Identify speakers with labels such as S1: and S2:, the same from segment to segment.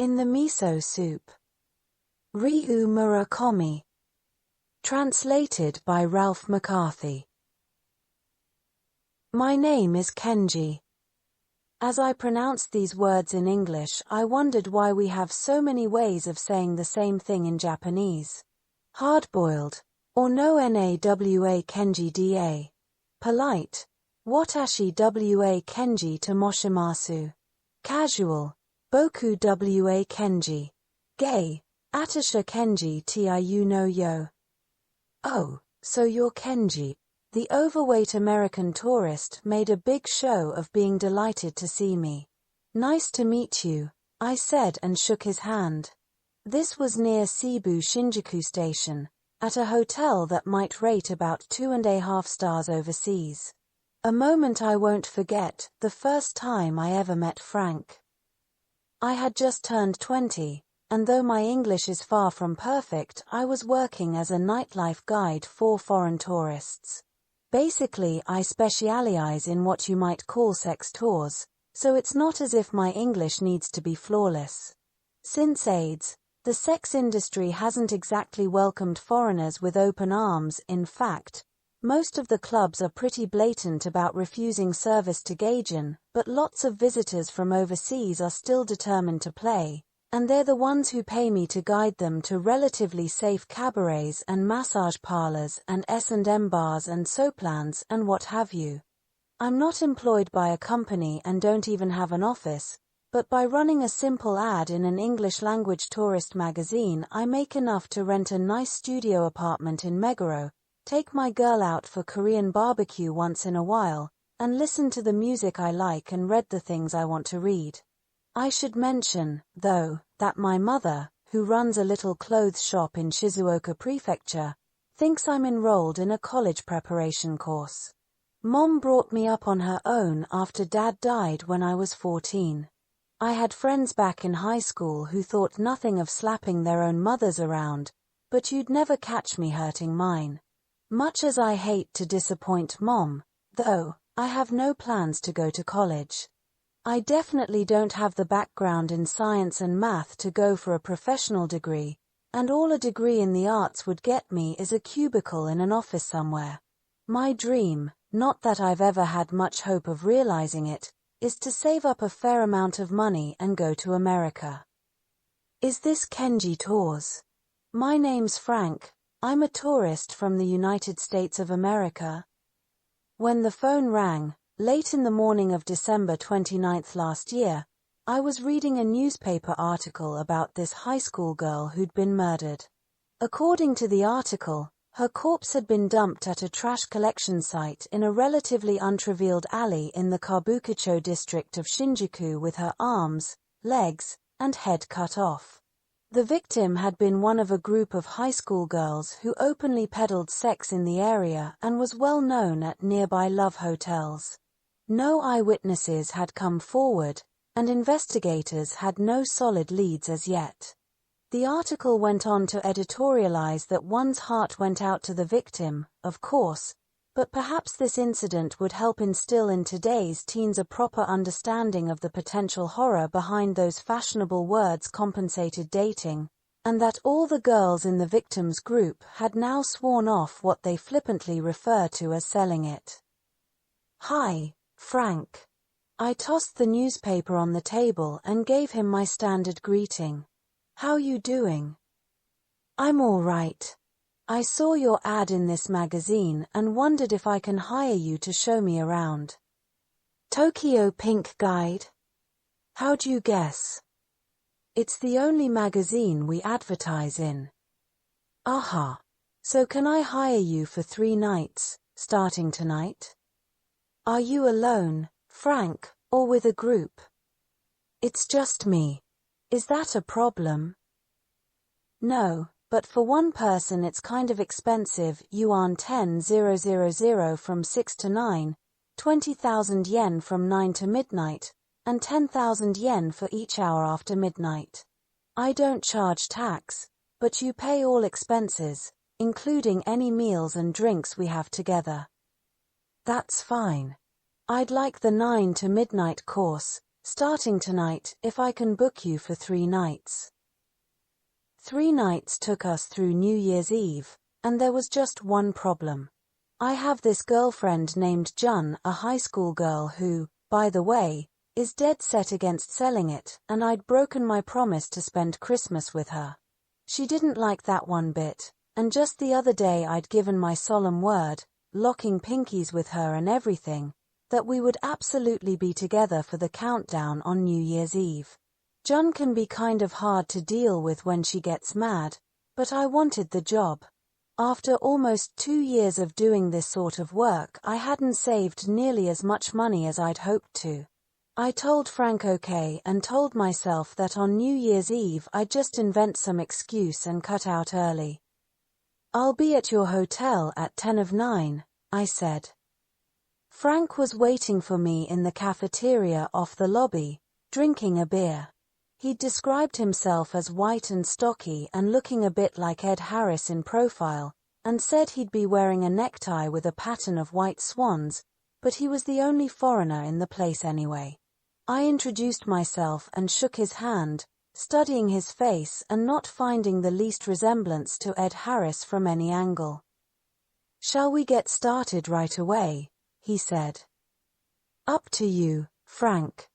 S1: In the miso soup. Ryu Murakami. Translated by Ralph McCarthy. My name is Kenji. As I pronounced these words in English, I wondered why we have so many ways of saying the same thing in Japanese. Hard-boiled, or no nawa Kenji da. Polite, watashi wa Kenji to moshimasu. Casual, boku wa Kenji. Gay, atasha Kenji tiu no yo. Oh, so you're Kenji. The overweight American tourist made a big show of being delighted to see me. Nice to meet you, I said and shook his hand. This was near Seibu Shinjuku Station, at a hotel that might rate about 2.5 stars overseas. A moment I won't forget, the first time I ever met Frank. I had just turned 20, and though my English is far from perfect, I was working as a nightlife guide for foreign tourists. Basically, I specialize in what you might call sex tours, so it's not as if my English needs to be flawless. Since AIDS, the sex industry hasn't exactly welcomed foreigners with open arms. In fact, most of the clubs are pretty blatant about refusing service to Gaijin, but lots of visitors from overseas are still determined to play, and they're the ones who pay me to guide them to relatively safe cabarets and massage parlors and S&M bars and soaplans and what have you. I'm not employed by a company and don't even have an office, but by running a simple ad in an English-language tourist magazine, I make enough to rent a nice studio apartment in Meguro, take my girl out for Korean barbecue once in a while, and listen to the music I like and read the things I want to read. I should mention, though, that my mother, who runs a little clothes shop in Shizuoka Prefecture, thinks I'm enrolled in a college preparation course. Mom brought me up on her own after Dad died when I was 14. I had friends back in high school who thought nothing of slapping their own mothers around, but you'd never catch me hurting mine. Much as I hate to disappoint Mom, though, I have no plans to go to college. I definitely don't have the background in science and math to go for a professional degree, and all a degree in the arts would get me is a cubicle in an office somewhere. My dream, not that I've ever had much hope of realizing it, is to save up a fair amount of money and go to America. Is this Kenji Tours? My name's Frank. I'm a tourist from the United States of America. When the phone rang, late in the morning of December 29th last year, I was reading a newspaper article about this high school girl who'd been murdered. According to the article, her corpse had been dumped at a trash collection site in a relatively untraveled alley in the Kabukicho district of Shinjuku with her arms, legs, and head cut off. The victim had been one of a group of high school girls who openly peddled sex in the area and was well known at nearby love hotels. No eyewitnesses had come forward, and investigators had no solid leads as yet. The article went on to editorialize that one's heart went out to the victim, of course, but perhaps this incident would help instill in today's teens a proper understanding of the potential horror behind those fashionable words compensated dating, and that all the girls in the victim's group had now sworn off what they flippantly refer to as selling it. Hi, Frank. I tossed the newspaper on the table and gave him my standard greeting. How you doing? I'm all right. I saw your ad in this magazine and wondered if I can hire you to show me around. Tokyo Pink Guide? How'd you guess? It's the only magazine we advertise in. Aha. So can I hire you for 3 nights, starting tonight? Are you alone, Frank, or with a group? It's just me. Is that a problem? No. But for one person it's kind of expensive. You earn 10,000 from 6 to 9, 20,000 yen from 9 to midnight, and 10,000 yen for each hour after midnight. I don't charge tax, but you pay all expenses, including any meals and drinks we have together. That's fine. I'd like the 9 to midnight course, starting tonight, if I can book you for 3 nights. 3 nights took us through New Year's Eve, and there was just one problem. I have this girlfriend named Jun, a high school girl who, by the way, is dead set against selling it, and I'd broken my promise to spend Christmas with her. She didn't like that one bit, and just the other day I'd given my solemn word, locking pinkies with her and everything, that we would absolutely be together for the countdown on New Year's Eve. Jun can be kind of hard to deal with when she gets mad, but I wanted the job. After almost 2 years of doing this sort of work, I hadn't saved nearly as much money as I'd hoped to. I told Frank okay and told myself that on New Year's Eve I'd just invent some excuse and cut out early. "I'll be at your hotel at 9:10, I said. Frank was waiting for me in the cafeteria off the lobby, drinking a beer. He'd described himself as white and stocky and looking a bit like Ed Harris in profile, and said he'd be wearing a necktie with a pattern of white swans, but he was the only foreigner in the place anyway. I introduced myself and shook his hand, studying his face and not finding the least resemblance to Ed Harris from any angle. "Shall we get started right away?" he said. "Up to you, Frank.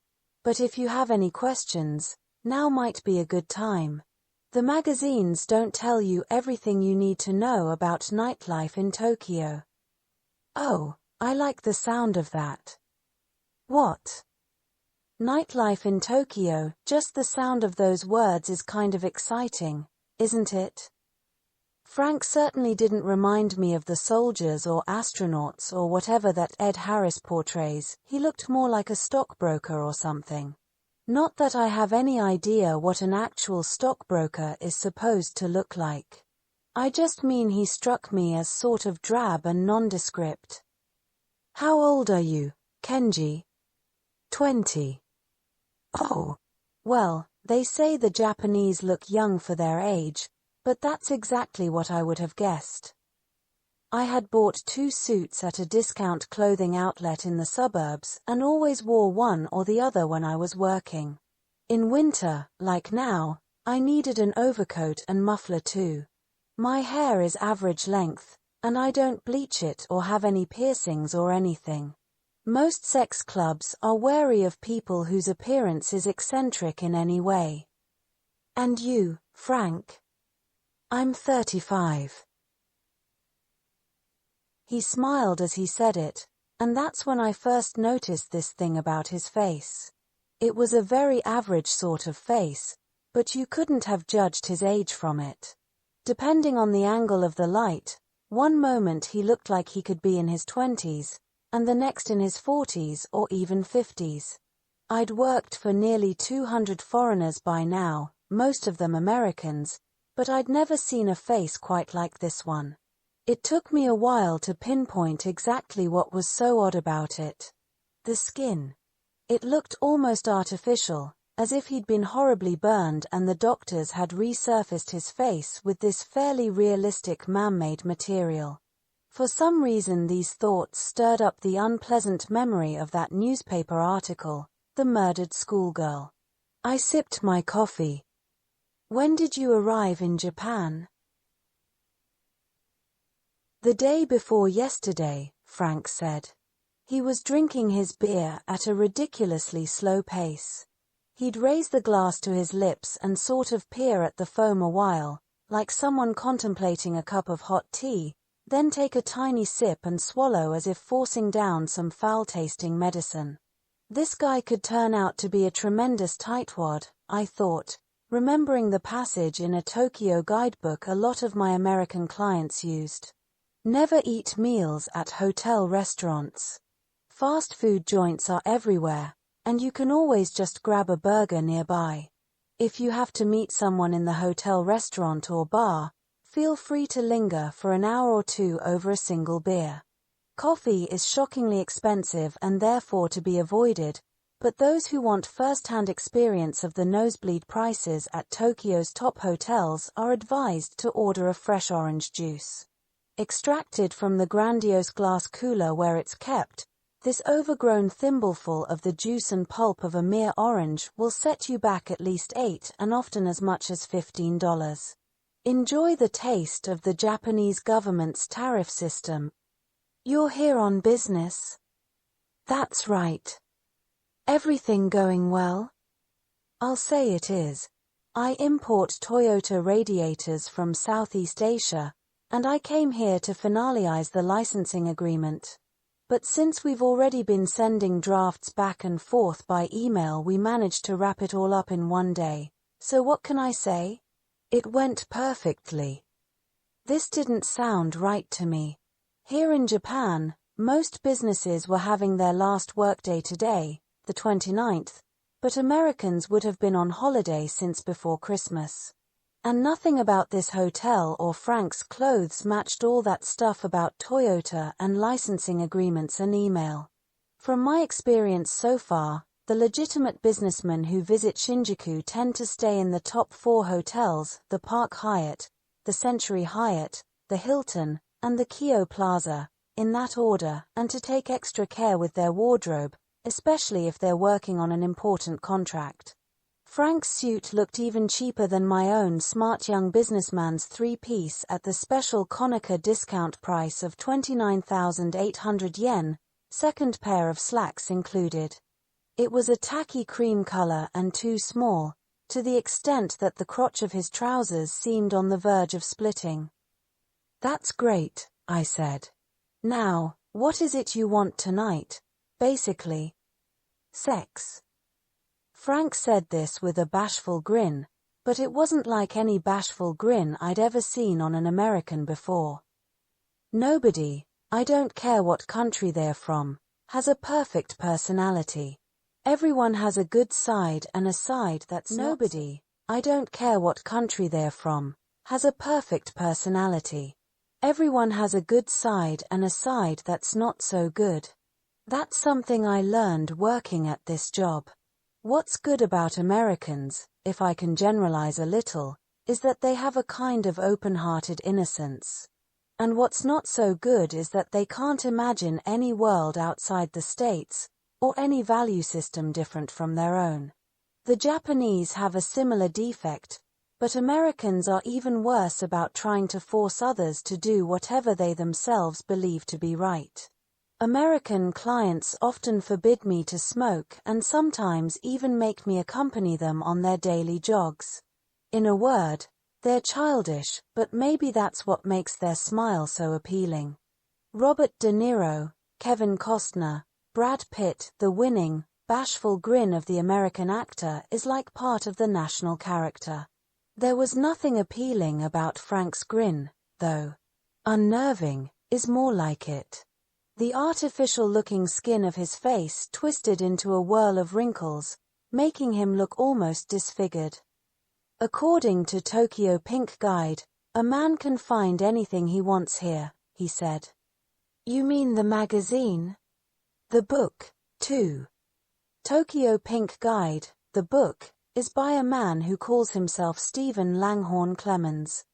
S1: But if you have any questions, now might be a good time. The magazines don't tell you everything you need to know about nightlife in Tokyo." "Oh, I like the sound of that." "What?" "Nightlife in Tokyo, just the sound of those words is kind of exciting, isn't it?" Frank certainly didn't remind me of the soldiers or astronauts or whatever that Ed Harris portrays. He looked more like a stockbroker or something. Not that I have any idea what an actual stockbroker is supposed to look like. I just mean he struck me as sort of drab and nondescript. "How old are you, Kenji?" 20. "Oh. Well, they say the Japanese look young for their age, but that's exactly what I would have guessed." I had bought 2 suits at a discount clothing outlet in the suburbs and always wore one or the other when I was working. In winter, like now, I needed an overcoat and muffler too. My hair is average length, and I don't bleach it or have any piercings or anything. Most sex clubs are wary of people whose appearance is eccentric in any way. "And you, Frank?" "I'm 35. He smiled as he said it, and that's when I first noticed this thing about his face. It was a very average sort of face, but you couldn't have judged his age from it. Depending on the angle of the light, one moment he looked like he could be in his 20s, and the next in his 40s or even 50s. I'd worked for nearly 200 foreigners by now, most of them Americans, but I'd never seen a face quite like this one. It took me a while to pinpoint exactly what was so odd about it. The skin. It looked almost artificial, as if he'd been horribly burned and the doctors had resurfaced his face with this fairly realistic man-made material. For some reason these thoughts stirred up the unpleasant memory of that newspaper article, The Murdered Schoolgirl. I sipped my coffee. "When did you arrive in Japan?" "The day before yesterday," Frank said. He was drinking his beer at a ridiculously slow pace. He'd raise the glass to his lips and sort of peer at the foam a while, like someone contemplating a cup of hot tea, then take a tiny sip and swallow as if forcing down some foul-tasting medicine. This guy could turn out to be a tremendous tightwad, I thought, remembering the passage in a Tokyo guidebook a lot of my American clients used. Never eat meals at hotel restaurants. Fast food joints are everywhere, and you can always just grab a burger nearby. If you have to meet someone in the hotel restaurant or bar, feel free to linger for an hour or 2 over a single beer. Coffee is shockingly expensive and therefore to be avoided, but those who want first-hand experience of the nosebleed prices at Tokyo's top hotels are advised to order a fresh orange juice. Extracted from the grandiose glass cooler where it's kept, This overgrown thimbleful of the juice and pulp of a mere orange will set you back at least $8 and often as much as $15. Enjoy the taste of the Japanese government's tariff system. You're here on business? That's right. Everything going well? I'll say it is. I import Toyota radiators from Southeast Asia, and I came here to finalize the licensing agreement. But since we've already been sending drafts back and forth by email, we managed to wrap it all up in one day. So what can I say? It went perfectly. This didn't sound right to me. Here in Japan, most businesses were having their last workday today, the 29th, but Americans would have been on holiday since before Christmas. And nothing about this hotel or Frank's clothes matched all that stuff about Toyota and licensing agreements and email. From my experience so far, the legitimate businessmen who visit Shinjuku tend to stay in the top 4 hotels, the Park Hyatt, the Century Hyatt, the Hilton, and the Kyo Plaza, in that order, and to take extra care with their wardrobe, especially if they're working on an important contract. Frank's suit looked even cheaper than my own smart young businessman's 3-piece at the special Konica discount price of 29,800 yen, second pair of slacks included. It was a tacky cream color and too small, to the extent that the crotch of his trousers seemed on the verge of splitting. That's great, I said. Now, what is it you want tonight? Basically. Sex. Frank said this with a bashful grin, but it wasn't like any bashful grin I'd ever seen on an American before. Nobody, I don't care what country they're from, has a perfect personality. Everyone has a good side and a side that's nobody, I don't care what country they're from, has a perfect personality. Everyone has a good side and a side that's not so good. That's something I learned working at this job. What's good about Americans, if I can generalize a little, is that they have a kind of open-hearted innocence. And what's not so good is that they can't imagine any world outside the States, or any value system different from their own. The Japanese have a similar defect, but Americans are even worse about trying to force others to do whatever they themselves believe to be right. American clients often forbid me to smoke and sometimes even make me accompany them on their daily jogs. In a word, they're childish, but maybe that's what makes their smile so appealing. Robert De Niro, Kevin Costner, Brad Pitt, the winning, bashful grin of the American actor is like part of the national character. There was nothing appealing about Frank's grin, though. Unnerving is more like it. The artificial-looking skin of his face twisted into a whirl of wrinkles, making him look almost disfigured. According to Tokyo Pink Guide, a man can find anything he wants here, he said. You mean the magazine? The book, too. Tokyo Pink Guide, the book, is by a man who calls himself Stephen Langhorne Clemens.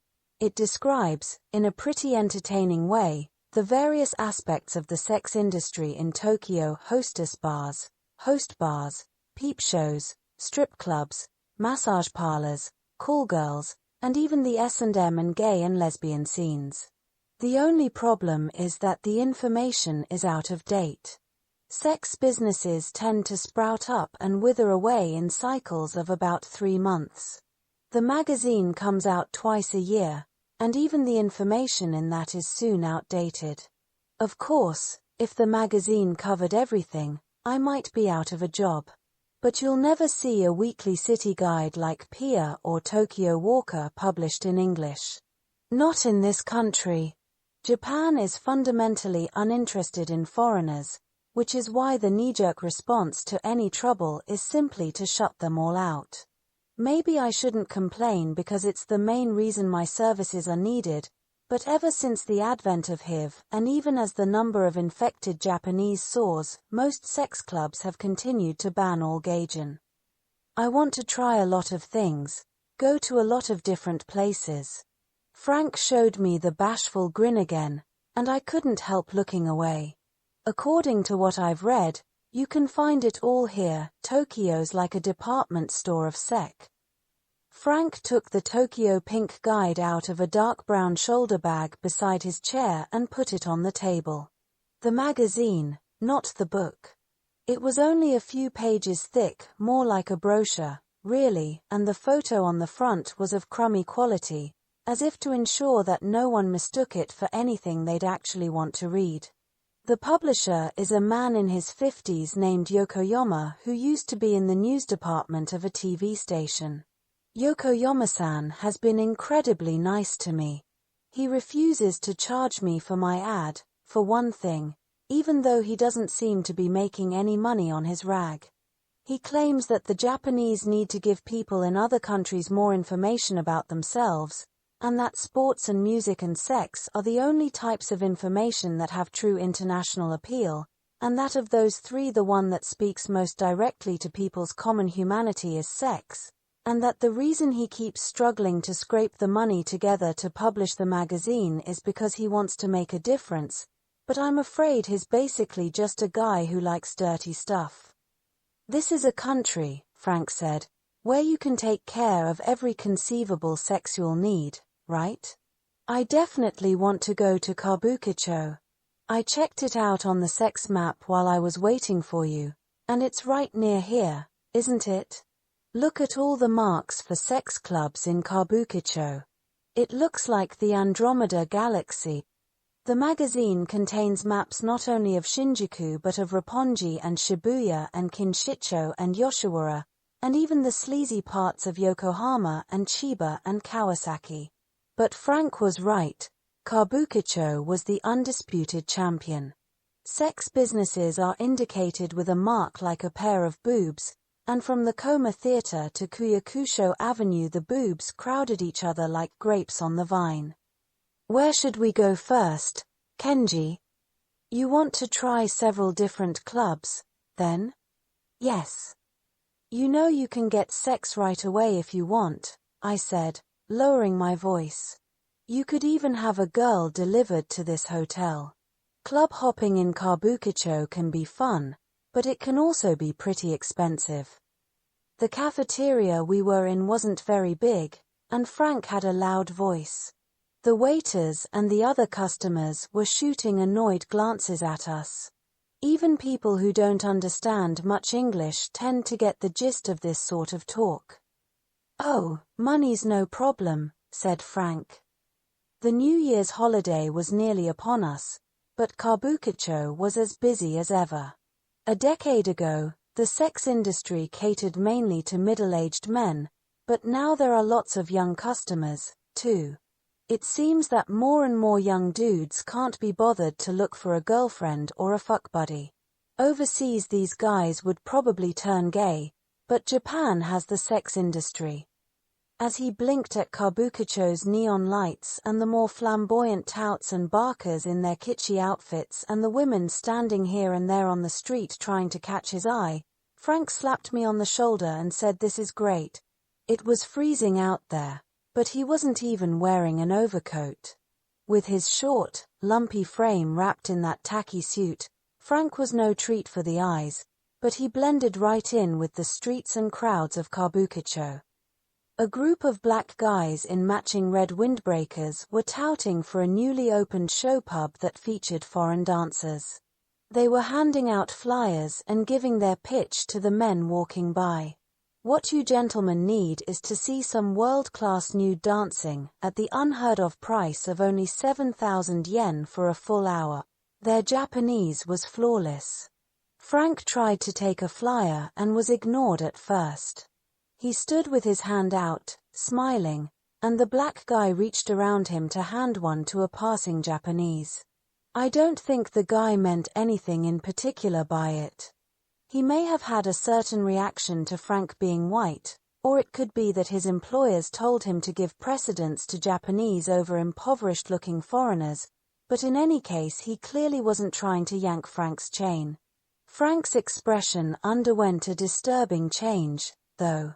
S1: It describes, in a pretty entertaining way, the various aspects of the sex industry in Tokyo: hostess bars, host bars, peep shows, strip clubs, massage parlors, call girls, and even the S&M and gay and lesbian scenes. The only problem is that the information is out of date. Sex businesses tend to sprout up and wither away in cycles of about 3 months. The magazine comes out twice a year, and even the information in that is soon outdated. Of course, if the magazine covered everything, I might be out of a job. But you'll never see a weekly city guide like Pia or Tokyo Walker published in English. Not in this country. Japan is fundamentally uninterested in foreigners, which is why the knee-jerk response to any trouble is simply to shut them all out. Maybe I shouldn't complain because it's the main reason my services are needed, but ever since the advent of HIV, and even as the number of infected Japanese soars, most sex clubs have continued to ban all gaijin. I want to try a lot of things, go to a lot of different places. Frank showed me the bashful grin again, and I couldn't help looking away. According to what I've read, you can find it all here. Tokyo's like a department store of sec. Frank took the Tokyo Pink Guide out of a dark brown shoulder bag beside his chair and put it on the table. The magazine, not the book. It was only a few pages thick, more like a brochure, really, and the photo on the front was of crummy quality, as if to ensure that no one mistook it for anything they'd actually want to read. The publisher is a man in his 50s named Yokoyama who used to be in the news department of a TV station. Yokoyama-san has been incredibly nice to me. He refuses to charge me for my ad, for one thing, even though he doesn't seem to be making any money on his rag. He claims that the Japanese need to give people in other countries more information about themselves, and that sports and music and sex are the only types of information that have true international appeal, and that of those three the one that speaks most directly to people's common humanity is sex, and that the reason he keeps struggling to scrape the money together to publish the magazine is because he wants to make a difference, but I'm afraid he's basically just a guy who likes dirty stuff. This is a country, Frank said, where you can take care of every conceivable sexual need, right? I definitely want to go to Kabukicho. I checked it out on the sex map while I was waiting for you, and it's right near here, isn't it? Look at all the marks for sex clubs in Kabukicho. It looks like the Andromeda Galaxy. The magazine contains maps not only of Shinjuku but of Roppongi and Shibuya and Kinshicho and Yoshiwara, and even the sleazy parts of Yokohama and Chiba and Kawasaki. But Frank was right. Kabukicho was the undisputed champion. Sex businesses are indicated with a mark like a pair of boobs, and from the Koma Theatre to Kuyakusho Avenue the boobs crowded each other like grapes on the vine. Where should we go first, Kenji? You want to try several different clubs, then? Yes. You know you can get sex right away if you want, I said, lowering my voice. You could even have a girl delivered to this hotel. Club hopping in Kabukicho can be fun, but it can also be pretty expensive. The cafeteria we were in wasn't very big, and Frank had a loud voice. The waiters and the other customers were shooting annoyed glances at us. Even people who don't understand much English tend to get the gist of this sort of talk. Oh, money's no problem, said Frank. The New Year's holiday was nearly upon us, but Kabukicho was as busy as ever. A decade ago, the sex industry catered mainly to middle-aged men, but now there are lots of young customers, too. It seems that more and more young dudes can't be bothered to look for a girlfriend or a fuck buddy. Overseas these guys would probably turn gay, but Japan has the sex industry. As he blinked at Kabukicho's neon lights and the more flamboyant touts and barkers in their kitschy outfits and the women standing here and there on the street trying to catch his eye, Frank slapped me on the shoulder and said, "This is great." It was freezing out there, but he wasn't even wearing an overcoat. With his short, lumpy frame wrapped in that tacky suit, Frank was no treat for the eyes, but he blended right in with the streets and crowds of Kabukicho. A group of black guys in matching red windbreakers were touting for a newly opened show pub that featured foreign dancers. They were handing out flyers and giving their pitch to the men walking by. What you gentlemen need is to see some world-class nude dancing at the unheard-of price of only 7,000 yen for a full hour. Their Japanese was flawless. Frank tried to take a flyer and was ignored at first. He stood with his hand out, smiling, and the black guy reached around him to hand one to a passing Japanese. I don't think the guy meant anything in particular by it. He may have had a certain reaction to Frank being white, or it could be that his employers told him to give precedence to Japanese over impoverished-looking foreigners, but in any case he clearly wasn't trying to yank Frank's chain. Frank's expression underwent a disturbing change, though.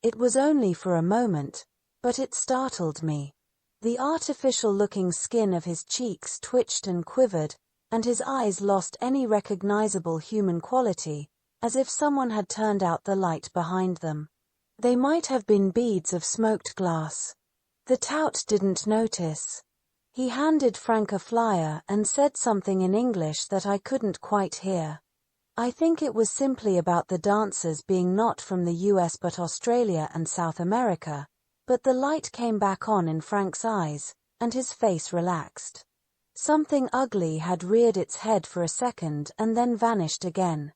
S1: It was only for a moment, but it startled me. The artificial-looking skin of his cheeks twitched and quivered, and his eyes lost any recognizable human quality, as if someone had turned out the light behind them. They might have been beads of smoked glass. The tout didn't notice. He handed Frank a flyer and said something in English that I couldn't quite hear. I think it was simply about the dancers being not from the US but Australia and South America, but the light came back on in Frank's eyes, and his face relaxed. Something ugly had reared its head for a second and then vanished again.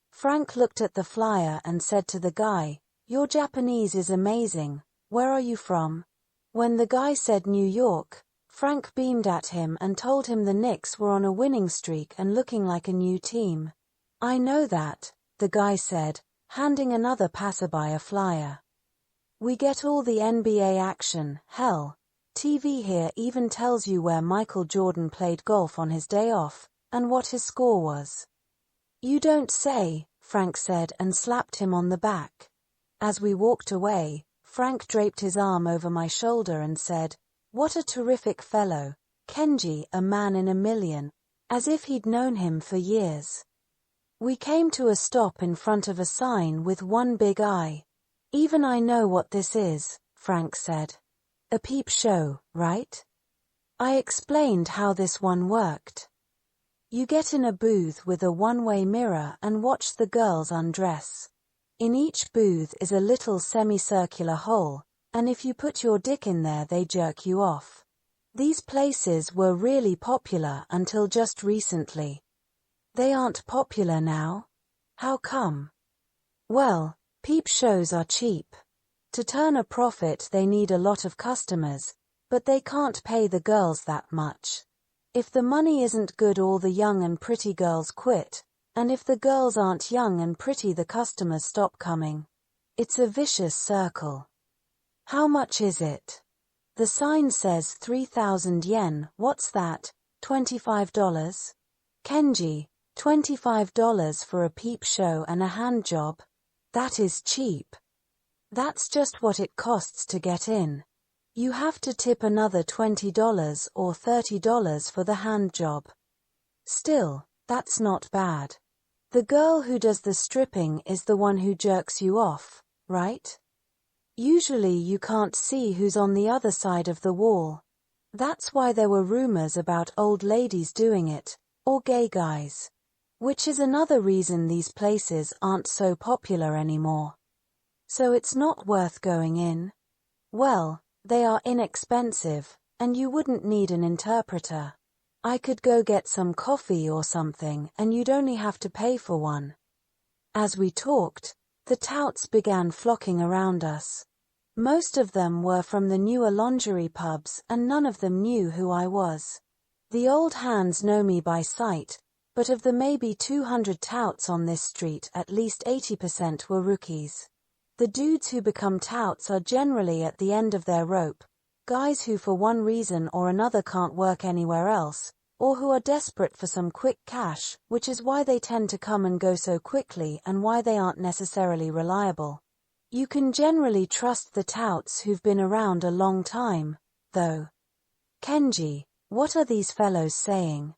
S1: Frank looked at the flyer and said to the guy, "Your Japanese is amazing. Where are you from?" When the guy said New York, Frank beamed at him and told him the Knicks were on a winning streak and looking like a new team. "I know that," the guy said, handing another passerby a flyer. "We get all the NBA action, hell. TV here even tells you where Michael Jordan played golf on his day off, and what his score was." "You don't say," Frank said and slapped him on the back. As we walked away, Frank draped his arm over my shoulder and said, "What a terrific fellow, Kenji, a man in a million," as if he'd known him for years. We came to a stop in front of a sign with one big eye. "Even I know what this is," Frank said. "A peep show, right?" I explained how this one worked. You get in a booth with a one-way mirror and watch the girls undress. In each booth is a little semicircular hole, and if you put your dick in there they jerk you off. These places were really popular until just recently. They aren't popular now? How come? Well, peep shows are cheap. To turn a profit they need a lot of customers, but they can't pay the girls that much. If the money isn't good all the young and pretty girls quit, and if the girls aren't young and pretty the customers stop coming. It's a vicious circle. "How much is it?" The sign says 3,000 yen, what's that, $25? "Kenji, $25 for a peep show and a hand job? That is cheap." "That's just what it costs to get in. You have to tip another $20 or $30 for the hand job. Still, that's not bad. The girl who does the stripping is the one who jerks you off, right? Usually you can't see who's on the other side of the wall. That's why there were rumors about old ladies doing it, or gay guys. Which is another reason these places aren't so popular anymore. So it's not worth going in. Well, they are inexpensive, and you wouldn't need an interpreter. I could go get some coffee or something and you'd only have to pay for one." As we talked, the touts began flocking around us. Most of them were from the newer lingerie pubs and none of them knew who I was. The old hands know me by sight, but of the maybe 200 touts on this street at least 80% were rookies. The dudes who become touts are generally at the end of their rope, guys who for one reason or another can't work anywhere else, or who are desperate for some quick cash, which is why they tend to come and go so quickly and why they aren't necessarily reliable. You can generally trust the touts who've been around a long time, though. "Kenji, what are these fellows saying?"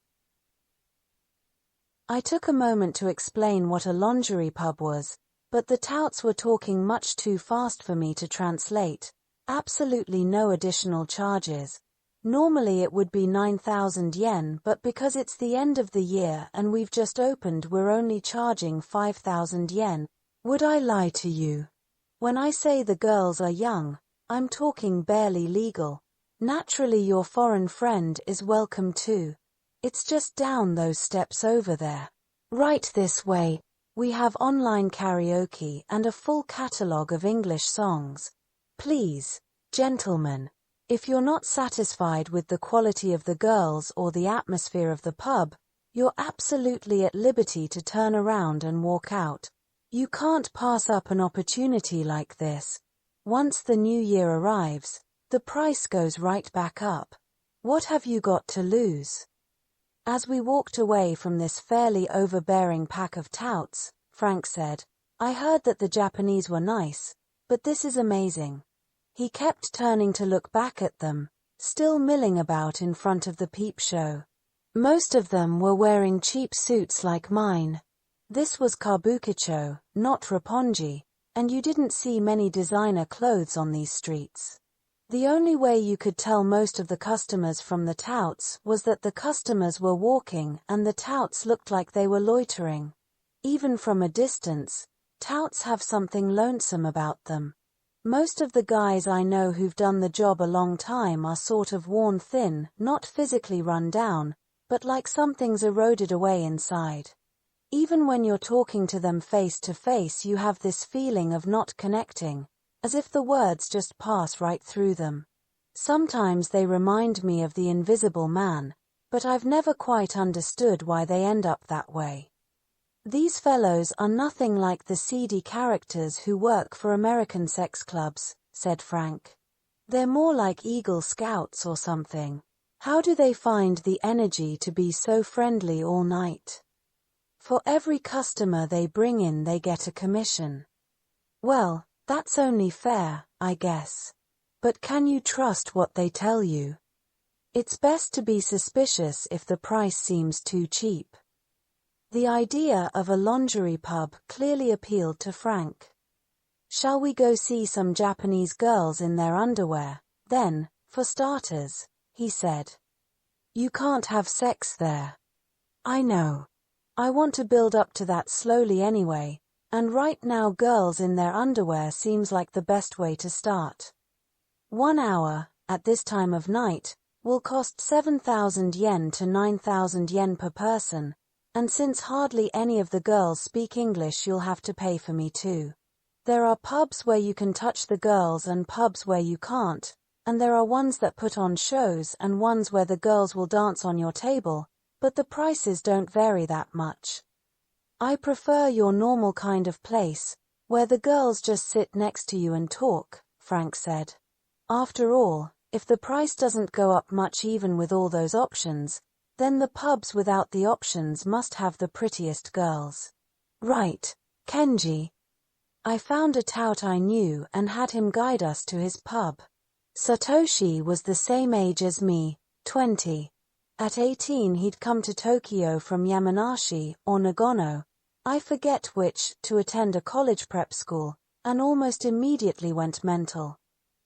S1: I took a moment to explain what a lingerie pub was, but the touts were talking much too fast for me to translate. Absolutely no additional charges. Normally it would be 9,000 yen, but because it's the end of the year and we've just opened we're only charging 5,000 yen. Would I lie to you? When I say the girls are young, I'm talking barely legal. Naturally your foreign friend is welcome too. It's just down those steps over there. Right this way. We have online karaoke and a full catalogue of English songs. Please, gentlemen, if you're not satisfied with the quality of the girls or the atmosphere of the pub, you're absolutely at liberty to turn around and walk out. You can't pass up an opportunity like this. Once the new year arrives, the price goes right back up. What have you got to lose? As we walked away from this fairly overbearing pack of touts, Frank said, "I heard that the Japanese were nice, but this is amazing." He kept turning to look back at them, still milling about in front of the peep show. Most of them were wearing cheap suits like mine. This was Kabukicho, not Roppongi, and you didn't see many designer clothes on these streets. The only way you could tell most of the customers from the touts was that the customers were walking and the touts looked like they were loitering. Even from a distance, touts have something lonesome about them. Most of the guys I know who've done the job a long time are sort of worn thin, not physically run down, but like something's eroded away inside. Even when you're talking to them face to face, you have this feeling of not connecting, as if the words just pass right through them. Sometimes they remind me of the Invisible Man, but I've never quite understood why they end up that way. These fellows are nothing like the seedy characters who work for American sex clubs, said Frank. They're more like Eagle Scouts or something. How do they find the energy to be so friendly all night? For every customer they bring in, they get a commission. Well, that's only fair, I guess. But can you trust what they tell you? It's best to be suspicious if the price seems too cheap. The idea of a lingerie pub clearly appealed to Frank. Shall we go see some Japanese girls in their underwear, then, for starters? He said. You can't have sex there. I know. I want to build up to that slowly anyway, and right now girls in their underwear seems like the best way to start. 1 hour, at this time of night, will cost 7,000 yen to 9,000 yen per person, and since hardly any of the girls speak English, you'll have to pay for me too. There are pubs where you can touch the girls and pubs where you can't, and there are ones that put on shows and ones where the girls will dance on your table, but the prices don't vary that much. I prefer your normal kind of place, where the girls just sit next to you and talk, Frank said. After all, if the price doesn't go up much even with all those options, then the pubs without the options must have the prettiest girls. Right, Kenji. I found a tout I knew and had him guide us to his pub. Satoshi was the same age as me, 20. At 18 he'd come to Tokyo from Yamanashi or Nagano, I forget which, to attend a college prep school, and almost immediately went mental.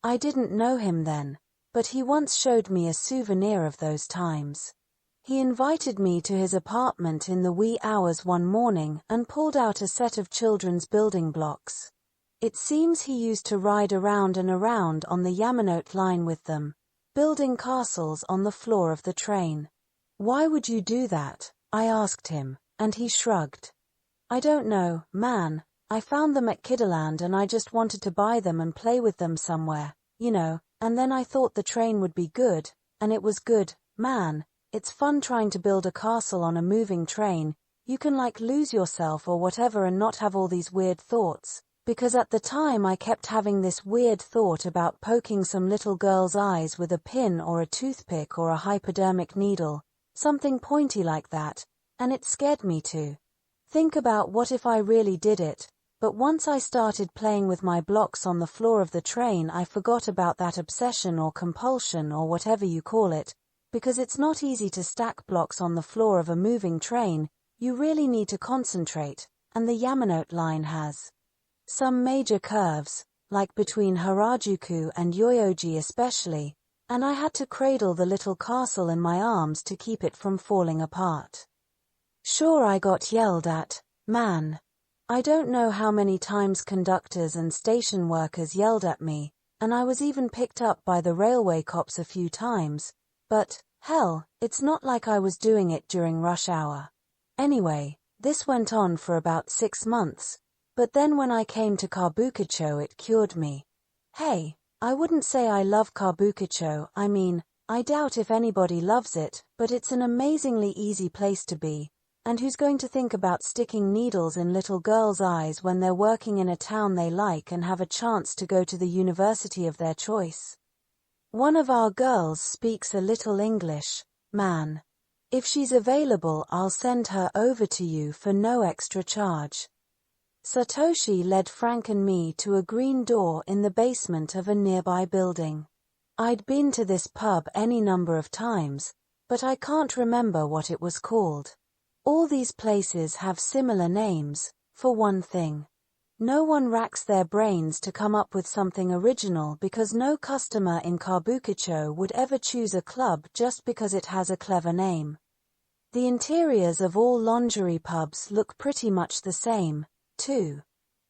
S1: I didn't know him then, but he once showed me a souvenir of those times. He invited me to his apartment in the wee hours one morning and pulled out a set of children's building blocks. It seems he used to ride around and around on the Yamanote line with them, building castles on the floor of the train. Why would you do that? I asked him, and he shrugged. I don't know, man. I found them at Kidderland and I just wanted to buy them and play with them somewhere, you know, and then I thought the train would be good, and it was good, man. It's fun trying to build a castle on a moving train. You can like lose yourself or whatever and not have all these weird thoughts. Because at the time I kept having this weird thought about poking some little girl's eyes with a pin or a toothpick or a hypodermic needle, something pointy like that, and it scared me to think about what if I really did it. But once I started playing with my blocks on the floor of the train, I forgot about that obsession or compulsion or whatever you call it, because it's not easy to stack blocks on the floor of a moving train. You really need to concentrate, and the Yamanote line has some major curves, like between Harajuku and Yoyogi especially, and I had to cradle the little castle in my arms to keep it from falling apart. Sure, I got yelled at, man. I don't know how many times conductors and station workers yelled at me, and I was even picked up by the railway cops a few times, but, hell, it's not like I was doing it during rush hour. Anyway, this went on for about 6 months. But then when I came to Kabukicho, it cured me. Hey, I wouldn't say I love Kabukicho. I mean, I doubt if anybody loves it, but it's an amazingly easy place to be. And who's going to think about sticking needles in little girls' eyes when they're working in a town they like and have a chance to go to the university of their choice? One of our girls speaks a little English, man. If she's available, I'll send her over to you for no extra charge. Satoshi led Frank and me to a green door in the basement of a nearby building. I'd been to this pub any number of times, but I can't remember what it was called. All these places have similar names, for one thing. No one racks their brains to come up with something original because no customer in Kabukicho would ever choose a club just because it has a clever name. The interiors of all lingerie pubs look pretty much the same, too.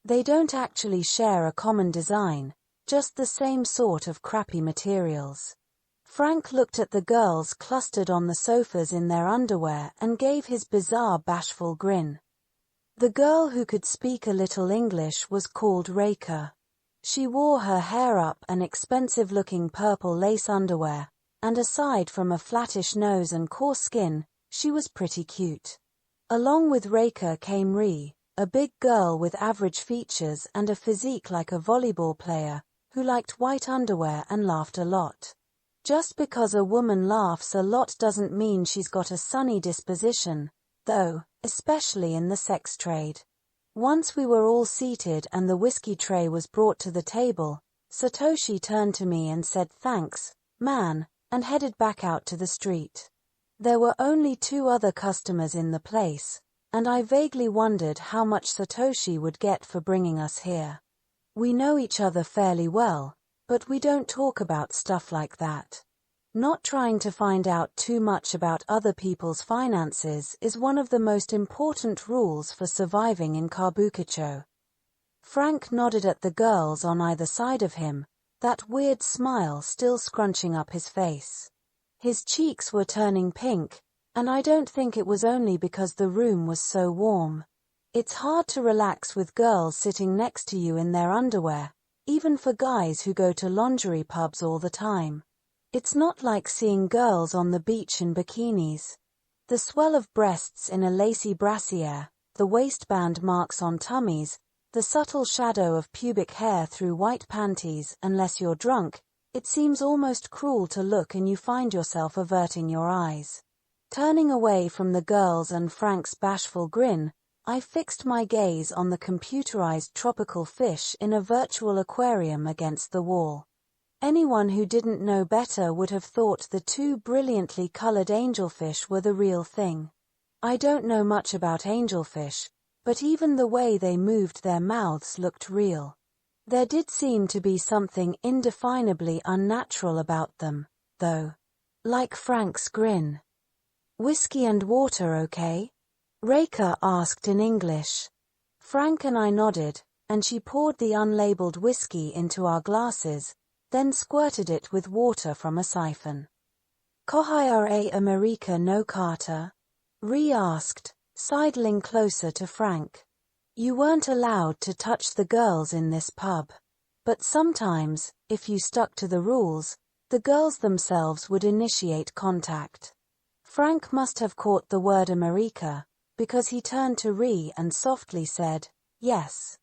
S1: They don't actually share a common design, just the same sort of crappy materials. Frank looked at the girls clustered on the sofas in their underwear and gave his bizarre bashful grin. The girl who could speak a little English was called Reika. She wore her hair up and expensive-looking purple lace underwear, and aside from a flattish nose and coarse skin, she was pretty cute. Along with Reika came Ri, a big girl with average features and a physique like a volleyball player, who liked white underwear and laughed a lot. Just because a woman laughs a lot doesn't mean she's got a sunny disposition, though, especially in the sex trade. Once we were all seated and the whiskey tray was brought to the table, Satoshi turned to me and said thanks, man, and headed back out to the street. There were only 2 other customers in the place, and I vaguely wondered how much Satoshi would get for bringing us here. We know each other fairly well, but we don't talk about stuff like that. Not trying to find out too much about other people's finances is one of the most important rules for surviving in Kabukicho. Frank nodded at the girls on either side of him, that weird smile still scrunching up his face. His cheeks were turning pink, and I don't think it was only because the room was so warm. It's hard to relax with girls sitting next to you in their underwear, even for guys who go to lingerie pubs all the time. It's not like seeing girls on the beach in bikinis. The swell of breasts in a lacy brassiere, the waistband marks on tummies, the subtle shadow of pubic hair through white panties. Unless you're drunk, it seems almost cruel to look and you find yourself averting your eyes. Turning away from the girls and Frank's bashful grin, I fixed my gaze on the computerized tropical fish in a virtual aquarium against the wall. Anyone who didn't know better would have thought the 2 brilliantly colored angelfish were the real thing. I don't know much about angelfish, but even the way they moved their mouths looked real. There did seem to be something indefinably unnatural about them, though. Like Frank's grin. "Whiskey and water, okay?" Reika asked in English. Frank and I nodded, and she poured the unlabeled whiskey into our glasses, then squirted it with water from a siphon. "Kohai America no Carter?" Ri asked, sidling closer to Frank. You weren't allowed to touch the girls in this pub. But sometimes, if you stuck to the rules, the girls themselves would initiate contact. Frank must have caught the word America, because he turned to Ri and softly said, yes.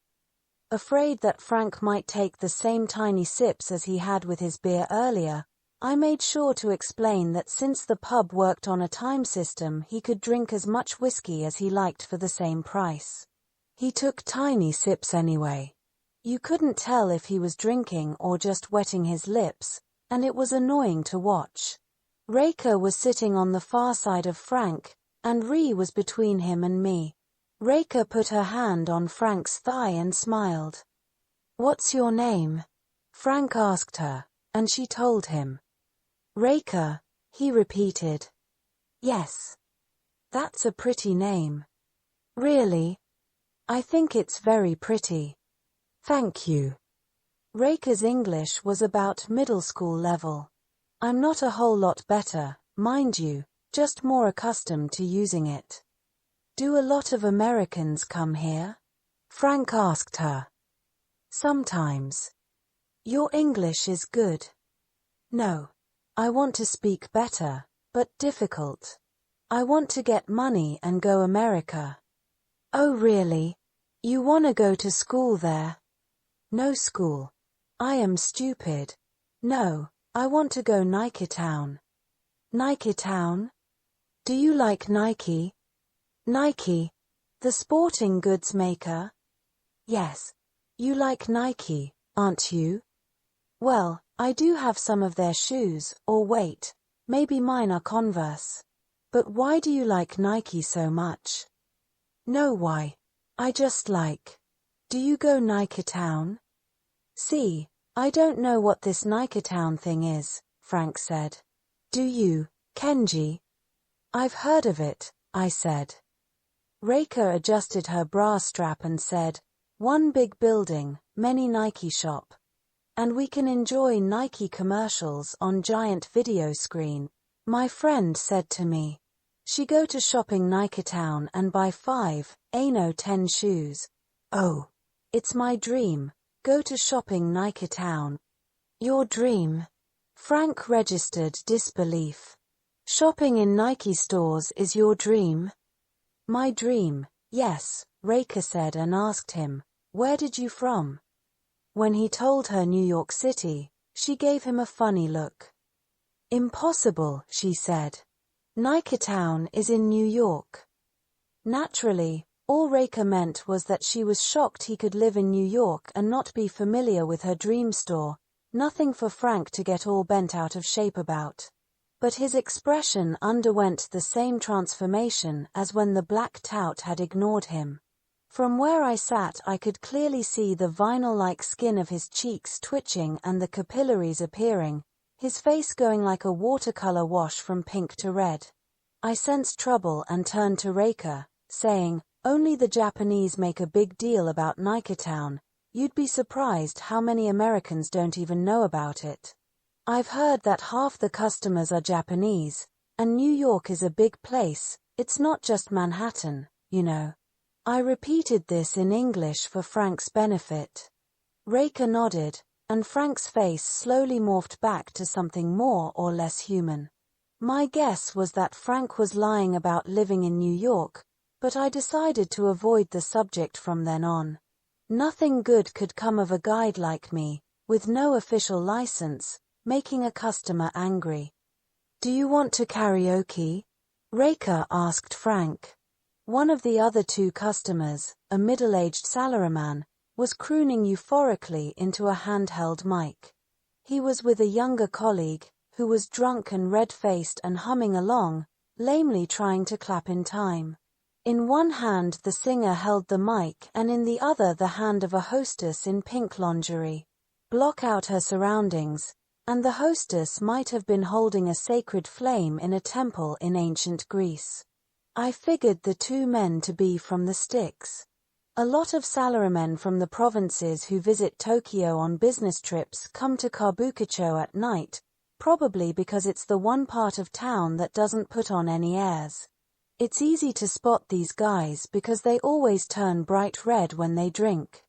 S1: Afraid that Frank might take the same tiny sips as he had with his beer earlier, I made sure to explain that since the pub worked on a time system, he could drink as much whiskey as he liked for the same price. He took tiny sips anyway. You couldn't tell if he was drinking or just wetting his lips, and it was annoying to watch. Reika was sitting on the far side of Frank, and Ri was between him and me. Reika put her hand on Frank's thigh and smiled. "What's your name?" Frank asked her, and she told him. "Reika," he repeated. "Yes. That's a pretty name." "Really? I think it's very pretty." "Thank you." Reika's English was about middle school level. I'm not a whole lot better, mind you, just more accustomed to using it. "Do a lot of Americans come here?" Frank asked her. "Sometimes." "Your English is good." "No. I want to speak better, but difficult. I want to get money and go America." "Oh really? You wanna go to school there?" "No school. I am stupid. No, I want to go Nike Town." "Nike Town? Do you like Nike?" "Nike? The sporting goods maker?" "Yes. You like Nike, aren't you?" "Well, I do have some of their shoes, or wait, Maybe mine are Converse. But why do you like Nike so much? No, why. I just like. Do you go Nike Town? See, I don't know what this Nike Town thing is, Frank said. Do you, Kenji? I've heard of it, I said. Reika adjusted her bra strap and said, one big building, many Nike shop. And we can enjoy Nike commercials on giant video screen, my friend said to me. She go to shopping Nike Town and buy 5, 10 shoes. Oh. It's my dream, go to shopping Nike Town. Your dream? Frank registered disbelief. Shopping in Nike stores is your dream? My dream, yes, Reika said and asked him, where did you from? When he told her New York City, she gave him a funny look. Impossible, she said. Nike Town is in New York. Naturally, all Reika meant was that she was shocked he could live in New York and not be familiar with her dream store, nothing for Frank to get all bent out of shape about. But his expression underwent the same transformation as when the black tout had ignored him. From where I sat I could clearly see the vinyl-like skin of his cheeks twitching and the capillaries appearing, his face going like a watercolor wash from pink to red. I sensed trouble and turned to Reika, saying, only the Japanese make a big deal about Nike Town. You'd be surprised how many Americans don't even know about it. I've heard that half the customers are Japanese, and New York is a big place, it's not just Manhattan, you know. I repeated this in English for Frank's benefit. Reika nodded, and Frank's face slowly morphed back to something more or less human. My guess was that Frank was lying about living in New York, but I decided to avoid the subject from then on. Nothing good could come of a guide like me, with no official license, making a customer angry. Do you want to karaoke? Reika asked Frank. One of the other two customers, a middle-aged salaryman, was crooning euphorically into a handheld mic. He was with a younger colleague, who was drunk and red-faced and humming along, lamely trying to clap in time. In one hand the singer held the mic and in the other the hand of a hostess in pink lingerie. Block out her surroundings, and the hostess might have been holding a sacred flame in a temple in ancient Greece. I figured the two men to be from the sticks. A lot of salarymen from the provinces who visit Tokyo on business trips come to Kabukicho at night, probably because it's the one part of town that doesn't put on any airs. It's easy to spot these guys because they always turn bright red when they drink.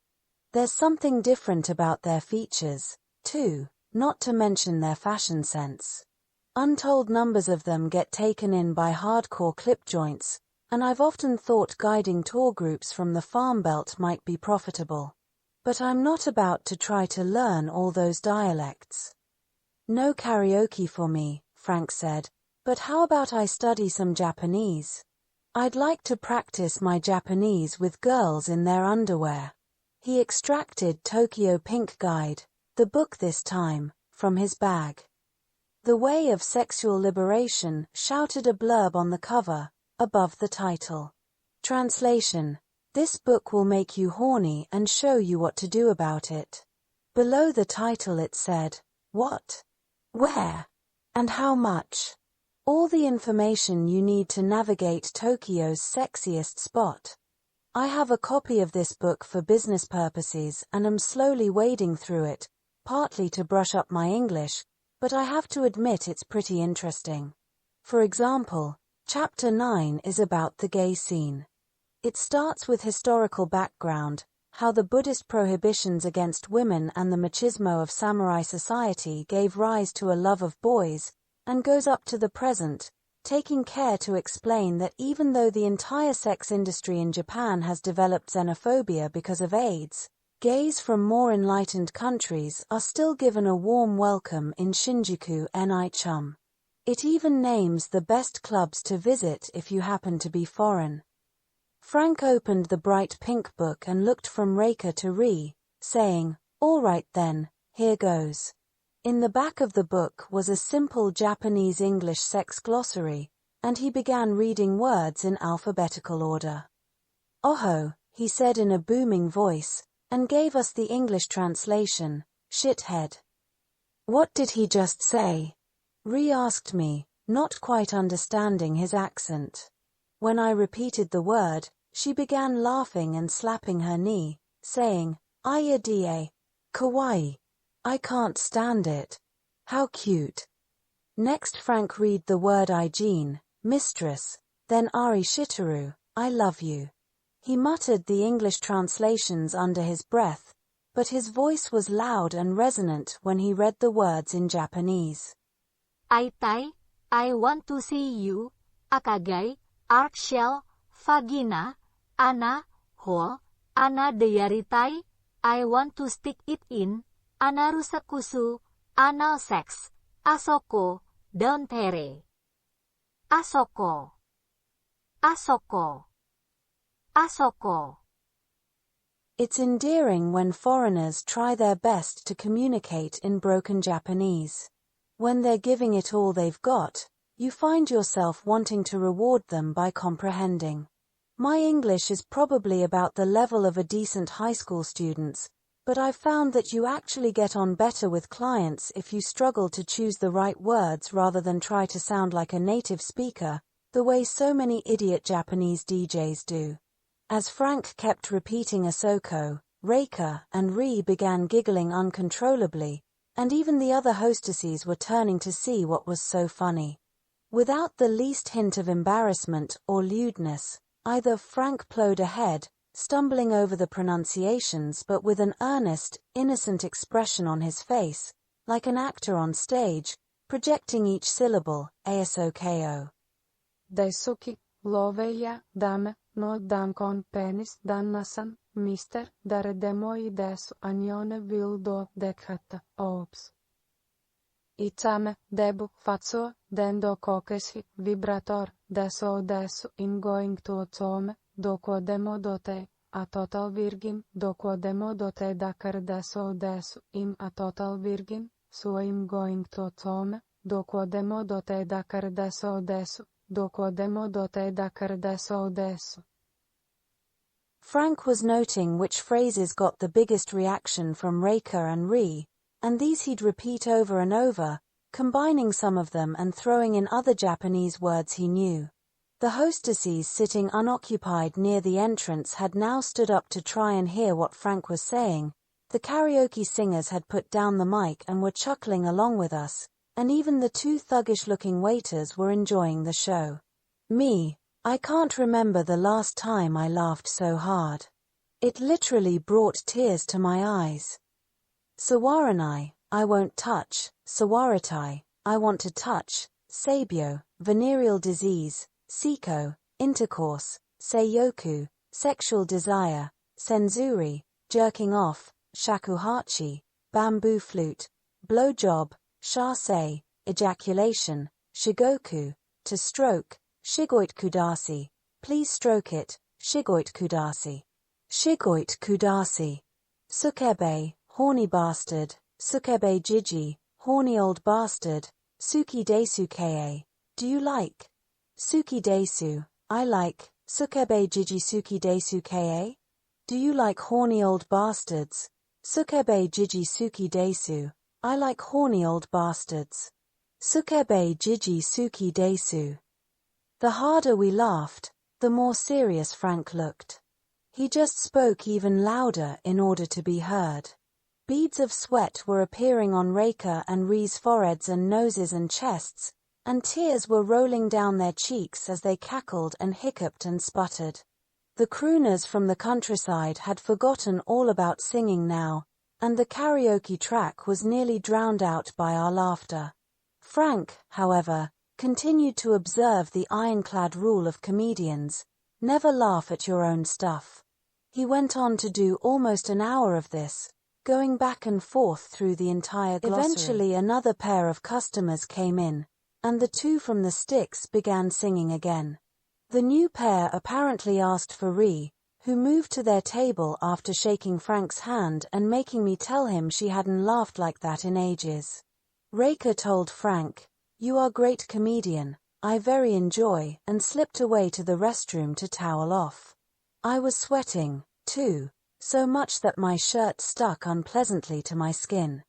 S1: There's something different about their features, too, not to mention their fashion sense. Untold numbers of them get taken in by hardcore clip joints, and I've often thought guiding tour groups from the Farm Belt might be profitable. But I'm not about to try to learn all those dialects. No karaoke for me, Frank said. But how about I study some Japanese? I'd like to practice my Japanese with girls in their underwear. He extracted Tokyo Pink Guide, the book this time, from his bag. The Way of Sexual Liberation shouted a blurb on the cover, above the title. Translation: This book will make you horny and show you what to do about it. Below the title it said, what, where, and how much. All the information you need to navigate Tokyo's sexiest spot. I have a copy of this book for business purposes and am slowly wading through it, partly to brush up my English, but I have to admit it's pretty interesting. For example, Chapter 9 is about the gay scene. It starts with historical background, how the Buddhist prohibitions against women and the machismo of samurai society gave rise to a love of boys, and goes up to the present, taking care to explain that even though the entire sex industry in Japan has developed xenophobia because of AIDS, gays from more enlightened countries are still given a warm welcome in Shinjuku ni-chum. It even names the best clubs to visit if you happen to be foreign. Frank opened the bright pink book and looked from Reika to Ri, saying, "All right then, here goes." In the back of the book was a simple Japanese-English sex glossary, and he began reading words in alphabetical order. "Oho," he said in a booming voice, and gave us the English translation, "shithead." "What did he just say?" Ri asked me, not quite understanding his accent. When I repeated the word, she began laughing and slapping her knee, saying, "Ayadie, kawaii. I can't stand it. How cute." Next Frank read the word Igene, mistress, then Ari Shitaru, I love you. He muttered the English translations under his breath, but his voice was loud and resonant when he read the words in Japanese.
S2: Aitai, I want to see you, Akagay, Arkshell, Vagina, Ana, Ho, Ana Deyaritai, I want to stick it in, Anarusakusu, Anal sex, Asoko, Downtere. Asoko. Asoko. Asoko.
S1: It's endearing when foreigners try their best to communicate in broken Japanese. When they're giving it all they've got, you find yourself wanting to reward them by comprehending. My English is probably about the level of a decent high school student's, but I've found that you actually get on better with clients if you struggle to choose the right words rather than try to sound like a native speaker, the way so many idiot Japanese DJs do. As Frank kept repeating Asoko, Reika and Ri began giggling uncontrollably, and even the other hostesses were turning to see what was so funny. Without the least hint of embarrassment or lewdness, either Frank plowed ahead, stumbling over the pronunciations but with an earnest, innocent expression on his face, like an actor on stage, projecting each syllable, ASOKO.
S3: Daisuki, Loveja, Dame, no dam con penis dannasan, mister, dare demoi desu anione vildo dekhata, ops. Itame, debu, fatso, dendo kokesi, vibrator, desu in going to tome, doko demo dote, a total virgin, doko demo dote dakar desu im a total virgin, so im going to tome, doko demo dote dakar desu, doko demo dote dakar desu.
S1: Frank was noting which phrases got the biggest reaction from Reika and Ri, and these he'd repeat over and over, combining some of them and throwing in other Japanese words he knew. The hostesses sitting unoccupied near the entrance had now stood up to try and hear what Frank was saying. The karaoke singers had put down the mic and were chuckling along with us, and even the two thuggish-looking waiters were enjoying the show. Me, I can't remember the last time I laughed so hard. It literally brought tears to my eyes. Sawaranai, I won't touch. Sawaratai, I want to touch. Sabio, venereal disease. Siko, intercourse. Seiyoku, sexual desire. Senzuri, jerking off. Shakuhachi, bamboo flute. Blowjob. Shase, ejaculation. Shigoku, to stroke. Shigoit kudasi, please stroke it. Shigoit kudasi. Shigoit kudasi. Sukebe, horny bastard. Sukebe jiji, horny old bastard. Suki desu kei, do you like? Suki desu, I like. Sukebe jiji suki desu kei? Do you like horny old bastards? Sukebe jiji suki desu, I like horny old bastards. Sukebe jiji suki desu. The harder we laughed, the more serious Frank looked. He just spoke even louder in order to be heard. Beads of sweat were appearing on Reika and Ri's foreheads and noses and chests, and tears were rolling down their cheeks as they cackled and hiccuped and sputtered. The crooners from the countryside had forgotten all about singing now, and the karaoke track was nearly drowned out by our laughter. Frank, however, continued to observe the ironclad rule of comedians: never laugh at your own stuff. He went on to do almost an hour of this, going back and forth through the entire glossary. Eventually another pair of customers came in, and the two from the sticks began singing again. The new pair apparently asked for Ri, who moved to their table after shaking Frank's hand and making me tell him she hadn't laughed like that in ages. Reika told Frank, "You are great comedian, I very enjoy," and slipped away to the restroom to towel off. I was sweating, too, so much that my shirt stuck unpleasantly to my skin.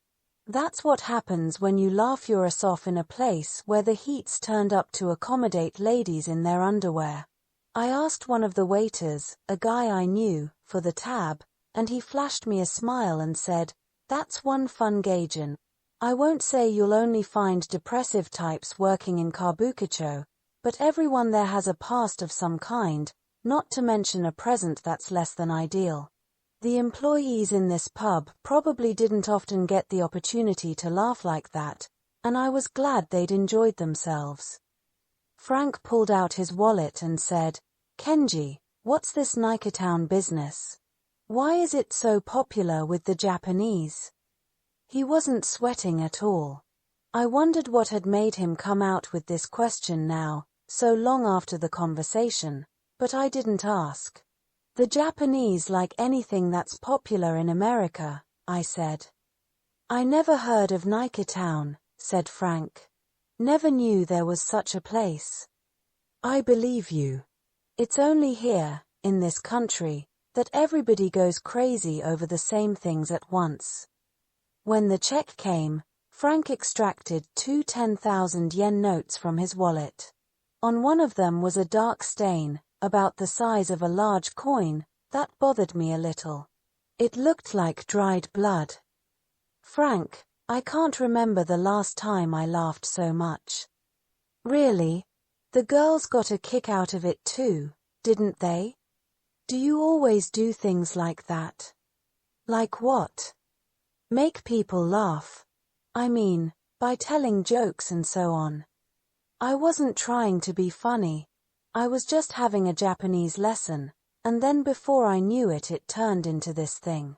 S1: That's what happens when you laugh your ass off in a place where the heat's turned up to accommodate ladies in their underwear. I asked one of the waiters, a guy I knew, for the tab, and he flashed me a smile and said, "That's one fun gaijin. I won't say you'll only find depressive types working in Kabukicho, but everyone there has a past of some kind, not to mention a present that's less than ideal." The employees in this pub probably didn't often get the opportunity to laugh like that, and I was glad they'd enjoyed themselves. Frank pulled out his wallet and said, "Kenji, what's this Niketown business? Why is it so popular with the Japanese?" He wasn't sweating at all. I wondered what had made him come out with this question now, so long after the conversation, but I didn't ask. "The Japanese like anything that's popular in America," I said. "I never heard of Niketown," said Frank. "Never knew there was such a place." "I believe you. It's only here, in this country, that everybody goes crazy over the same things at once." When the check came, Frank extracted two 10,000 yen notes from his wallet. On one of them was a dark stain, about the size of a large coin, that bothered me a little. It looked like dried blood. "Frank, I can't remember the last time I laughed so much." "Really? The girls got a kick out of it too, didn't they? Do you always do things like that?" "Like what?" "Make people laugh. I mean, by telling jokes and so on." I wasn't trying to be funny. I was just having a Japanese lesson, and then before I knew it, it turned into this thing.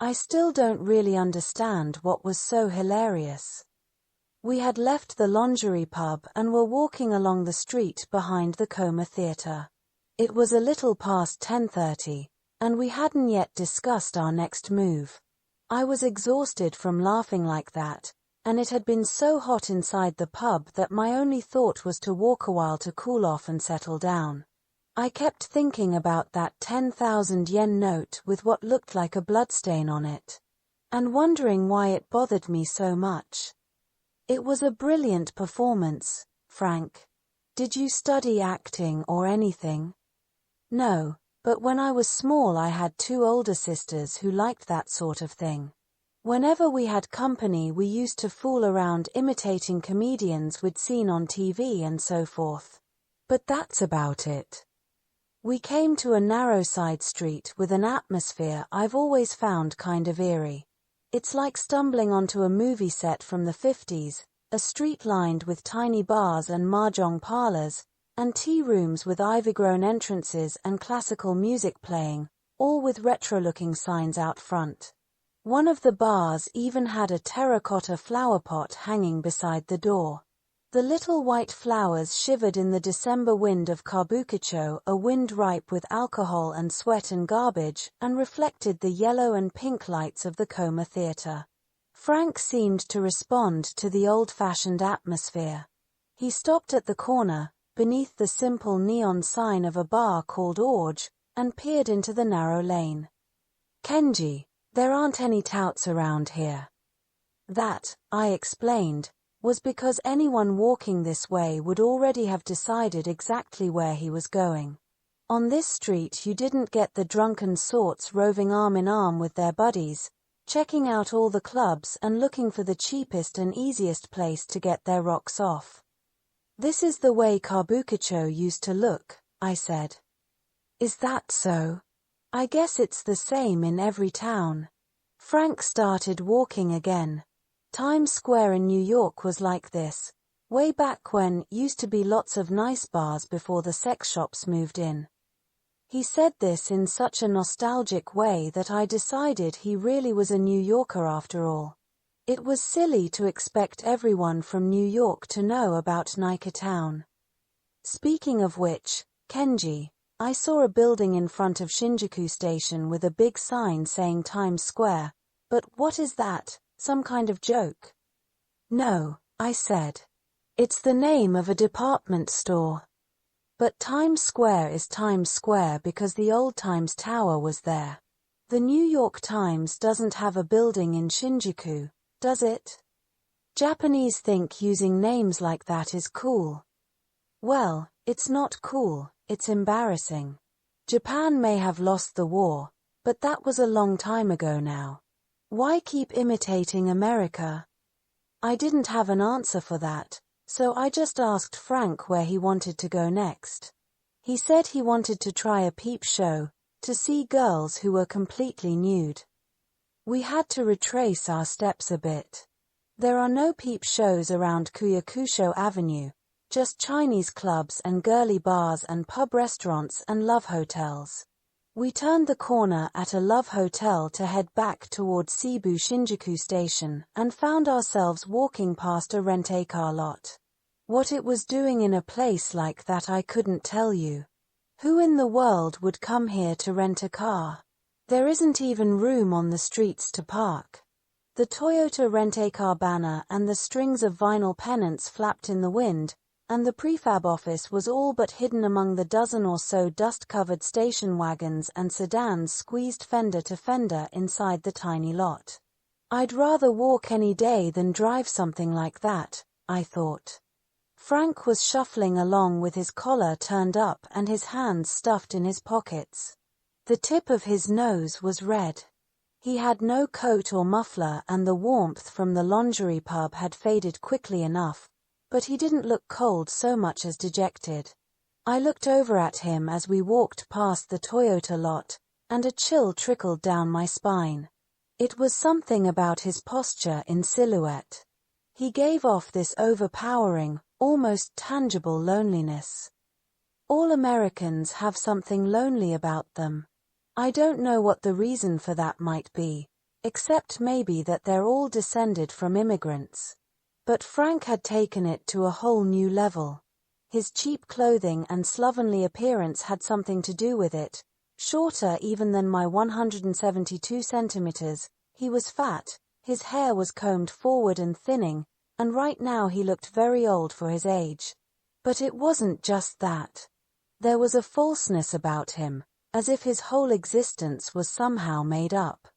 S1: I still don't really understand what was so hilarious. We had left the lingerie pub and were walking along the street behind the Coma Theatre. It was a little past 10:30, and we hadn't yet discussed our next move. I was exhausted from laughing like that, and it had been so hot inside the pub that my only thought was to walk a while to cool off and settle down. I kept thinking about that 10,000 yen note with what looked like a bloodstain on it, and wondering why it bothered me so much. "It was a brilliant performance, Frank. Did you study acting or anything?" "No, but when I was small I had two older sisters who liked that sort of thing. Whenever we had company we used to fool around imitating comedians we'd seen on TV and so forth. But that's about it." We came to a narrow side street with an atmosphere I've always found kind of eerie. It's like stumbling onto a movie set from the 50s, a street lined with tiny bars and mahjong parlors, and tea rooms with ivy-grown entrances and classical music playing, all with retro-looking signs out front. One of the bars even had a terracotta flower pot hanging beside the door. The little white flowers shivered in the December wind of Kabukicho, a wind ripe with alcohol and sweat and garbage, and reflected the yellow and pink lights of the Coma Theatre. Frank seemed to respond to the old-fashioned atmosphere. He stopped at the corner, beneath the simple neon sign of a bar called Orge, and peered into the narrow lane. "Kenji, there aren't any touts around here." That, I explained, was because anyone walking this way would already have decided exactly where he was going. On this street you didn't get the drunken sorts roving arm in arm with their buddies, checking out all the clubs and looking for the cheapest and easiest place to get their rocks off. "This is the way Kabukicho used to look," I said. "Is that so? I guess it's the same in every town." Frank started walking again. Times Square in New York was like this, way back when used to be lots of nice bars before the sex shops moved in. He said this in such a nostalgic way that I decided he really was a New Yorker after all. It was silly to expect everyone from New York to know about Niketown. Speaking of which, Kenji, I saw a building in front of Shinjuku Station with a big sign saying Times Square, but what is that, some kind of joke? No, I said. It's the name of a department store. But Times Square is Times Square because the old Times Tower was there. The New York Times doesn't have a building in Shinjuku, does it? Japanese think using names like that is cool. Well, it's not cool, it's embarrassing. Japan may have lost the war, but that was a long time ago now. Why keep imitating America? I didn't have an answer for that, so I just asked Frank where he wanted to go next. He said he wanted to try a peep show, to see girls who were completely nude. We had to retrace our steps a bit. There are no peep shows around Kuyakusho Avenue, just Chinese clubs and girly bars and pub restaurants and love hotels. We turned the corner at a love hotel to head back towards Seibu Shinjuku Station and found ourselves walking past a rent-a-car lot. What it was doing in a place like that I couldn't tell you. Who in the world would come here to rent a car? There isn't even room on the streets to park. The Toyota rent-a-car banner and the strings of vinyl pennants flapped in the wind, and the prefab office was all but hidden among the dozen or so dust-covered station wagons and sedans squeezed fender to fender inside the tiny lot. I'd rather walk any day than drive something like that, I thought. Frank was shuffling along with his collar turned up and his hands stuffed in his pockets. The tip of his nose was red. He had no coat or muffler and the warmth from the lingerie pub had faded quickly enough, but he didn't look cold so much as dejected. I looked over at him as we walked past the Toyota lot, and a chill trickled down my spine. It was something about his posture in silhouette. He gave off this overpowering, almost tangible loneliness. All Americans have something lonely about them. I don't know what the reason for that might be, except maybe that they're all descended from immigrants. But Frank had taken it to a whole new level. His cheap clothing and slovenly appearance had something to do with it. Shorter even than my 172 centimeters, he was fat, his hair was combed forward and thinning, and right now he looked very old for his age. But it wasn't just that. There was a falseness about him, as if his whole existence was somehow made up.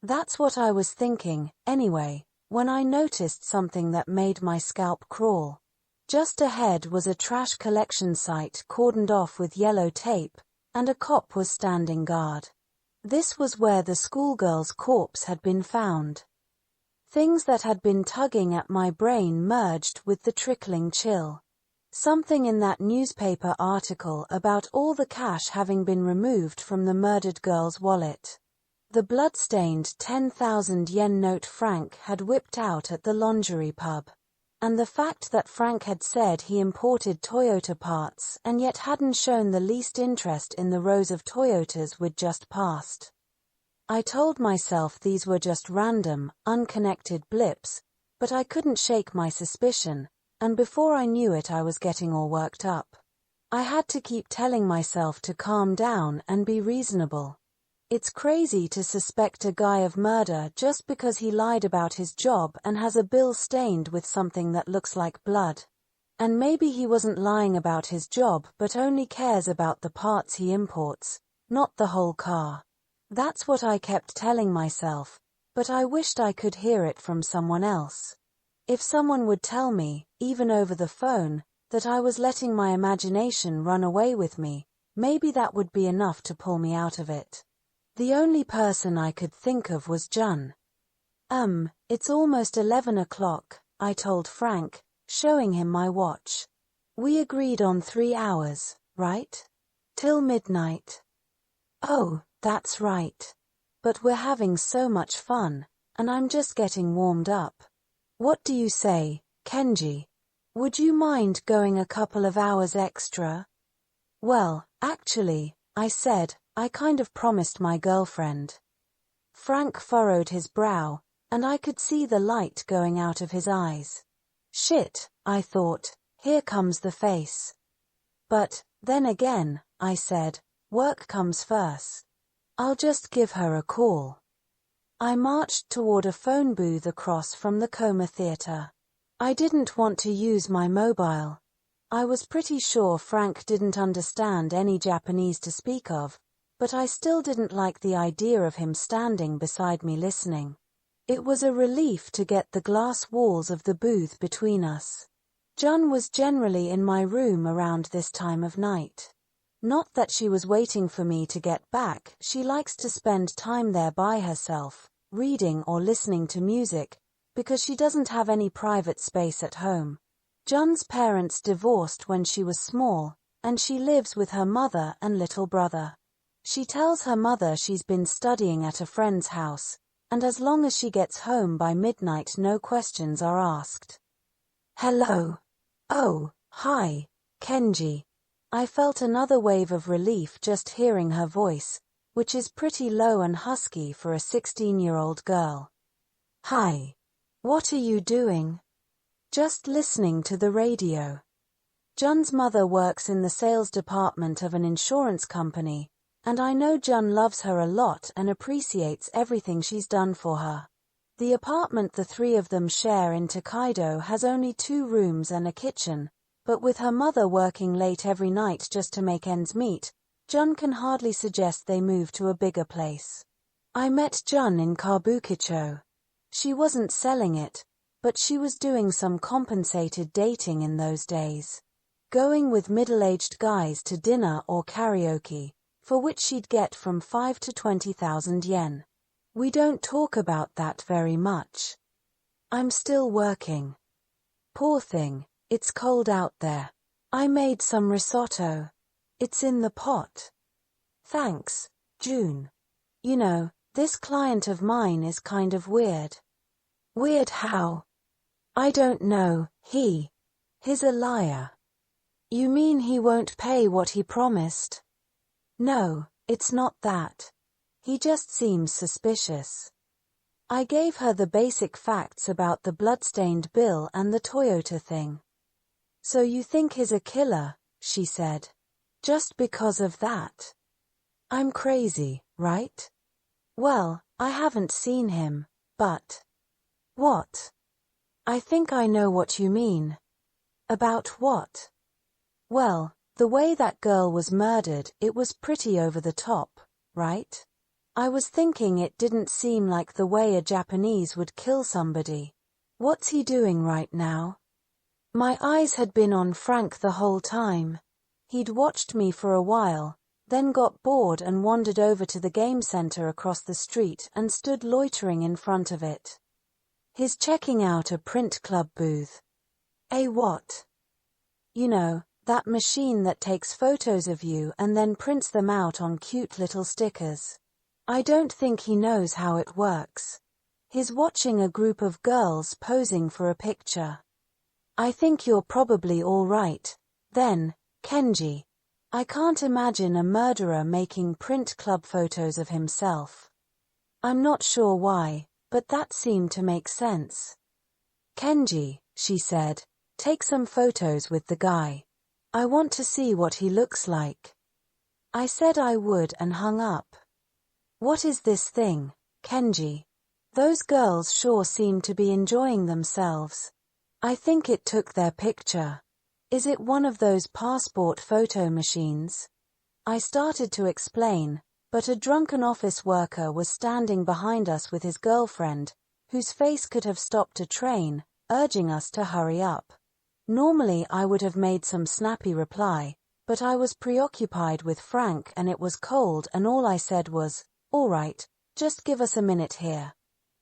S1: That's what I was thinking, anyway, when I noticed something that made my scalp crawl. Just ahead was a trash collection site cordoned off with yellow tape, and a cop was standing guard. This was where the schoolgirl's corpse had been found. Things that had been tugging at my brain merged with the trickling chill. Something in that newspaper article about all the cash having been removed from the murdered girl's wallet. The blood-stained 10,000 yen note Frank had whipped out at the lingerie pub. And the fact that Frank had said he imported Toyota parts and yet hadn't shown the least interest in the rows of Toyotas we'd just passed. I told myself these were just random, unconnected blips, but I couldn't shake my suspicion, and before I knew it I was getting all worked up. I had to keep telling myself to calm down and be reasonable. It's crazy to suspect a guy of murder just because he lied about his job and has a bill stained with something that looks like blood. And maybe he wasn't lying about his job but only cares about the parts he imports, not the whole car. That's what I kept telling myself, but I wished I could hear it from someone else. If someone would tell me, even over the phone, that I was letting my imagination run away with me, maybe that would be enough to pull me out of it. The only person I could think of was Jun. It's almost 11 o'clock, I told Frank, showing him my watch. We agreed on 3 hours, right? Till midnight. Oh, that's right. But we're having so much fun, and I'm just getting warmed up. What do you say, Kenji? Would you mind going a couple of hours extra? Well, actually, I said, I kind of promised my girlfriend. Frank furrowed his brow, and I could see the light going out of his eyes. Shit, I thought, here comes the face. But, then again, I said, work comes first. I'll just give her a call. I marched toward a phone booth across from the Coma Theatre. I didn't want to use my mobile. I was pretty sure Frank didn't understand any Japanese to speak of, but I still didn't like the idea of him standing beside me listening. It was a relief to get the glass walls of the booth between us. Jun was generally in my room around this time of night. Not that she was waiting for me to get back, she likes to spend time there by herself, reading or listening to music, because she doesn't have any private space at home. Jun's parents divorced when she was small, and she lives with her mother and little brother. She tells her mother she's been studying at a friend's house, and as long as she gets home by midnight no questions are asked. Hello. Oh, hi, Kenji. I felt another wave of relief just hearing her voice, which is pretty low and husky for a 16-year-old girl. Hi. What are you doing? Just listening to the radio. Jun's mother works in the sales department of an insurance company, and I know Jun loves her a lot and appreciates everything she's done for her. The apartment the three of them share in Tokaido has only 2 rooms and a kitchen, but with her mother working late every night just to make ends meet, Jun can hardly suggest they move to a bigger place. I met Jun in Kabukicho. She wasn't selling it, but she was doing some compensated dating in those days. Going with middle-aged guys to dinner or karaoke, for which she'd get from 5 to 20,000 yen. We don't talk about that very much. I'm still working. Poor thing, it's cold out there. I made some risotto. It's in the pot. Thanks, June. You know, this client of mine is kind of weird. Weird how? I don't know, he's a liar. You mean he won't pay what he promised? No, it's not that. He just seems suspicious. I gave her the basic facts about the bloodstained bill and the Toyota thing. So you think he's a killer, she said. Just because of that? I'm crazy, right? Well, I haven't seen him, but... What? I think I know what you mean. About what? Well, the way that girl was murdered, it was pretty over the top, right? I was thinking it didn't seem like the way a Japanese would kill somebody. What's he doing right now? My eyes had been on Frank the whole time. He'd watched me for a while, then got bored and wandered over to the game center across the street and stood loitering in front of it. He's checking out a print club booth. A what? You know, that machine that takes photos of you and then prints them out on cute little stickers. I don't think he knows how it works. He's watching a group of girls posing for a picture. I think you're probably all right, then, Kenji. I can't imagine a murderer making print club photos of himself. I'm not sure why, but that seemed to make sense. Kenji, she said, take some photos with the guy. I want to see what he looks like. I said I would and hung up. What is this thing, Kenji? Those girls sure seem to be enjoying themselves. I think it took their picture. Is it one of those passport photo machines? I started to explain, but a drunken office worker was standing behind us with his girlfriend, whose face could have stopped a train, urging us to hurry up. Normally I would have made some snappy reply, but I was preoccupied with Frank and it was cold and all I said was, "All right, just give us a minute here."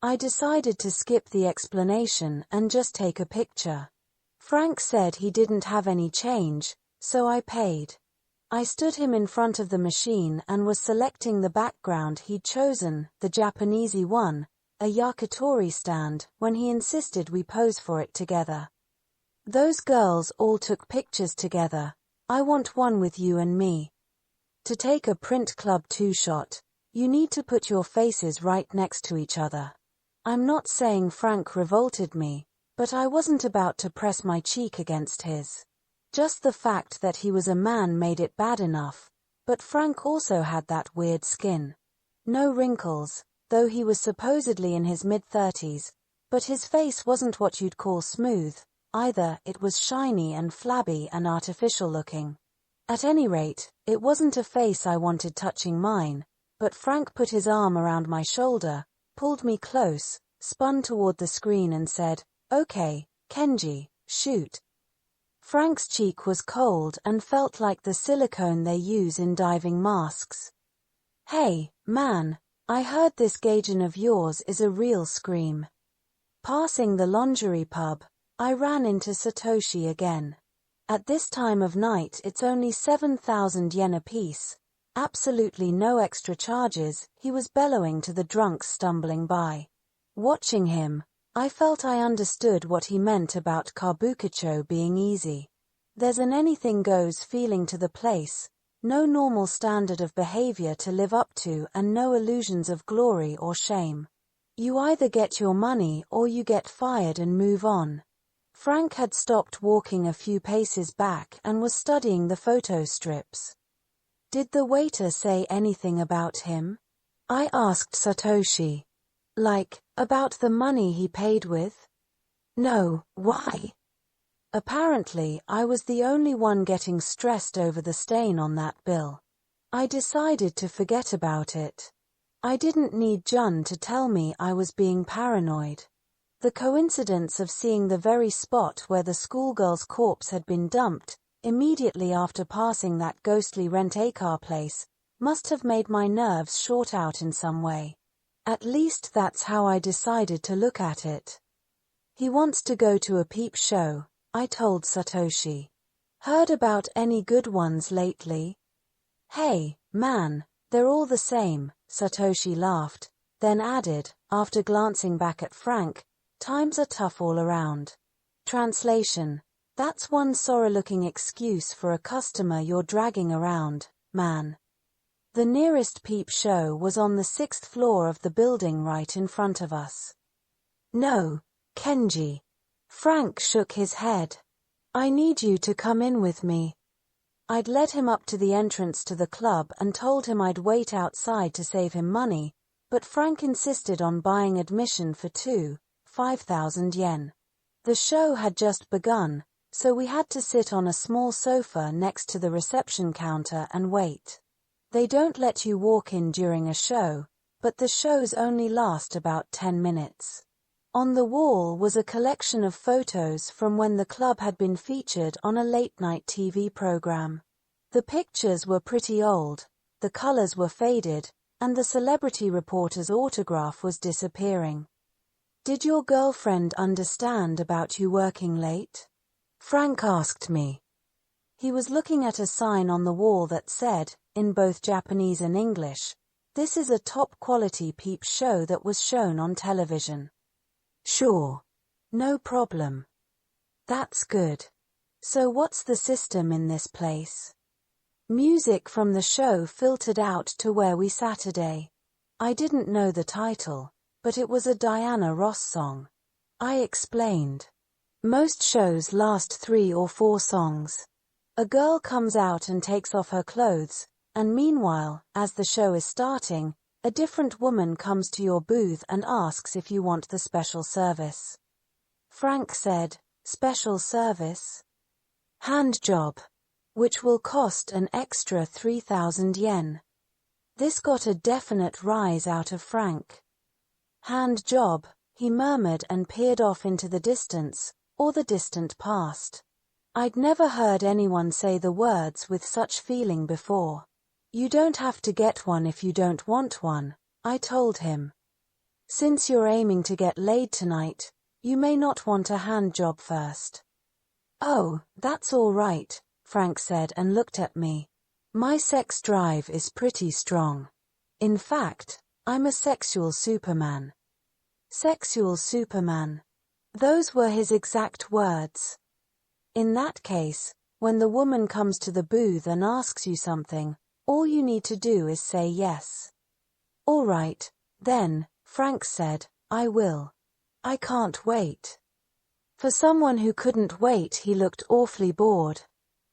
S1: I decided to skip the explanation and just take a picture. Frank said he didn't have any change, so I paid. I stood him in front of the machine and was selecting the background he'd chosen, the Japanesey one, a yakitori stand, when he insisted we pose for it together. Those girls all took pictures together. I want one with you and me. To take a print club 2-shot, you need to put your faces right next to each other. I'm not saying Frank revolted me, but I wasn't about to press my cheek against his. Just the fact that he was a man made it bad enough, but Frank also had that weird skin. No wrinkles, though he was supposedly in his mid-30s, but his face wasn't what you'd call smooth, Either it was shiny and flabby and artificial looking. At any rate, it wasn't a face I wanted touching mine, but Frank put his arm around my shoulder, pulled me close, spun toward the screen and said, "Okay, Kenji, shoot." Frank's cheek was cold and felt like the silicone they use in diving masks. "Hey, man, I heard this Gaijin of yours is a real scream." Passing the lingerie pub, I ran into Satoshi again. At this time of night it's only 7,000 yen apiece. Absolutely no extra charges, he was bellowing to the drunks stumbling by. Watching him, I felt I understood what he meant about kabukicho being easy. There's an anything-goes feeling to the place, no normal standard of behavior to live up to and no illusions of glory or shame. You either get your money or you get fired and move on. Frank had stopped walking a few paces back and was studying the photo strips. "Did the waiter say anything about him?" I asked Satoshi. "Like, about the money he paid with?" "No, why?" Apparently, I was the only one getting stressed over the stain on that bill. I decided to forget about it. I didn't need Jun to tell me I was being paranoid. The coincidence of seeing the very spot where the schoolgirl's corpse had been dumped, immediately after passing that ghostly rent-a-car place, must have made my nerves short out in some way. At least that's how I decided to look at it. "He wants to go to a peep show," I told Satoshi. "Heard about any good ones lately?" "Hey, man, they're all the same," Satoshi laughed, then added, after glancing back at Frank, "Times are tough all around." Translation: That's one sorry-looking excuse for a customer you're dragging around, man. The nearest peep show was on the 6th floor of the building right in front of us. "No, Kenji." Frank shook his head. "I need you to come in with me." I'd led him up to the entrance to the club and told him I'd wait outside to save him money, but Frank insisted on buying admission for 5,000 yen. The show had just begun, so we had to sit on a small sofa next to the reception counter and wait. They don't let you walk in during a show, but the shows only last about 10 minutes. On the wall was a collection of photos from when the club had been featured on a late-night TV program. The pictures were pretty old, the colors were faded, and the celebrity reporter's autograph was disappearing. "Did your girlfriend understand about you working late?" Frank asked me. He was looking at a sign on the wall that said, in both Japanese and English, "This is a top-quality peep show that was shown on television." "Sure. No problem." "That's good. So what's the system in this place?" Music from the show filtered out to where we sat today. I didn't know the title, but it was a Diana Ross song. I explained. Most shows last 3 or 4 songs. A girl comes out and takes off her clothes, and meanwhile, as the show is starting, a different woman comes to your booth and asks if you want the special service. Frank said, "Special service?" "Hand job, which will cost an extra 3,000 yen. This got a definite rise out of Frank. "Hand job," he murmured and peered off into the distance, or the distant past. I'd never heard anyone say the words with such feeling before. "You don't have to get one if you don't want one," I told him. "Since you're aiming to get laid tonight, you may not want a hand job first." "Oh, that's all right," Frank said and looked at me. "My sex drive is pretty strong. In fact, I'm a sexual superman." Sexual superman. Those were his exact words. In that case, when the woman comes to the booth and asks you something, all you need to do is say yes. "All right, then," Frank said, "I will. I can't wait." For someone who couldn't wait, he looked awfully bored.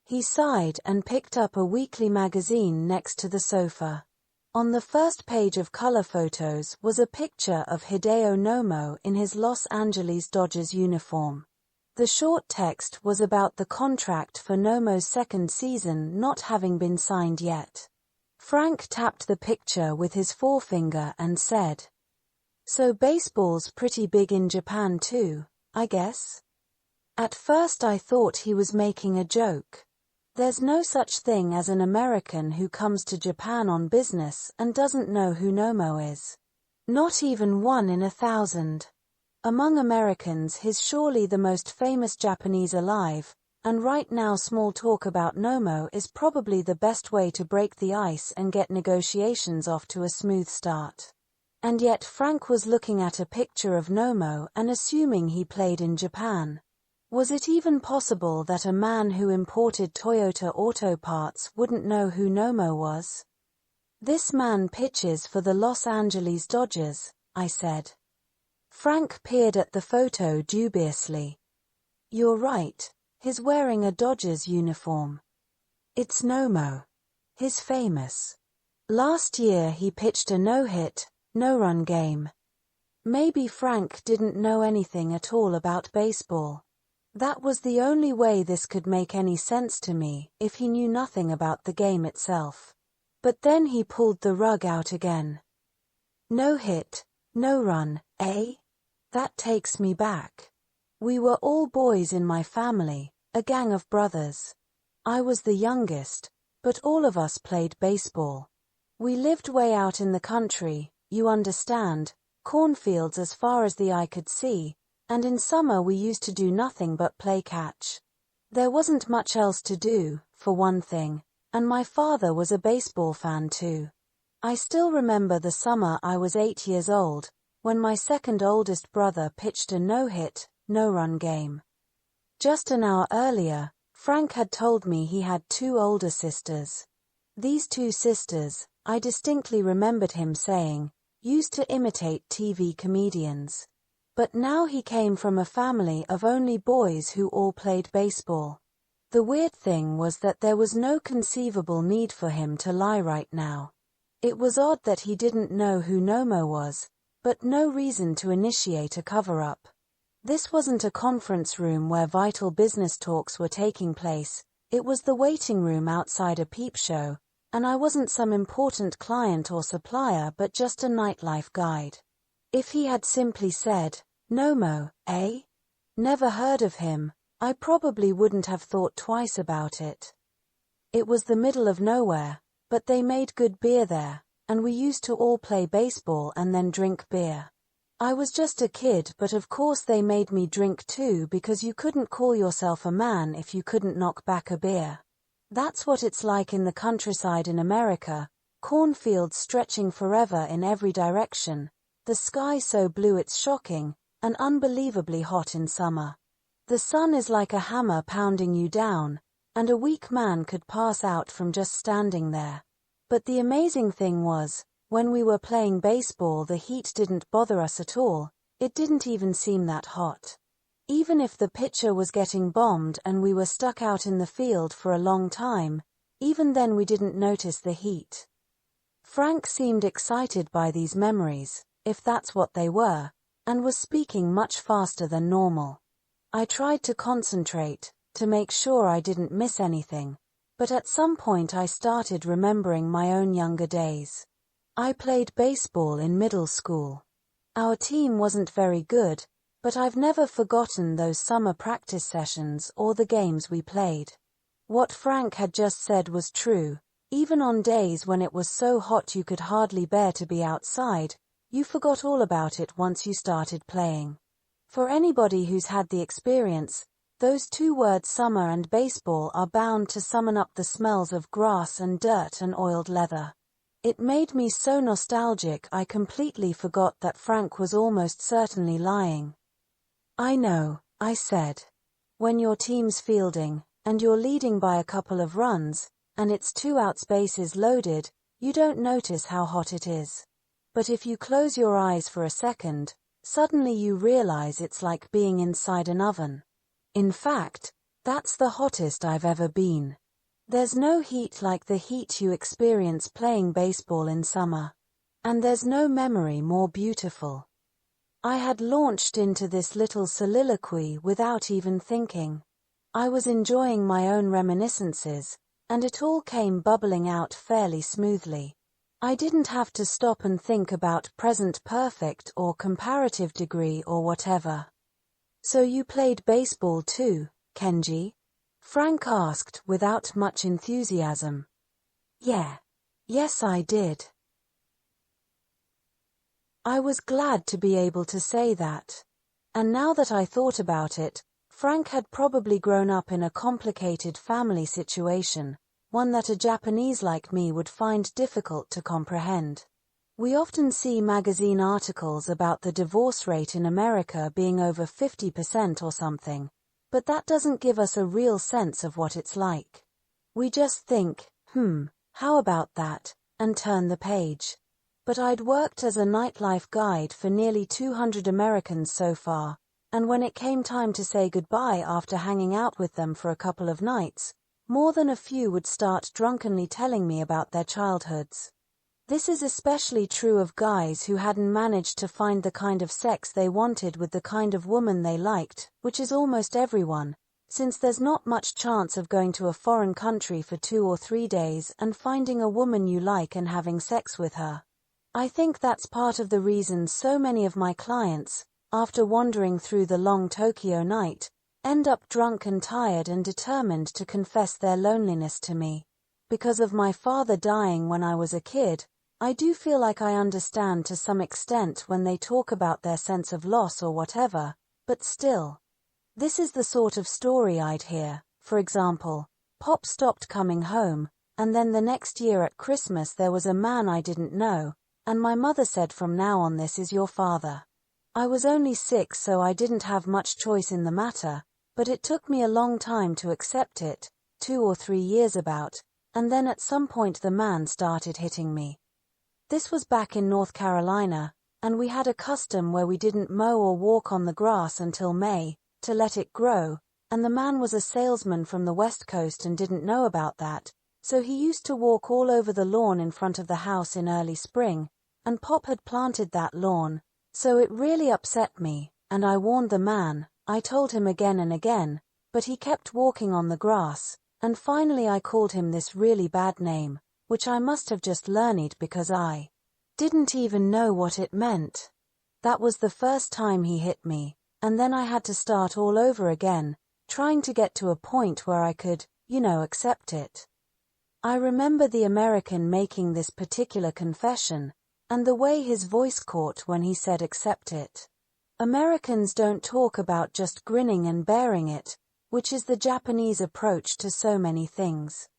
S1: He sighed and picked up a weekly magazine next to the sofa. On the first page of color photos was a picture of Hideo Nomo in his Los Angeles Dodgers uniform. The short text was about the contract for Nomo's second season not having been signed yet. Frank tapped the picture with his forefinger and said, "So baseball's pretty big in Japan too, I guess?" At first I thought he was making a joke. There's no such thing as an American who comes to Japan on business and doesn't know who Nomo is. Not even 1 in 1,000. Among Americans he's surely the most famous Japanese alive, and right now small talk about Nomo is probably the best way to break the ice and get negotiations off to a smooth start. And yet Frank was looking at a picture of Nomo and assuming he played in Japan. Was it even possible that a man who imported Toyota auto parts wouldn't know who Nomo was? "This man pitches for the Los Angeles Dodgers," I said. Frank peered at the photo dubiously. "You're right, he's wearing a Dodgers uniform. It's Nomo. He's famous. Last year he pitched a no-hit, no-run game." Maybe Frank didn't know anything at all about baseball. That was the only way this could make any sense to me, if he knew nothing about the game itself. But then he pulled the rug out again. "No hit, no run, eh? That takes me back. We were all boys in my family, a gang of brothers. I was the youngest, but all of us played baseball. We lived way out in the country, you understand, cornfields as far as the eye could see, and in summer we used to do nothing but play catch. There wasn't much else to do, for one thing, and my father was a baseball fan too. I still remember the summer I was 8 years old, when my second oldest brother pitched a no-hit, no-run game. Just an hour earlier, Frank had told me he had 2 older sisters. These 2 sisters, I distinctly remembered him saying, used to imitate TV comedians. But now he came from a family of only boys who all played baseball. The weird thing was that there was no conceivable need for him to lie right now. It was odd that he didn't know who Nomo was, but no reason to initiate a cover-up. This wasn't a conference room where vital business talks were taking place, it was the waiting room outside a peep show, and I wasn't some important client or supplier but just a nightlife guide. If he had simply said, "Nomo, eh? Never heard of him," I probably wouldn't have thought twice about it. It was the middle of nowhere, but they made good beer there, and we used to all play baseball and then drink beer. I was just a kid, but of course they made me drink too because you couldn't call yourself a man if you couldn't knock back a beer. That's what it's like in the countryside in America, cornfields stretching forever in every direction, the sky so blue it's shocking, and unbelievably hot in summer. The sun is like a hammer pounding you down, and a weak man could pass out from just standing there. But the amazing thing was, when we were playing baseball the heat didn't bother us at all, it didn't even seem that hot. Even if the pitcher was getting bombed and we were stuck out in the field for a long time, even then we didn't notice the heat. Frank seemed excited by these memories, if that's what they were, and was speaking much faster than normal. I tried to concentrate, to make sure I didn't miss anything, but at some point I started remembering my own younger days. I played baseball in middle school. Our team wasn't very good, but I've never forgotten those summer practice sessions or the games we played. What Frank had just said was true, even on days when it was so hot you could hardly bear to be outside, you forgot all about it once you started playing. For anybody who's had the experience, those 2 words summer and baseball are bound to summon up the smells of grass and dirt and oiled leather. It made me so nostalgic I completely forgot that Frank was almost certainly lying. "I know," I said. "When your team's fielding, and you're leading by a couple of runs, and it's 2 outs bases loaded, you don't notice how hot it is. But if you close your eyes for a second, suddenly you realize it's like being inside an oven. In fact, that's the hottest I've ever been. There's no heat like the heat you experience playing baseball in summer. And there's no memory more beautiful." I had launched into this little soliloquy without even thinking. I was enjoying my own reminiscences, and it all came bubbling out fairly smoothly. I didn't have to stop and think about present perfect or comparative degree or whatever. So you played baseball too, Kenji? Frank asked without much enthusiasm. Yeah. Yes, I did. I was glad to be able to say that. And now that I thought about it, Frank had probably grown up in a complicated family situation, one that a Japanese like me would find difficult to comprehend. We often see magazine articles about the divorce rate in America being over 50% or something, but that doesn't give us a real sense of what it's like. We just think, how about that, and turn the page. But I'd worked as a nightlife guide for nearly 200 Americans so far, and when it came time to say goodbye after hanging out with them for a couple of nights, more than a few would start drunkenly telling me about their childhoods. This is especially true of guys who hadn't managed to find the kind of sex they wanted with the kind of woman they liked, which is almost everyone, since there's not much chance of going to a foreign country for 2 or 3 days and finding a woman you like and having sex with her. I think that's part of the reason so many of my clients, after wandering through the long Tokyo night, end up drunk and tired and determined to confess their loneliness to me. Because of my father dying when I was a kid, I do feel like I understand to some extent when they talk about their sense of loss or whatever, but still. This is the sort of story I'd hear. For example, Pop stopped coming home, and then the next year at Christmas there was a man I didn't know, and my mother said from now on this is your father. I was only 6 so I didn't have much choice in the matter, but it took me a long time to accept it, 2 or 3 years about, and then at some point the man started hitting me. This was back in North Carolina, and we had a custom where we didn't mow or walk on the grass until May, to let it grow, and the man was a salesman from the West Coast and didn't know about that, so he used to walk all over the lawn in front of the house in early spring, and Pop had planted that lawn, so it really upset me, and I warned the man. I told him again and again, but he kept walking on the grass, and finally I called him this really bad name, which I must have just learned because I didn't even know what it meant. That was the first time he hit me, and then I had to start all over again, trying to get to a point where I could, accept it. I remember the American making this particular confession, and the way his voice caught when he said accept it. Americans don't talk about just grinning and bearing it, which is the Japanese approach to so many things.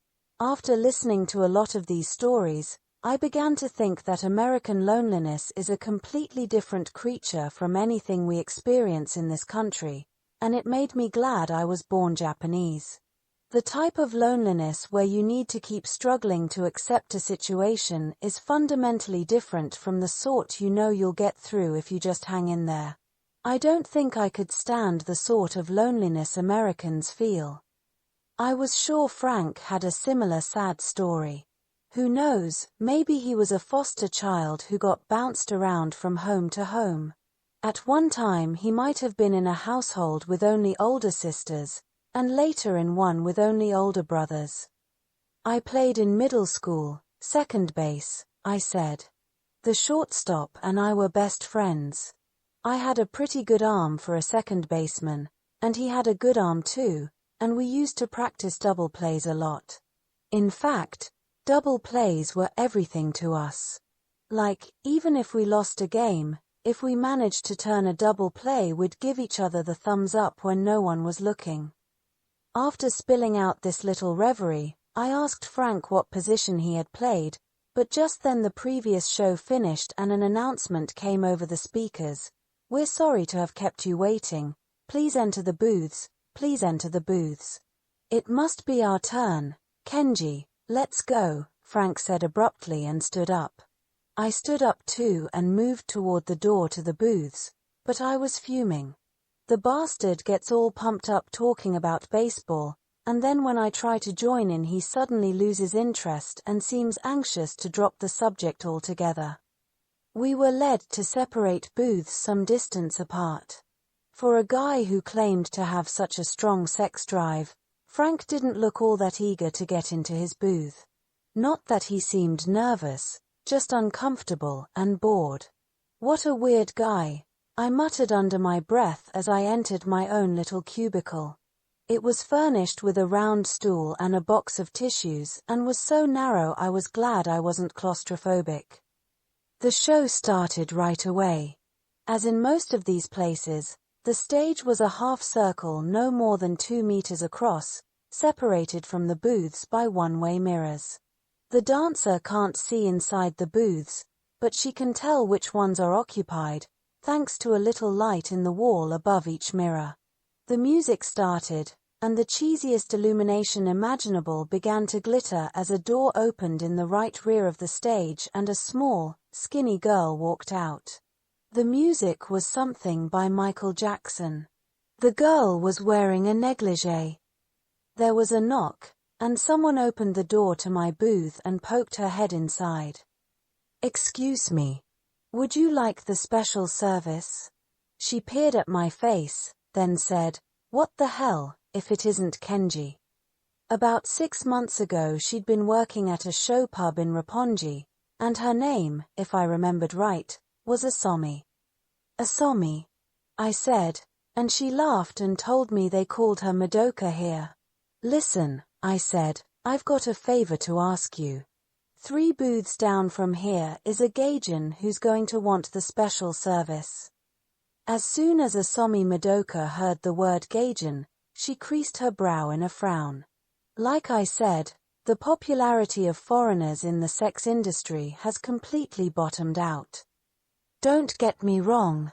S1: After listening to a lot of these stories, I began to think that American loneliness is a completely different creature from anything we experience in this country, and it made me glad I was born Japanese. The type of loneliness where you need to keep struggling to accept a situation is fundamentally different from the sort you'll get through if you just hang in there. I don't think I could stand the sort of loneliness Americans feel. I was sure Frank had a similar sad story. Who knows, maybe he was a foster child who got bounced around from home to home. At one time he might have been in a household with only older sisters, and later in one with only older brothers. I played in middle school, second base, I said. The shortstop and I were best friends. I had a pretty good arm for a second baseman, and he had a good arm too, and we used to practice double plays a lot. In fact, double plays were everything to us. Like, even if we lost a game, if we managed to turn a double play, we'd give each other the thumbs up when no one was looking. After spilling out this little reverie, I asked Frank what position he had played, but just then the previous show finished and an announcement came over the speakers. We're sorry to have kept you waiting. Please enter the booths. Please enter the booths. It must be our turn. Kenji, let's go, Frank said abruptly and stood up. I stood up too and moved toward the door to the booths, but I was fuming. The bastard gets all pumped up talking about baseball, and then when I try to join in he suddenly loses interest and seems anxious to drop the subject altogether. We were led to separate booths some distance apart. For a guy who claimed to have such a strong sex drive, Frank didn't look all that eager to get into his booth. Not that he seemed nervous, just uncomfortable and bored. What a weird guy, I muttered under my breath as I entered my own little cubicle. It was furnished with a round stool and a box of tissues and was so narrow I was glad I wasn't claustrophobic. The show started right away. As in most of these places, the stage was a half circle no more than 2 meters across, separated from the booths by one-way mirrors. The dancer can't see inside the booths, but she can tell which ones are occupied, thanks to a little light in the wall above each mirror. The music started, and the cheesiest illumination imaginable began to glitter as a door opened in the right rear of the stage and a small, skinny girl walked out. The music was something by Michael Jackson. The girl was wearing a negligee. There was a knock, and someone opened the door to my booth and poked her head inside. "Excuse me. Would you like the special service?" She peered at my face, then said, "What the hell, if it isn't Kenji." About 6 months ago she'd been working at a show pub in Roppongi, and her name, if I remembered right, was Asomi. "Asomi," I said, and she laughed and told me they called her Madoka here. "Listen," I said, "I've got a favor to ask you. 3 booths down from here is a Gaijin who's going to want the special service." As soon as Asomi Madoka heard the word Gaijin, she creased her brow in a frown. Like I said, the popularity of foreigners in the sex industry has completely bottomed out. Don't get me wrong.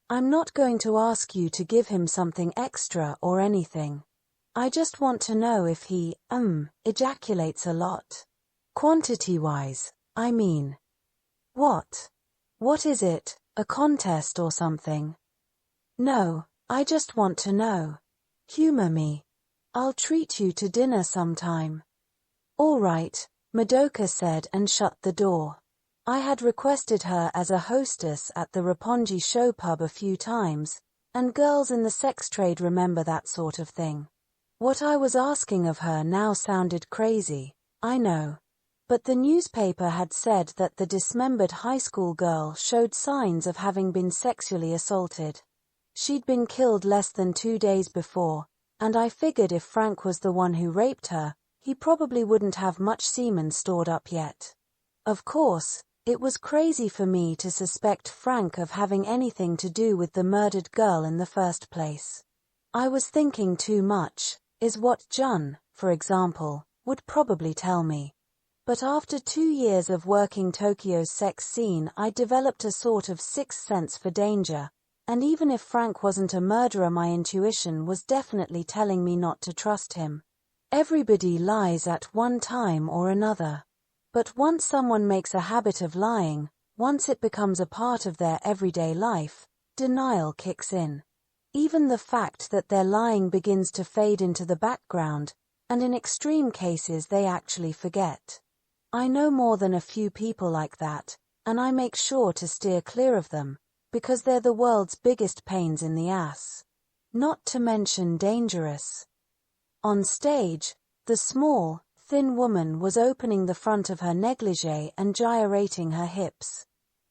S1: I'm not going to ask you to give him something extra or anything. I just want to know if he, ejaculates a lot. Quantity-wise, I mean. What? What is it, a contest or something? No, I just want to know. Humor me. I'll treat you to dinner sometime. All right, Madoka said and shut the door. I had requested her as a hostess at the Roppongi show pub a few times, and girls in the sex trade remember that sort of thing. What I was asking of her now sounded crazy, I know. But the newspaper had said that the dismembered high school girl showed signs of having been sexually assaulted. She'd been killed less than 2 days before, and I figured if Frank was the one who raped her, he probably wouldn't have much semen stored up yet. Of course, it was crazy for me to suspect Frank of having anything to do with the murdered girl in the first place. I was thinking too much, is what Jun, for example, would probably tell me. But after 2 years of working Tokyo's sex scene, I developed a sort of sixth sense for danger, and even if Frank wasn't a murderer, my intuition was definitely telling me not to trust him. Everybody lies at one time or another. But once someone makes a habit of lying, once it becomes a part of their everyday life, denial kicks in. Even the fact that their lying begins to fade into the background, and in extreme cases they actually forget. I know more than a few people like that, and I make sure to steer clear of them, because they're the world's biggest pains in the ass. Not to mention dangerous. On stage, the small, thin woman was opening the front of her negligee and gyrating her hips.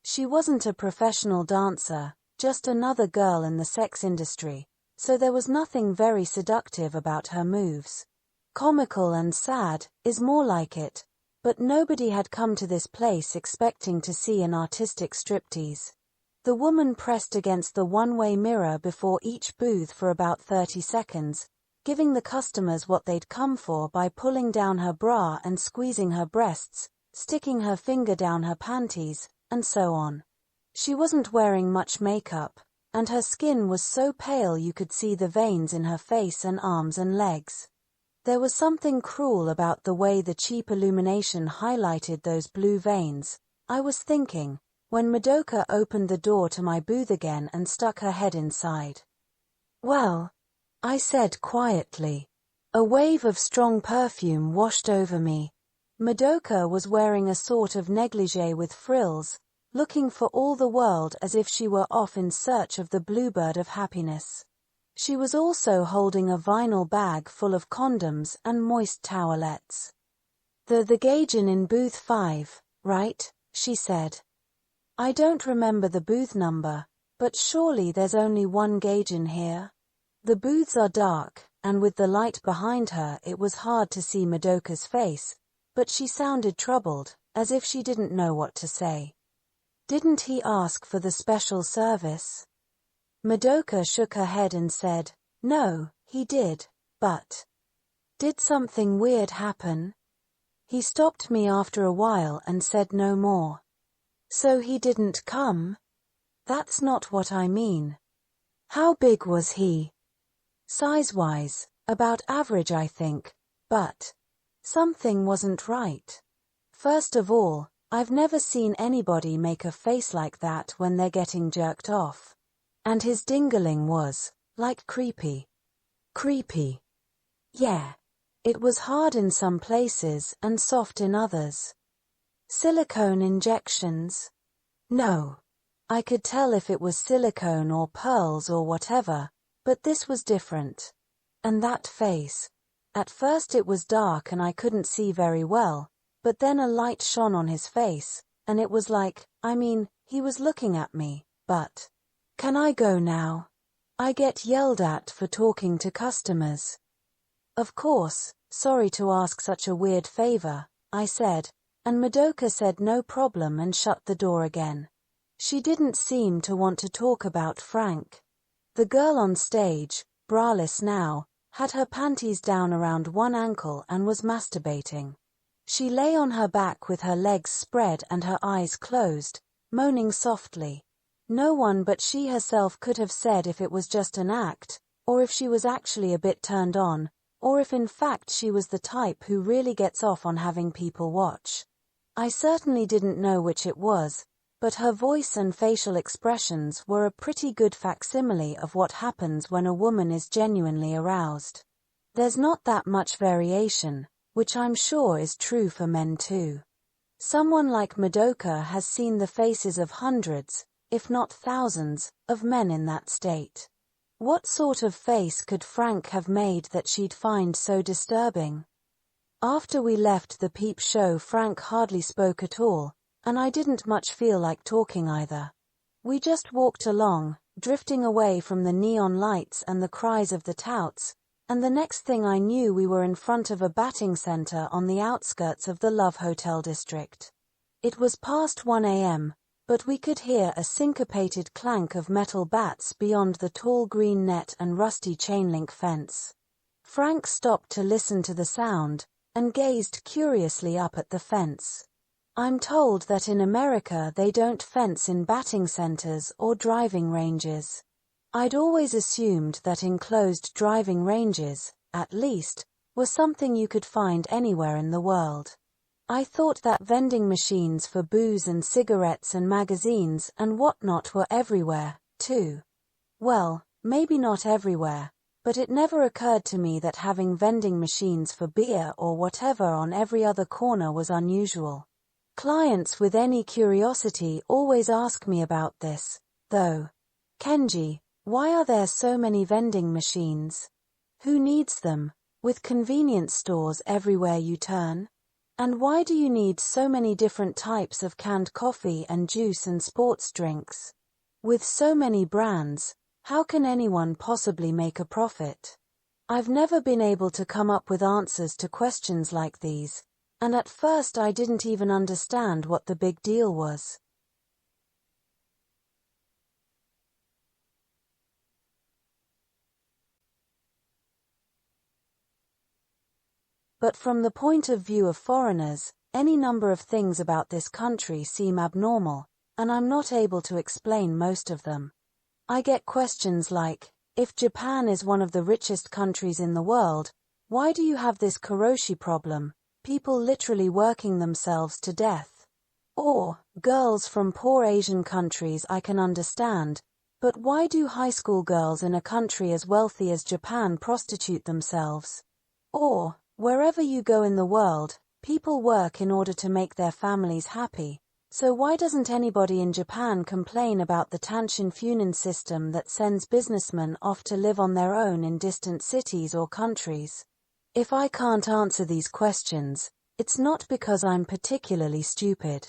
S1: She wasn't a professional dancer, just another girl in the sex industry, so there was nothing very seductive about her moves. Comical and sad is more like it, but nobody had come to this place expecting to see an artistic striptease. The woman pressed against the one-way mirror before each booth for about 30 seconds, giving the customers what they'd come for by pulling down her bra and squeezing her breasts, sticking her finger down her panties, and so on. She wasn't wearing much makeup, and her skin was so pale you could see the veins in her face and arms and legs. There was something cruel about the way the cheap illumination highlighted those blue veins, I was thinking, when Madoka opened the door to my booth again and stuck her head inside. "Well," I said quietly. A wave of strong perfume washed over me. Madoka was wearing a sort of negligee with frills, looking for all the world as if she were off in search of the bluebird of happiness. She was also holding a vinyl bag full of condoms and moist towelettes. The Gaijin in booth 5, right? She said. I don't remember the booth number, but surely there's only one Gaijin here. The booths are dark, and with the light behind her it was hard to see Madoka's face, but she sounded troubled, as if she didn't know what to say. Didn't he ask for the special service? Madoka shook her head and said, no, he did, but... Did something weird happen? He stopped me after a while and said no more. So he didn't come? That's not what I mean. How big was he? Size-wise, about average I think, but... Something wasn't right. First of all, I've never seen anybody make a face like that when they're getting jerked off. And his dingaling was, like creepy. Creepy. Yeah. It was hard in some places and soft in others. Silicone injections? No. I could tell if it was silicone or pearls or whatever, but this was different. And that face. At first it was dark and I couldn't see very well, but then a light shone on his face, and it was like, he was looking at me, but... Can I go now? I get yelled at for talking to customers. Of course, sorry to ask such a weird favor, I said, and Madoka said no problem and shut the door again. She didn't seem to want to talk about Frank. The girl on stage, braless now, had her panties down around one ankle and was masturbating. She lay on her back with her legs spread and her eyes closed, moaning softly. No one but she herself could have said if it was just an act, or if she was actually a bit turned on, or if in fact she was the type who really gets off on having people watch. I certainly didn't know which it was, but her voice and facial expressions were a pretty good facsimile of what happens when a woman is genuinely aroused. There's not that much variation, which I'm sure is true for men too. Someone like Madoka has seen the faces of hundreds, if not thousands, of men in that state. What sort of face could Frank have made that she'd find so disturbing? After we left the peep show, Frank hardly spoke at all, and I didn't much feel like talking either. We just walked along, drifting away from the neon lights and the cries of the touts, and the next thing I knew we were in front of a batting center on the outskirts of the Love Hotel district. It was past 1 a.m., but we could hear a syncopated clank of metal bats beyond the tall green net and rusty chain-link fence. Frank stopped to listen to the sound, and gazed curiously up at the fence. I'm told that in America they don't fence in batting centers or driving ranges. I'd always assumed that enclosed driving ranges, at least, were something you could find anywhere in the world. I thought that vending machines for booze and cigarettes and magazines and whatnot were everywhere, too. Well, maybe not everywhere, but it never occurred to me that having vending machines for beer or whatever on every other corner was unusual. Clients with any curiosity always ask me about this, though. Kenji, why are there so many vending machines? Who needs them, with convenience stores everywhere you turn? And why do you need so many different types of canned coffee and juice and sports drinks? With so many brands, how can anyone possibly make a profit? I've never been able to come up with answers to questions like these, and at first I didn't even understand what the big deal was. But from the point of view of foreigners, any number of things about this country seem abnormal, and I'm not able to explain most of them. I get questions like, if Japan is one of the richest countries in the world, why do you have this karoshi problem, people literally working themselves to death? Or, girls from poor Asian countries I can understand, but why do high school girls in a country as wealthy as Japan prostitute themselves? Or, wherever you go in the world, people work in order to make their families happy, So why doesn't anybody in Japan complain about the Tanshin Funin system that sends businessmen off to live on their own in distant cities or countries? If I can't answer these questions, it's not because I'm particularly stupid.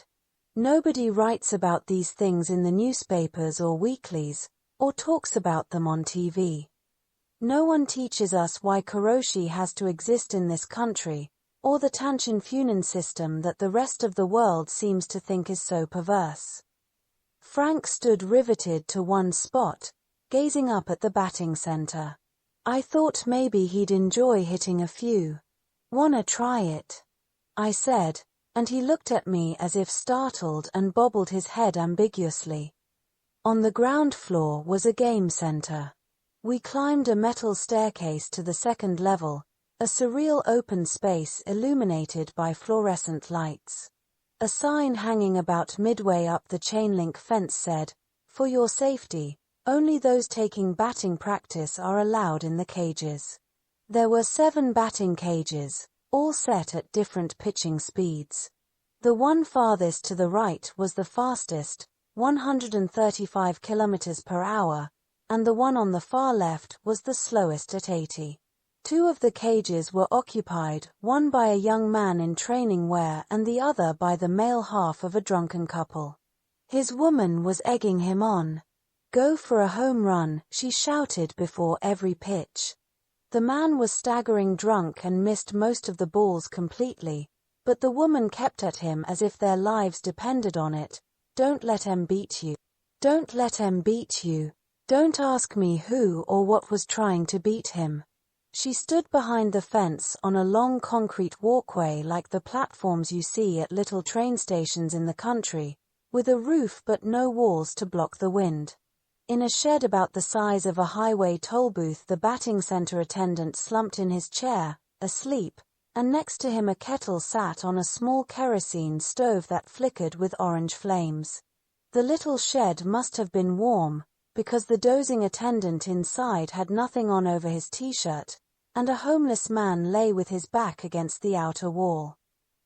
S1: Nobody writes about these things in the newspapers or weeklies, or talks about them on TV. No one teaches us why karoshi has to exist in this country, or the Tanshin Funin system that the rest of the world seems to think is so perverse. Frank stood riveted to one spot, gazing up at the batting center. I thought maybe he'd enjoy hitting a few. Wanna try it? I said, and he looked at me as if startled and bobbled his head ambiguously. On the ground floor was a game center. We climbed a metal staircase to the second level, a surreal open space illuminated by fluorescent lights. A sign hanging about midway up the chain-link fence said, "For your safety, only those taking batting practice are allowed in the cages." There were 7 batting cages, all set at different pitching speeds. The one farthest to the right was the fastest, 135 kilometers per hour, and the one on the far left was the slowest at 80. 2 of the cages were occupied, one by a young man in training wear and the other by the male half of a drunken couple. His woman was egging him on. "Go for a home run," she shouted before every pitch. The man was staggering drunk and missed most of the balls completely, but the woman kept at him as if their lives depended on it. "Don't let 'em beat you. Don't let 'em beat you. Don't ask me who or what was trying to beat him." She stood behind the fence on a long concrete walkway like the platforms you see at little train stations in the country, with a roof but no walls to block the wind. In a shed about the size of a highway toll booth, the batting center attendant slumped in his chair, asleep, and next to him a kettle sat on a small kerosene stove that flickered with orange flames. The little shed must have been warm, because the dozing attendant inside had nothing on over his t-shirt, and a homeless man lay with his back against the outer wall.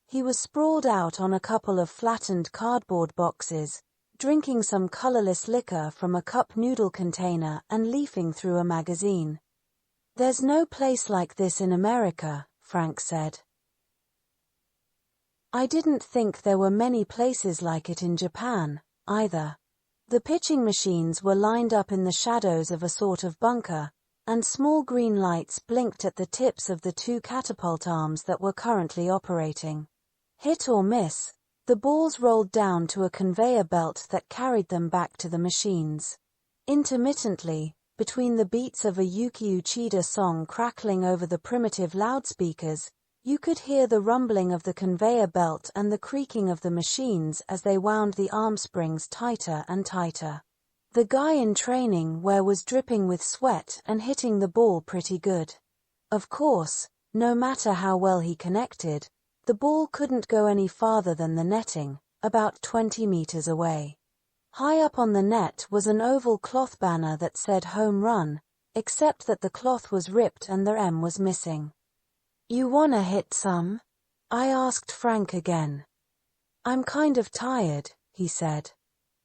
S1: He was sprawled out on a couple of flattened cardboard boxes, drinking some colorless liquor from a cup noodle container and leafing through a magazine. "There's no place like this in America," Frank said. I didn't think there were many places like it in Japan, either. The pitching machines were lined up in the shadows of a sort of bunker, and small green lights blinked at the tips of the 2 catapult arms that were currently operating. Hit or miss, the balls rolled down to a conveyor belt that carried them back to the machines. Intermittently, between the beats of a Yuki Uchida song crackling over the primitive loudspeakers, you could hear the rumbling of the conveyor belt and the creaking of the machines as they wound the arm springs tighter and tighter. The guy in training wear was dripping with sweat and hitting the ball pretty good. Of course, no matter how well he connected, the ball couldn't go any farther than the netting, about 20 meters away. High up on the net was an oval cloth banner that said "Home Run," except that the cloth was ripped and the M was missing. "You wanna hit some?" I asked Frank again. "I'm kind of tired," he said.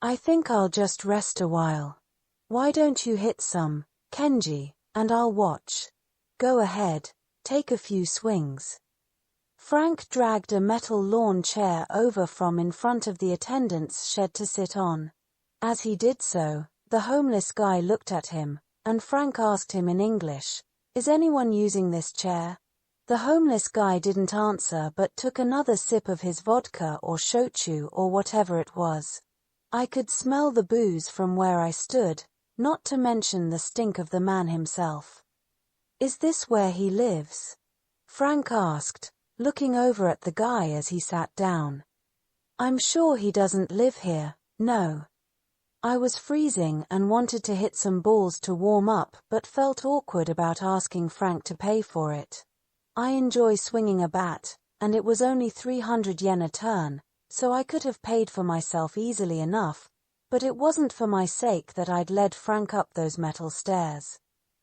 S1: "I think I'll just rest a while. Why don't you hit some, Kenji, and I'll watch." "Go ahead, take a few swings." Frank dragged a metal lawn chair over from in front of the attendant's shed to sit on. As he did so, the homeless guy looked at him, and Frank asked him in English, "Is anyone using this chair?" The homeless guy didn't answer but took another sip of his vodka or shochu or whatever it was. I could smell the booze from where I stood, not to mention the stink of the man himself. "Is this where he lives?" Frank asked, looking over at the guy as he sat down. "I'm sure he doesn't live here, no." I was freezing and wanted to hit some balls to warm up but felt awkward about asking Frank to pay for it. I enjoy swinging a bat, and it was only 300 yen a turn, so I could have paid for myself easily enough, but it wasn't for my sake that I'd led Frank up those metal stairs.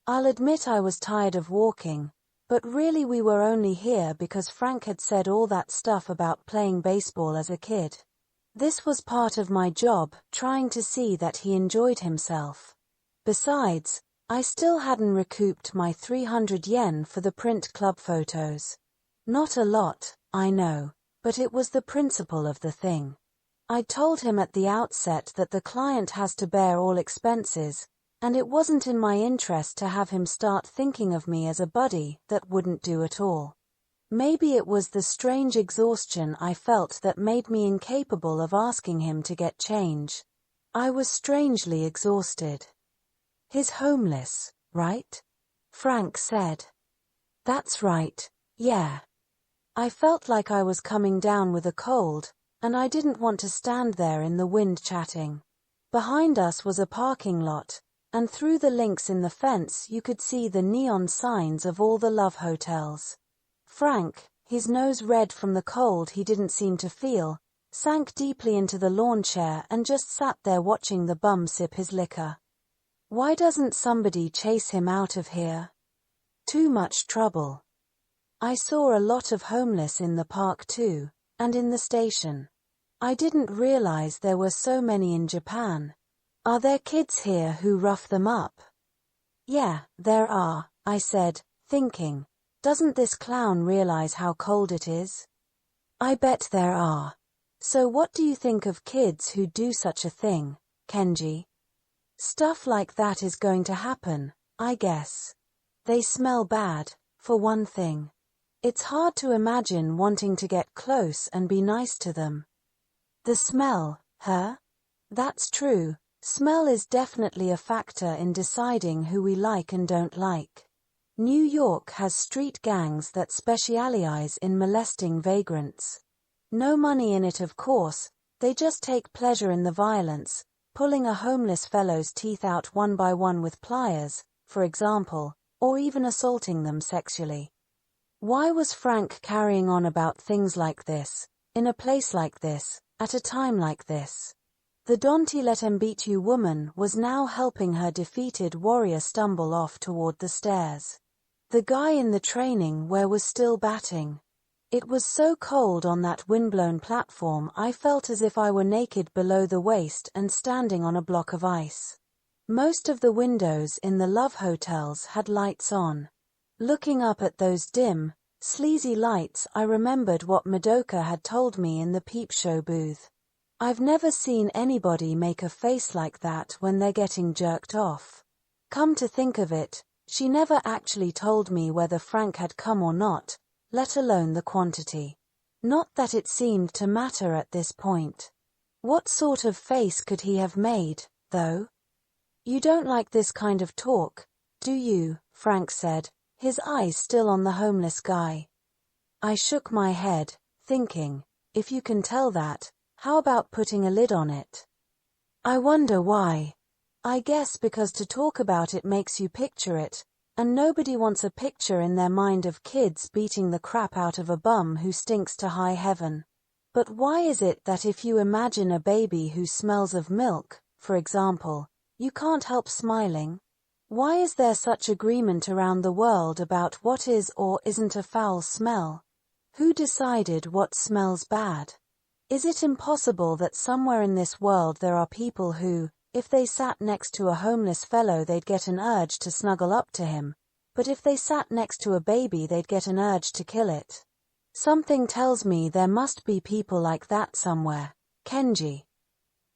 S1: I'll admit I was tired of walking, but really we were only here because Frank had said all that stuff about playing baseball as a kid. This was part of my job, trying to see that he enjoyed himself. Besides, I still hadn't recouped my 300 yen for the print club photos. Not a lot, I know, but it was the principle of the thing. I told him at the outset that the client has to bear all expenses, and it wasn't in my interest to have him start thinking of me as a buddy that wouldn't do at all. Maybe it was the strange exhaustion I felt that made me incapable of asking him to get change. I was strangely exhausted. "He's homeless, right?" Frank said. "That's right, yeah." I felt like I was coming down with a cold, and I didn't want to stand there in the wind chatting. Behind us was a parking lot, and through the links in the fence you could see the neon signs of all the love hotels. Frank, his nose red from the cold he didn't seem to feel, sank deeply into the lawn chair and just sat there watching the bum sip his liquor. Why doesn't somebody chase him out of here? Too much trouble. I saw a lot of homeless in the park too, and in the station. I didn't realize there were so many in Japan. Are there kids here who rough them up? Yeah, there are, I said, thinking. Doesn't this clown realize how cold it is? I bet there are. So what do you think of kids who do such a thing, Kenji? Stuff like that is going to happen, I guess. They smell bad, for one thing. It's hard to imagine wanting to get close and be nice to them. The smell, huh? That's true. Smell is definitely a factor in deciding who we like and don't like. New York has street gangs that specialize in molesting vagrants. No money in it, of course, they just take pleasure in the violence, pulling a homeless fellow's teeth out one by one with pliers, for example, or even assaulting them sexually. Why was Frank carrying on about things like this, in a place like this, at a time like this? The "Don't let 'em beat you" woman was now helping her defeated warrior stumble off toward the stairs. The guy in the training wear was still batting. It was so cold on that windblown platform I felt as if I were naked below the waist and standing on a block of ice. Most of the windows in the love hotels had lights on. Looking up at those dim, sleazy lights, I remembered what Madoka had told me in the peep show booth. I've never seen anybody make a face like that when they're getting jerked off. Come to think of it, she never actually told me whether Frank had come or not, let alone the quantity. Not that it seemed to matter at this point. What sort of face could he have made, though? You don't like this kind of talk, do you? Frank said, his eyes still on the homeless guy. I shook my head, thinking, if you can tell that, how about putting a lid on it? I wonder why. I guess because to talk about it makes you picture it, and nobody wants a picture in their mind of kids beating the crap out of a bum who stinks to high heaven. But why is it that if you imagine a baby who smells of milk, for example, you can't help smiling? Why is there such agreement around the world about what is or isn't a foul smell? Who decided what smells bad? Is it impossible that somewhere in this world there are people who, if they sat next to a homeless fellow they'd get an urge to snuggle up to him, but if they sat next to a baby they'd get an urge to kill it? Something tells me there must be people like that somewhere, Kenji.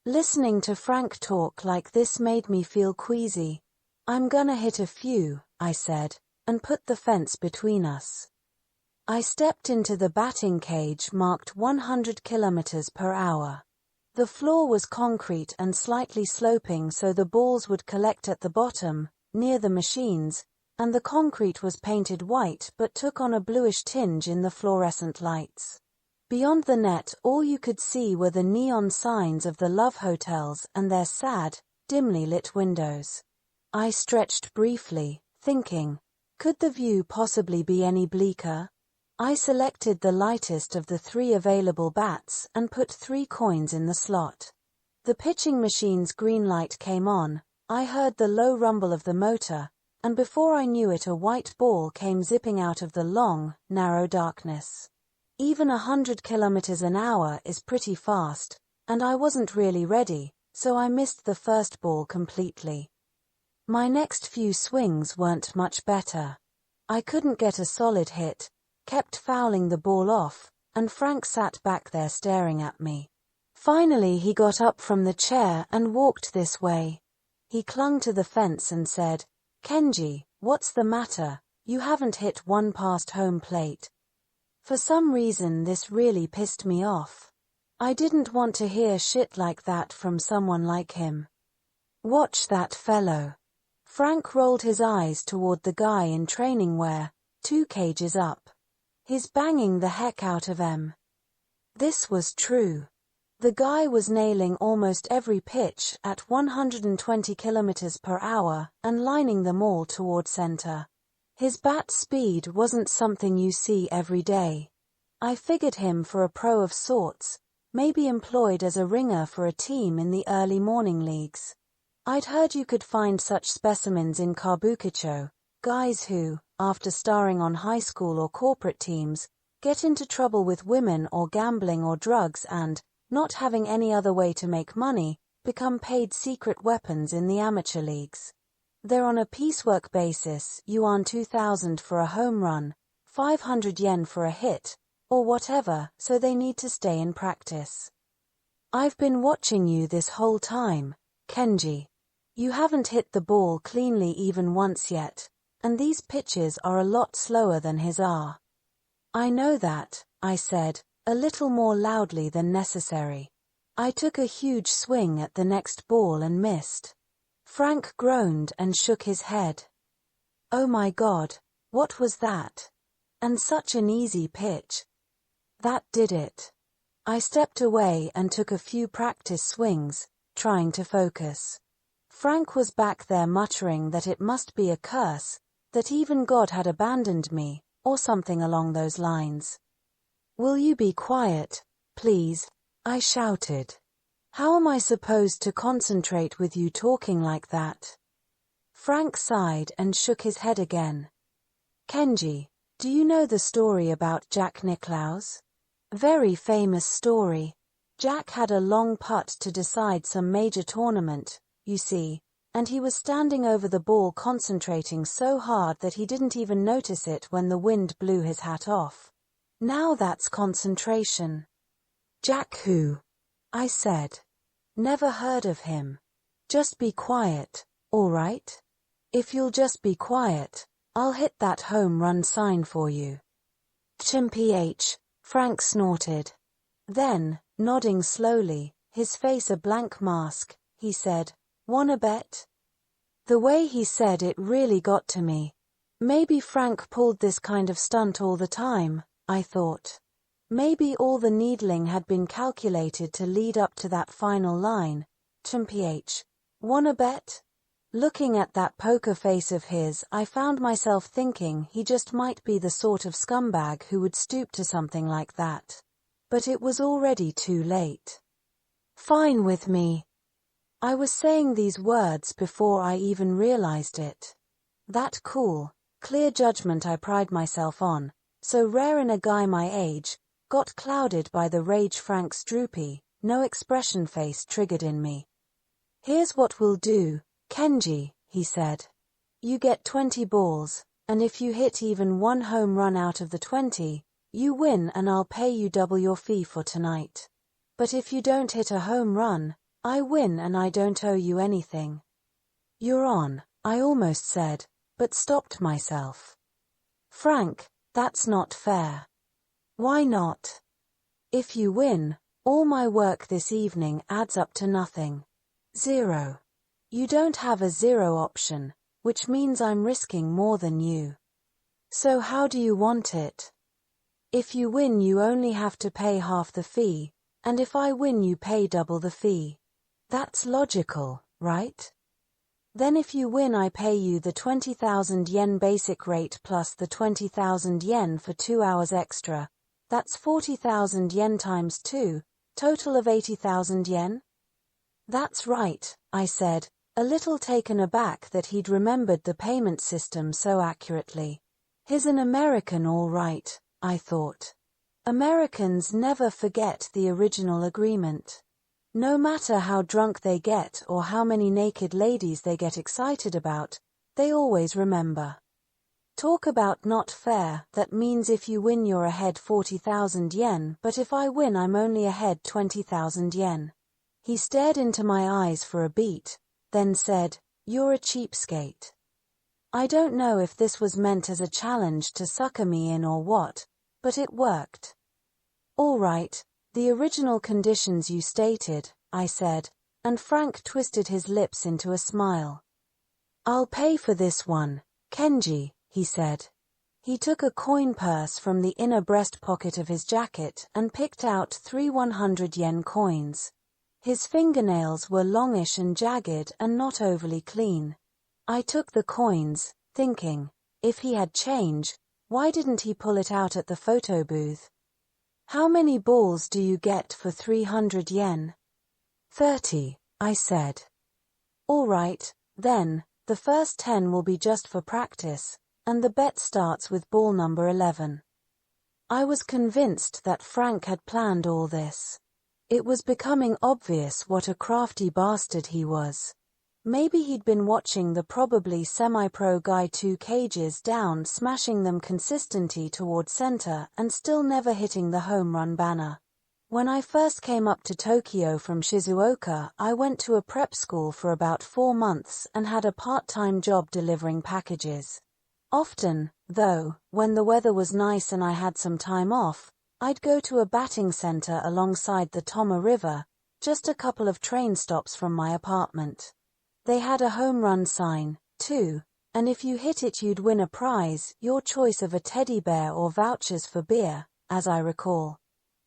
S1: Listening to Frank talk like this made me feel queasy. I'm gonna hit a few, I said, and put the fence between us. I stepped into the batting cage marked 100 kilometers per hour. The floor was concrete and slightly sloping so the balls would collect at the bottom, near the machines, and the concrete was painted white but took on a bluish tinge in the fluorescent lights. Beyond the net all you could see were the neon signs of the love hotels and their sad, dimly lit windows. I stretched briefly, thinking, could the view possibly be any bleaker? I selected the lightest of the 3 available bats and put 3 coins in the slot. The pitching machine's green light came on, I heard the low rumble of the motor, and before I knew it a white ball came zipping out of the long, narrow darkness. Even 100 kilometers an hour is pretty fast, and I wasn't really ready, so I missed the first ball completely. My next few swings weren't much better. I couldn't get a solid hit, kept fouling the ball off, and Frank sat back there staring at me. Finally he got up from the chair and walked this way. He clung to the fence and said, "Kenji, what's the matter? You haven't hit one past home plate." For some reason this really pissed me off. I didn't want to hear shit like that from someone like him. "Watch that fellow." Frank rolled his eyes toward the guy in training wear, 2 cages up. "He's banging the heck out of 'em." This was true. The guy was nailing almost every pitch at 120 kilometers per hour and lining them all toward center. His bat speed wasn't something you see every day. I figured him for a pro of sorts, maybe employed as a ringer for a team in the early morning leagues. I'd heard you could find such specimens in Kabukicho, guys who, after starring on high school or corporate teams, get into trouble with women or gambling or drugs and, not having any other way to make money, become paid secret weapons in the amateur leagues. They're on a piecework basis. You earn 2,000 for a home run, 500 yen for a hit, or whatever, so they need to stay in practice. I've been watching you this whole time, Kenji. You haven't hit the ball cleanly even once yet, and these pitches are a lot slower than his are. "I know that," I said, a little more loudly than necessary. I took a huge swing at the next ball and missed. Frank groaned and shook his head. "Oh my God, what was that? And such an easy pitch." That did it. I stepped away and took a few practice swings, trying to focus. Frank was back there muttering that it must be a curse, that even God had abandoned me, or something along those lines. "Will you be quiet, please?" I shouted. "How am I supposed to concentrate with you talking like that?" Frank sighed and shook his head again. "Kenji, do you know the story about Jack Nicklaus? Very famous story. Jack had a long putt to decide some major tournament, you see, and he was standing over the ball concentrating so hard that he didn't even notice it when the wind blew his hat off. Now that's concentration." "Jack who?" I said. "Never heard of him. Just be quiet, all right? If you'll just be quiet, I'll hit that home run sign for you." "Chimph," Frank snorted. Then, nodding slowly, his face a blank mask, he said, "Wanna bet?" The way he said it really got to me. Maybe Frank pulled this kind of stunt all the time, I thought. Maybe all the needling had been calculated to lead up to that final line. Chimph. "Wanna bet?" Looking at that poker face of his, I found myself thinking he just might be the sort of scumbag who would stoop to something like that. But it was already too late. "Fine with me." I was saying these words before I even realized it. That cool, clear judgment I pride myself on, so rare in a guy my age, got clouded by the rage Frank's droopy, no expression face triggered in me. "Here's what we'll do, Kenji," he said. "You get 20 balls, and if you hit even one home run out of the 20, you win and I'll pay you double your fee for tonight. But if you don't hit a home run, I win and I don't owe you anything." "You're on," I almost said, but stopped myself. "Frank, that's not fair." "Why not?" "If you win, all my work this evening adds up to nothing. 0. You don't have a 0 option, which means I'm risking more than you. So how do you want it? If you win you only have to pay half the fee, and if I win you pay double the fee. That's logical, right? Then if you win I pay you the 20,000 yen basic rate plus the 20,000 yen for 2 hours extra. That's 40,000 yen times 2, total of 80,000 yen? "That's right," I said, a little taken aback that he'd remembered the payment system so accurately. He's an American all right, I thought. Americans never forget the original agreement. No matter how drunk they get or how many naked ladies they get excited about, they always remember. Talk about not fair, that means if you win you're ahead 40,000 yen, but if I win I'm only ahead 20,000 yen. He stared into my eyes for a beat, then said, "You're a cheapskate." I don't know if this was meant as a challenge to sucker me in or what, but it worked. "All right, the original conditions you stated," I said, and Frank twisted his lips into a smile. "I'll pay for this one, Kenji," he said. He took a coin purse from the inner breast pocket of his jacket and picked out 3 100-yen coins. His fingernails were longish and jagged and not overly clean. I took the coins, thinking, if he had change, why didn't he pull it out at the photo booth? "How many balls do you get for 300 yen? 30, I said. "All right, then, the first 10 will be just for practice, and the bet starts with ball number 11. I was convinced that Frank had planned all this. It was becoming obvious what a crafty bastard he was. Maybe he'd been watching the probably semi-pro guy 2 cages down, smashing them consistently toward center and still never hitting the home run banner. When I first came up to Tokyo from Shizuoka, I went to a prep school for about 4 months and had a part-time job delivering packages. Often, though, when the weather was nice and I had some time off, I'd go to a batting center alongside the Toma River, just a couple of train stops from my apartment. They had a home run sign, too, and if you hit it you'd win a prize, your choice of a teddy bear or vouchers for beer, as I recall.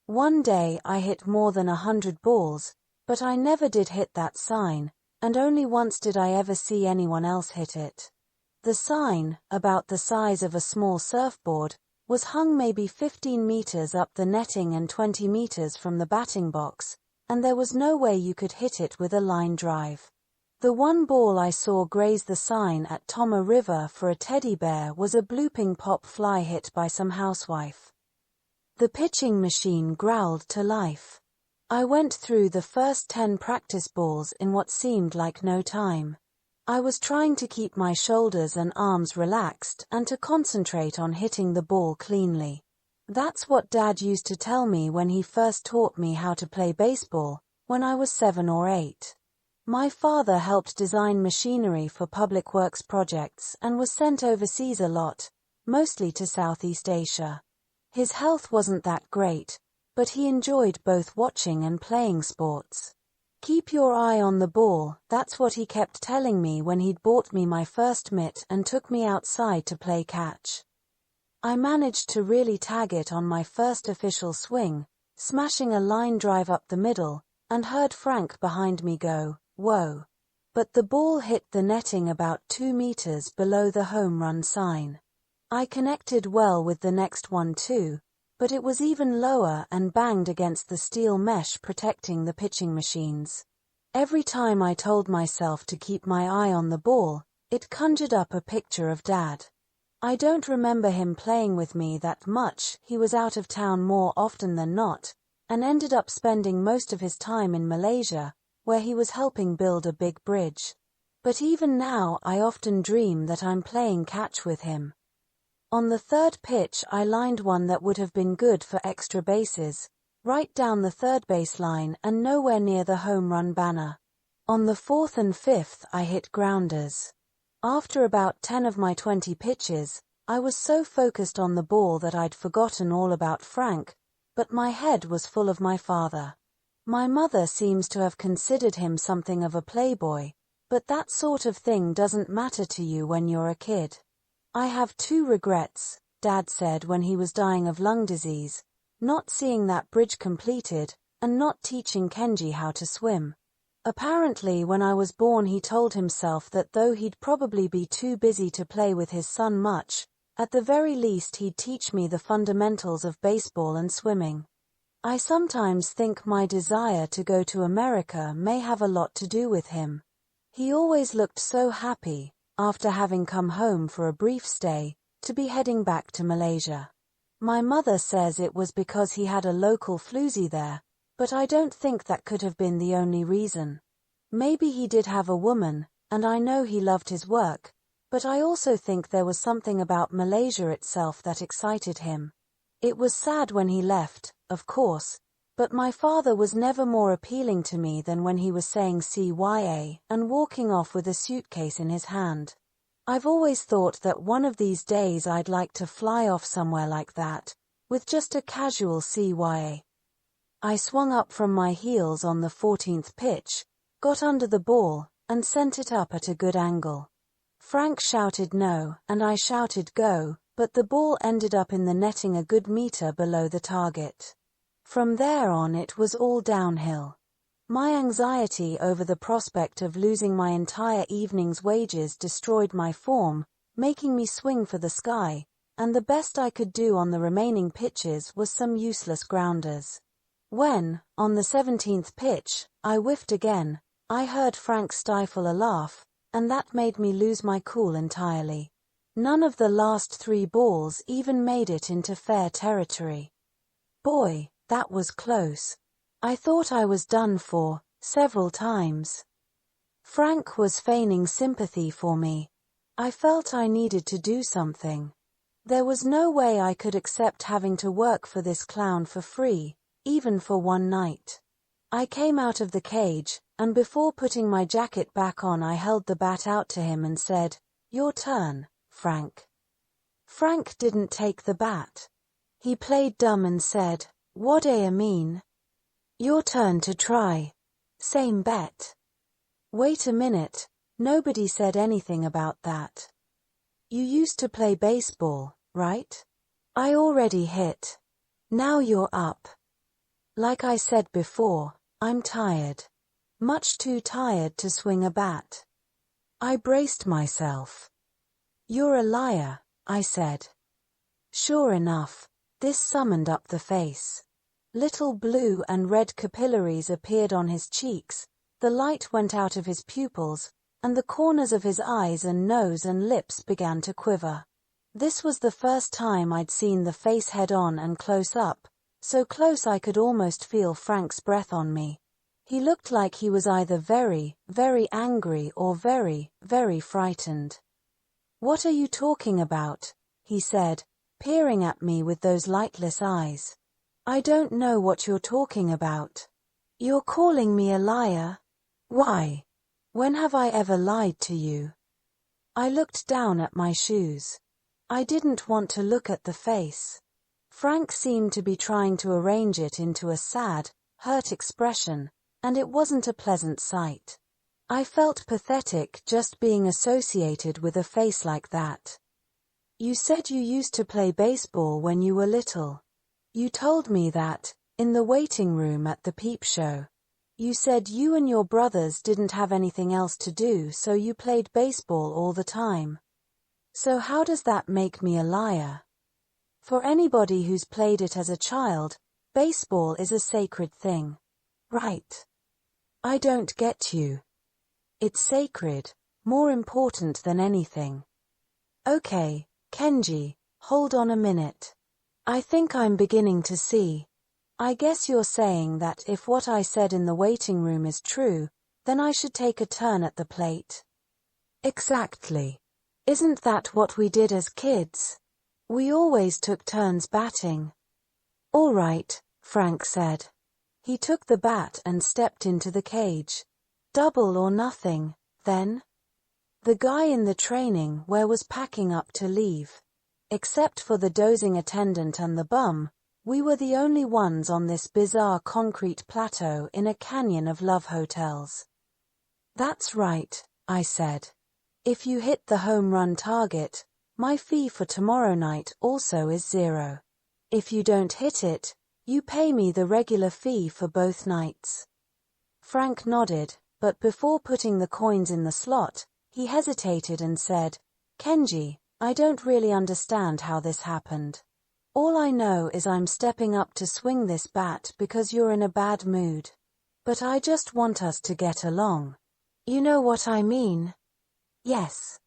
S1: One day I hit more than 100 balls, but I never did hit that sign, and only once did I ever see anyone else hit it. The sign, about the size of a small surfboard, was hung maybe 15 meters up the netting and 20 meters from the batting box, and there was no way you could hit it with a line drive. The one ball I saw graze the sign at Toma River for a teddy bear was a blooping pop fly hit by some housewife. The pitching machine growled to life. I went through the first 10 practice balls in what seemed like no time. I was trying to keep my shoulders and arms relaxed and to concentrate on hitting the ball cleanly. That's what Dad used to tell me when he first taught me how to play baseball, when I was 7 or 8. My father helped design machinery for public works projects and was sent overseas a lot, mostly to Southeast Asia. His health wasn't that great, but he enjoyed both watching and playing sports. "Keep your eye on the ball," that's what he kept telling me when he'd bought me my first mitt and took me outside to play catch. I managed to really tag it on my first official swing, smashing a line drive up the middle, and heard Frank behind me go, "Whoa." But the ball hit the netting about 2 meters below the home run sign. I connected well with the next one too, but it was even lower and banged against the steel mesh protecting the pitching machines. Every time I told myself to keep my eye on the ball, it conjured up a picture of Dad. I don't remember him playing with me that much, he was out of town more often than not, and ended up spending most of his time in Malaysia, where he was helping build a big bridge. But even now I often dream that I'm playing catch with him. On the third pitch I lined one that would have been good for extra bases, right down the third base line and nowhere near the home run banner. On the fourth and fifth I hit grounders. After about 10 of my 20 pitches, I was so focused on the ball that I'd forgotten all about Frank, but my head was full of my father. My mother seems to have considered him something of a playboy, but that sort of thing doesn't matter to you when you're a kid. "I have 2 regrets," Dad said when he was dying of lung disease, "not seeing that bridge completed, and not teaching Kenji how to swim." Apparently when I was born he told himself that though he'd probably be too busy to play with his son much, at the very least he'd teach me the fundamentals of baseball and swimming. I sometimes think my desire to go to America may have a lot to do with him. He always looked so happy, after having come home for a brief stay, to be heading back to Malaysia. My mother says it was because he had a local floozy there, But I don't think that could have been the only reason. Maybe he did have a woman, and I know he loved his work, but I also think there was something about Malaysia itself that excited him. It was sad when he left, of course, but my father was never more appealing to me than when he was saying CYA and walking off with a suitcase in his hand. I've always thought that one of these days I'd like to fly off somewhere like that, with just a casual CYA. I swung up from my heels on the 14th pitch, got under the ball, and sent it up at a good angle. Frank shouted no, and I shouted go, but the ball ended up in the netting a good meter below the target. From there on it was all downhill. My anxiety over the prospect of losing my entire evening's wages destroyed my form, making me swing for the sky, and the best I could do on the remaining pitches was some useless grounders. When, on the 17th pitch, I whiffed again, I heard Frank stifle a laugh, and that made me lose my cool entirely. None of the last 3 balls even made it into fair territory. Boy, that was close. I thought I was done for, several times. Frank was feigning sympathy for me. I felt I needed to do something. There was no way I could accept having to work for this clown for free, even for one night. I came out of the cage, and before putting my jacket back on I held the bat out to him and said, "Your turn, Frank." Frank didn't take the bat. He played dumb and said, "What do you mean?" "Your turn to try. Same bet." Wait a minute, nobody said anything about that. You used to play baseball, right? I already hit. Now you're up. Like I said before, I'm tired. Much too tired to swing a bat. I braced myself. "You're a liar," I said. Sure enough, this summoned up the face. Little blue and red capillaries appeared on his cheeks, the light went out of his pupils, and the corners of his eyes and nose and lips began to quiver. This was the first time I'd seen the face head-on and close up, so close I could almost feel Frank's breath on me. He looked like he was either very, very angry or very, very frightened. "What are you talking about?" he said, peering at me with those lightless eyes. "I don't know what you're talking about." "You're calling me a liar?" "Why? When have I ever lied to you?" I looked down at my shoes. I didn't want to look at the face. Frank seemed to be trying to arrange it into a sad, hurt expression, and it wasn't a pleasant sight. I felt pathetic just being associated with a face like that. "You said you used to play baseball when you were little. You told me that, in the waiting room at the peep show. You said you and your brothers didn't have anything else to do, so you played baseball all the time. So how does that make me a liar? For anybody who's played it as a child, baseball is a sacred thing. Right? I don't get you. It's sacred, more important than anything. Okay, Kenji, hold on a minute. I think I'm beginning to see. I guess you're saying that if what I said in the waiting room is true, then I should take a turn at the plate. Exactly. Isn't that what we did as kids? We always took turns batting. All right, Frank said. He took the bat and stepped into the cage. Double or nothing, then? The guy in the training where was packing up to leave. Except for the dozing attendant and the bum, we were the only ones on this bizarre concrete plateau in a canyon of love hotels. That's right, I said. If you hit the home run target, my fee for tomorrow night also is 0. If you don't hit it, you pay me the regular fee for both nights. Frank nodded, but before putting the coins in the slot, he hesitated and said, Kenji, I don't really understand how this happened. All I know is I'm stepping up to swing this bat because you're in a bad mood. But I just want us to get along. You know what I mean? Yes.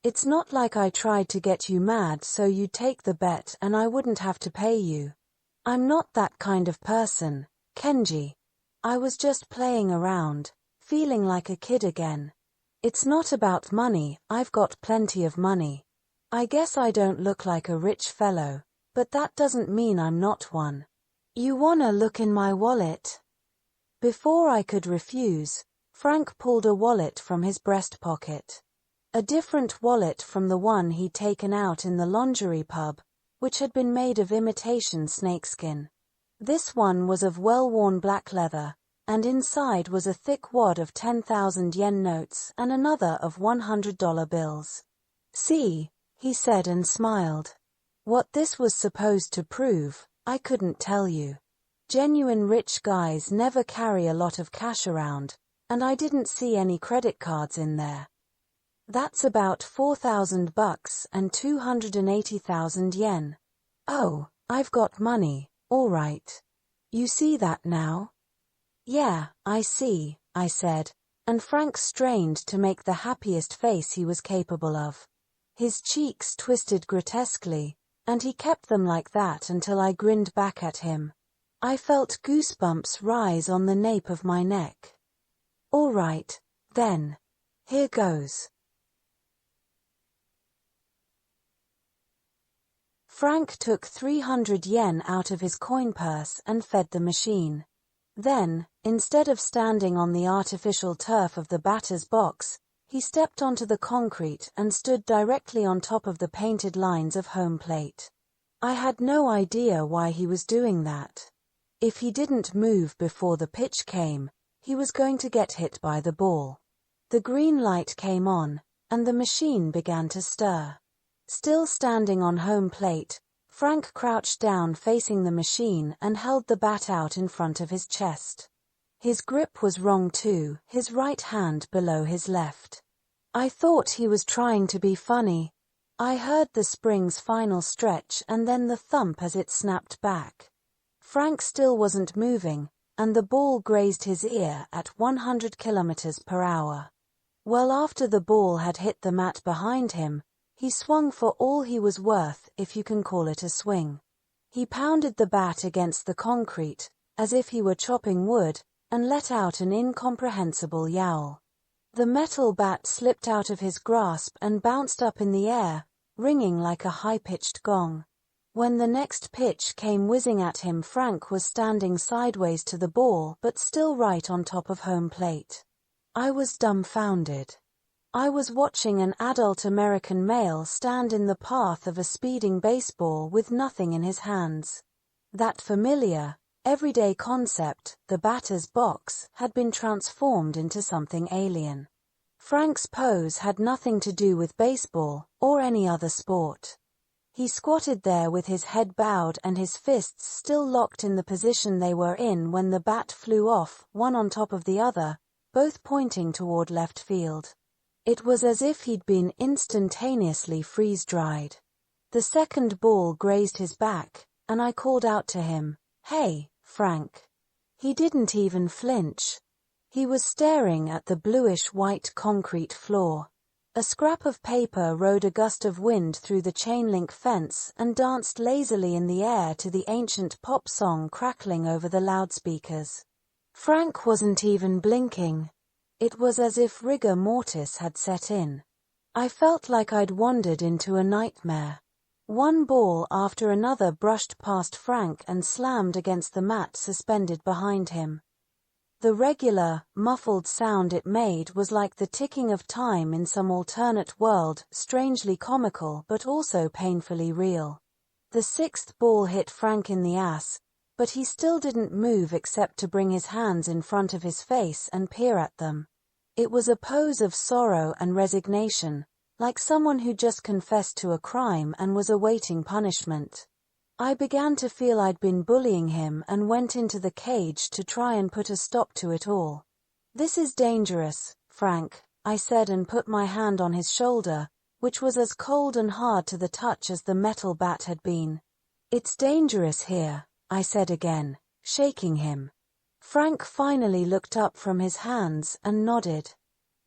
S1: It's not like I tried to get you mad so you'd take the bet and I wouldn't have to pay you. I'm not that kind of person, Kenji. I was just playing around, feeling like a kid again. It's not about money, I've got plenty of money. I guess I don't look like a rich fellow, but that doesn't mean I'm not one. You wanna look in my wallet? Before I could refuse, Frank pulled a wallet from his breast pocket. A different wallet from the one he'd taken out in the lingerie pub, which had been made of imitation snakeskin. This one was of well-worn black leather, and inside was a thick wad of 10,000 yen notes and another of $100 bills. See, he said and smiled. What this was supposed to prove, I couldn't tell you. Genuine rich guys never carry a lot of cash around, and I didn't see any credit cards in there. That's about $4,000 and 280,000 yen. Oh, I've got money, all right. You see that now? Yeah, I see, I said, and Frank strained to make the happiest face he was capable of. His cheeks twisted grotesquely, and he kept them like that until I grinned back at him. I felt goosebumps rise on the nape of my neck. All right, then. Here goes. Frank took 300 yen out of his coin purse and fed the machine. Then, instead of standing on the artificial turf of the batter's box, he stepped onto the concrete and stood directly on top of the painted lines of home plate. I had no idea why he was doing that. If he didn't move before the pitch came, he was going to get hit by the ball. The green light came on, and the machine began to stir. Still standing on home plate, Frank crouched down facing the machine and held the bat out in front of his chest. His grip was wrong too, his right hand below his left. I thought he was trying to be funny. I heard the spring's final stretch and then the thump as it snapped back. Frank still wasn't moving, and the ball grazed his ear at 100 kilometers per hour. Well, after the ball had hit the mat behind him, he swung for all he was worth, if you can call it a swing. He pounded the bat against the concrete, as if he were chopping wood, and let out an incomprehensible yowl. The metal bat slipped out of his grasp and bounced up in the air, ringing like a high-pitched gong. When the next pitch came whizzing at him, Frank was standing sideways to the ball but still right on top of home plate. I was dumbfounded. I was watching an adult American male stand in the path of a speeding baseball with nothing in his hands. That familiar, everyday concept, the batter's box, had been transformed into something alien. Frank's pose had nothing to do with baseball or any other sport. He squatted there with his head bowed and his fists still locked in the position they were in when the bat flew off, one on top of the other, both pointing toward left field. It was as if he'd been instantaneously freeze-dried. The second ball grazed his back, and I called out to him, "Hey, Frank." He didn't even flinch. He was staring at the bluish-white concrete floor. A scrap of paper rode a gust of wind through the chain-link fence and danced lazily in the air to the ancient pop song crackling over the loudspeakers. Frank wasn't even blinking. It was as if rigor mortis had set in. I felt like I'd wandered into a nightmare. One ball after another brushed past Frank and slammed against the mat suspended behind him. The regular, muffled sound it made was like the ticking of time in some alternate world, strangely comical but also painfully real. The sixth ball hit Frank in the ass, but he still didn't move except to bring his hands in front of his face and peer at them. It was a pose of sorrow and resignation, like someone who just confessed to a crime and was awaiting punishment. I began to feel I'd been bullying him and went into the cage to try and put a stop to it all. "This is dangerous, Frank," I said and put my hand on his shoulder, which was as cold and hard to the touch as the metal bat had been. "It's dangerous here," I said again, shaking him. Frank finally looked up from his hands and nodded.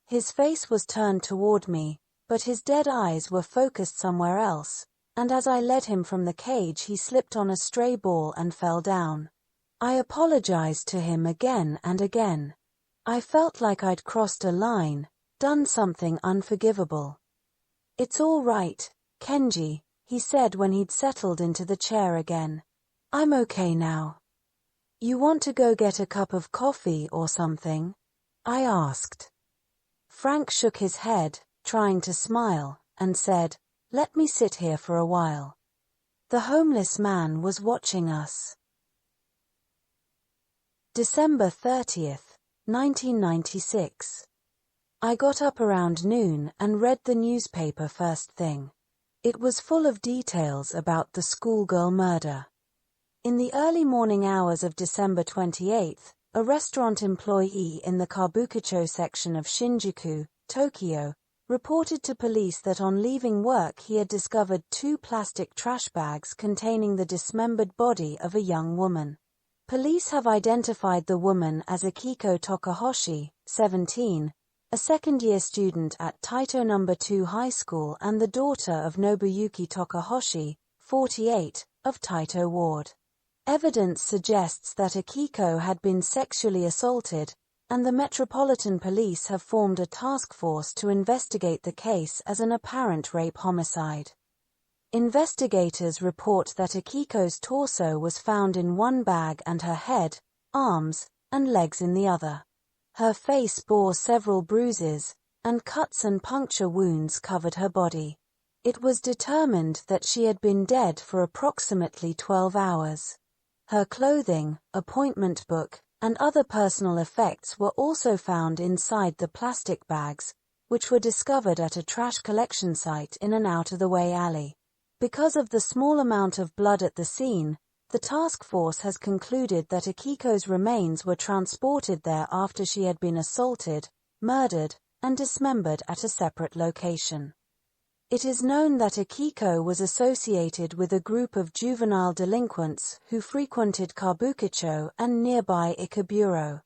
S1: His face was turned toward me, but his dead eyes were focused somewhere else, and as I led him from the cage he slipped on a stray ball and fell down. I apologized to him again and again. I felt like I'd crossed a line, done something unforgivable. "It's all right, Kenji," he said when he'd settled into the chair again. "I'm okay now." "You want to go get a cup of coffee or something?" I asked. Frank shook his head, trying to smile, and said, "Let me sit here for a while." The homeless man was watching us. December 30th, 1996. I got up around noon and read the newspaper first thing. It was full of details about the schoolgirl murder. In the early morning hours of December 28th, a restaurant employee in the Kabukicho section of Shinjuku, Tokyo, reported to police that on leaving work he had discovered 2 plastic trash bags containing the dismembered body of a young woman. Police have identified the woman as Akiko Takahashi, 17, a second-year student at Taito No. 2 High School and the daughter of Nobuyuki Takahashi, 48, of Taito Ward. Evidence suggests that Akiko had been sexually assaulted, and the Metropolitan Police have formed a task force to investigate the case as an apparent rape homicide. Investigators report that Akiko's torso was found in one bag and her head, arms, and legs in the other. Her face bore several bruises, and cuts and puncture wounds covered her body. It was determined that she had been dead for approximately 12 hours. Her clothing, appointment book, and other personal effects were also found inside the plastic bags, which were discovered at a trash collection site in an out-of-the-way alley. Because of the small amount of blood at the scene, the task force has concluded that Akiko's remains were transported there after she had been assaulted, murdered, and dismembered at a separate location. It is known that Akiko was associated with a group of juvenile delinquents who frequented Kabukicho and nearby Ikeburo.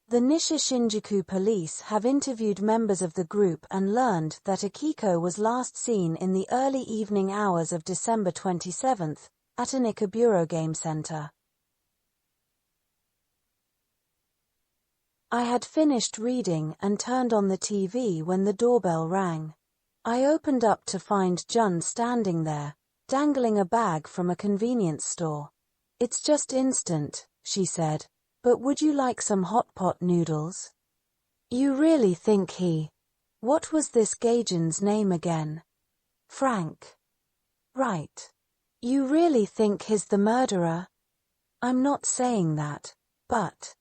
S1: The Nisha Shinjuku police have interviewed members of the group and learned that Akiko was last seen in the early evening hours of December 27th at an Ikeburo game center. I had finished reading and turned on the TV when the doorbell rang. I opened up to find Jun standing there, dangling a bag from a convenience store. "It's just instant," she said, "but would you like some hot pot noodles?" "You really think he—" What was this Gaijin's name again? Frank. Right. "You really think he's the murderer?" "I'm not saying that, but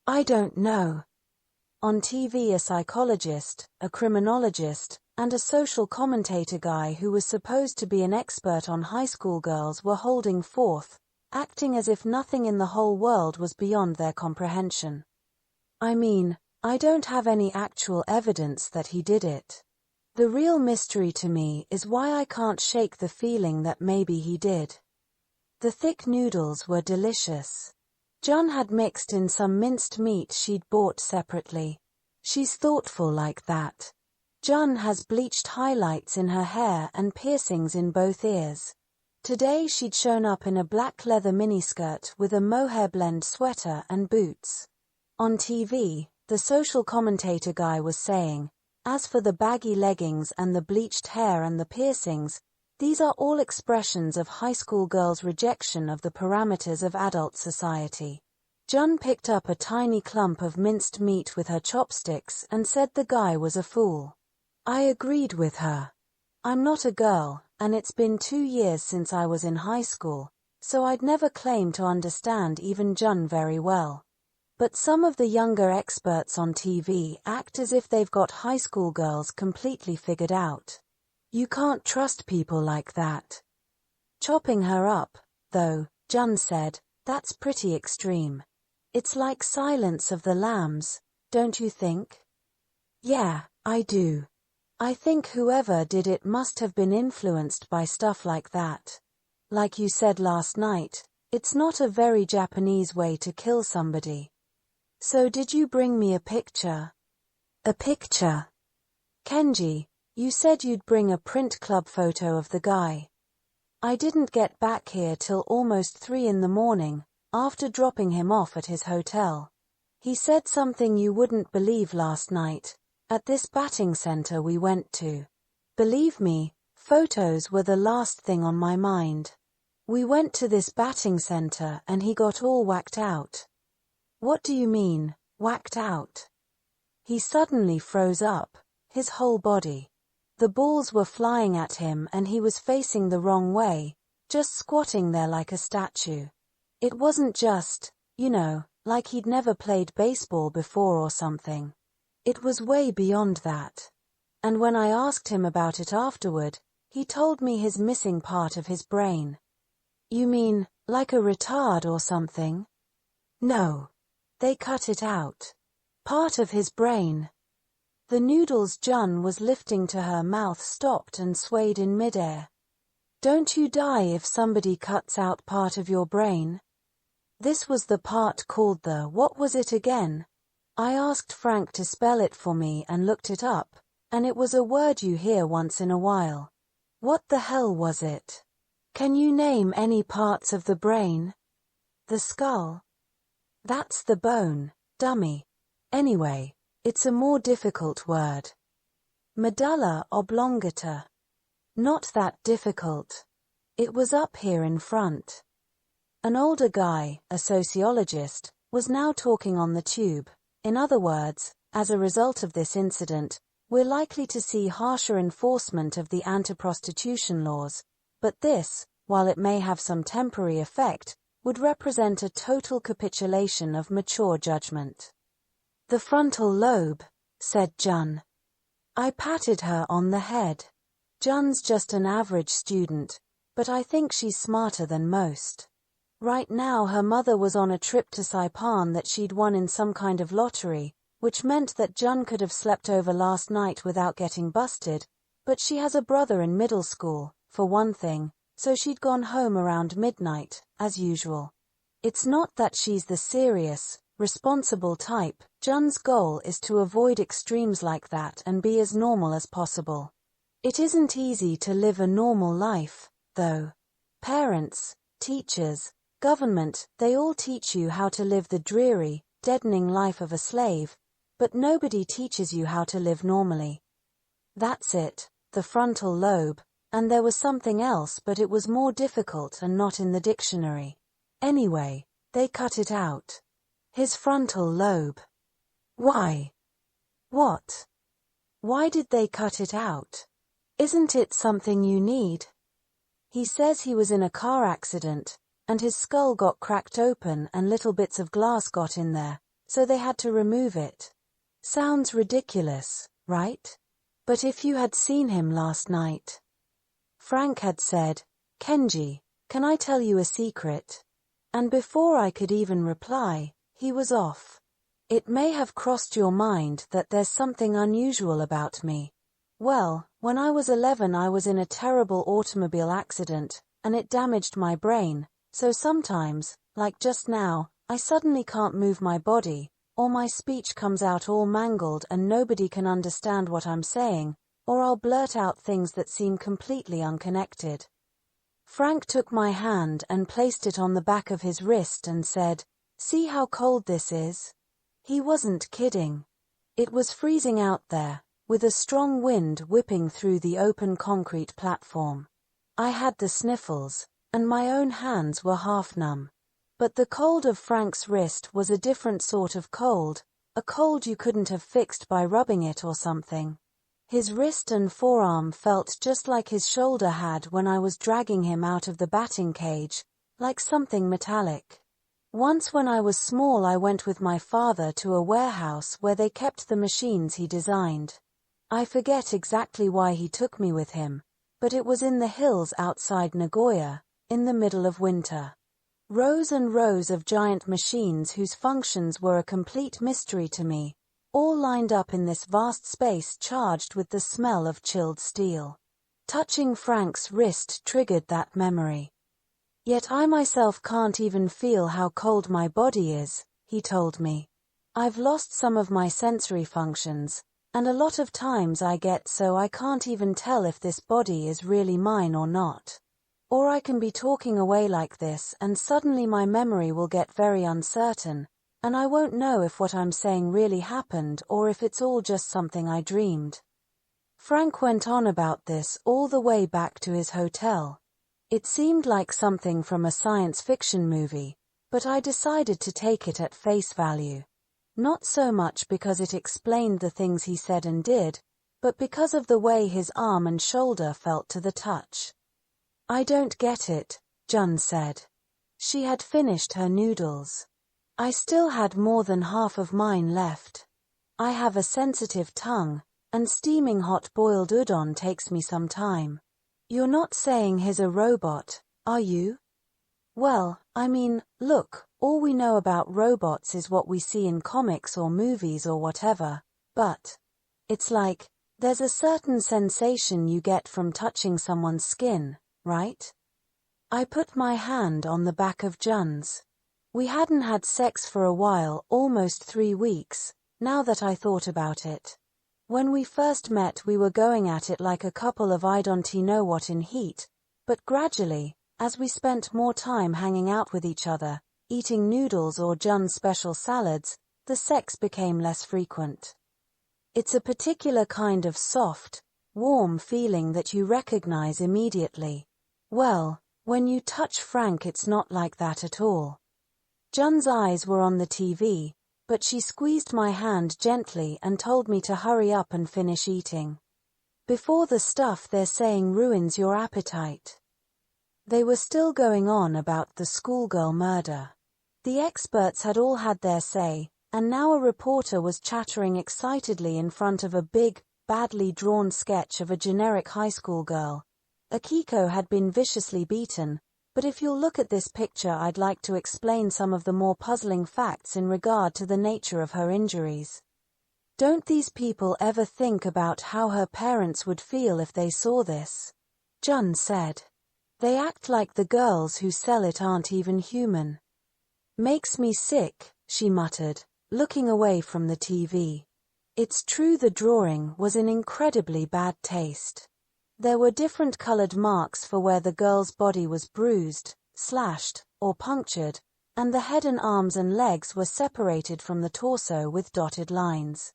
S1: I don't know." On TV, a psychologist, a criminologist, and a social commentator guy who was supposed to be an expert on high school girls were holding forth, acting as if nothing in the whole world was beyond their comprehension. I mean, I don't have any actual evidence that he did it. The real mystery to me is why I can't shake the feeling that maybe he did. The thick noodles were delicious. Jun had mixed in some minced meat she'd bought separately. She's thoughtful like that. Jun has bleached highlights in her hair and piercings in both ears. Today she'd shown up in a black leather miniskirt with a mohair blend sweater and boots. On TV, the social commentator guy was saying, "As for the baggy leggings and the bleached hair and the piercings, these are all expressions of high school girls' rejection of the parameters of adult society." Jun picked up a tiny clump of minced meat with her chopsticks and said the guy was a fool. I agreed with her. I'm not a girl, and it's been 2 years since I was in high school, so I'd never claim to understand even Jun very well. But some of the younger experts on TV act as if they've got high school girls completely figured out. You can't trust people like that. Chopping her up, though, Jun said, that's pretty extreme. It's like Silence of the Lambs, don't you think? Yeah, I do. I think whoever did it must have been influenced by stuff like that. Like you said last night, it's not a very Japanese way to kill somebody. So did you bring me a picture? A picture? Kenji, you said you'd bring a print club photo of the guy. I didn't get back here till almost 3 in the morning, after dropping him off at his hotel. He said something you wouldn't believe last night, at this batting center we went to. Believe me, photos were the last thing on my mind. We went to this batting center and he got all whacked out. What do you mean, whacked out? He suddenly froze up, his whole body. The balls were flying at him and he was facing the wrong way, just squatting there like a statue. It wasn't just, like he'd never played baseball before or something. It was way beyond that. And when I asked him about it afterward, he told me his missing part of his brain. You mean, like a retard or something? No. They cut it out. Part of his brain. The noodles Jun was lifting to her mouth stopped and swayed in midair. Don't you die if somebody cuts out part of your brain? This was the part called what was it again? I asked Frank to spell it for me and looked it up, and it was a word you hear once in a while. What the hell was it? Can you name any parts of the brain? The skull? That's the bone, dummy. Anyway, it's a more difficult word. Medulla oblongata. Not that difficult. It was up here in front. An older guy, a sociologist, was now talking on the tube. In other words, as a result of this incident, we're likely to see harsher enforcement of the anti-prostitution laws, but this, while it may have some temporary effect, would represent a total capitulation of mature judgment. The frontal lobe, said Jun. I patted her on the head. Jun's just an average student, but I think she's smarter than most. Right now her mother was on a trip to Saipan that she'd won in some kind of lottery, which meant that Jun could have slept over last night without getting busted, but she has a brother in middle school, for one thing, so she'd gone home around midnight, as usual. It's not that she's the serious, responsible type. Jun's goal is to avoid extremes like that and be as normal as possible. It isn't easy to live a normal life, though. Parents, teachers, government, they all teach you how to live the dreary, deadening life of a slave, but nobody teaches you how to live normally. That's it, the frontal lobe, and there was something else but it was more difficult and not in the dictionary. Anyway, they cut it out. His frontal lobe. Why? What? Why did they cut it out? Isn't it something you need? He says he was in a car accident, and his skull got cracked open and little bits of glass got in there, so they had to remove it. Sounds ridiculous, right? But if you had seen him last night. Frank had said, Kenji, can I tell you a secret? And before I could even reply, he was off. It may have crossed your mind that there's something unusual about me. Well, when I was 11 I was in a terrible automobile accident, and it damaged my brain, so sometimes, like just now, I suddenly can't move my body, or my speech comes out all mangled and nobody can understand what I'm saying, or I'll blurt out things that seem completely unconnected. Frank took my hand and placed it on the back of his wrist and said, See how cold this is? He wasn't kidding. It was freezing out there, with a strong wind whipping through the open concrete platform. I had the sniffles, and my own hands were half numb. But the cold of Frank's wrist was a different sort of cold, a cold you couldn't have fixed by rubbing it or something. His wrist and forearm felt just like his shoulder had when I was dragging him out of the batting cage, like something metallic. Once when I was small I went with my father to a warehouse where they kept the machines he designed. I forget exactly why he took me with him, but it was in the hills outside Nagoya, in the middle of winter. Rows and rows of giant machines whose functions were a complete mystery to me, all lined up in this vast space charged with the smell of chilled steel. Touching Frank's wrist triggered that memory. Yet I myself can't even feel how cold my body is, he told me. I've lost some of my sensory functions, and a lot of times I get so I can't even tell if this body is really mine or not. Or I can be talking away like this and suddenly my memory will get very uncertain, and I won't know if what I'm saying really happened or if it's all just something I dreamed. Frank went on about this all the way back to his hotel. It seemed like something from a science fiction movie, but I decided to take it at face value. Not so much because it explained the things he said and did, but because of the way his arm and shoulder felt to the touch. I don't get it, Jun said. She had finished her noodles. I still had more than half of mine left. I have a sensitive tongue, and steaming hot boiled udon takes me some time. You're not saying he's a robot, are you? Well, I mean, look, all we know about robots is what we see in comics or movies or whatever, but it's like, there's a certain sensation you get from touching someone's skin, right? I put my hand on the back of Jun's. We hadn't had sex for a while, almost 3 weeks, now that I thought about it. When we first met we were going at it like a couple of I don't know what in heat, but gradually, as we spent more time hanging out with each other, eating noodles or Jun's special salads, the sex became less frequent. It's a particular kind of soft, warm feeling that you recognize immediately. Well, when you touch Frank it's not like that at all. Jun's eyes were on the TV, but she squeezed my hand gently and told me to hurry up and finish eating. Before the stuff they're saying ruins your appetite. They were still going on about the schoolgirl murder. The experts had all had their say, and now a reporter was chattering excitedly in front of a big, badly drawn sketch of a generic high school girl. Akiko had been viciously beaten, but if you'll look at this picture I'd like to explain some of the more puzzling facts in regard to the nature of her injuries. Don't these people ever think about how her parents would feel if they saw this? Jun said. They act like the girls who sell it aren't even human. Makes me sick, she muttered, looking away from the TV. It's true the drawing was in incredibly bad taste. There were different colored marks for where the girl's body was bruised, slashed, or punctured, and the head and arms and legs were separated from the torso with dotted lines.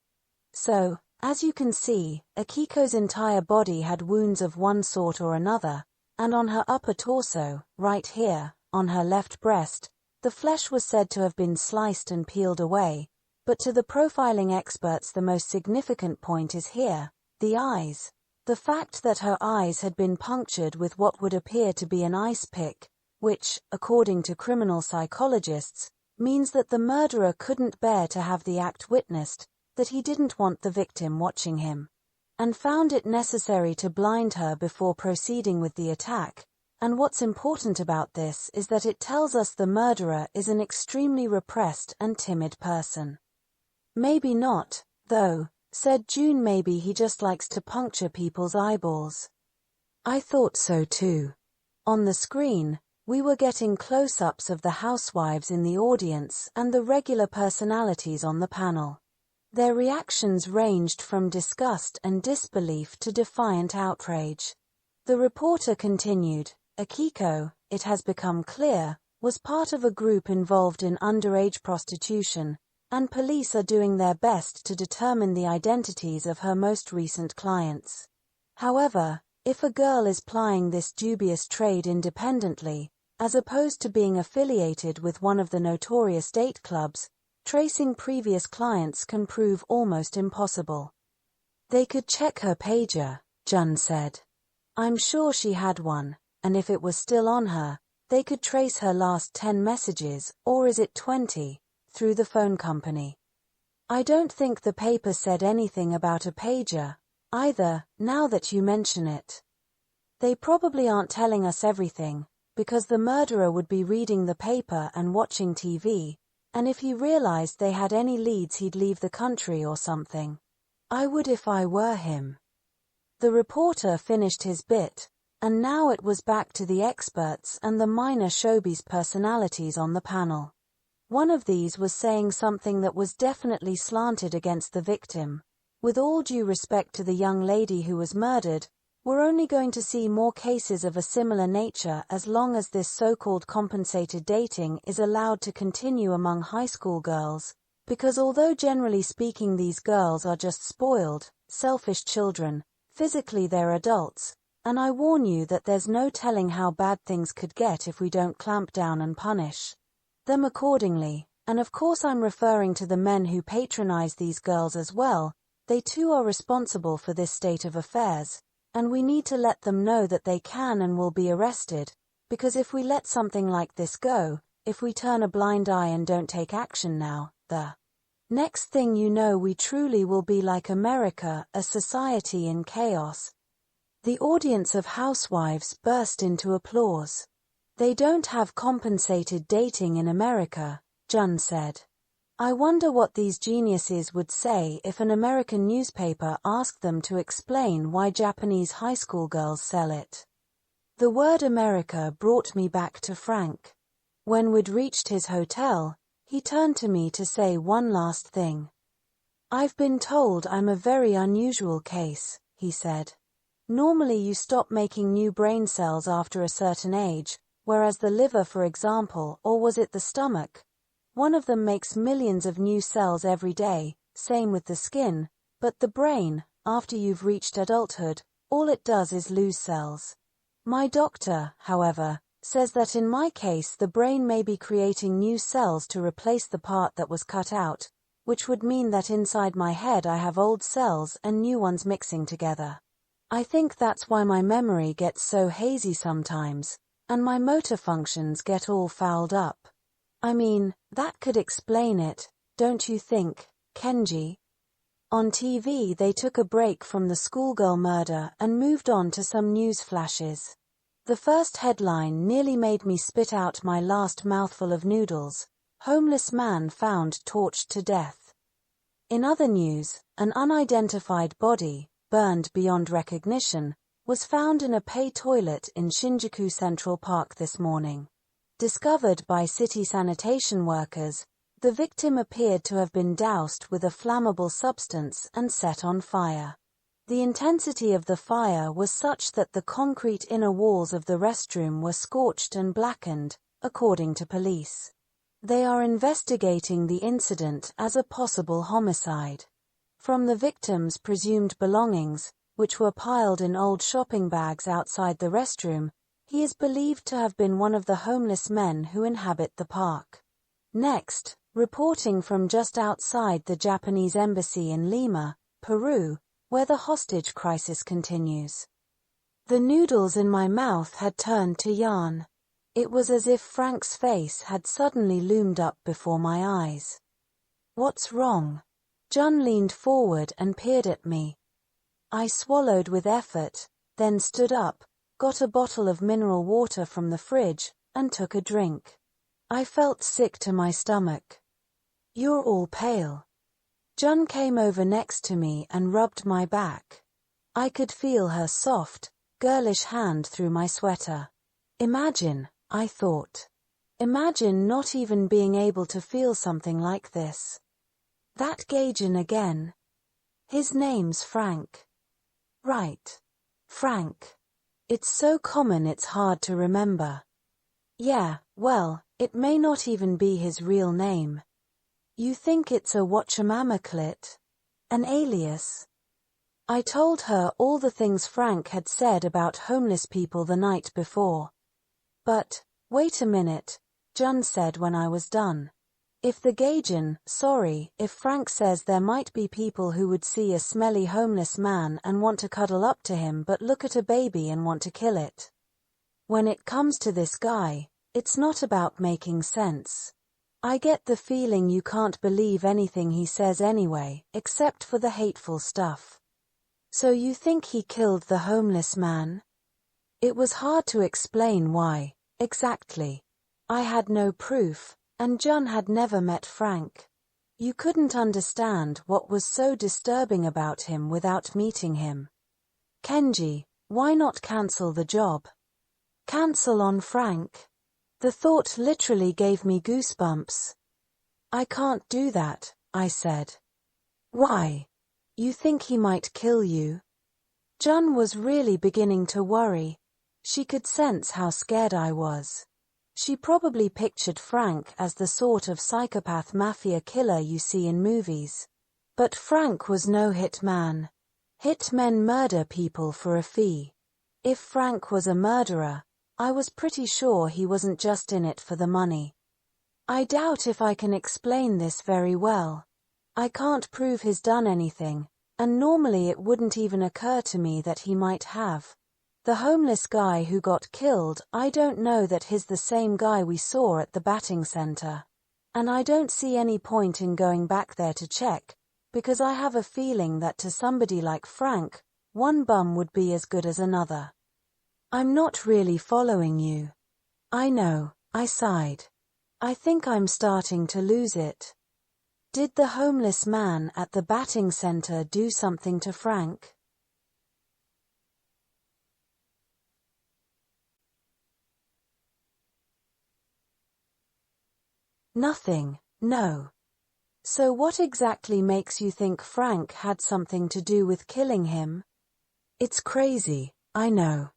S1: So, as you can see, Akiko's entire body had wounds of one sort or another, and on her upper torso, right here, on her left breast, the flesh was said to have been sliced and peeled away, but to the profiling experts the most significant point is here, the eyes. The fact that her eyes had been punctured with what would appear to be an ice pick, which, according to criminal psychologists, means that the murderer couldn't bear to have the act witnessed, that he didn't want the victim watching him, and found it necessary to blind her before proceeding with the attack. And what's important about this is that it tells us the murderer is an extremely repressed and timid person. Maybe not, though, said June. Maybe he just likes to puncture people's eyeballs. I thought so too. On the screen, we were getting close-ups of the housewives in the audience and the regular personalities on the panel. Their reactions ranged from disgust and disbelief to defiant outrage. The reporter continued, Akiko, it has become clear, was part of a group involved in underage prostitution, and police are doing their best to determine the identities of her most recent clients. However, if a girl is plying this dubious trade independently, as opposed to being affiliated with one of the notorious date clubs, tracing previous clients can prove almost impossible. They could check her pager, Jun said. I'm sure she had one, and if it was still on her, they could trace her last 10 messages, or is it 20? Through the phone company. I don't think the paper said anything about a pager, either, now that you mention it. They probably aren't telling us everything, because the murderer would be reading the paper and watching TV, and if he realized they had any leads he'd leave the country or something. I would if I were him. The reporter finished his bit, and now it was back to the experts and the minor showbiz personalities on the panel. One of these was saying something that was definitely slanted against the victim. With all due respect to the young lady who was murdered, We're only going to see more cases of a similar nature as long as this so-called compensated dating is allowed to continue among high school girls, because although generally speaking these girls are just spoiled, selfish children, physically they're adults, and I warn you that there's no telling how bad things could get if we don't clamp down and punish them accordingly. And of course I'm referring to the men who patronize these girls as well. They too are responsible for this state of affairs, and we need to let them know that they can and will be arrested, because if we let something like this go, if we turn a blind eye and don't take action now, the next thing you know we truly will be like America, a society in chaos. The audience of housewives burst into applause. They don't have compensated dating in America, Jun said. I wonder what these geniuses would say if an American newspaper asked them to explain why Japanese high school girls sell it. The word America brought me back to Frank. When we'd reached his hotel, he turned to me to say one last thing. I've been told I'm a very unusual case, he said. Normally you stop making new brain cells after a certain age, whereas the liver, for example, or was it the stomach? One of them makes millions of new cells every day, same with the skin, but the brain, after you've reached adulthood, all it does is lose cells. My doctor, however, says that in my case the brain may be creating new cells to replace the part that was cut out, which would mean that inside my head I have old cells and new ones mixing together. I think that's why my memory gets so hazy sometimes, and my motor functions get all fouled up. I mean, that could explain it, don't you think, Kenji? On TV they took a break from the schoolgirl murder and moved on to some news flashes. The first headline nearly made me spit out my last mouthful of noodles: homeless man found torched to death. In other news, an unidentified body, burned beyond recognition, was found in a pay toilet in Shinjuku Central Park this morning. Discovered by city sanitation workers, the victim appeared to have been doused with a flammable substance and set on fire. The intensity of the fire was such that the concrete inner walls of the restroom were scorched and blackened, according to police. They are investigating the incident as a possible homicide. From the victim's presumed belongings, which were piled in old shopping bags outside the restroom, he is believed to have been one of the homeless men who inhabit the park. Next, reporting from just outside the Japanese embassy in Lima, Peru, where the hostage crisis continues. The noodles in my mouth had turned to yarn. It was as if Frank's face had suddenly loomed up before my eyes. What's wrong? Jun leaned forward and peered at me. I swallowed with effort, then stood up, got a bottle of mineral water from the fridge, and took a drink. I felt sick to my stomach. You're all pale. Jun came over next to me and rubbed my back. I could feel her soft, girlish hand through my sweater. Imagine, I thought. Imagine not even being able to feel something like this. That Gaijin again. His name's Frank. Right. Frank. It's so common it's hard to remember. Yeah, well, it may not even be his real name. You think it's a whatchamamaclit? An alias? I told her all the things Frank had said about homeless people the night before. But, wait a minute, Jun said when I was done. If the Gaijin, if Frank says there might be people who would see a smelly homeless man and want to cuddle up to him but look at a baby and want to kill it. When it comes to this guy, it's not about making sense. I get the feeling you can't believe anything he says anyway, except for the hateful stuff. So you think he killed the homeless man? It was hard to explain why, exactly. I had no proof. And Jun had never met Frank. You couldn't understand what was so disturbing about him without meeting him. Kenji, why not cancel the job? Cancel on Frank? The thought literally gave me goosebumps. I can't do that, I said. Why? You think he might kill you? Jun was really beginning to worry. She could sense how scared I was. She probably pictured Frank as the sort of psychopath mafia killer you see in movies. But Frank was no hitman. Hitmen murder people for a fee. If Frank was a murderer, I was pretty sure he wasn't just in it for the money. I doubt if I can explain this very well. I can't prove he's done anything, and normally it wouldn't even occur to me that he might have. The homeless guy who got killed, I don't know that he's the same guy we saw at the batting center. And I don't see any point in going back there to check, because I have a feeling that to somebody like Frank, one bum would be as good as another. I'm not really following you. I know, I sighed. I think I'm starting to lose it. Did the homeless man at the batting center do something to Frank? Nothing, no. So what exactly makes you think Frank had something to do with killing him? It's crazy, I know.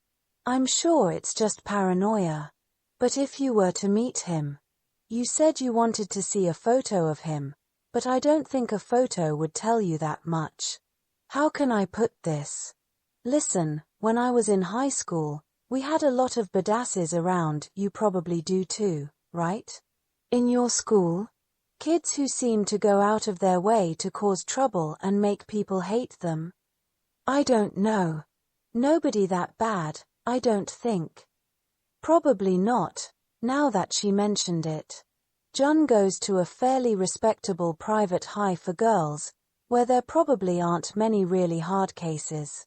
S1: I'm sure it's just paranoia. But if you were to meet him, you said you wanted to see a photo of him, but I don't think a photo would tell you that much. How can I put this? Listen, when I was in high school, we had a lot of badasses around, you probably do too, right? In your school? Kids who seem to go out of their way to cause trouble and make people hate them? I don't know. Nobody that bad, I don't think. Probably not, now that she mentioned it. Jun goes to a fairly respectable private high for girls, where there probably aren't many really hard cases.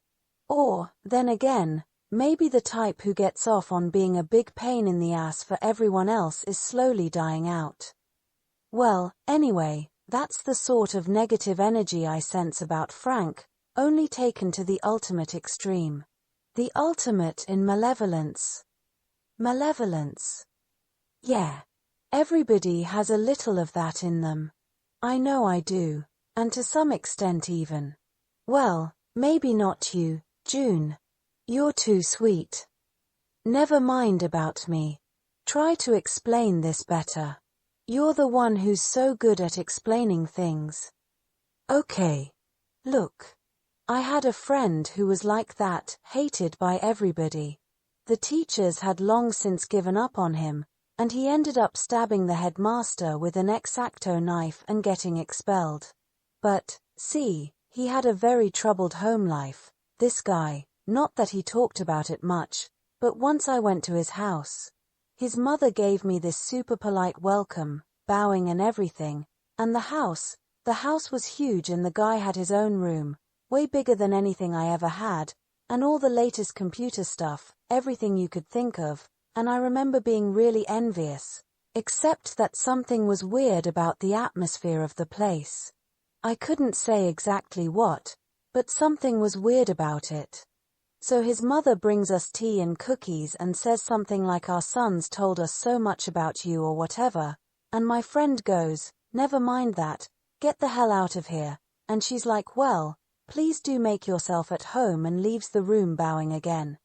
S1: Or, then again, maybe the type who gets off on being a big pain in the ass for everyone else is slowly dying out. Well, anyway, that's the sort of negative energy I sense about Frank, only taken to the ultimate extreme. The ultimate in malevolence. Malevolence. Yeah. Everybody has a little of that in them. I know I do, and to some extent even. Well, maybe not you, June. You're too sweet. Never mind about me. Try to explain this better. You're the one who's so good at explaining things. Okay. Look. I had a friend who was like that, hated by everybody. The teachers had long since given up on him, and he ended up stabbing the headmaster with an X-Acto knife and getting expelled. But, see, he had a very troubled home life, this guy, not that he talked about it much, but once I went to his house. His mother gave me this super polite welcome, bowing and everything, and the house was huge and the guy had his own room, way bigger than anything I ever had, and all the latest computer stuff, everything you could think of, and I remember being really envious, except that something was weird about the atmosphere of the place. I couldn't say exactly what, but something was weird about it. So his mother brings us tea and cookies and says something like our sons told us so much about you or whatever, and my friend goes, never mind that, get the hell out of here, and she's like, well, please do make yourself at home, and leaves the room bowing again.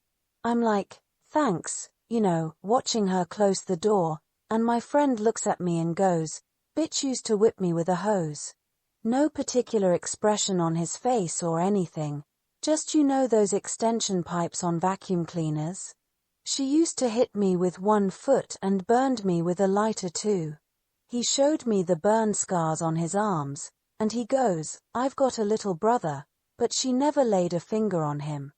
S1: I'm like, thanks, watching her close the door, and my friend looks at me and goes, bitch used to whip me with a hose. No particular expression on his face or anything, just those extension pipes on vacuum cleaners. She used to hit me with one foot and burned me with a lighter too. He showed me the burn scars on his arms, and he goes, I've got a little brother, but she never laid a finger on him.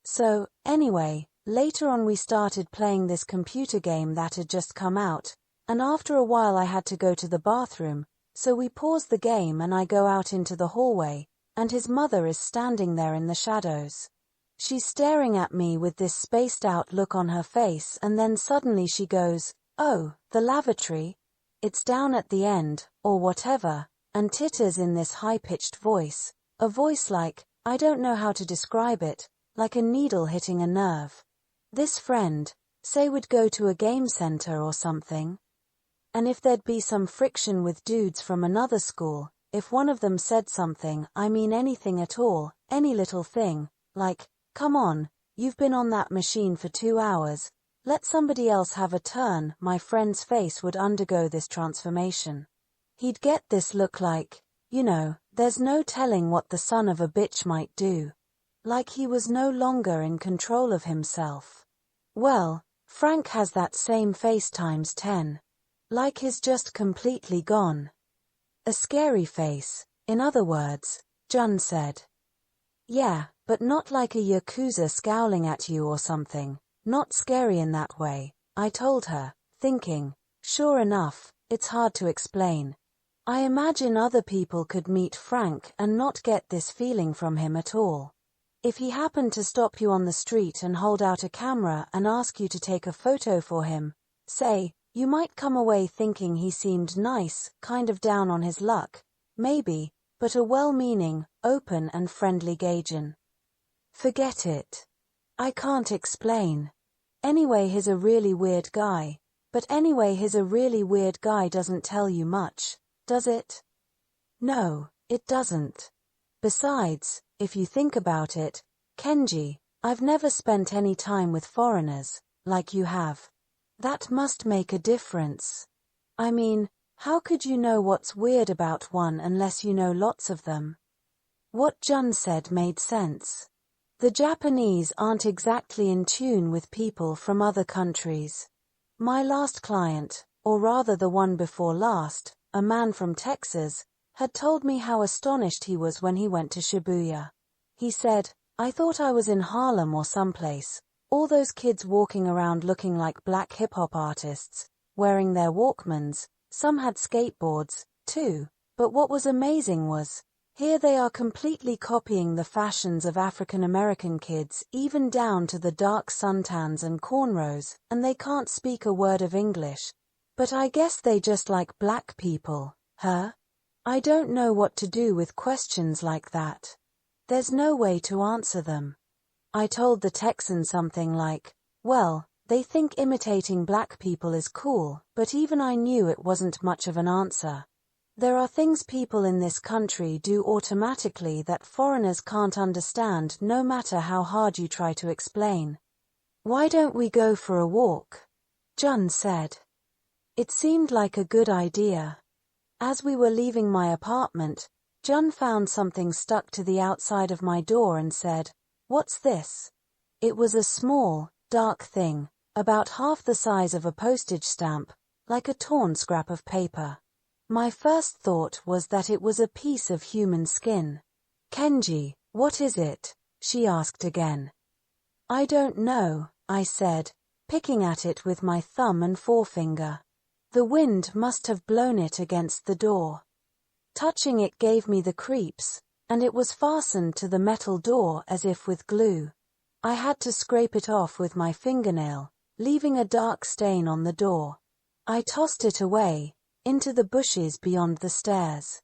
S1: So, anyway, later on we started playing this computer game that had just come out, and after a while I had to go to the bathroom, so we pause the game and I go out into the hallway, and his mother is standing there in the shadows. She's staring at me with this spaced-out look on her face, and then suddenly she goes, oh, the lavatory? It's down at the end, or whatever, and titters in this high-pitched voice, a voice like, I don't know how to describe it, like a needle hitting a nerve. This friend, say would go to a game center or something. And if there'd be some friction with dudes from another school, if one of them said something, I mean anything at all, any little thing, like, Come on, you've been on that machine for 2 hours. Let somebody else have a turn. My friend's face would undergo this transformation. He'd get this look like, there's no telling what the son of a bitch might do. Like he was no longer in control of himself. Well, Frank has that same face times 10. Like he's just completely gone. A scary face, in other words, Jun said. Yeah, but not like a yakuza scowling at you or something. Not scary in that way, I told her, thinking, sure enough, it's hard to explain. I imagine other people could meet Frank and not get this feeling from him at all. If he happened to stop you on the street and hold out a camera and ask you to take a photo for him, say, you might come away thinking he seemed nice, kind of down on his luck, maybe, but a well-meaning, open and friendly Gaijin. Forget it. I can't explain. Anyway, he's a really weird guy. But anyway, he's a really weird guy doesn't tell you much, does it? No, it doesn't. Besides, if you think about it, Kenji, I've never spent any time with foreigners, like you have. That must make a difference. I mean, how could you know what's weird about one unless you know lots of them? What Jun said made sense. The Japanese aren't exactly in tune with people from other countries. My last client, or rather the one before last, a man from Texas, had told me how astonished he was when he went to Shibuya. He said, I thought I was in Harlem or someplace. All those kids walking around looking like black hip-hop artists, wearing their Walkmans, some had skateboards, too, but what was amazing was, here they are completely copying the fashions of African American kids, even down to the dark suntans and cornrows, and they can't speak a word of English. But I guess they just like black people, huh? I don't know what to do with questions like that. There's no way to answer them. I told the Texan something like, well, they think imitating black people is cool, but even I knew it wasn't much of an answer. There are things people in this country do automatically that foreigners can't understand no matter how hard you try to explain. Why don't we go for a walk? Jun said. It seemed like a good idea. As we were leaving my apartment, Jun found something stuck to the outside of my door and said, What's this? It was a small, dark thing, about half the size of a postage stamp, like a torn scrap of paper. My first thought was that it was a piece of human skin. Kenji, what is it? She asked again. I don't know, I said, picking at it with my thumb and forefinger. The wind must have blown it against the door. Touching it gave me the creeps, and it was fastened to the metal door as if with glue. I had to scrape it off with my fingernail, leaving a dark stain on the door. I tossed it away, into the bushes beyond the stairs.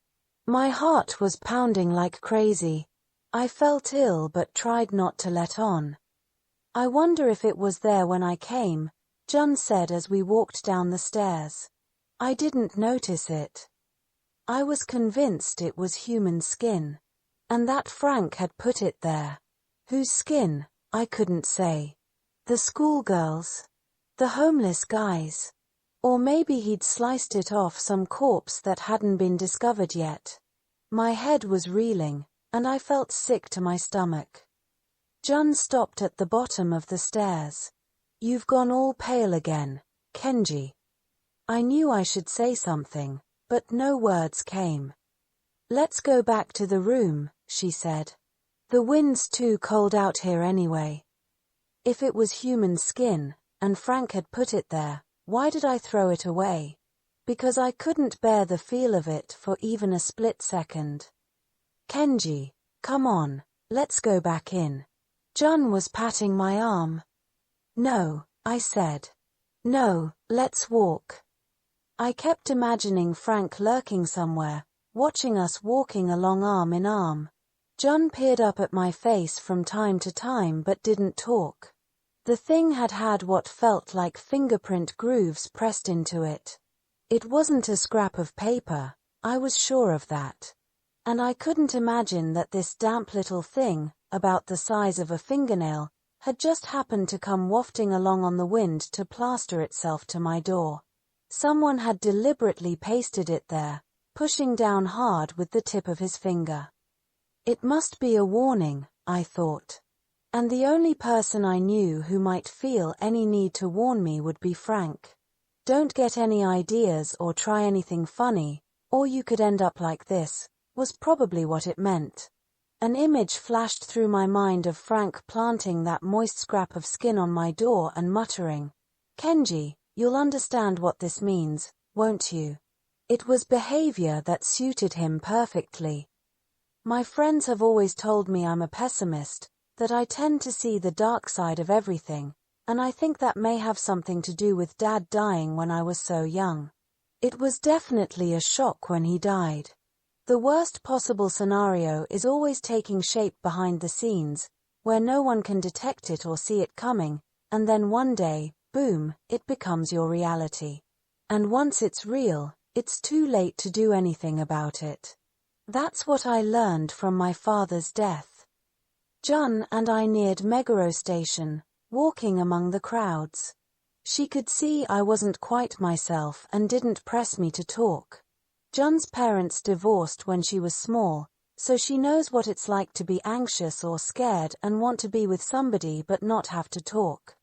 S1: My heart was pounding like crazy. I felt ill but tried not to let on. I wonder if it was there when I came, Jun said as we walked down the stairs. I didn't notice it. I was convinced it was human skin, and that Frank had put it there. Whose skin, I couldn't say. The schoolgirls? The homeless guys? Or maybe he'd sliced it off some corpse that hadn't been discovered yet. My head was reeling, and I felt sick to my stomach. Jun stopped at the bottom of the stairs. You've gone all pale again, Kenji. I knew I should say something, but no words came. Let's go back to the room, she said. The wind's too cold out here anyway. If it was human skin, and Frank had put it there, why did I throw it away? Because I couldn't bear the feel of it for even a split second. Kenji, come on, let's go back in. Jun was patting my arm. No, I said. No, let's walk. I kept imagining Frank lurking somewhere, watching us walking along arm in arm. Jun peered up at my face from time to time but didn't talk. The thing had had what felt like fingerprint grooves pressed into it. It wasn't a scrap of paper, I was sure of that. And I couldn't imagine that this damp little thing, about the size of a fingernail, had just happened to come wafting along on the wind to plaster itself to my door. Someone had deliberately pasted it there, pushing down hard with the tip of his finger. It must be a warning, I thought. And the only person I knew who might feel any need to warn me would be Frank. Don't get any ideas or try anything funny, or you could end up like this, was probably what it meant. An image flashed through my mind of Frank planting that moist scrap of skin on my door and muttering, "Kenji, you'll understand what this means, won't you?" It was behavior that suited him perfectly. My friends have always told me I'm a pessimist, that I tend to see the dark side of everything, and I think that may have something to do with Dad dying when I was so young. It was definitely a shock when he died. The worst possible scenario is always taking shape behind the scenes, where no one can detect it or see it coming, and then one day, boom, it becomes your reality. And once it's real, it's too late to do anything about it. That's what I learned from my father's death. Jun and I neared Meguro Station, walking among the crowds. She could see I wasn't quite myself and didn't press me to talk. Jun's parents divorced when she was small, so she knows what it's like to be anxious or scared and want to be with somebody but not have to talk.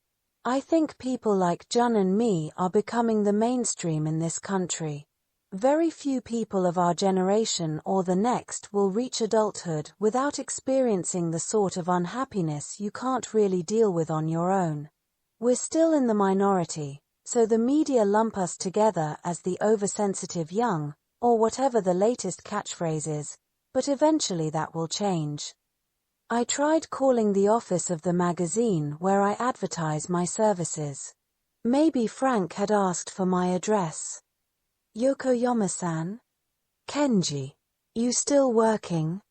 S1: I think people like Jun and me are becoming the mainstream in this country. Very few people of our generation or the next will reach adulthood without experiencing the sort of unhappiness you can't really deal with on your own. We're still in the minority, so the media lump us together as the oversensitive young, or whatever the latest catchphrase is, but eventually that will change. I tried calling the office of the magazine where I advertise my services. Maybe Frank had asked for my address. Yokoyama-san? Kenji, you still working?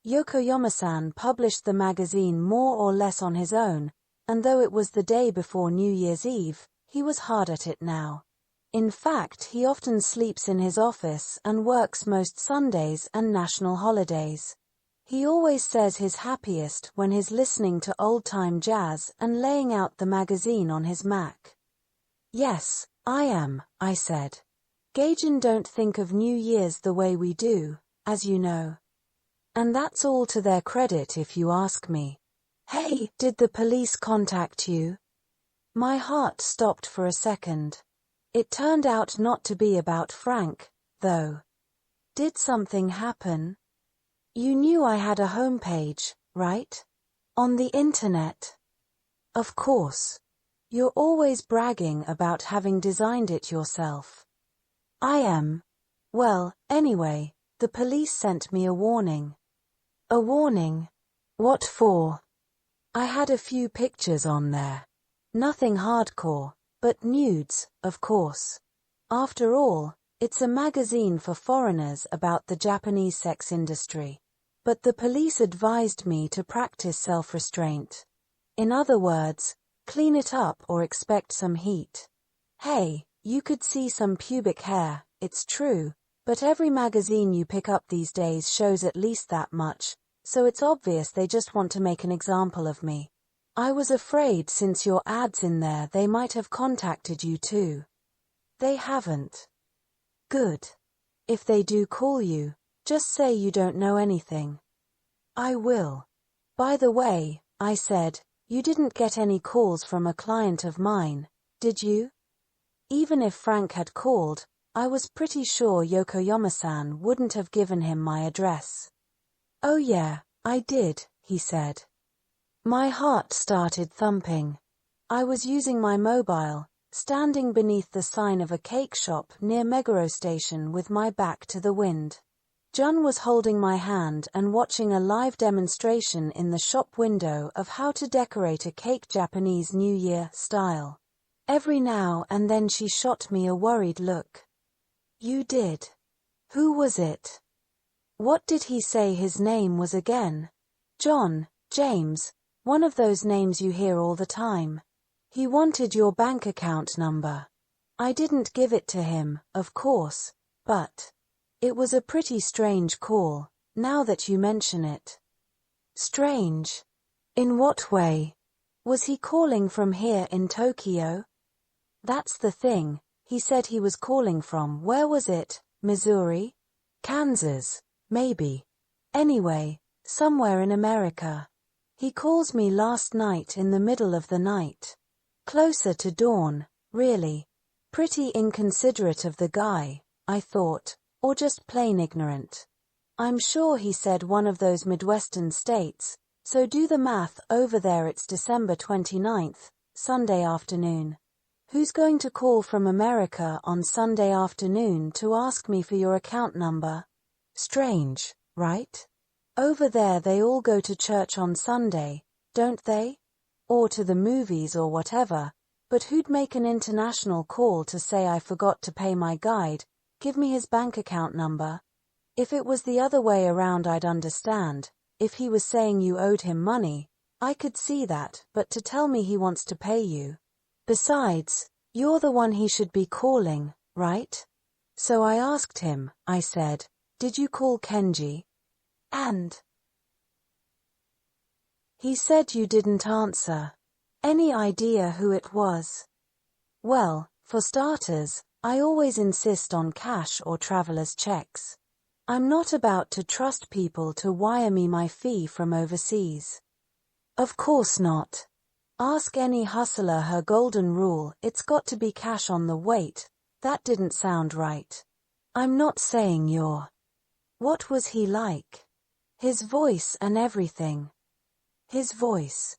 S1: Yokoyama-san published the magazine more or less on his own, and though it was the day before New Year's Eve, he was hard at it now. In fact, he often sleeps in his office and works most Sundays and national holidays. He always says he's happiest when he's listening to old-time jazz and laying out the magazine on his Mac. Yes, I am, I said. Gaijin don't think of New Year's the way we do, as you know. And that's all to their credit if you ask me. Hey, did the police contact you? My heart stopped for a second. It turned out not to be about Frank, though. Did something happen? You knew I had a homepage, right? On the internet. Of course. You're always bragging about having designed it yourself. I am. Well, anyway, the police sent me a warning. A warning? What for? I had a few pictures on there. Nothing hardcore, but nudes, of course. After all, it's a magazine for foreigners about the Japanese sex industry. But the police advised me to practice self-restraint. In other words, clean it up or expect some heat. Hey, you could see some pubic hair, it's true, but every magazine you pick up these days shows at least that much, so it's obvious they just want to make an example of me. I was afraid since your ad's in there they might have contacted you too. They haven't. Good. If they do call you, just say you don't know anything. I will. By the way, I said, you didn't get any calls from a client of mine, did you? Even if Frank had called, I was pretty sure Yokoyama-san wouldn't have given him my address. Oh yeah, I did, he said. My heart started thumping. I was using my mobile, standing beneath the sign of a cake shop near Meguro Station with my back to the wind. Jun was holding my hand and watching a live demonstration in the shop window of how to decorate a cake Japanese New Year style. Every now and then she shot me a worried look. You did. Who was it? What did he say his name was again? John, James, one of those names you hear all the time. He wanted your bank account number. I didn't give it to him, of course, but it was a pretty strange call, now that you mention it. Strange. In what way? Was he calling from here in Tokyo? That's the thing, he said he was calling from, where was it, Missouri? Kansas, maybe. Anyway, somewhere in America. He calls me last night in the middle of the night. Closer to dawn, really. Pretty inconsiderate of the guy, I thought, or just plain ignorant. I'm sure he said one of those Midwestern states, so do the math. Over there it's December 29th, Sunday afternoon. Who's going to call from America on Sunday afternoon to ask me for your account number? Strange, right? Over there they all go to church on Sunday, don't they? Or to the movies or whatever, but who'd make an international call to say I forgot to pay my guide, give me his bank account number? If it was the other way around I'd understand. If he was saying you owed him money, I could see that, but to tell me he wants to pay you. Besides, you're the one he should be calling, right? So I asked him, I said, did you call Kenji? And he said you didn't answer. Any idea who it was? Well, for starters, I always insist on cash or traveler's checks. I'm not about to trust people to wire me my fee from overseas. Of course not. Ask any hustler her golden rule, it's got to be cash on the weight. That didn't sound right. I'm not saying you're. What was he like? His voice and everything. His voice.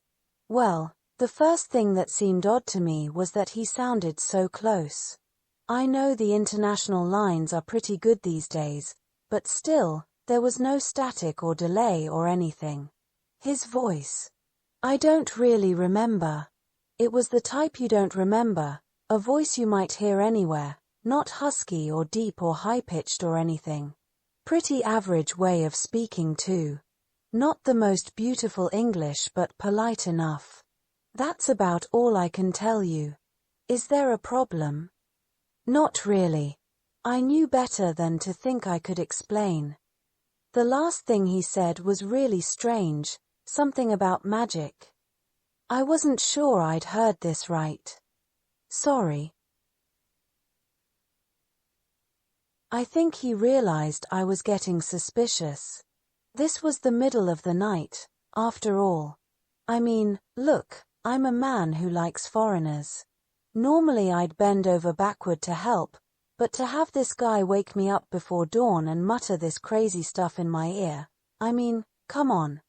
S1: Well, the first thing that seemed odd to me was that he sounded so close. I know the international lines are pretty good these days, but still, there was no static or delay or anything. His voice. I don't really remember. It was the type you don't remember, a voice you might hear anywhere, not husky or deep or high-pitched or anything. Pretty average way of speaking too. Not the most beautiful English but polite enough. That's about all I can tell you. Is there a problem? Not really. I knew better than to think I could explain. The last thing he said was really strange, something about magic. I wasn't sure I'd heard this right. Sorry. I think he realized I was getting suspicious. This was the middle of the night, after all. I mean, look, I'm a man who likes foreigners. Normally I'd bend over backward to help, but to have this guy wake me up before dawn and mutter this crazy stuff in my ear, I mean, come on.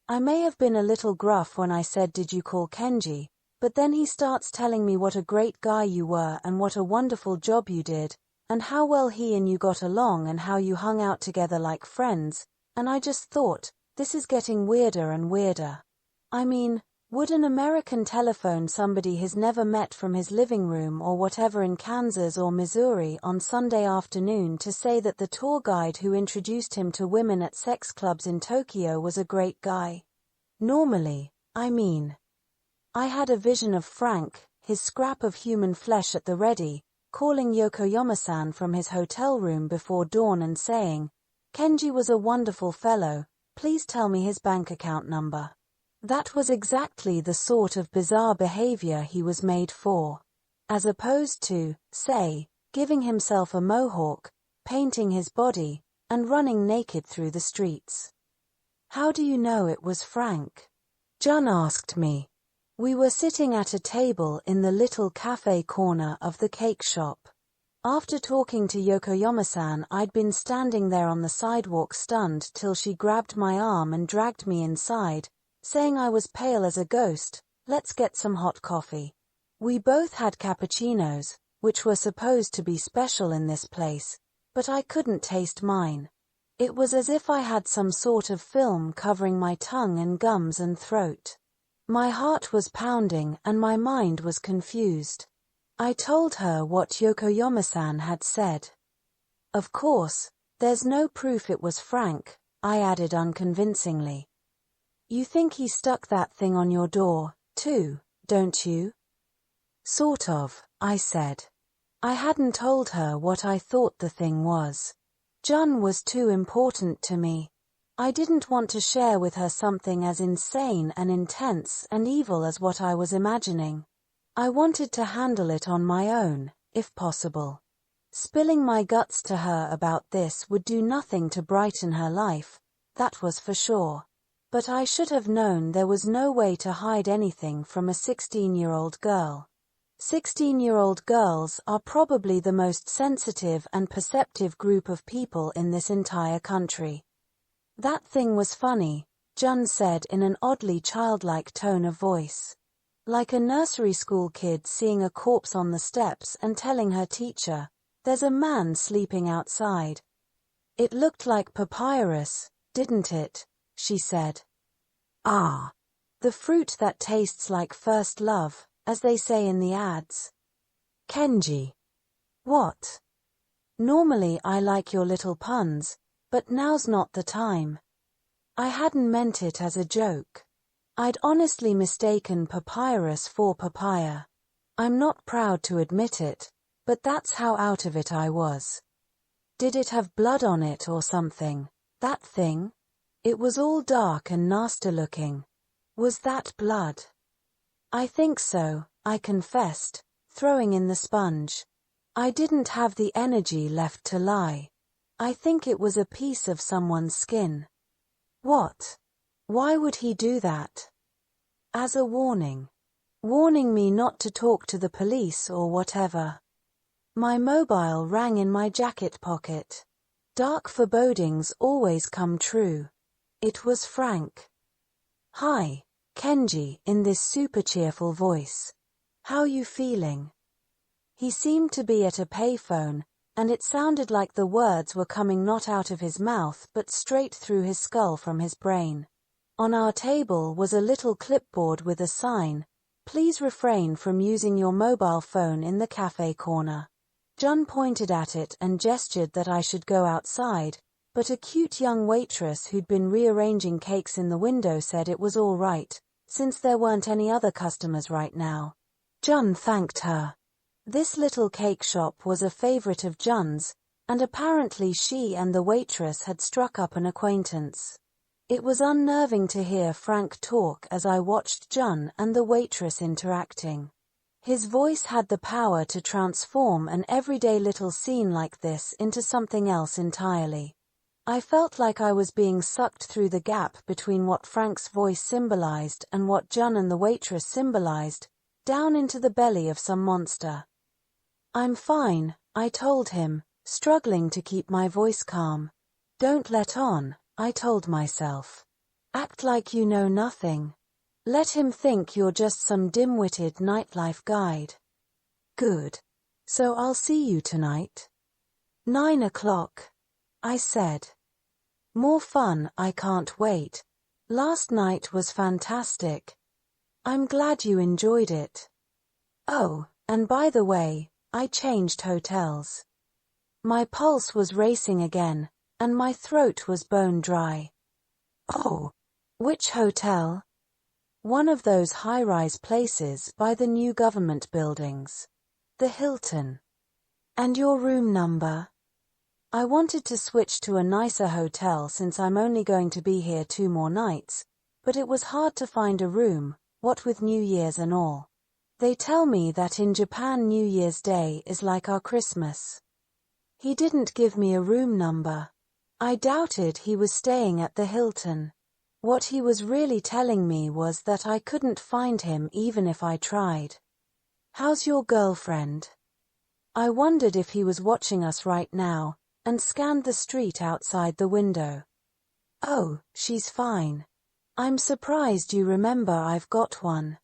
S1: I may have been a little gruff when I said did you call Kenji, but then he starts telling me what a great guy you were and what a wonderful job you did, and how well he and you got along and how you hung out together like friends, and I just thought, this is getting weirder and weirder. I mean, would an American telephone somebody he's never met from his living room or whatever in Kansas or Missouri on Sunday afternoon to say that the tour guide who introduced him to women at sex clubs in Tokyo was a great guy? Normally, I mean. I had a vision of Frank, his scrap of human flesh at the ready, calling Yokoyama-san from his hotel room before dawn and saying, Kenji was a wonderful fellow, please tell me his bank account number. That was exactly the sort of bizarre behavior he was made for. As opposed to, say, giving himself a mohawk, painting his body, and running naked through the streets. How do you know it was Frank? Jun asked me. We were sitting at a table in the little cafe corner of the cake shop. After talking to Yokoyama-san, I'd been standing there on the sidewalk stunned till she grabbed my arm and dragged me inside, saying I was pale as a ghost. Let's get some hot coffee. We both had cappuccinos, which were supposed to be special in this place, but I couldn't taste mine. It was as if I had some sort of film covering my tongue and gums and throat. My heart was pounding and my mind was confused. I told her what Yokoyama-san had said. Of course, there's no proof it was Frank, I added unconvincingly. You think he stuck that thing on your door, too, don't you? Sort of, I said. I hadn't told her what I thought the thing was. Jun was too important to me. I didn't want to share with her something as insane and intense and evil as what I was imagining. I wanted to handle it on my own, if possible. Spilling my guts to her about this would do nothing to brighten her life, that was for sure. But I should have known there was no way to hide anything from a 16-year-old girl. 16-year-old girls are probably the most sensitive and perceptive group of people in this entire country. That thing was funny, Jun said in an oddly childlike tone of voice. Like a nursery school kid seeing a corpse on the steps and telling her teacher, "There's a man sleeping outside." "It looked like papyrus, didn't it?" she said. "Ah. The fruit that tastes like first love, as they say in the ads." "Kenji." "What?" "Normally I like your little puns, but now's not the time." I hadn't meant it as a joke. I'd honestly mistaken papyrus for papaya. I'm not proud to admit it, but that's how out of it I was. Did it have blood on it or something, that thing? It was all dark and nasty looking. Was that blood? "I think so," I confessed, throwing in the sponge. I didn't have the energy left to lie. I think it was a piece of someone's skin. "What? Why would he do that?" "As a warning. Warning me not to talk to the police or whatever." My mobile rang in my jacket pocket. Dark forebodings always come true. It was Frank. "Hi, Kenji," in this super cheerful voice. "How you feeling?" He seemed to be at a payphone, and it sounded like the words were coming not out of his mouth but straight through his skull from his brain. On our table was a little clipboard with a sign, "Please refrain from using your mobile phone in the cafe corner." Jun pointed at it and gestured that I should go outside, but a cute young waitress who'd been rearranging cakes in the window said it was all right, since there weren't any other customers right now. Jun thanked her. This little cake shop was a favorite of Jun's, and apparently she and the waitress had struck up an acquaintance. It was unnerving to hear Frank talk as I watched Jun and the waitress interacting. His voice had the power to transform an everyday little scene like this into something else entirely. I felt like I was being sucked through the gap between what Frank's voice symbolized and what Jun and the waitress symbolized, down into the belly of some monster. "I'm fine," I told him, struggling to keep my voice calm. "Don't let on," I told myself. "Act like you know nothing. Let him think you're just some dim-witted nightlife guide." "Good. So I'll see you tonight?" 9 o'clock, I said. "More fun, I can't wait. Last night was fantastic. I'm glad you enjoyed it. Oh, and by the way, I changed hotels." My pulse was racing again, and my throat was bone dry. "Oh, which hotel?" "One of those high-rise places by the new government buildings. The Hilton." "And your room number?" I wanted to switch to a nicer hotel since I'm only going to be here 2 more nights, but it was hard to find a room, what with New Year's and all. They tell me that in Japan New Year's Day is like our Christmas. He didn't give me a room number. I doubted he was staying at the Hilton. What he was really telling me was that I couldn't find him even if I tried. "How's your girlfriend?" I wondered if he was watching us right now, and scanned the street outside the window. "Oh, she's fine. I'm surprised you remember I've got one.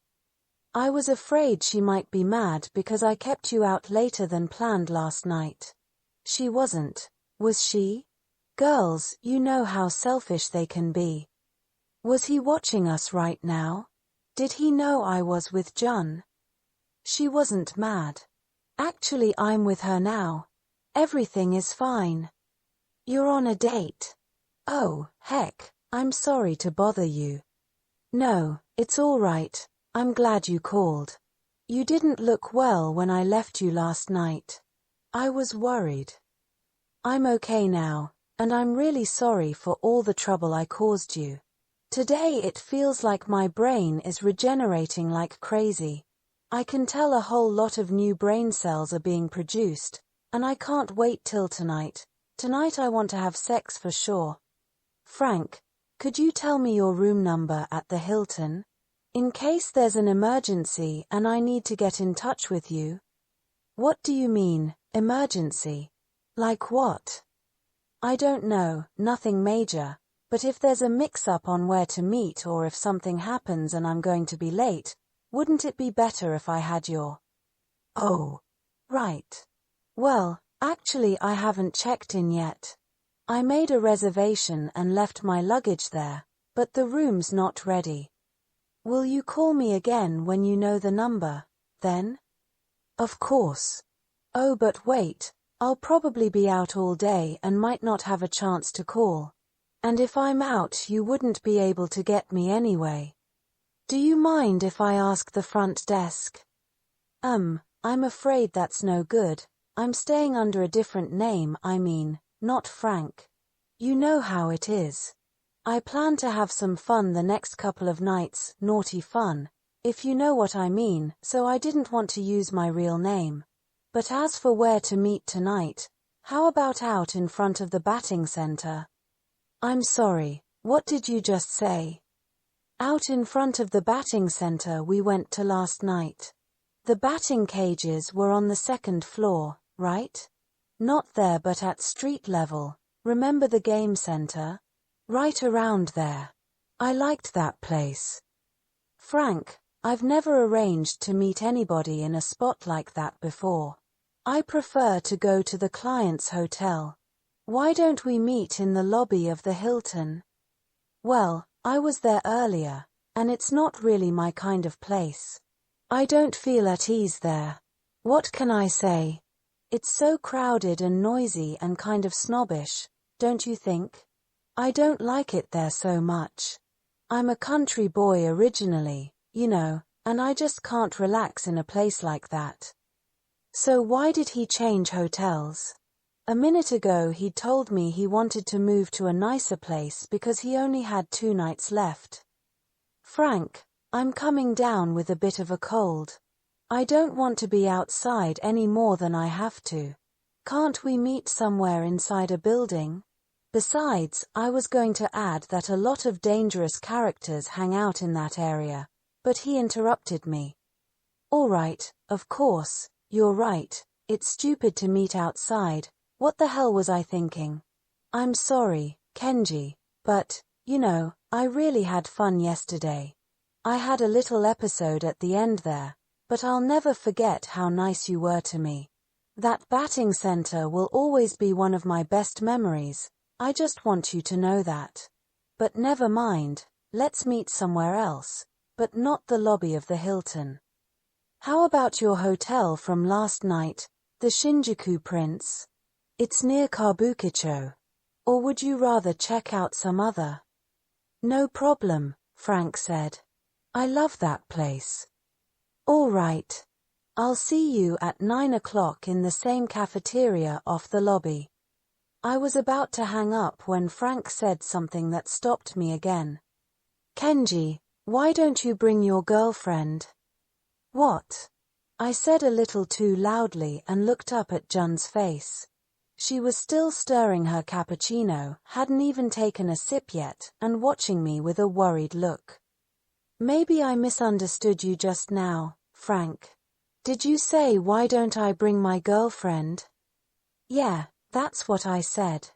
S1: I was afraid she might be mad because I kept you out later than planned last night." She wasn't, was she? Girls, you know how selfish they can be. Was he watching us right now? Did he know I was with Jun? She wasn't mad. Actually, I'm with her now. Everything is fine. You're on a date. Oh, heck, I'm sorry to bother you. No, it's all right. I'm glad you called. You didn't look well when I left you last night. I was worried. I'm okay now, And I'm really sorry for all the trouble I caused you. Today it feels like my brain is regenerating like crazy. I can tell a whole lot of new brain cells are being produced, and I can't wait till tonight. Tonight I want to have sex for sure. Frank, could you tell me your room number at the Hilton? In case there's an emergency and I need to get in touch with you. What do you mean, emergency? Like what? I don't know, nothing major, but if there's a mix-up on where to meet or if something happens and I'm going to be late, wouldn't it be better if I had your... Oh, right. Well, actually I haven't checked in yet. I made a reservation and left my luggage there, but the room's not ready. Will you call me again when you know the number, then? Of course. Oh, but wait, I'll probably be out all day and might not have a chance to call. And if I'm out, you wouldn't be able to get me anyway. Do you mind if I ask the front desk? I'm afraid that's no good. I'm staying under a different name, not Frank. You know how it is. I plan to have some fun the next couple of nights, naughty fun, if you know what I mean, so I didn't want to use my real name. But as for where to meet tonight, how about out in front of the batting center? I'm sorry, what did you just say? Out in front of the batting center we went to last night. The batting cages were on the second floor, right? Not there but at street level. Remember the game center? Right around there. I liked that place. Frank, I've never arranged to meet anybody in a spot like that before. I prefer to go to the client's hotel. Why don't we meet in the lobby of the Hilton? Well, I was there earlier, and it's not really my kind of place. I don't feel at ease there. What can I say? It's so crowded and noisy and kind of snobbish, don't you think? I don't like it there so much. I'm a country boy originally, and I just can't relax in a place like that. So why did he change hotels? A minute ago he told me he wanted to move to a nicer place because he only had 2 nights left. Frank, I'm coming down with a bit of a cold. I don't want to be outside any more than I have to. Can't we meet somewhere inside a building? Besides, I was going to add that a lot of dangerous characters hang out in that area, but he interrupted me. All right, of course, you're right, it's stupid to meet outside. What the hell was I thinking? I'm sorry, Kenji, but, I really had fun yesterday. I had a little episode at the end there, but I'll never forget how nice you were to me. That batting center will always be one of my best memories. I just want you to know that. But never mind, let's meet somewhere else, but not the lobby of the Hilton. How about your hotel from last night, the Shinjuku Prince? It's near Kabukicho. Or would you rather check out some other? No problem, Frank said. I love that place. All right. I'll see you at 9 o'clock in the same cafeteria off the lobby. I was about to hang up when Frank said something that stopped me again. Kenji, why don't you bring your girlfriend? What? I said a little too loudly and looked up at Jun's face. She was still stirring her cappuccino, hadn't even taken a sip yet, and watching me with a worried look. Maybe I misunderstood you just now, Frank. Did you say why don't I bring my girlfriend? Yeah. That's what I said.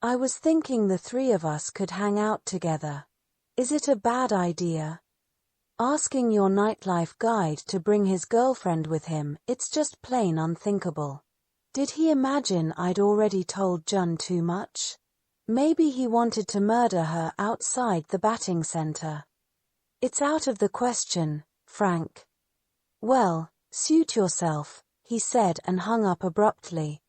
S1: I was thinking the 3 of us could hang out together. Is it a bad idea? Asking your nightlife guide to bring his girlfriend with him, it's just plain unthinkable. Did he imagine I'd already told Jun too much? Maybe he wanted to murder her outside the batting center. It's out of the question, Frank. Well, suit yourself, he said and hung up abruptly.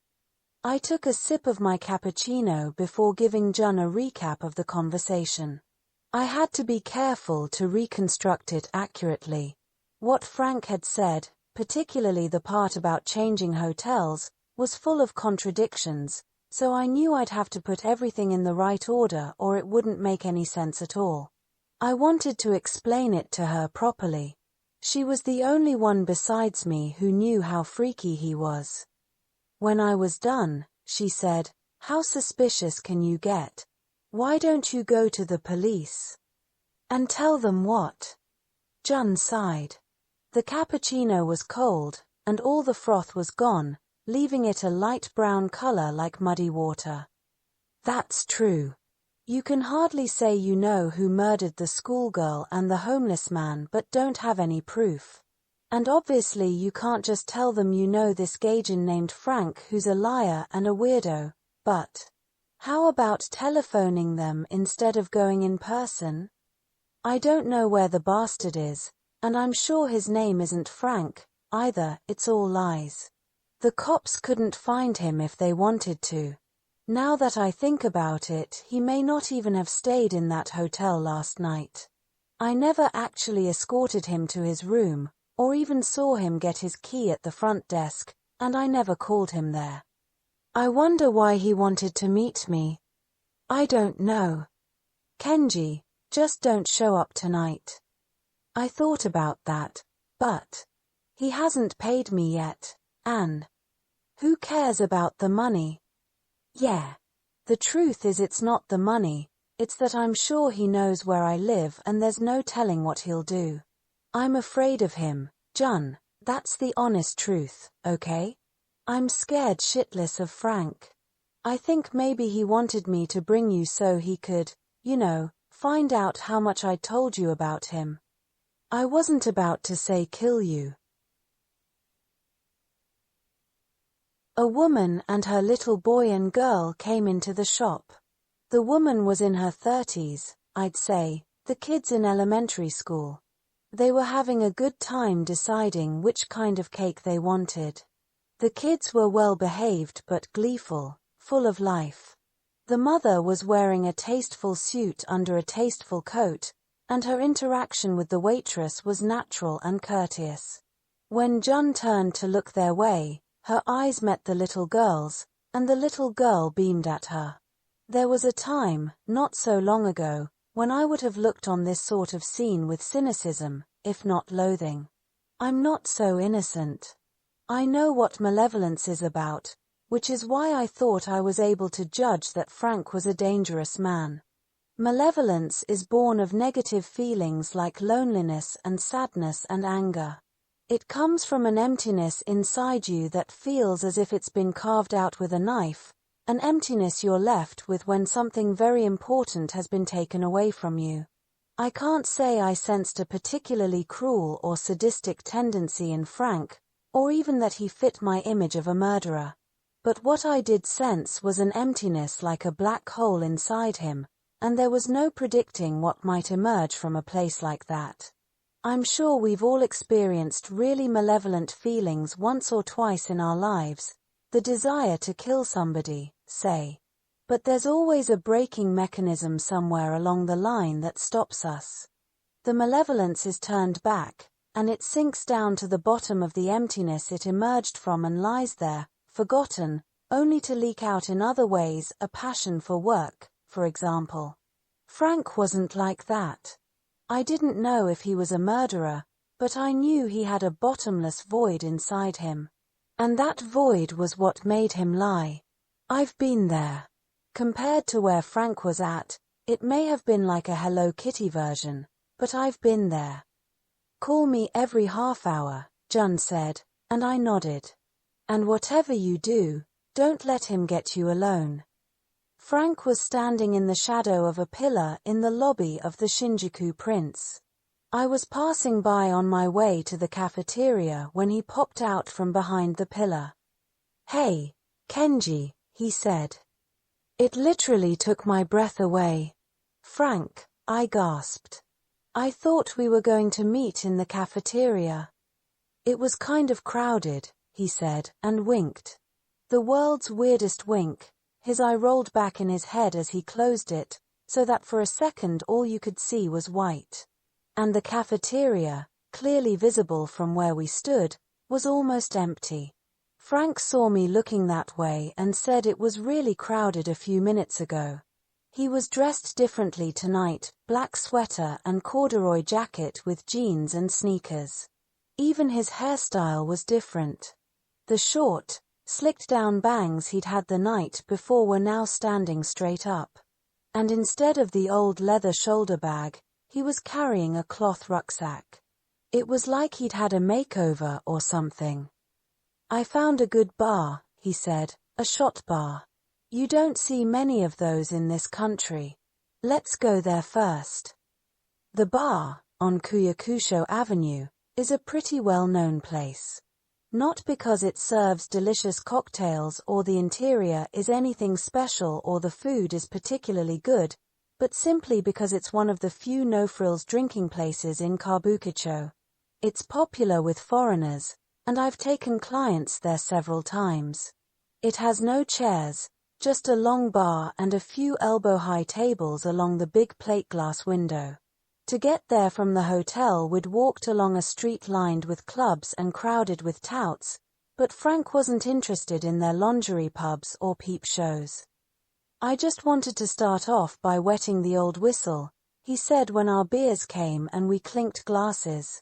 S1: I took a sip of my cappuccino before giving Jun a recap of the conversation. I had to be careful to reconstruct it accurately. What Frank had said, particularly the part about changing hotels, was full of contradictions, so I knew I'd have to put everything in the right order or it wouldn't make any sense at all. I wanted to explain it to her properly. She was the only one besides me who knew how freaky he was. When I was done, she said, "How suspicious can you get? Why don't you go to the police?" "And tell them what?" Jun sighed. The cappuccino was cold, and all the froth was gone, leaving it a light brown color like muddy water. "That's true. You can hardly say you know who murdered the schoolgirl and the homeless man but don't have any proof. And obviously you can't just tell them you know this Gaijin named Frank who's a liar and a weirdo, but how about telephoning them instead of going in person? I don't know where the bastard is, and I'm sure his name isn't Frank, either. It's all lies. The cops couldn't find him if they wanted to. Now that I think about it, he may not even have stayed in that hotel last night. I never actually escorted him to his room, or even saw him get his key at the front desk, and I never called him there. I wonder why he wanted to meet me. I don't know. Kenji, just don't show up tonight. I thought about that, but he hasn't paid me yet, and who cares about the money? Yeah. The truth is it's not the money, it's that I'm sure he knows where I live and there's no telling what he'll do. I'm afraid of him, Jun, that's the honest truth, okay? I'm scared shitless of Frank. I think maybe he wanted me to bring you so he could, find out how much I told you about him. I wasn't about to say kill you. A woman and her little boy and girl came into the shop. The woman was in her 30s, I'd say, the kids in elementary school. They were having a good time deciding which kind of cake they wanted. The kids were well behaved but gleeful, full of life. The mother was wearing a tasteful suit under a tasteful coat, and her interaction with the waitress was natural and courteous. When Jun turned to look their way, her eyes met the little girl's, and the little girl beamed at her. There was a time, not so long ago, when I would have looked on this sort of scene with cynicism, if not loathing. I'm not so innocent. I know what malevolence is about, which is why I thought I was able to judge that Frank was a dangerous man. Malevolence is born of negative feelings like loneliness and sadness and anger. It comes from an emptiness inside you that feels as if it's been carved out with a knife, an emptiness you're left with when something very important has been taken away from you. I can't say I sensed a particularly cruel or sadistic tendency in Frank, or even that he fit my image of a murderer. But what I did sense was an emptiness like a black hole inside him, and there was no predicting what might emerge from a place like that. I'm sure we've all experienced really malevolent feelings once or twice in our lives, the desire to kill somebody, say. But there's always a braking mechanism somewhere along the line that stops us. The malevolence is turned back, and it sinks down to the bottom of the emptiness it emerged from and lies there, forgotten, only to leak out in other ways, a passion for work, for example. Frank wasn't like that. I didn't know if he was a murderer, but I knew he had a bottomless void inside him. And that void was what made him lie. I've been there. Compared to where Frank was at, it may have been like a Hello Kitty version, but I've been there. Call me every half hour, Jun said, and I nodded. And whatever you do, don't let him get you alone. Frank was standing in the shadow of a pillar in the lobby of the Shinjuku Prince. I was passing by on my way to the cafeteria when he popped out from behind the pillar. "Hey, Kenji," he said. It literally took my breath away. "Frank," I gasped. "I thought we were going to meet in the cafeteria." "It was kind of crowded," he said, and winked. The world's weirdest wink. His eye rolled back in his head as he closed it, so that for a second all you could see was white. And the cafeteria, clearly visible from where we stood, was almost empty. Frank saw me looking that way and said it was really crowded a few minutes ago. He was dressed differently tonight, black sweater and corduroy jacket with jeans and sneakers. Even his hairstyle was different. The short, slicked-down bangs he'd had the night before were now standing straight up. And instead of the old leather shoulder bag, he was carrying a cloth rucksack. It was like he'd had a makeover or something. "I found a good bar," he said, "a shot bar. You don't see many of those in this country. Let's go there first." The bar, on Kuyakusho Avenue, is a pretty well-known place. Not because it serves delicious cocktails or the interior is anything special or the food is particularly good, but simply because it's one of the few no-frills drinking places in Kabukicho. It's popular with foreigners, and I've taken clients there several times. It has no chairs, just a long bar and a few elbow-high tables along the big plate glass window. To get there from the hotel we'd walked along a street lined with clubs and crowded with touts, but Frank wasn't interested in their lingerie pubs or peep shows. "I just wanted to start off by wetting the old whistle," he said when our beers came and we clinked glasses.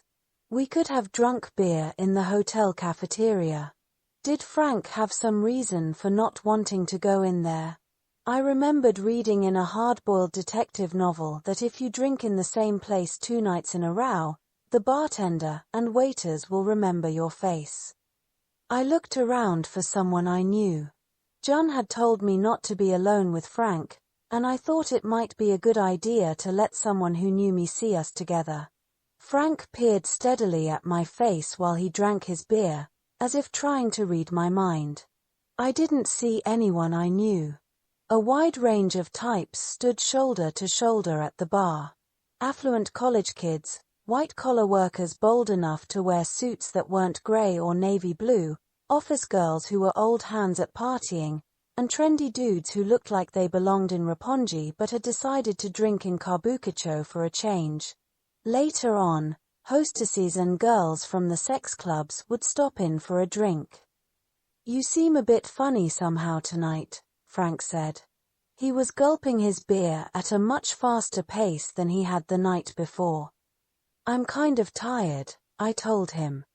S1: We could have drunk beer in the hotel cafeteria. Did Frank have some reason for not wanting to go in there? I remembered reading in a hard-boiled detective novel that if you drink in the same place 2 nights in a row, the bartender and waiters will remember your face. I looked around for someone I knew. John had told me not to be alone with Frank, and I thought it might be a good idea to let someone who knew me see us together. Frank peered steadily at my face while he drank his beer, as if trying to read my mind. I didn't see anyone I knew. A wide range of types stood shoulder to shoulder at the bar. Affluent college kids, white-collar workers bold enough to wear suits that weren't grey or navy blue, office girls who were old hands at partying, and trendy dudes who looked like they belonged in Roppongi but had decided to drink in Kabukicho for a change. Later on, hostesses and girls from the sex clubs would stop in for a drink. "You seem a bit funny somehow tonight," Frank said. He was gulping his beer at a much faster pace than he had the night before. "I'm kind of tired," I told him.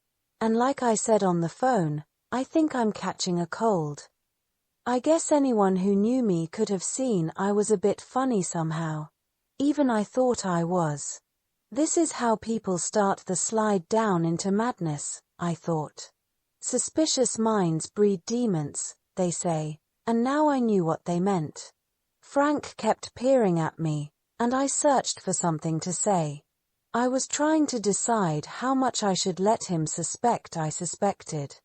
S1: "And like I said on the phone, I think I'm catching a cold." I guess anyone who knew me could have seen I was a bit funny somehow. Even I thought I was. This is how people start the slide down into madness, I thought. Suspicious minds breed demons, they say, and now I knew what they meant. Frank kept peering at me, and I searched for something to say. I was trying to decide how much I should let him suspect I suspected.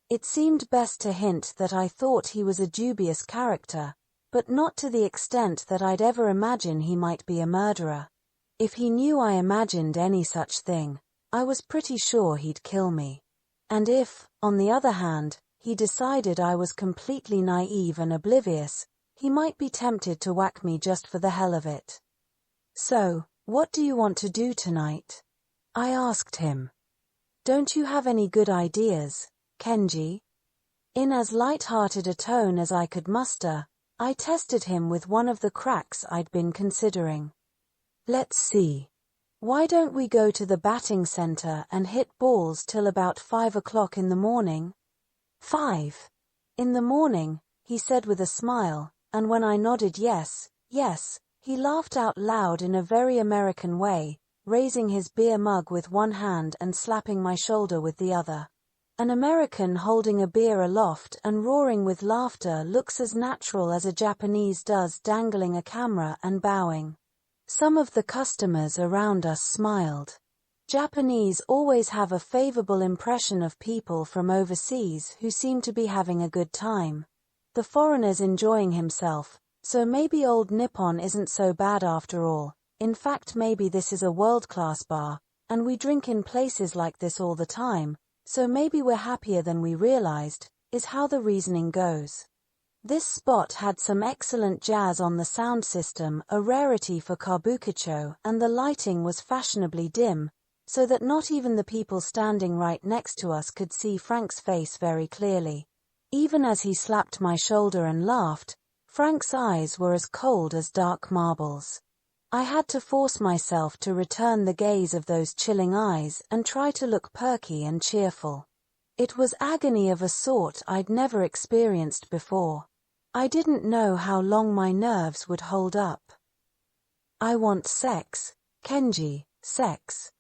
S1: It seemed best to hint that I thought he was a dubious character, but not to the extent that I'd ever imagine he might be a murderer. If he knew I imagined any such thing, I was pretty sure he'd kill me. And if, on the other hand, he decided I was completely naive and oblivious, he might be tempted to whack me just for the hell of it. "So, what do you want to do tonight?" I asked him. "Don't you have any good ideas, Kenji?" In as light-hearted a tone as I could muster, I tested him with one of the cracks I'd been considering. "Let's see. Why don't we go to the batting center and hit balls till about 5 o'clock in the morning?" "5 in the morning," he said with a smile, and when I nodded yes, he laughed out loud in a very American way, raising his beer mug with one hand and slapping my shoulder with the other. An American holding a beer aloft and roaring with laughter looks as natural as a Japanese does dangling a camera and bowing. Some of the customers around us smiled. Japanese always have a favorable impression of people from overseas who seem to be having a good time. The foreigner's enjoying himself, so maybe old Nippon isn't so bad after all. In fact, maybe this is a world-class bar, and we drink in places like this all the time, so maybe we're happier than we realized, is how the reasoning goes. This spot had some excellent jazz on the sound system, a rarity for Kabukicho, and the lighting was fashionably dim, so that not even the people standing right next to us could see Frank's face very clearly. Even as he slapped my shoulder and laughed, Frank's eyes were as cold as dark marbles. I had to force myself to return the gaze of those chilling eyes and try to look perky and cheerful. It was agony of a sort I'd never experienced before. I didn't know how long my nerves would hold up. I want sex, Kenji, sex.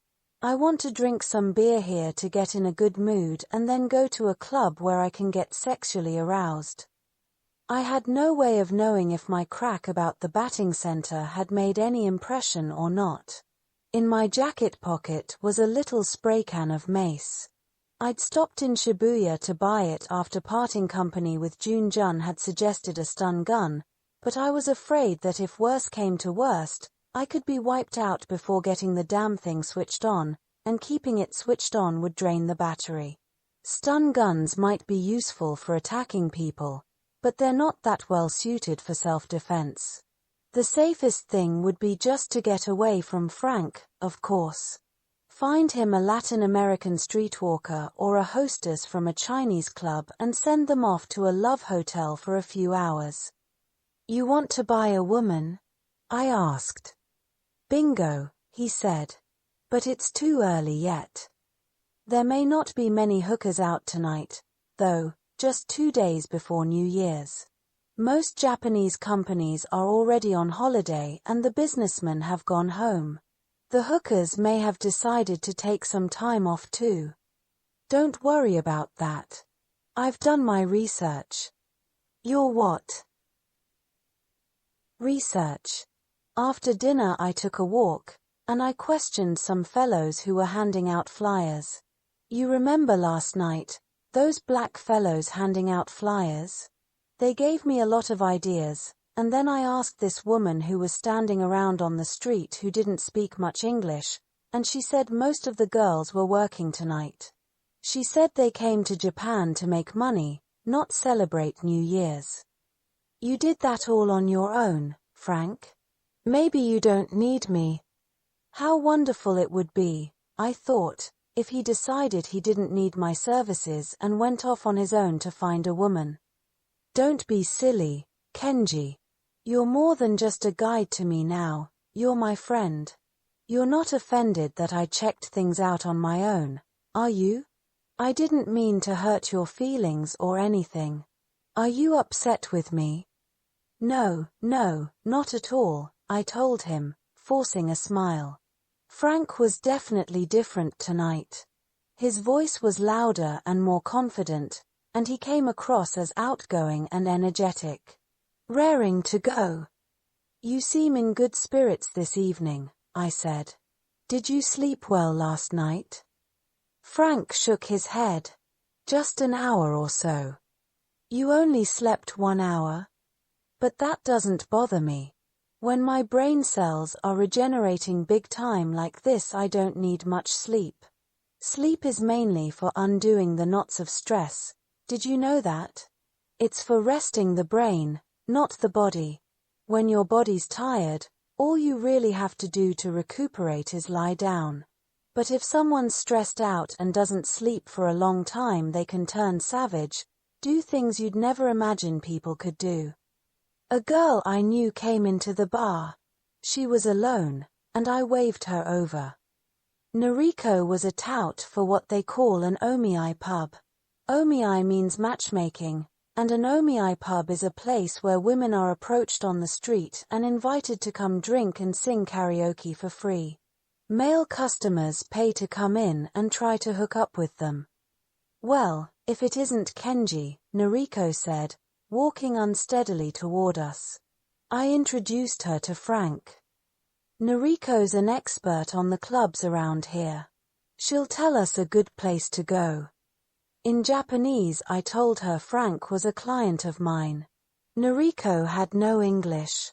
S1: I want to drink some beer here to get in a good mood and then go to a club where I can get sexually aroused. I had no way of knowing if my crack about the batting center had made any impression or not. In my jacket pocket was a little spray can of mace. I'd stopped in Shibuya to buy it after parting company with Jun had suggested a stun gun, but I was afraid that if worse came to worst, I could be wiped out before getting the damn thing switched on, and keeping it switched on would drain the battery. Stun guns might be useful for attacking people, but they're not that well suited for self-defense. The safest thing would be just to get away from Frank, of course. Find him a Latin American streetwalker or a hostess from a Chinese club and send them off to a love hotel for a few hours. "You want to buy a woman?" I asked. "Bingo," he said. "But it's too early yet. There may not be many hookers out tonight, though, just 2 days before New Year's. Most Japanese companies are already on holiday and the businessmen have gone home. The hookers may have decided to take some time off too. Don't worry about that. I've done my research." "Your what?" "Research. After dinner I took a walk, and I questioned some fellows who were handing out flyers. You remember last night, those black fellows handing out flyers? They gave me a lot of ideas, and then I asked this woman who was standing around on the street who didn't speak much English, and she said most of the girls were working tonight. She said they came to Japan to make money, not celebrate New Year's." "You did that all on your own, Frank? Maybe you don't need me." How wonderful it would be, I thought, if he decided he didn't need my services and went off on his own to find a woman. "Don't be silly, Kenji. You're more than just a guide to me now, you're my friend. You're not offended that I checked things out on my own, are you? I didn't mean to hurt your feelings or anything. Are you upset with me?" No, not at all," I told him, forcing a smile. Frank was definitely different tonight. His voice was louder and more confident, and he came across as outgoing and energetic. "Raring to go. You seem in good spirits this evening," I said. "Did you sleep well last night?" Frank shook his head. "Just an hour or so." "You only slept 1 hour?" "But that doesn't bother me. When my brain cells are regenerating big time like this, I don't need much sleep. Sleep is mainly for undoing the knots of stress. Did you know that? It's for resting the brain, not the body. When your body's tired, all you really have to do to recuperate is lie down. But if someone's stressed out and doesn't sleep for a long time, they can turn savage, do things you'd never imagine people could do." A girl I knew came into the bar. She was alone, and I waved her over. Noriko was a tout for what they call an omiai pub. Omiai means matchmaking, and an omiai pub is a place where women are approached on the street and invited to come drink and sing karaoke for free. Male customers pay to come in and try to hook up with them. "Well, if it isn't Kenji," Noriko said, walking unsteadily toward us. I introduced her to Frank. "Noriko's an expert on the clubs around here. She'll tell us a good place to go." In Japanese I told her Frank was a client of mine. Noriko had no English.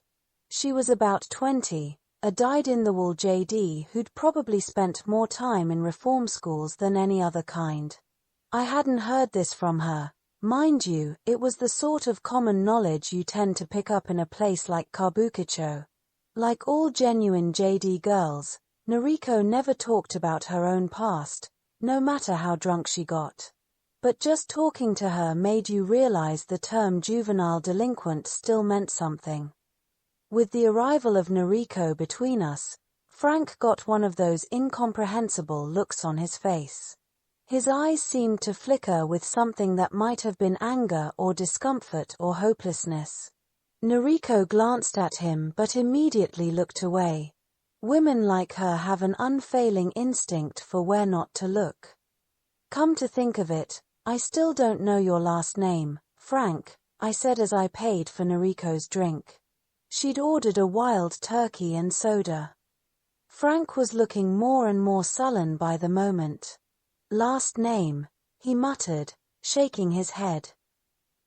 S1: She was about 20, a dyed-in-the-wool JD who'd probably spent more time in reform schools than any other kind. I hadn't heard this from her. Mind you, it was the sort of common knowledge you tend to pick up in a place like Kabukicho. Like all genuine JD girls, Noriko never talked about her own past, no matter how drunk she got. But just talking to her made you realize the term juvenile delinquent still meant something. With the arrival of Noriko between us, Frank got one of those incomprehensible looks on his face. His eyes seemed to flicker with something that might have been anger or discomfort or hopelessness. Noriko glanced at him but immediately looked away. Women like her have an unfailing instinct for where not to look. Come to think of it, I still don't know your last name, Frank, I said as I paid for Noriko's drink. She'd ordered a wild turkey and soda. Frank was looking more and more sullen by the moment. Last name, he muttered, shaking his head.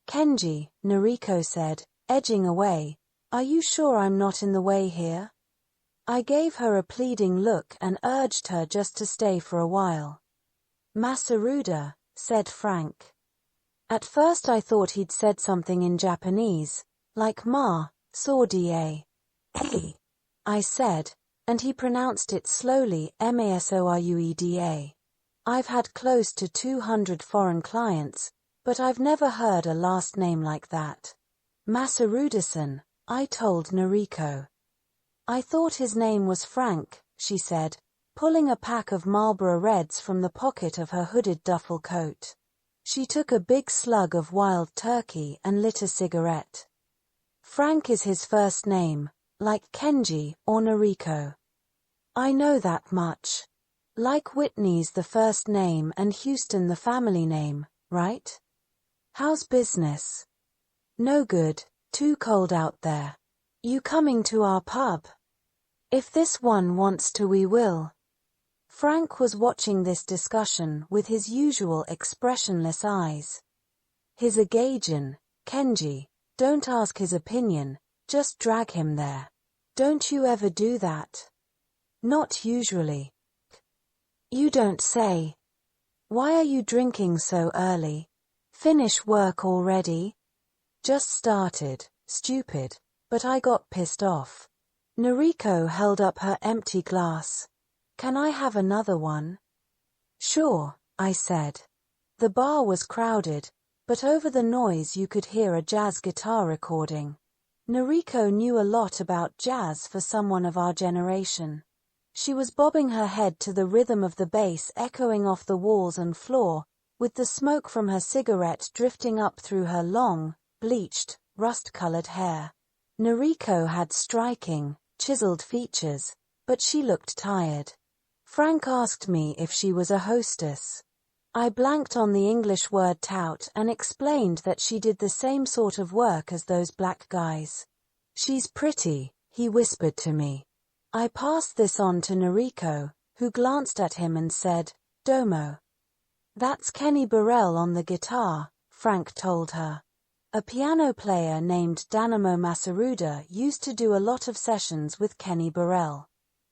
S1: Kenji, Noriko said, edging away. Are you sure I'm not in the way here? I gave her a pleading look and urged her just to stay for a while. Masaruda, said Frank. At first I thought he'd said something in Japanese, like ma, sauda. Hey, I said, and he pronounced it slowly, Masourueda. I've had close to 200 foreign clients, but I've never heard a last name like that. Masaruda-san, I told Noriko. I thought his name was Frank, she said, pulling a pack of Marlboro Reds from the pocket of her hooded duffel coat. She took a big slug of wild turkey and lit a cigarette. Frank is his first name, like Kenji or Noriko. I know that much. Like Whitney's the first name and Houston the family name, right? How's business? No good, too cold out there. You coming to our pub? If this one wants to, we will. Frank was watching this discussion with his usual expressionless eyes. He's a Gaijin, Kenji, don't ask his opinion, just drag him there. Don't you ever do that? Not usually. You don't say. Why are you drinking so early? Finish work already? Just started, stupid, but I got pissed off. Noriko held up her empty glass. Can I have another one? Sure, I said. The bar was crowded, but over the noise you could hear a jazz guitar recording. Noriko knew a lot about jazz for someone of our generation. She was bobbing her head to the rhythm of the bass echoing off the walls and floor, with the smoke from her cigarette drifting up through her long, bleached, rust-colored hair. Noriko had striking, chiseled features, but she looked tired. Frank asked me if she was a hostess. I blanked on the English word tout and explained that she did the same sort of work as those black guys. She's pretty, he whispered to me. I passed this on to Noriko, who glanced at him and said, Domo. That's Kenny Burrell on the guitar, Frank told her. A piano player named Danamo Masaruda used to do a lot of sessions with Kenny Burrell.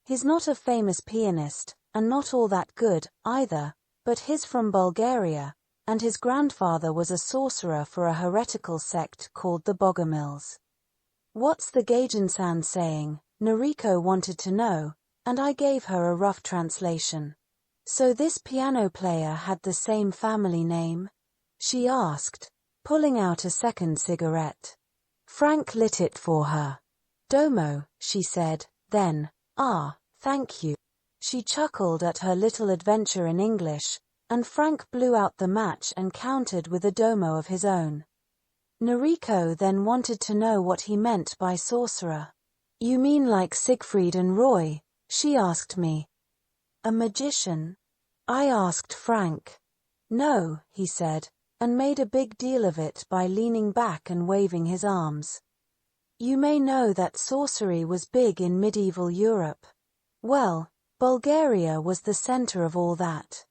S1: He's not a famous pianist, and not all that good, either, but he's from Bulgaria, and his grandfather was a sorcerer for a heretical sect called the Bogomils. What's the Gaijin-san saying? Noriko wanted to know, and I gave her a rough translation. So this piano player had the same family name? She asked, pulling out a second cigarette. Frank lit it for her. Domo, she said, then, thank you. She chuckled at her little adventure in English, and Frank blew out the match and countered with a domo of his own. Noriko then wanted to know what he meant by sorcerer. You mean like Siegfried and Roy? She asked me. A magician? I asked Frank. No, he said, and made a big deal of it by leaning back and waving his arms. You may know that sorcery was big in medieval Europe. Well, Bulgaria was the center of all that.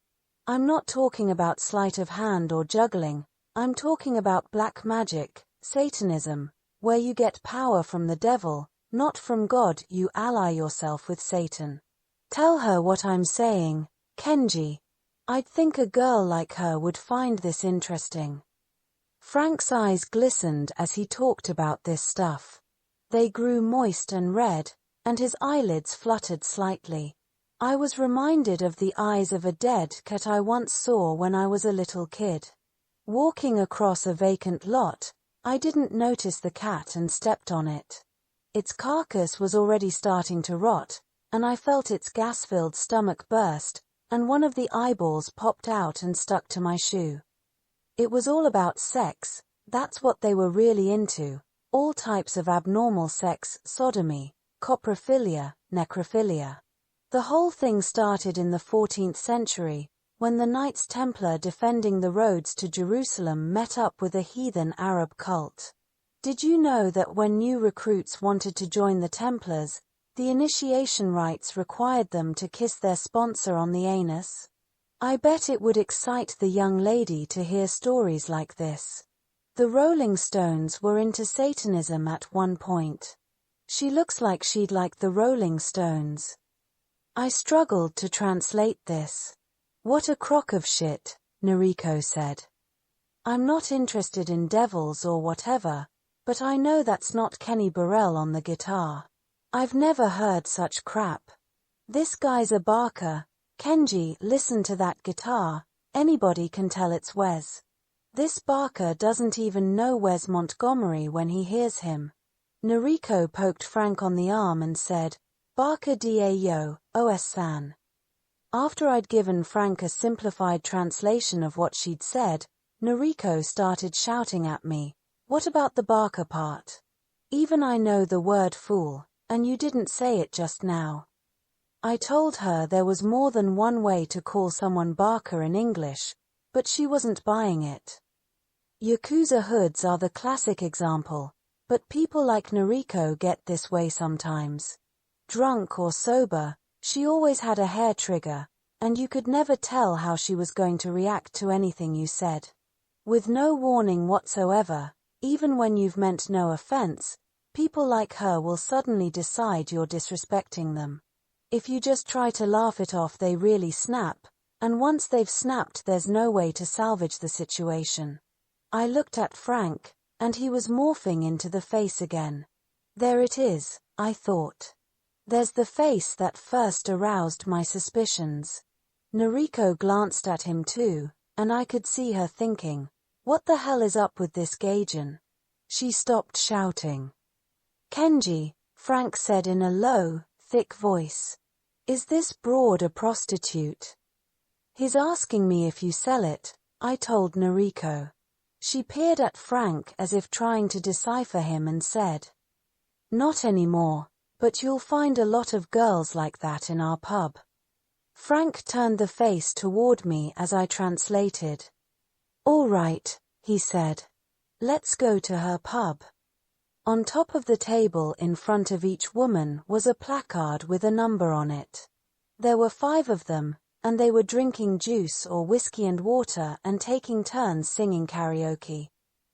S1: I'm not talking about sleight of hand or juggling, I'm talking about black magic, Satanism, where you get power from the devil, not from God. You ally yourself with Satan. Tell her what I'm saying, Kenji. I'd think a girl like her would find this interesting. Frank's eyes glistened as he talked about this stuff. They grew moist and red, and his eyelids fluttered slightly. I was reminded of the eyes of a dead cat I once saw when I was a little kid. Walking across a vacant lot, I didn't notice the cat and stepped on it. Its carcass was already starting to rot, and I felt its gas-filled stomach burst, and one of the eyeballs popped out and stuck to my shoe. It was all about sex, that's what they were really into, all types of abnormal sex, sodomy, coprophilia, necrophilia. The whole thing started in the 14th century, when the Knights Templar defending the roads to Jerusalem met up with a heathen Arab cult. Did you know that when new recruits wanted to join the Templars, the initiation rites required them to kiss their sponsor on the anus? I bet it would excite the young lady to hear stories like this. The Rolling Stones were into Satanism at one point. She looks like she'd like the Rolling Stones. I struggled to translate this. What a crock of shit, Noriko said. I'm not interested in devils or whatever, but I know that's not Kenny Burrell on the guitar. I've never heard such crap. This guy's a barker. Kenji, listen to that guitar. Anybody can tell it's Wes. This barker doesn't even know Wes Montgomery when he hears him. Noriko poked Frank on the arm and said, Barker da yo, os-san. After I'd given Frank a simplified translation of what she'd said, Noriko started shouting at me, what about the barker part? Even I know the word fool, and you didn't say it just now. I told her there was more than one way to call someone barker in English, but she wasn't buying it. Yakuza hoods are the classic example, but people like Noriko get this way sometimes. Drunk or sober, she always had a hair trigger, and you could never tell how she was going to react to anything you said. With no warning whatsoever, even when you've meant no offense, people like her will suddenly decide you're disrespecting them. If you just try to laugh it off, they really snap, and once they've snapped, there's no way to salvage the situation. I looked at Frank, and he was morphing into the face again. There it is, I thought. There's the face that first aroused my suspicions. Noriko glanced at him too, and I could see her thinking, what the hell is up with this Gaijin? She stopped shouting. Kenji, Frank said in a low, thick voice. Is this broad a prostitute? He's asking me if you sell it, I told Noriko. She peered at Frank as if trying to decipher him and said, Not anymore. But you'll find a lot of girls like that in our pub. Frank turned the face toward me as I translated. All right, he said. Let's go to her pub. On top of the table in front of each woman was a placard with a number on it. There were 5 of them, and they were drinking juice or whiskey and water and taking turns singing karaoke.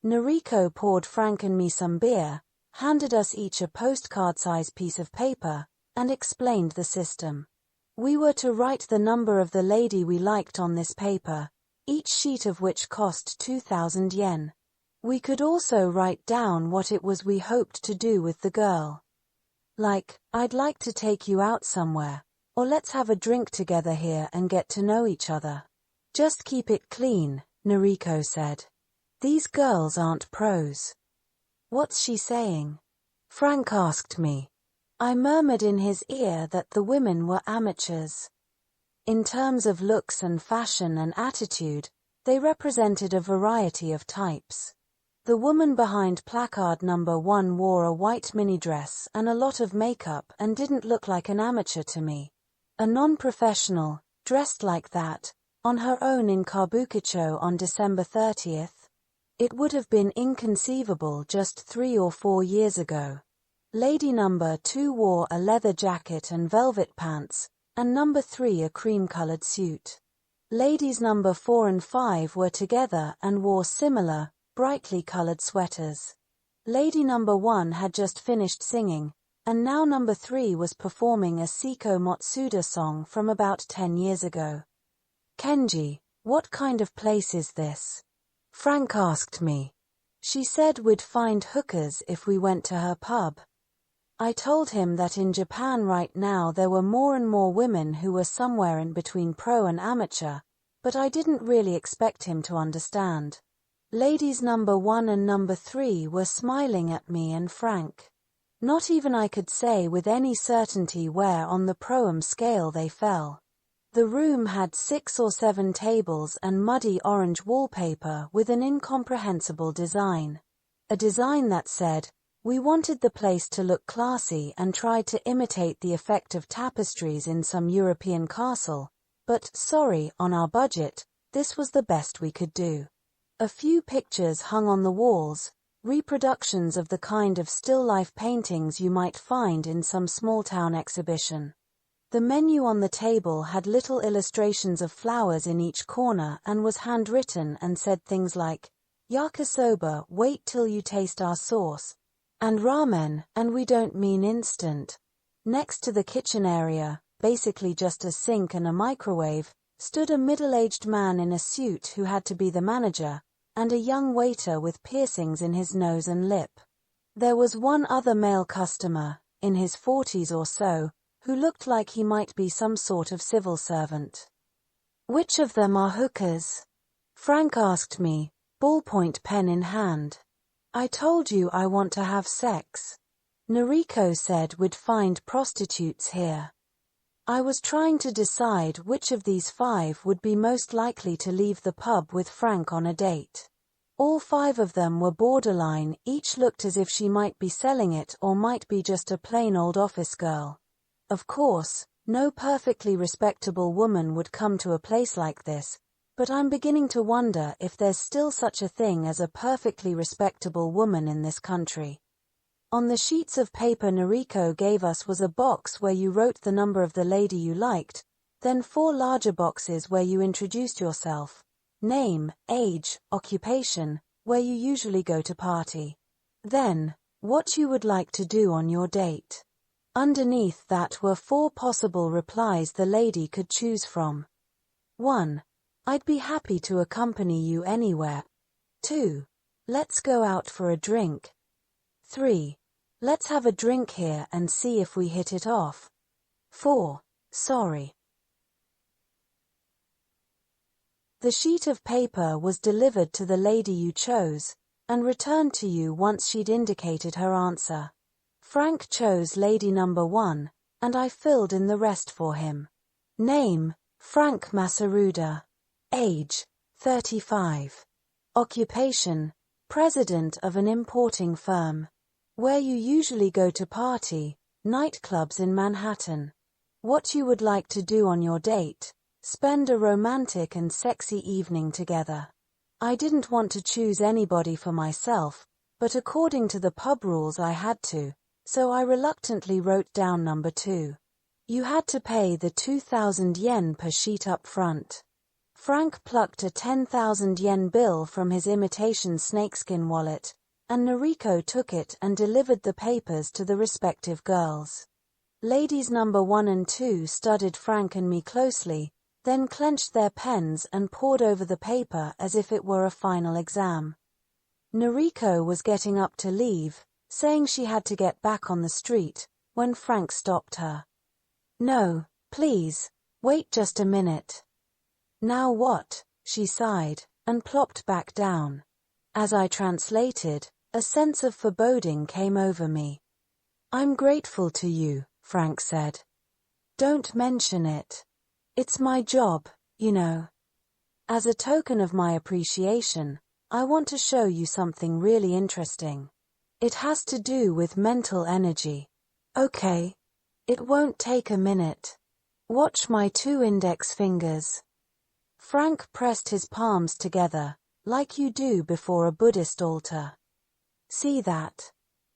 S1: Noriko poured Frank and me some beer, handed us each a postcard-sized piece of paper, and explained the system. We were to write the number of the lady we liked on this paper, each sheet of which cost 2,000 yen. We could also write down what it was we hoped to do with the girl. Like, I'd like to take you out somewhere, or let's have a drink together here and get to know each other. Just keep it clean, Noriko said. These girls aren't pros. What's she saying? Frank asked me. I murmured in his ear that the women were amateurs. In terms of looks and fashion and attitude, they represented a variety of types. The woman behind placard number 1 wore a white mini-dress and a lot of makeup and didn't look like an amateur to me. A non-professional, dressed like that, on her own in Kabukicho on December 30th. It would have been inconceivable just 3 or 4 years ago. Lady number 2 wore a leather jacket and velvet pants, and number 3 a cream-colored suit. Ladies number 4 and 5 were together and wore similar, brightly colored sweaters. Lady number 1 had just finished singing, and now number 3 was performing a Seiko Matsuda song from about 10 years ago. Kenji, what kind of place is this? Frank asked me. She said we'd find hookers if we went to her pub. I told him that in Japan right now there were more and more women who were somewhere in between pro and amateur, but I didn't really expect him to understand. Ladies number 1 and number 3 were smiling at me and Frank. Not even I could say with any certainty where on the proem scale they fell. The room had 6 or 7 tables and muddy orange wallpaper with an incomprehensible design. A design that said, "We wanted the place to look classy and tried to imitate the effect of tapestries in some European castle, but, sorry, on our budget, this was the best we could do." A few pictures hung on the walls, reproductions of the kind of still-life paintings you might find in some small-town exhibition. The menu on the table had little illustrations of flowers in each corner and was handwritten and said things like, "Yakisoba, wait till you taste our sauce," and ramen, and we don't mean instant. Next to the kitchen area, basically just a sink and a microwave, stood a middle-aged man in a suit who had to be the manager, and a young waiter with piercings in his nose and lip. There was one other male customer, in his 40s or so, who looked like he might be some sort of civil servant. "Which of them are hookers?" Frank asked me, ballpoint pen in hand. "I told you I want to have sex. Noriko said we'd find prostitutes here." I was trying to decide which of these 5 would be most likely to leave the pub with Frank on a date. All 5 of them were borderline, each looked as if she might be selling it or might be just a plain old office girl. Of course, no perfectly respectable woman would come to a place like this, but I'm beginning to wonder if there's still such a thing as a perfectly respectable woman in this country. On the sheets of paper Noriko gave us was a box where you wrote the number of the lady you liked, then 4 larger boxes where you introduced yourself, name, age, occupation, where you usually go to party. Then, what you would like to do on your date. Underneath that were 4 possible replies the lady could choose from. 1. I'd be happy to accompany you anywhere. 2. Let's go out for a drink. 3. Let's have a drink here and see if we hit it off. 4. Sorry. The sheet of paper was delivered to the lady you chose, and returned to you once she'd indicated her answer. Frank chose lady number 1, and I filled in the rest for him. Name, Frank Masaruda. Age, 35. Occupation, president of an importing firm. Where you usually go to party, nightclubs in Manhattan. What you would like to do on your date, spend a romantic and sexy evening together. I didn't want to choose anybody for myself, but according to the pub rules I had to, so I reluctantly wrote down number 2. You had to pay the 2,000 yen per sheet up front. Frank plucked a 10,000 yen bill from his imitation snakeskin wallet, and Noriko took it and delivered the papers to the respective girls. Ladies number 1 and 2 studied Frank and me closely, then clenched their pens and pored over the paper as if it were a final exam. Noriko was getting up to leave, saying she had to get back on the street, when Frank stopped her. "No, please, wait just a minute." "Now what?" she sighed, and plopped back down. As I translated, a sense of foreboding came over me. "I'm grateful to you," Frank said. "Don't mention it. It's my job, you know. As a token of my appreciation, I want to show you something really interesting. It has to do with mental energy. Okay. It won't take a minute. Watch my 2 index fingers." Frank pressed his palms together, like you do before a Buddhist altar. "See that?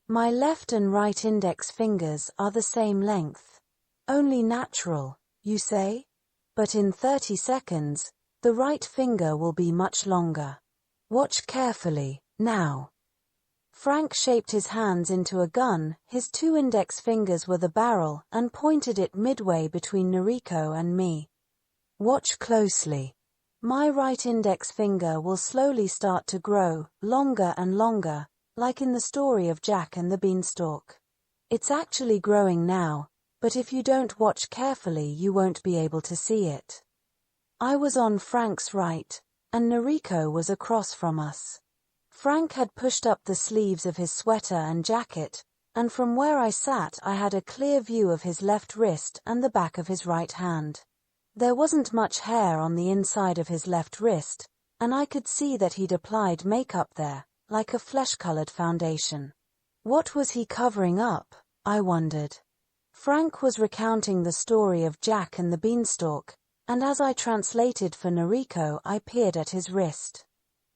S1: My left and right index fingers are the same length. Only natural, you say? But in 30 seconds, the right finger will be much longer. Watch carefully, now." Frank shaped his hands into a gun, his 2 index fingers were the barrel, and pointed it midway between Noriko and me. "Watch closely. My right index finger will slowly start to grow, longer and longer, like in the story of Jack and the Beanstalk. It's actually growing now, but if you don't watch carefully you won't be able to see it." I was on Frank's right, and Noriko was across from us. Frank had pushed up the sleeves of his sweater and jacket, and from where I sat I had a clear view of his left wrist and the back of his right hand. There wasn't much hair on the inside of his left wrist, and I could see that he'd applied makeup there, like a flesh-colored foundation. What was he covering up, I wondered. Frank was recounting the story of Jack and the Beanstalk, and as I translated for Noriko I peered at his wrist.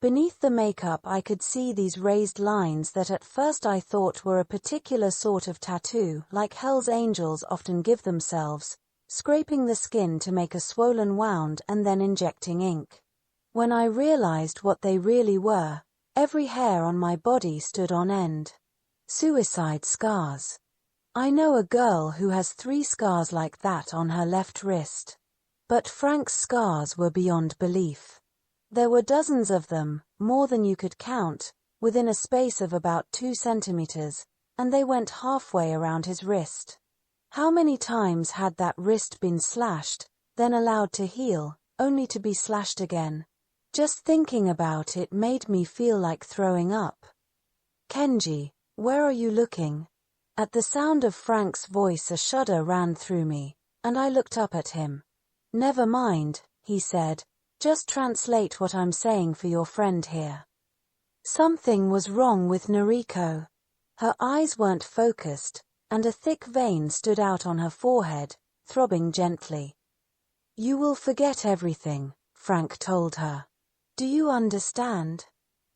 S1: Beneath the makeup I could see these raised lines that at first I thought were a particular sort of tattoo, like Hell's Angels often give themselves, scraping the skin to make a swollen wound and then injecting ink. When I realized what they really were, every hair on my body stood on end. Suicide scars. I know a girl who has 3 scars like that on her left wrist. But Frank's scars were beyond belief. There were dozens of them, more than you could count, within a space of about 2 centimeters, and they went halfway around his wrist. How many times had that wrist been slashed, then allowed to heal, only to be slashed again? Just thinking about it made me feel like throwing up. Kenji, where are you looking? At the sound of Frank's voice a shudder ran through me, and I looked up at him. Never mind, he said. Just translate what I'm saying for your friend here. Something was wrong with Noriko. Her eyes weren't focused, and a thick vein stood out on her forehead, throbbing gently. You will forget everything, Frank told her. Do you understand?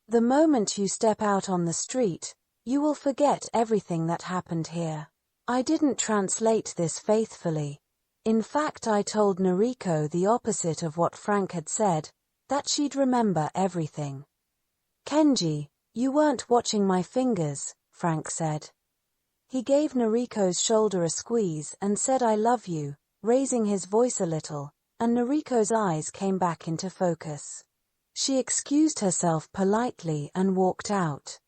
S1: The moment you step out on the street, you will forget everything that happened here. I didn't translate this faithfully. In fact, I told Noriko the opposite of what Frank had said, that she'd remember everything. Kenji, you weren't watching my fingers, Frank said. He gave Noriko's shoulder a squeeze and said I love you, raising his voice a little, and Noriko's eyes came back into focus. She excused herself politely and walked out.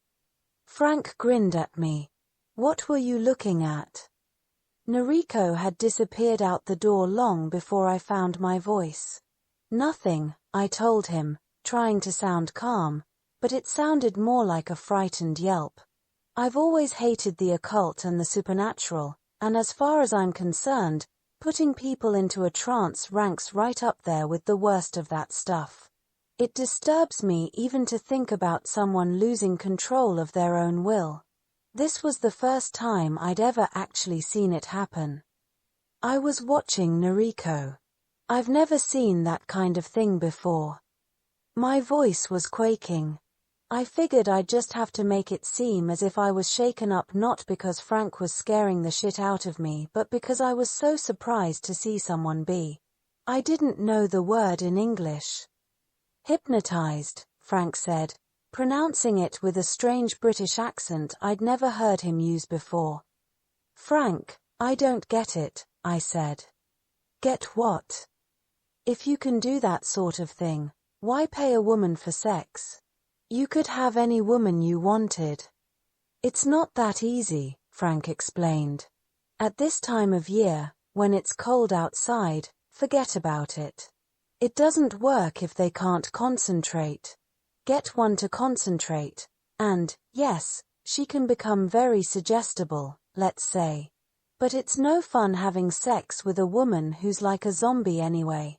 S1: Frank grinned at me. What were you looking at? Noriko had disappeared out the door long before I found my voice. Nothing, I told him, trying to sound calm, but it sounded more like a frightened yelp. I've always hated the occult and the supernatural, and as far as I'm concerned, putting people into a trance ranks right up there with the worst of that stuff. It disturbs me even to think about someone losing control of their own will. This was the first time I'd ever actually seen it happen. I was watching Noriko. I've never seen that kind of thing before. My voice was quaking. I figured I'd just have to make it seem as if I was shaken up not because Frank was scaring the shit out of me but because I was so surprised to see someone be. I didn't know the word in English. Hypnotized, Frank said, pronouncing it with a strange British accent I'd never heard him use before. Frank, I don't get it, I said. Get what? If you can do that sort of thing, why pay a woman for sex? You could have any woman you wanted. It's not that easy, Frank explained. At this time of year, when it's cold outside, forget about it. It doesn't work if they can't concentrate. Get one to concentrate, and, yes, she can become very suggestible, let's say. But it's no fun having sex with a woman who's like a zombie anyway.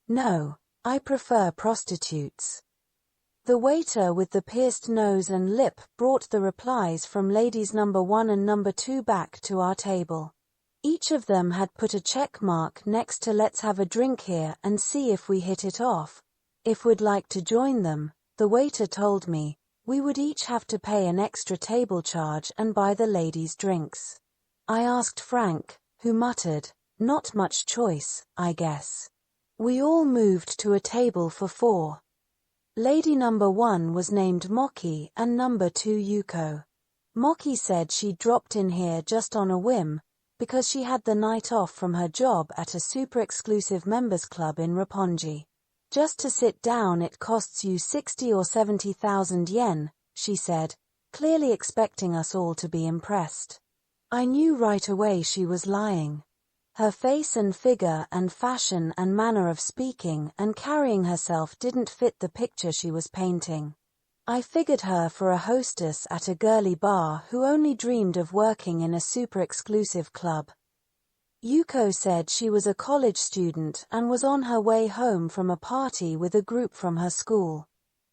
S1: No, I prefer prostitutes. The waiter with the pierced nose and lip brought the replies from ladies number 1 and number 2 back to our table. Each of them had put a check mark next to let's have a drink here and see if we hit it off. If we'd like to join them, the waiter told me, we would each have to pay an extra table charge and buy the ladies drinks. I asked Frank, who muttered, not much choice, I guess. We all moved to a table for 4. Lady number 1 was named Moki and number 2 Yuko. Moki said she dropped in here just on a whim, because she had the night off from her job at a super-exclusive members club in Roppongi. Just to sit down it costs you 60 or 70,000 yen, she said, clearly expecting us all to be impressed. I knew right away she was lying. Her face and figure and fashion and manner of speaking and carrying herself didn't fit the picture she was painting. I figured her for a hostess at a girly bar who only dreamed of working in a super exclusive club. Yuko said she was a college student and was on her way home from a party with a group from her school.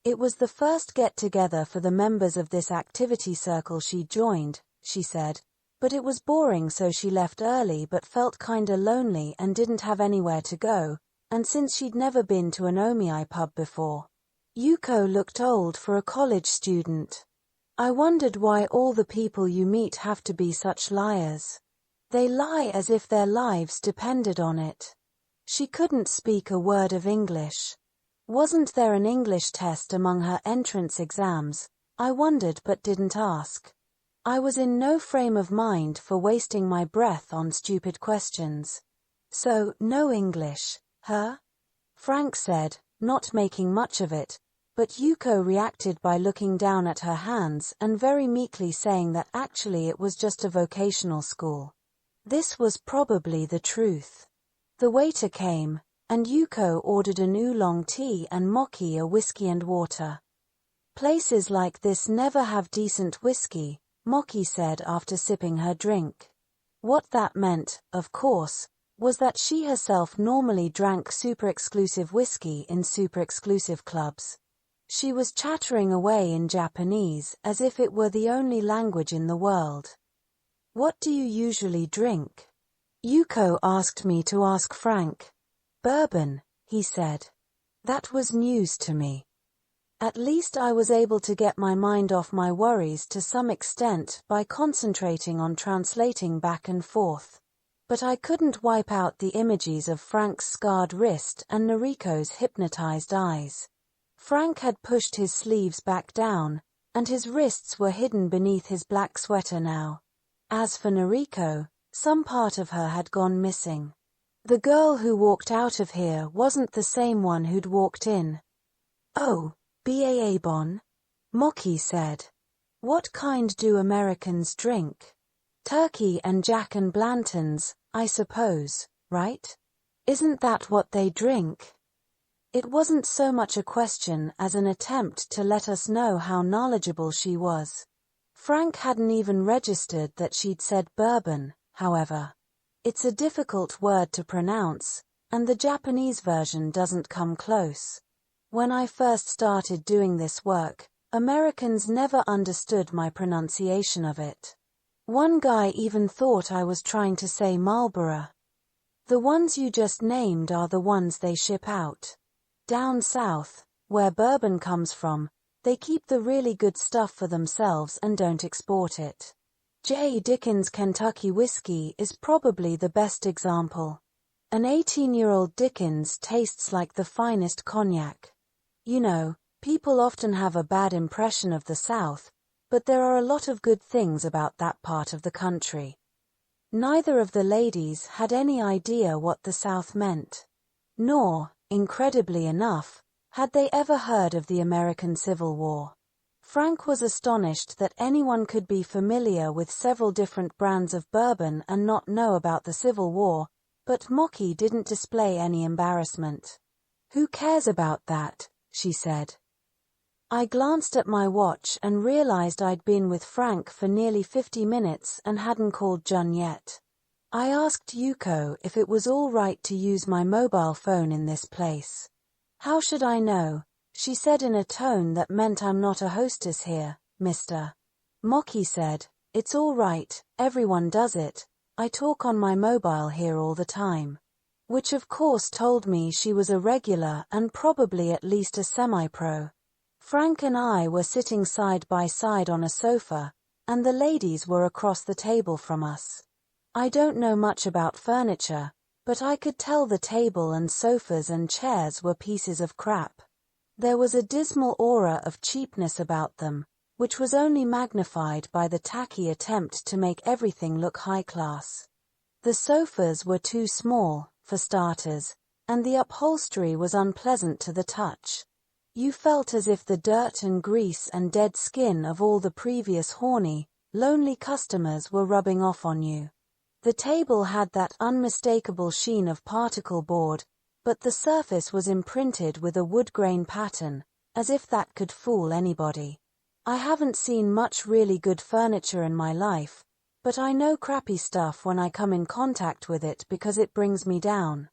S1: It was the first get-together for the members of this activity circle she joined, she said, but it was boring, so she left early but felt kinda lonely and didn't have anywhere to go, and since she'd never been to an omiai pub before. Yuko looked old for a college student. I wondered why all the people you meet have to be such liars. They lie as if their lives depended on it. She couldn't speak a word of English. Wasn't there an English test among her entrance exams? I wondered but didn't ask. I was in no frame of mind for wasting my breath on stupid questions. So, no English, huh? Frank said, not making much of it, but Yuko reacted by looking down at her hands and very meekly saying that actually it was just a vocational school. This was probably the truth. The waiter came, and Yuko ordered an oolong tea and Moki a whiskey and water. Places like this never have decent whiskey, Moki said after sipping her drink. What that meant, of course, was that she herself normally drank super-exclusive whiskey in super-exclusive clubs. She was chattering away in Japanese as if it were the only language in the world. What do you usually drink? Yuko asked me to ask Frank. Bourbon, he said. That was news to me. At least I was able to get my mind off my worries to some extent by concentrating on translating back and forth. But I couldn't wipe out the images of Frank's scarred wrist and Noriko's hypnotized eyes. Frank had pushed his sleeves back down, and his wrists were hidden beneath his black sweater now. As for Noriko, some part of her had gone missing. The girl who walked out of here wasn't the same one who'd walked in. Oh, Bon? Moki said. What kind do Americans drink? Turkey and Jack and Blanton's, I suppose, right? Isn't that what they drink? It wasn't so much a question as an attempt to let us know how knowledgeable she was. Frank hadn't even registered that she'd said bourbon, however. It's a difficult word to pronounce, and the Japanese version doesn't come close. When I first started doing this work, Americans never understood my pronunciation of it. One guy even thought I was trying to say Marlboro. The ones you just named are the ones they ship out. Down south, where bourbon comes from, they keep the really good stuff for themselves and don't export it. J. Dickens Kentucky whiskey is probably the best example. An 18-year-old Dickens tastes like the finest cognac. You know, people often have a bad impression of the South, but there are a lot of good things about that part of the country. Neither of the ladies had any idea what the South meant. Nor, incredibly enough, had they ever heard of the American Civil War. Frank was astonished that anyone could be familiar with several different brands of bourbon and not know about the Civil War, but Moki didn't display any embarrassment. Who cares about that? She said. I glanced at my watch and realized I'd been with Frank for nearly 50 minutes and hadn't called Jun yet. I asked Yuko if it was all right to use my mobile phone in this place. How should I know? She said in a tone that meant I'm not a hostess here, mister. Moki said, it's all right, everyone does it. I talk on my mobile here all the time. Which of course told me she was a regular and probably at least a semi-pro. Frank and I were sitting side by side on a sofa, and the ladies were across the table from us. I don't know much about furniture, but I could tell the table and sofas and chairs were pieces of crap. There was a dismal aura of cheapness about them, which was only magnified by the tacky attempt to make everything look high class. The sofas were too small, for starters, and the upholstery was unpleasant to the touch. You felt as if the dirt and grease and dead skin of all the previous horny, lonely customers were rubbing off on you. The table had that unmistakable sheen of particle board, but the surface was imprinted with a wood grain pattern, As if that could fool anybody. I haven't seen much really good furniture in my life, but I know crappy stuff when I come in contact with it because it brings me down.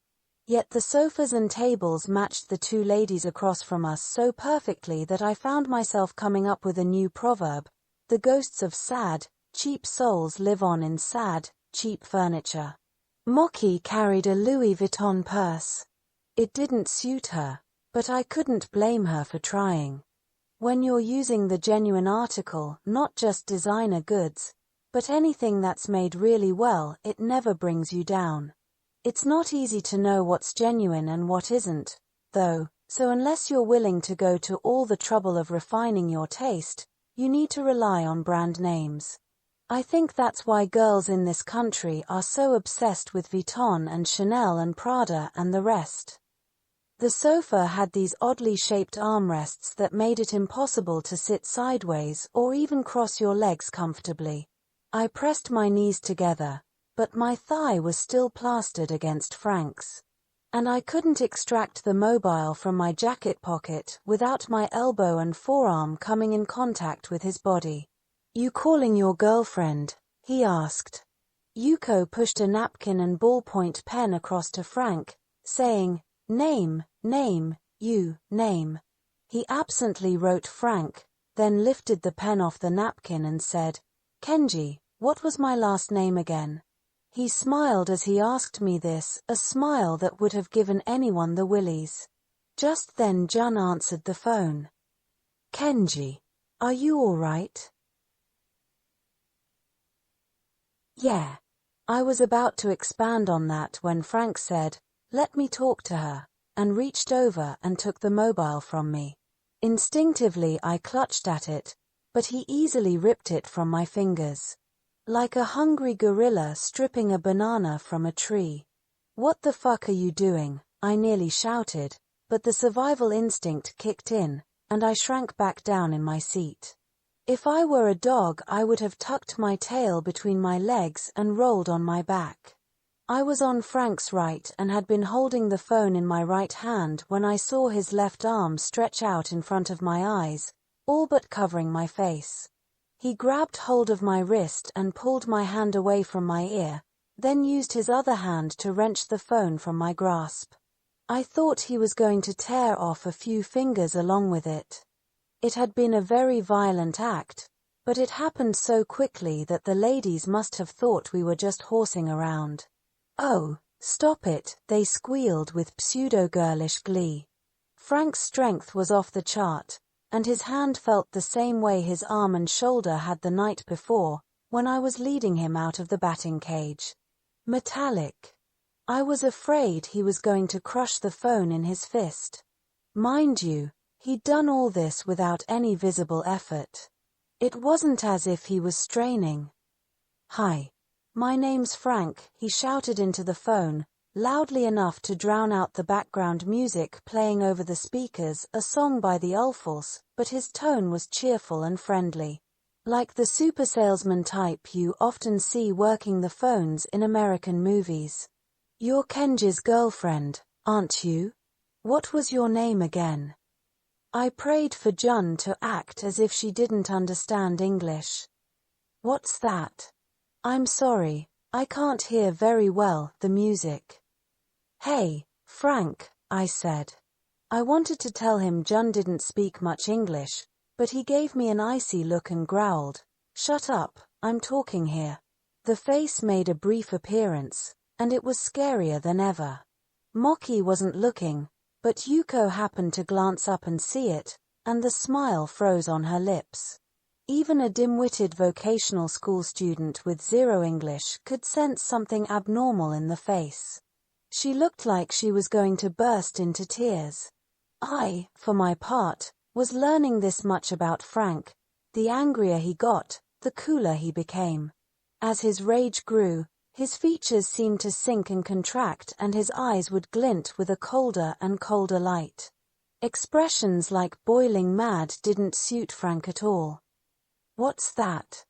S1: Yet the sofas and tables matched the two ladies across from us so perfectly that I found myself coming up with a new proverb: the ghosts of sad, cheap souls live on in sad, cheap furniture. Moki carried a Louis Vuitton purse. It didn't suit her, but I couldn't blame her for trying. When you're using the genuine article, not just designer goods, but anything that's made really well, it never brings you down. It's not easy to know what's genuine and what isn't, though, so unless you're willing to go to all the trouble of refining your taste, you need to rely on brand names. I think that's why girls in this country are so obsessed with Vuitton and Chanel and Prada and the rest. The sofa had these oddly shaped armrests that made it impossible to sit sideways or even cross your legs comfortably. I pressed my knees together, but my thigh was still plastered against Frank's. And I couldn't extract the mobile from my jacket pocket without my elbow and forearm coming in contact with his body. "You calling your girlfriend?" he asked. Yuko pushed a napkin and ballpoint pen across to Frank, saying, "Name, name." He absently wrote Frank, then lifted the pen off the napkin and said, "Kenji, what was my last name again?" He smiled as he asked me this, a smile that would have given anyone the willies. Just then Jun answered the phone. "Kenji, are you all right?" "Yeah." I was about to expand on that when Frank said, "Let me talk to her," and reached over and took the mobile from me. Instinctively I clutched at it, but he easily ripped it from my fingers. Like a hungry gorilla stripping a banana from a tree. "What the fuck are you doing?" I nearly shouted, but the survival instinct kicked in, and I shrank back down in my seat. If I were a dog, I would have tucked my tail between my legs and rolled on my back. I was on Frank's right and had been holding the phone in my right hand when I saw his left arm stretch out in front of my eyes, all but covering my face. He grabbed hold of my wrist and pulled my hand away from my ear, then used his other hand to wrench the phone from my grasp. I thought he was going to tear off a few fingers along with it. It had been a very violent act, but it happened so quickly that the ladies must have thought we were just horsing around. "Oh, stop it," they squealed with pseudo-girlish glee. Frank's strength was off the chart, and his hand felt the same way his arm and shoulder had the night before, when I was leading him out of the batting cage. Metallic. I was afraid he was going to crush the phone in his fist. Mind you, he'd done all this without any visible effort. It wasn't as if he was straining. "Hi. My name's Frank," he shouted into the phone, loudly enough to drown out the background music playing over the speakers, a song by the Ulfals, but his tone was cheerful and friendly. Like the super salesman type you often see working the phones in American movies. "You're Kenji's girlfriend, aren't you? What was your name again?" I prayed for Jun to act as if she didn't understand English. "What's that?" "I'm sorry, I can't hear very well the music." "Hey, Frank," I said. I wanted to tell him Jun didn't speak much English, but he gave me an icy look and growled, "Shut up, I'm talking here." The face made a brief appearance, and it was scarier than ever. Moki wasn't looking, but Yuko happened to glance up and see it, and the smile froze on her lips. Even a dim-witted vocational school student with zero English could sense something abnormal in the face. She looked like she was going to burst into tears. I, for my part, was learning this much about Frank. The angrier he got, the cooler he became. As his rage grew, his features seemed to sink and contract and his eyes would glint with a colder and colder light. Expressions like boiling mad didn't suit Frank at all. "What's that?"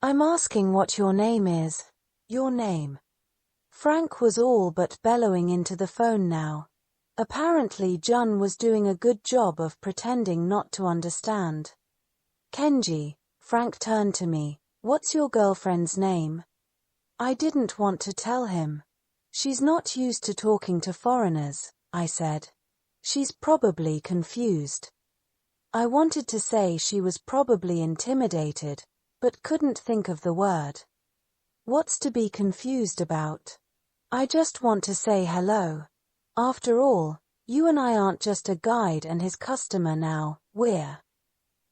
S1: "I'm asking what your name is." "Your name." Frank was all but bellowing into the phone now. Apparently Jun was doing a good job of pretending not to understand. Kenji, Frank turned to me, what's your girlfriend's name? I didn't want to tell him. She's not used to talking to foreigners, I said. She's probably confused. I wanted to say she was probably intimidated, but couldn't think of the word. What's to be confused about? I just want to say hello. After all, you and I aren't just a guide and his customer now, we're.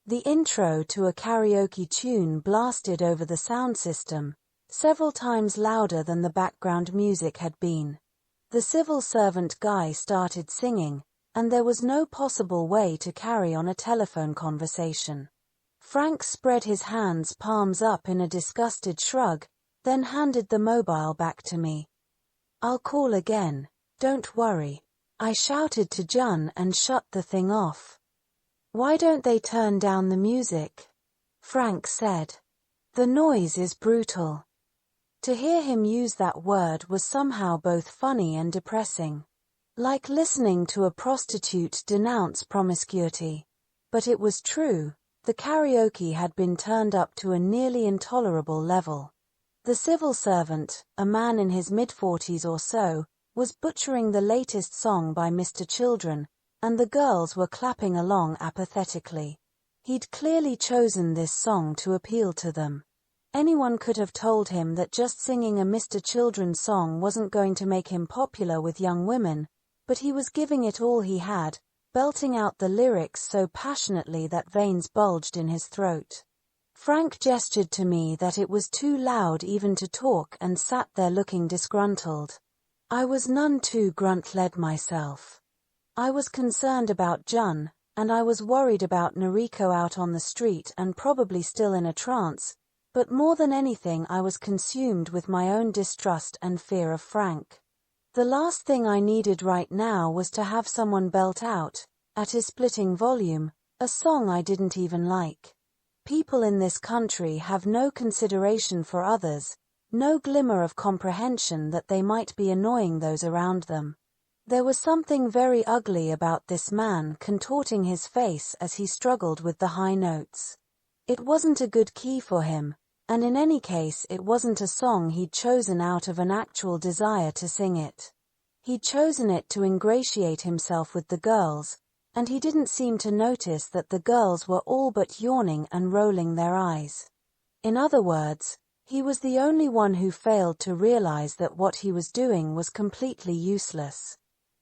S1: The intro to a karaoke tune blasted over the sound system, several times louder than the background music had been. The civil servant guy started singing, and there was no possible way to carry on a telephone conversation. Frank spread his hands palms up in a disgusted shrug, then handed the mobile back to me. I'll call again, don't worry. I shouted to Jun and shut the thing off. Why don't they turn down the music? Frank said. The noise is brutal. To hear him use that word was somehow both funny and depressing. Like listening to a prostitute denounce promiscuity. But it was true, the karaoke had been turned up to a nearly intolerable level. The civil servant, a man in his mid-40s or so, was butchering the latest song by Mr. Children, and the girls were clapping along apathetically. He'd clearly chosen this song to appeal to them. Anyone could have told him that just singing a Mr. Children song wasn't going to make him popular with young women, but he was giving it all he had, belting out the lyrics so passionately that veins bulged in his throat. Frank gestured to me that it was too loud even to talk and sat there looking disgruntled. I was none too grunt-led myself. I was concerned about Jun, and I was worried about Noriko out on the street and probably still in a trance, but more than anything I was consumed with my own distrust and fear of Frank. The last thing I needed right now was to have someone belt out, at his splitting volume, a song I didn't even like. People in this country have no consideration for others, no glimmer of comprehension that they might be annoying those around them. There was something very ugly about this man contorting his face as he struggled with the high notes. It wasn't a good key for him, and in any case it wasn't a song he'd chosen out of an actual desire to sing it. He'd chosen it to ingratiate himself with the girls, and he didn't seem to notice that the girls were all but yawning and rolling their eyes. In other words, he was the only one who failed to realize that what he was doing was completely useless.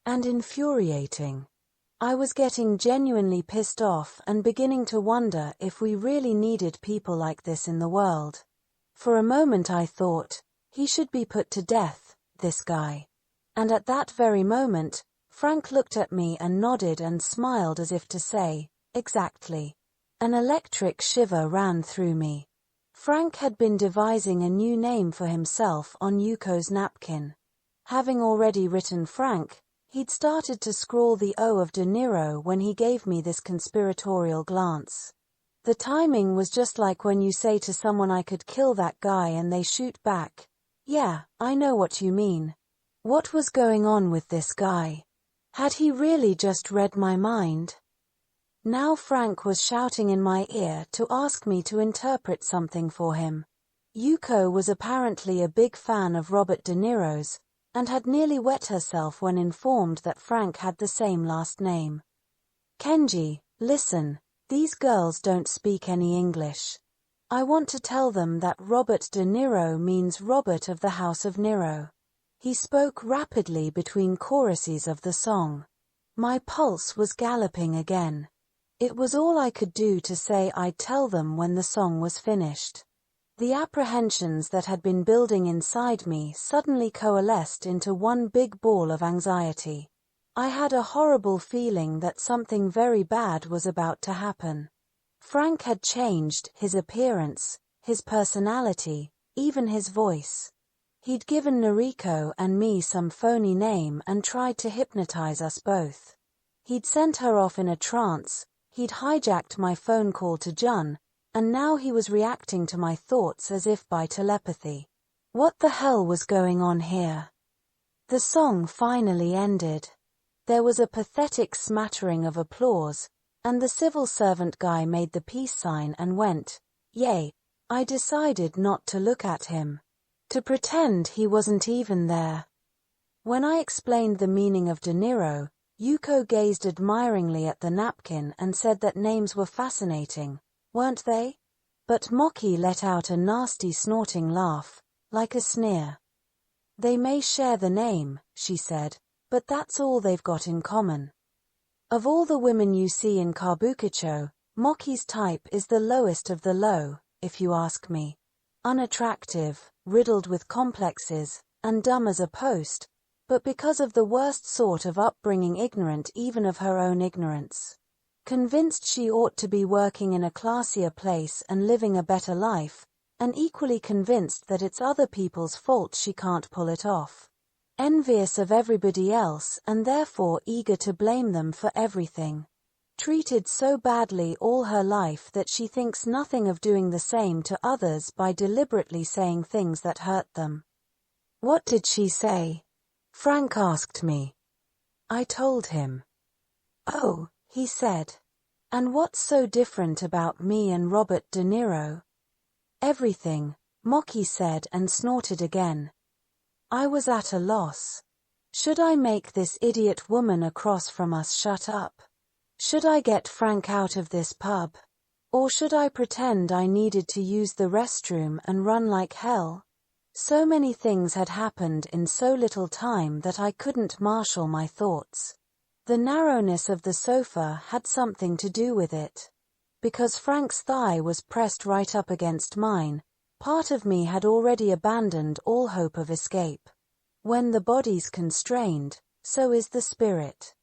S1: And infuriating. I was getting genuinely pissed off and beginning to wonder if we really needed people like this in the world. For a moment I thought, he should be put to death, this guy. And at that very moment, Frank looked at me and nodded and smiled as if to say, exactly. An electric shiver ran through me. Frank had been devising a new name for himself on Yuko's napkin. Having already written Frank, he'd started to scrawl the O of De Niro when he gave me this conspiratorial glance. The timing was just like when you say to someone I could kill that guy and they shoot back. Yeah, I know what you mean. What was going on with this guy? Had he really just read my mind? Now Frank was shouting in my ear to ask me to interpret something for him. Yuko was apparently a big fan of Robert De Niro's, and had nearly wet herself when informed that Frank had the same last name. Kenji, listen, these girls don't speak any English. I want to tell them that Robert De Niro means Robert of the House of Nero. He spoke rapidly between choruses of the song. My pulse was galloping again. It was all I could do to say I'd tell them when the song was finished. The apprehensions that had been building inside me suddenly coalesced into one big ball of anxiety. I had a horrible feeling that something very bad was about to happen. Frank had changed his appearance, his personality, even his voice. He'd given Noriko and me some phony name and tried to hypnotize us both. He'd sent her off in a trance, he'd hijacked my phone call to Jun, and now he was reacting to my thoughts as if by telepathy. What the hell was going on here? The song finally ended. There was a pathetic smattering of applause, and the civil servant guy made the peace sign and went, "Yay." I decided not to look at him. To pretend he wasn't even there. When I explained the meaning of De Niro, Yuko gazed admiringly at the napkin and said that names were fascinating, weren't they? But Moki let out a nasty snorting laugh, like a sneer. They may share the name, she said, but that's all they've got in common. Of all the women you see in Kabukicho, Moki's type is the lowest of the low, if you ask me. Unattractive, riddled with complexes, and dumb as a post, but because of the worst sort of upbringing ignorant even of her own ignorance. Convinced she ought to be working in a classier place and living a better life, and equally convinced that it's other people's fault she can't pull it off. Envious of everybody else and therefore eager to blame them for everything. Treated so badly all her life that she thinks nothing of doing the same to others by deliberately saying things that hurt them. What did she say? Frank asked me. I told him. Oh, he said. And what's so different about me and Robert De Niro? Everything, Moki said and snorted again. I was at a loss. Should I make this idiot woman across from us shut up? Should I get Frank out of this pub? Or should I pretend I needed to use the restroom and run like hell? So many things had happened in so little time that I couldn't marshal my thoughts. The narrowness of the sofa had something to do with it. Because Frank's thigh was pressed right up against mine, part of me had already abandoned all hope of escape. When the body's constrained, so is the spirit.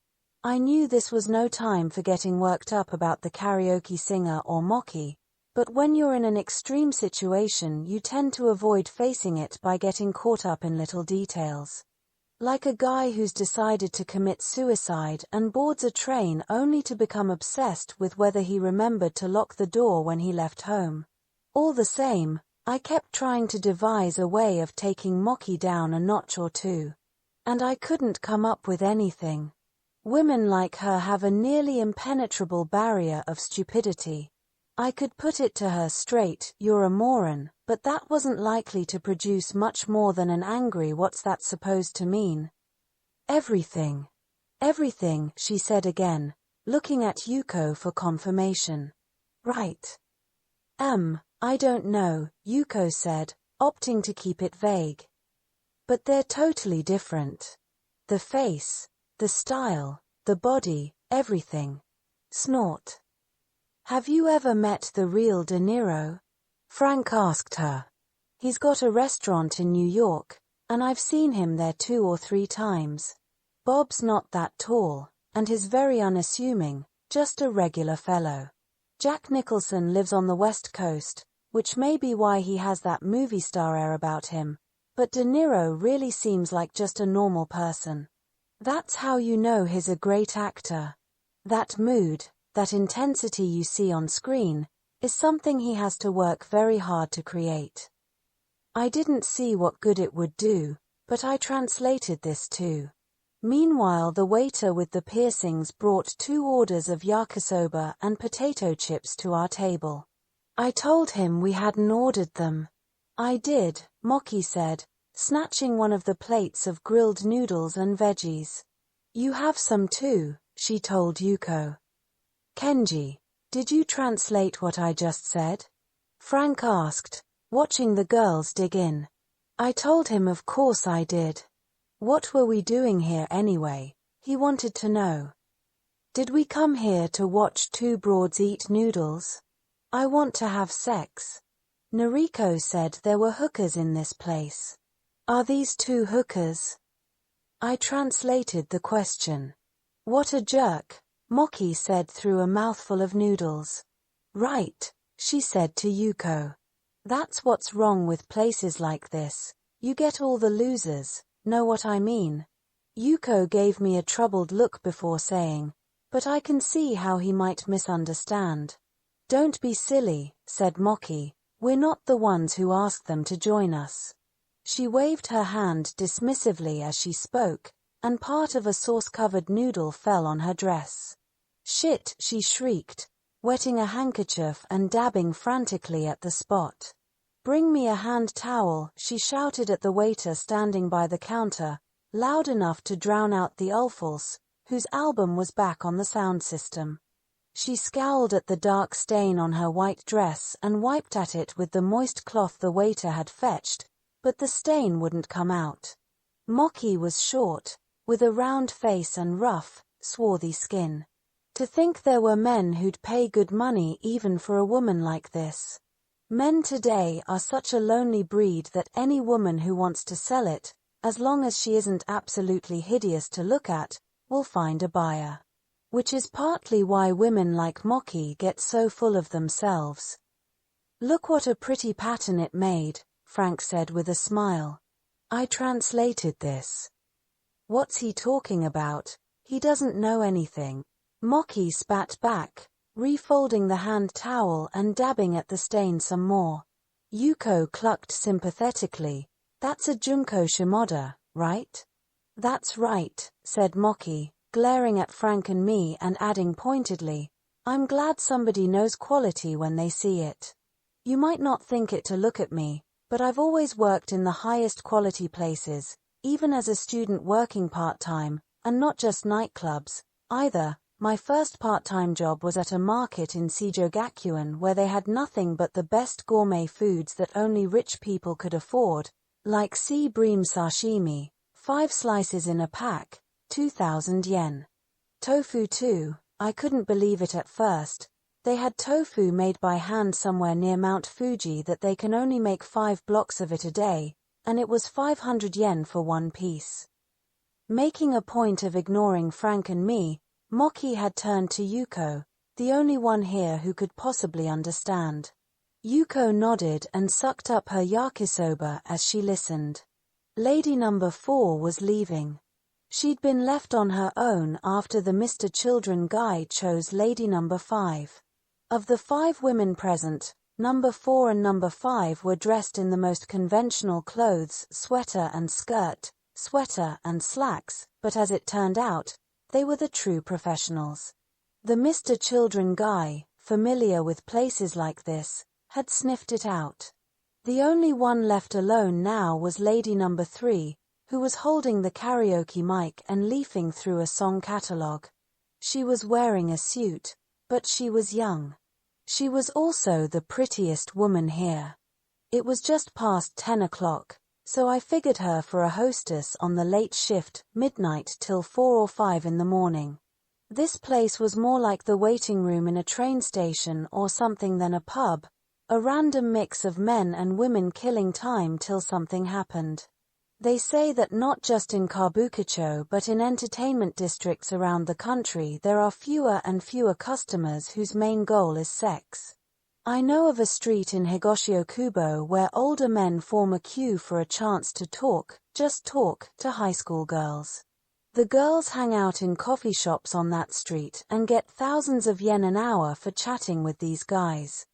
S1: I knew this was no time for getting worked up about the karaoke singer or Moki, but when you're in an extreme situation you tend to avoid facing it by getting caught up in little details. Like a guy who's decided to commit suicide and boards a train only to become obsessed with whether he remembered to lock the door when he left home. All the same, I kept trying to devise a way of taking Moki down a notch or two. And I couldn't come up with anything. Women like her have a nearly impenetrable barrier of stupidity. I could put it to her straight, "You're a moron," but that wasn't likely to produce much more than an angry "what's that supposed to mean?" Everything. Everything, she said again, looking at Yuko for confirmation. Right. I don't know, Yuko said, opting to keep it vague. But they're totally different. The face, the style, the body, everything. Snort. Have you ever met the real De Niro? Frank asked her. He's got a restaurant in New York, and I've seen him there 2 or 3 times. Bob's not that tall, and he's very unassuming, just a regular fellow. Jack Nicholson lives on the West Coast, which may be why he has that movie star air about him, but De Niro really seems like just a normal person. That's how you know he's a great actor. That mood, that intensity you see on screen, is something he has to work very hard to create. I didn't see what good it would do, but I translated this too. Meanwhile, the waiter with the piercings brought 2 orders of yakisoba and potato chips to our table. I told him we hadn't ordered them. I did, Moki said, snatching one of the plates of grilled noodles and veggies. You have some too, she told Yuko. Kenji, did you translate what I just said? Frank asked, watching the girls dig in. I told him of course I did. What were we doing here anyway? He wanted to know. Did we come here to watch 2 broads eat noodles? I want to have sex. Noriko said there were hookers in this place. Are these 2 hookers? I translated the question. What a jerk, Moki said through a mouthful of noodles. Right, she said to Yuko. That's what's wrong with places like this. You get all the losers, know what I mean? Yuko gave me a troubled look before saying, but I can see how he might misunderstand. Don't be silly, said Moki. We're not the ones who asked them to join us. She waved her hand dismissively as she spoke, and part of a sauce-covered noodle fell on her dress. "Shit!" she shrieked, wetting a handkerchief and dabbing frantically at the spot. "Bring me a hand towel," she shouted at the waiter standing by the counter, loud enough to drown out the Ulfals, whose album was back on the sound system. She scowled at the dark stain on her white dress and wiped at it with the moist cloth the waiter had fetched, but the stain wouldn't come out. Moki was short, with a round face and rough, swarthy skin. To think there were men who'd pay good money even for a woman like this. Men today are such a lonely breed that any woman who wants to sell it, as long as she isn't absolutely hideous to look at, will find a buyer. Which is partly why women like Moki get so full of themselves. "Look what a pretty pattern it made," Frank said with a smile. "I translated this." "What's he talking about? He doesn't know anything." Moki spat back, refolding the hand towel and dabbing at the stain some more. Yuko clucked sympathetically. "That's a Junko Shimoda, right?" "That's right," said Moki, glaring at Frank and me and adding pointedly, "I'm glad somebody knows quality when they see it. You might not think it to look at me, but I've always worked in the highest quality places, even as a student working part-time, and not just nightclubs, either. My first part-time job was at a market in Seijo-Gakuen where they had nothing but the best gourmet foods that only rich people could afford, like sea bream sashimi, 5 slices in a pack, 2,000 yen. Tofu too, I couldn't believe it at first. They had tofu made by hand somewhere near Mount Fuji that they can only make 5 blocks of it a day, and it was 500 yen for 1 piece. Making a point of ignoring Frank and me, Moki had turned to Yuko, the only one here who could possibly understand. Yuko nodded and sucked up her yakisoba as she listened. Lady number 4 was leaving. She'd been left on her own after the Mr. Children guy chose lady number 5. Of the 5 women present, number 4 and number 5 were dressed in the most conventional clothes, sweater and skirt, sweater and slacks, but as it turned out, they were the true professionals. The Mr. Children guy, familiar with places like this, had sniffed it out. The only one left alone now was lady number 3, who was holding the karaoke mic and leafing through a song catalogue. She was wearing a suit, but she was young. She was also the prettiest woman here. It was just past 10 o'clock, so I figured her for a hostess on the late shift, midnight till 4 or 5 in the morning. This place was more like the waiting room in a train station or something than a pub, a random mix of men and women killing time till something happened. They say that not just in Kabukicho but in entertainment districts around the country there are fewer and fewer customers whose main goal is sex. I know of a street in Higoshio-Kubo where older men form a queue for a chance to talk, just talk, to high school girls. The girls hang out in coffee shops on that street and get thousands of yen an hour for chatting with these guys.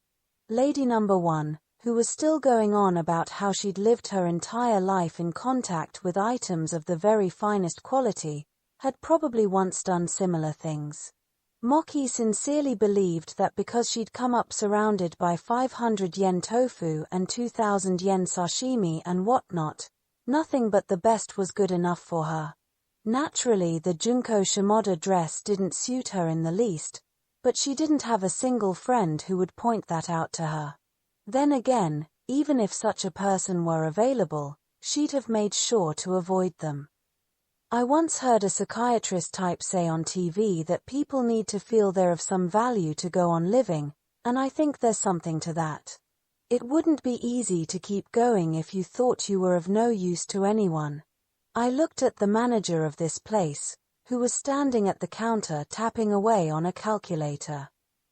S1: Lady number 1, who was still going on about how she'd lived her entire life in contact with items of the very finest quality, had probably once done similar things. Moki sincerely believed that because she'd come up surrounded by 500 yen tofu and 2,000 yen sashimi and whatnot, nothing but the best was good enough for her. Naturally, the Junko Shimoda dress didn't suit her in the least, but she didn't have a single friend who would point that out to her. Then again, even if such a person were available, she'd have made sure to avoid them. I once heard a psychiatrist type say on TV that people need to feel they're of some value to go on living, and I think there's something to that. It wouldn't be easy to keep going if you thought you were of no use to anyone. I looked at the manager of this place, who was standing at the counter tapping away on a calculator.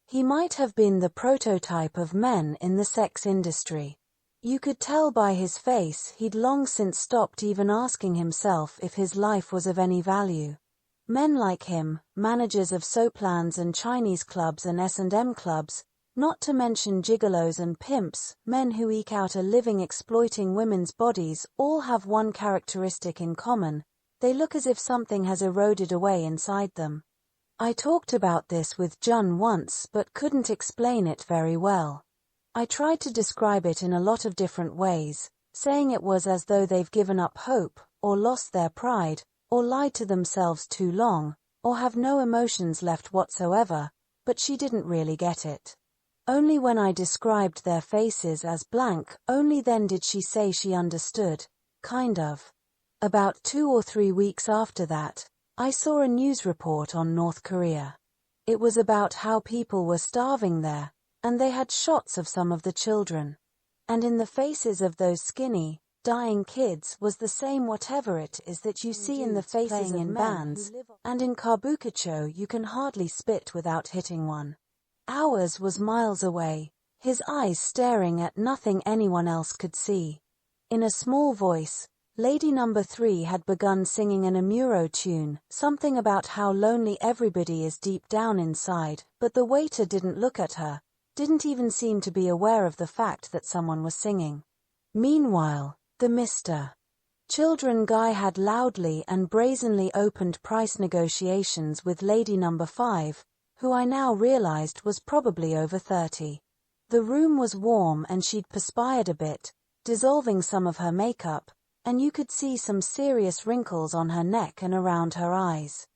S1: He might have been the prototype of men in the sex industry. You could tell by his face he'd long since stopped even asking himself if his life was of any value. Men like him, managers of soaplans and Chinese clubs and S&M clubs, not to mention gigolos and pimps, men who eke out a living exploiting women's bodies, all have one characteristic in common: They look as if something has eroded away inside them. I talked about this with Jun once but couldn't explain it very well. I tried to describe it in a lot of different ways, saying it was as though they've given up hope, or lost their pride, or lied to themselves too long, or have no emotions left whatsoever, but she didn't really get it. Only when I described their faces as blank, only then did she say she understood, kind of. About 2 or 3 weeks after that, I saw a news report on North Korea. It was about how people were starving there, and they had shots of some of the children. And in the faces of those skinny, dying kids was the same whatever it is that you see in the faces in bands, and in kabukicho you can hardly spit without hitting one. Ours was miles away, his eyes staring at nothing anyone else could see. In a small voice, Lady Number 3 had begun singing an Amuro tune, something about how lonely everybody is deep down inside, but the waiter didn't look at her, didn't even seem to be aware of the fact that someone was singing. Meanwhile, the Mr. Children guy had loudly and brazenly opened price negotiations with Lady Number 5, who I now realized was probably over 30. The room was warm and she'd perspired a bit, dissolving some of her makeup, and you could see some serious wrinkles on her neck and around her eyes.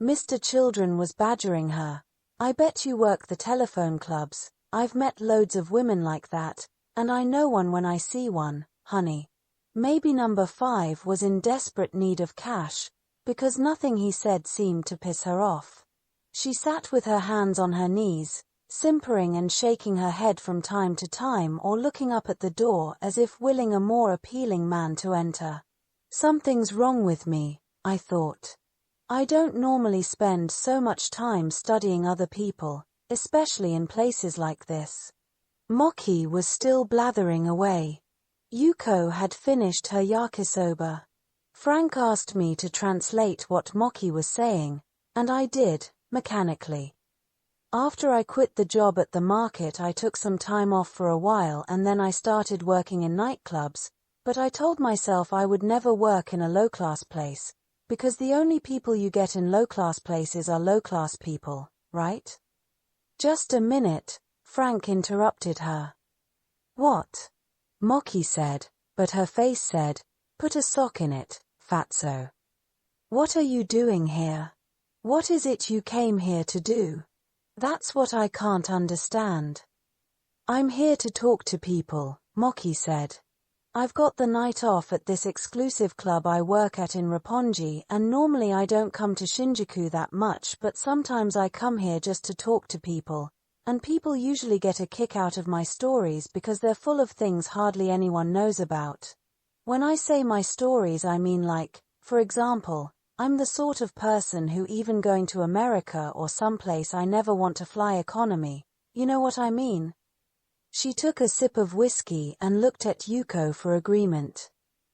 S1: Mr. Children was badgering her. I bet you work the telephone clubs. I've met loads of women like that, and I know one when I see one, honey. Maybe Number 5 was in desperate need of cash, because nothing he said seemed to piss her off. She sat with her hands on her knees, simpering and shaking her head from time to time or looking up at the door as if willing a more appealing man to enter. Something's wrong with me, I thought. I don't normally spend so much time studying other people, especially in places like this. Moki was still blathering away. Yuko had finished her yakisoba. Frank asked me to translate what Moki was saying, and I did, mechanically. After I quit the job at the market, I took some time off for a while and then I started working in nightclubs, but I told myself I would never work in a low-class place, because the only people you get in low-class places are low-class people, right? Just a minute, Frank interrupted her. What? Moki said, but her face said, put a sock in it, fatso. What are you doing here? What is it you came here to do? That's what I can't understand. I'm here to talk to people, Moki said. I've got the night off at this exclusive club I work at in Roppongi, and normally I don't come to Shinjuku that much, but sometimes I come here just to talk to people, and people usually get a kick out of my stories because they're full of things hardly anyone knows about. When I say my stories, I mean like, for example, I'm the sort of person who even going to America or someplace I never want to fly economy. You know what I mean? She took a sip of whiskey and looked at Yuko for agreement.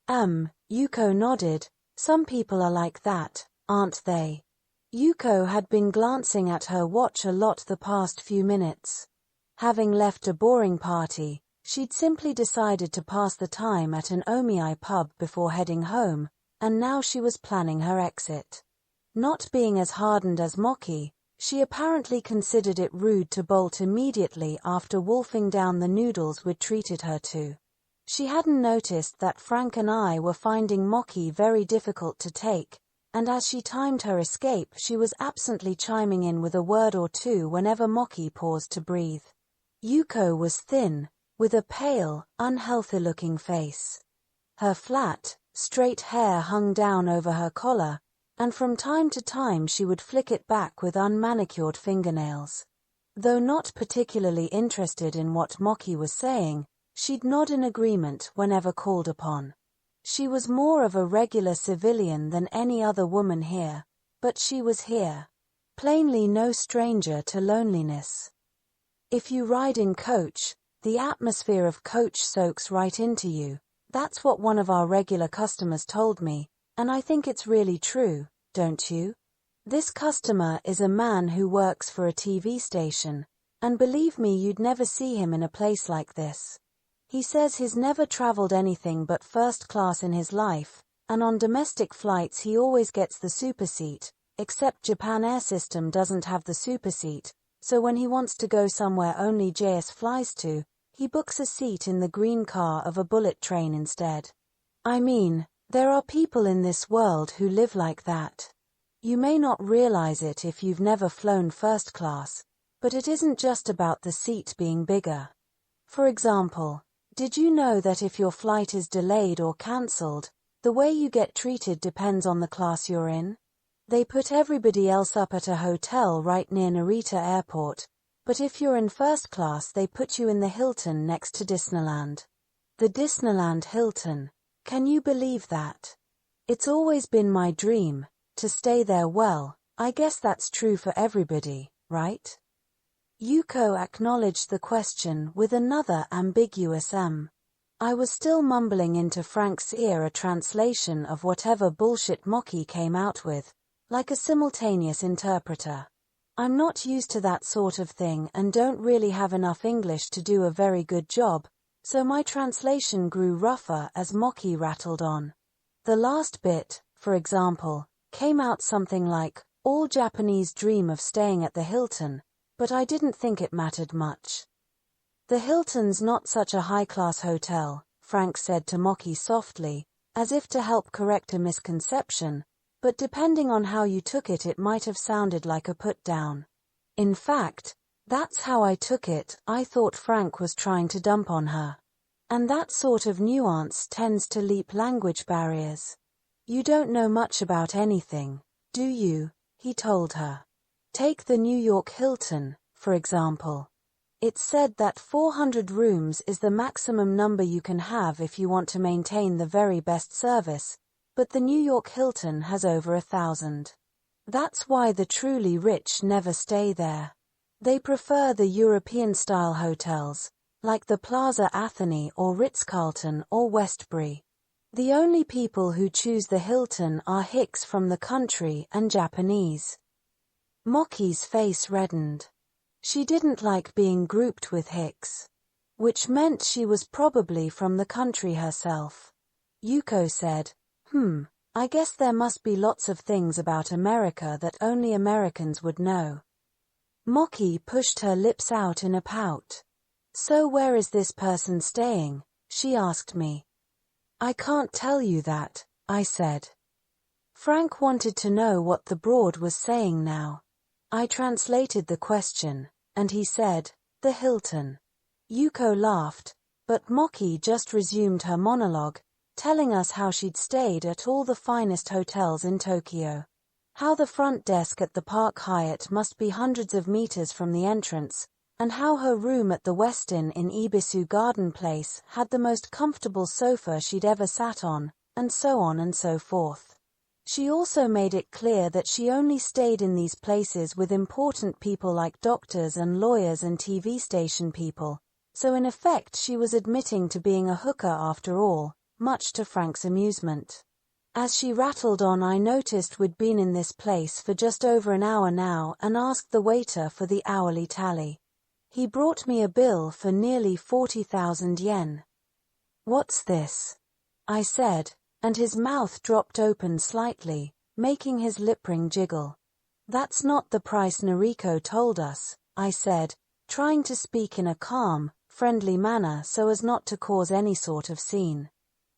S1: Yuko nodded. Some people are like that, aren't they? Yuko had been glancing at her watch a lot the past few minutes. Having left a boring party, she'd simply decided to pass the time at an omiai pub before heading home, and now she was planning her exit. Not being as hardened as Moki, she apparently considered it rude to bolt immediately after wolfing down the noodles we'd treated her to. She hadn't noticed that Frank and I were finding Moki very difficult to take, and as she timed her escape she was absently chiming in with a word or two whenever Moki paused to breathe. Yuko was thin, with a pale, unhealthy-looking face. Her flat, straight hair hung down over her collar, and from time to time she would flick it back with unmanicured fingernails. Though not particularly interested in what Moki was saying, she'd nod in agreement whenever called upon. She was more of a regular civilian than any other woman here, but she was here. Plainly no stranger to loneliness. If you ride in coach, the atmosphere of coach soaks right into you. That's what one of our regular customers told me, and I think it's really true, don't you? This customer is a man who works for a TV station, and believe me, you'd never see him in a place like this. He says he's never traveled anything but first class in his life, and on domestic flights he always gets the super seat, except Japan Air System doesn't have the super seat, so when he wants to go somewhere only JS flies to, he books a seat in the green car of a bullet train instead. I mean, there are people in this world who live like that. You may not realize it if you've never flown first class, but it isn't just about the seat being bigger. For example, did you know that if your flight is delayed or cancelled, the way you get treated depends on the class you're in? They put everybody else up at a hotel right near Narita Airport, but if you're in first class they put you in the Hilton next to Disneyland. The Disneyland Hilton. Can you believe that? It's always been my dream to stay there. Well, I guess that's true for everybody, right? Yuko acknowledged the question with another ambiguous I was still mumbling into Frank's ear a translation of whatever bullshit Moki came out with, like a simultaneous interpreter. I'm not used to that sort of thing and don't really have enough English to do a very good job, so my translation grew rougher as Moki rattled on. The last bit, for example, came out something like, all Japanese dream of staying at the Hilton, but I didn't think it mattered much. The Hilton's not such a high-class hotel, Frank said to Moki softly, as if to help correct a misconception, but depending on how you took it it might have sounded like a put-down. In fact, that's how I took it. I thought Frank was trying to dump on her. And that sort of nuance tends to leap language barriers. You don't know much about anything, do you? He told her. Take the New York Hilton, for example. It's said that 400 rooms is the maximum number you can have if you want to maintain the very best service, but the New York Hilton has over 1,000. That's why the truly rich never stay there. They prefer the European-style hotels, like the Plaza Athénée or Ritz-Carlton or Westbury. The only people who choose the Hilton are hicks from the country and Japanese. Moki's face reddened. She didn't like being grouped with hicks, which meant she was probably from the country herself. Yuko said, I guess there must be lots of things about America that only Americans would know. Moki pushed her lips out in a pout. So where is this person staying? She asked me. I can't tell you that, I said. Frank wanted to know what the broad was saying now. I translated the question, and he said, the Hilton. Yuko laughed, but Moki just resumed her monologue, telling us how she'd stayed at all the finest hotels in Tokyo. How the front desk at the Park Hyatt must be hundreds of meters from the entrance, and how her room at the Westin in Ibisu Garden Place had the most comfortable sofa she'd ever sat on, and so on and so forth. She also made it clear that she only stayed in these places with important people like doctors and lawyers and TV station people, so in effect she was admitting to being a hooker after all, much to Frank's amusement. As she rattled on, I noticed we'd been in this place for just over an hour now and asked the waiter for the hourly tally. He brought me a bill for nearly 40,000 yen. What's this? I said, and his mouth dropped open slightly, making his lip ring jiggle. That's not the price Noriko told us, I said, trying to speak in a calm, friendly manner so as not to cause any sort of scene.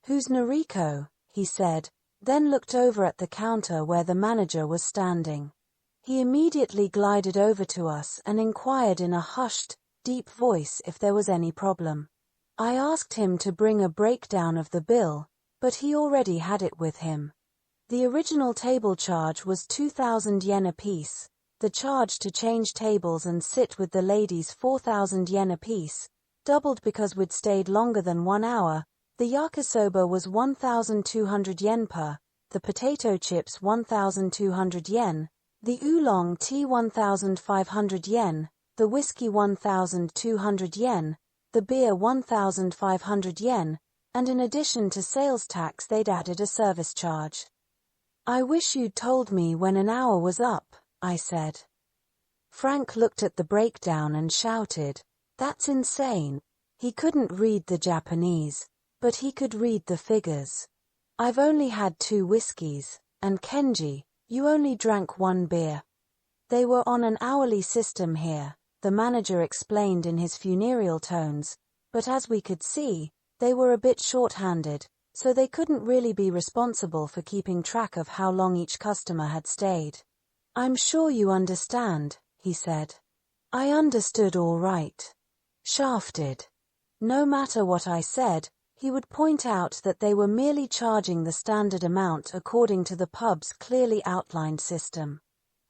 S1: Who's Noriko? He said, then looked over at the counter where the manager was standing. He immediately glided over to us and inquired in a hushed, deep voice if there was any problem. I asked him to bring a breakdown of the bill, but he already had it with him. The original table charge was 2,000 yen apiece, the charge to change tables and sit with the ladies 4,000 yen apiece, doubled because we'd stayed longer than 1 hour. The yakisoba was 1,200 yen per, the potato chips 1,200 yen, the oolong tea 1,500 yen, the whiskey 1,200 yen, the beer 1,500 yen, and in addition to sales tax they'd added a service charge. I wish you'd told me when an hour was up, I said. Frank looked at the breakdown and shouted, "That's insane." He couldn't read the Japanese, but he could read the figures. I've only had 2 whiskeys, and Kenji, you only drank 1 beer. They were on an hourly system here, the manager explained in his funereal tones, but as we could see, they were a bit short-handed, so they couldn't really be responsible for keeping track of how long each customer had stayed. I'm sure you understand, he said. I understood all right. Shafted. No matter what I said, he would point out that they were merely charging the standard amount according to the pub's clearly outlined system.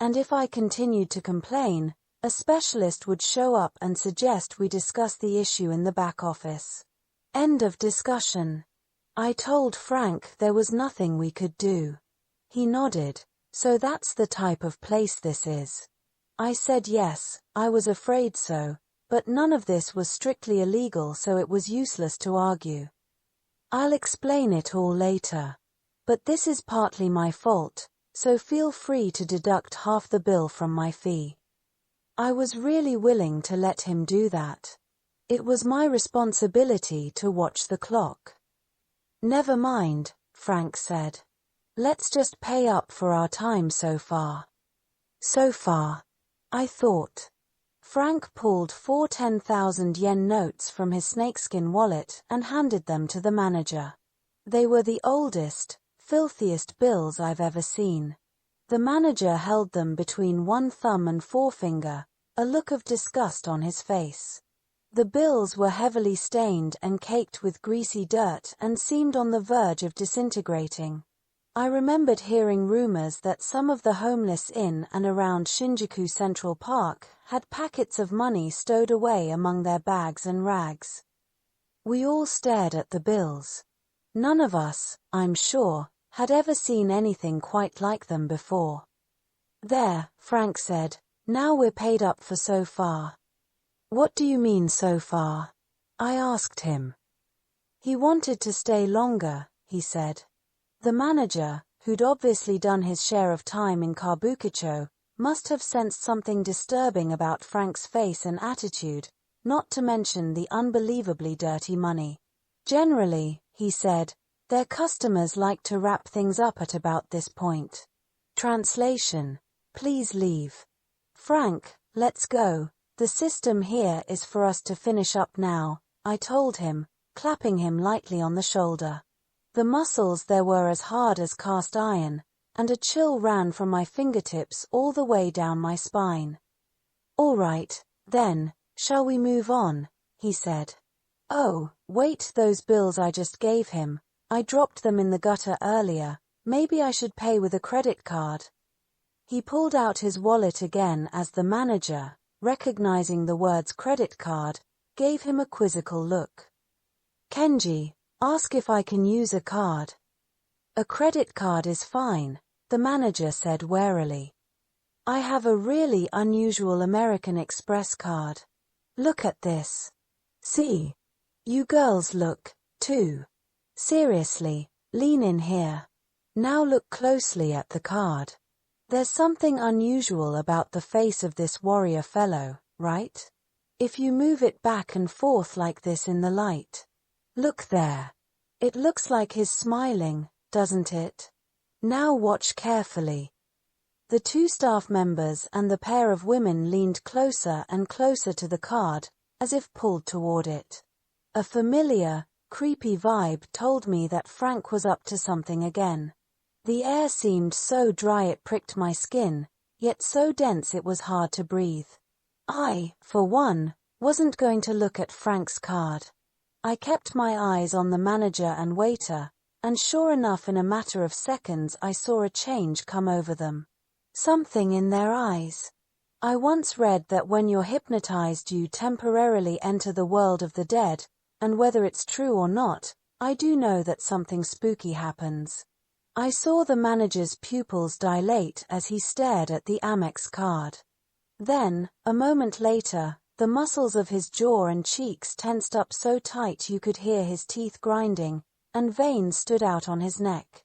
S1: And if I continued to complain, a specialist would show up and suggest we discuss the issue in the back office. End of discussion. I told Frank there was nothing we could do. He nodded. So that's the type of place this is. I said yes, I was afraid so, but none of this was strictly illegal, so it was useless to argue. I'll explain it all later. But this is partly my fault, so feel free to deduct half the bill from my fee. I was really willing to let him do that. It was my responsibility to watch the clock. Never mind, Frank said. Let's just pay up for our time so far. So far, I thought. Frank pulled 4 10,000 yen notes from his snakeskin wallet and handed them to the manager. They were the oldest, filthiest bills I've ever seen. The manager held them between one thumb and forefinger, a look of disgust on his face. The bills were heavily stained and caked with greasy dirt and seemed on the verge of disintegrating. I remembered hearing rumors that some of the homeless in and around Shinjuku Central Park had packets of money stowed away among their bags and rags. We all stared at the bills. None of us, I'm sure, had ever seen anything quite like them before. There, Frank said, now we're paid up for so far. What do you mean so far? I asked him. He wanted to stay longer, he said. The manager, who'd obviously done his share of time in Kabukicho, must have sensed something disturbing about Frank's face and attitude, not to mention the unbelievably dirty money. Generally, he said, their customers like to wrap things up at about this point. Translation: please leave. Frank, let's go. The system here is for us to finish up now, I told him, clapping him lightly on the shoulder. The muscles there were as hard as cast iron, and a chill ran from my fingertips all the way down my spine. All right, then, shall we move on? He said. Oh, wait, those bills I just gave him. I dropped them in the gutter earlier. Maybe I should pay with a credit card. He pulled out his wallet again as the manager, recognizing the words credit card, gave him a quizzical look. Kenji, ask if I can use a card. A credit card is fine, the manager said warily. I have a really unusual American Express card. Look at this. See? You girls look, too. Seriously, lean in here. Now look closely at the card. There's something unusual about the face of this warrior fellow, right? If you move it back and forth like this in the light. Look there. It looks like he's smiling, doesn't it? Now watch carefully. The 2 staff members and the pair of women leaned closer and closer to the card, as if pulled toward it. A familiar, creepy vibe told me that Frank was up to something again. The air seemed so dry it pricked my skin, yet so dense it was hard to breathe. I, for one, wasn't going to look at Frank's card. I kept my eyes on the manager and waiter, and sure enough in a matter of seconds I saw a change come over them. Something in their eyes. I once read that when you're hypnotized you temporarily enter the world of the dead, and whether it's true or not, I do know that something spooky happens. I saw the manager's pupils dilate as he stared at the Amex card. Then, a moment later, the muscles of his jaw and cheeks tensed up so tight you could hear his teeth grinding, and veins stood out on his neck.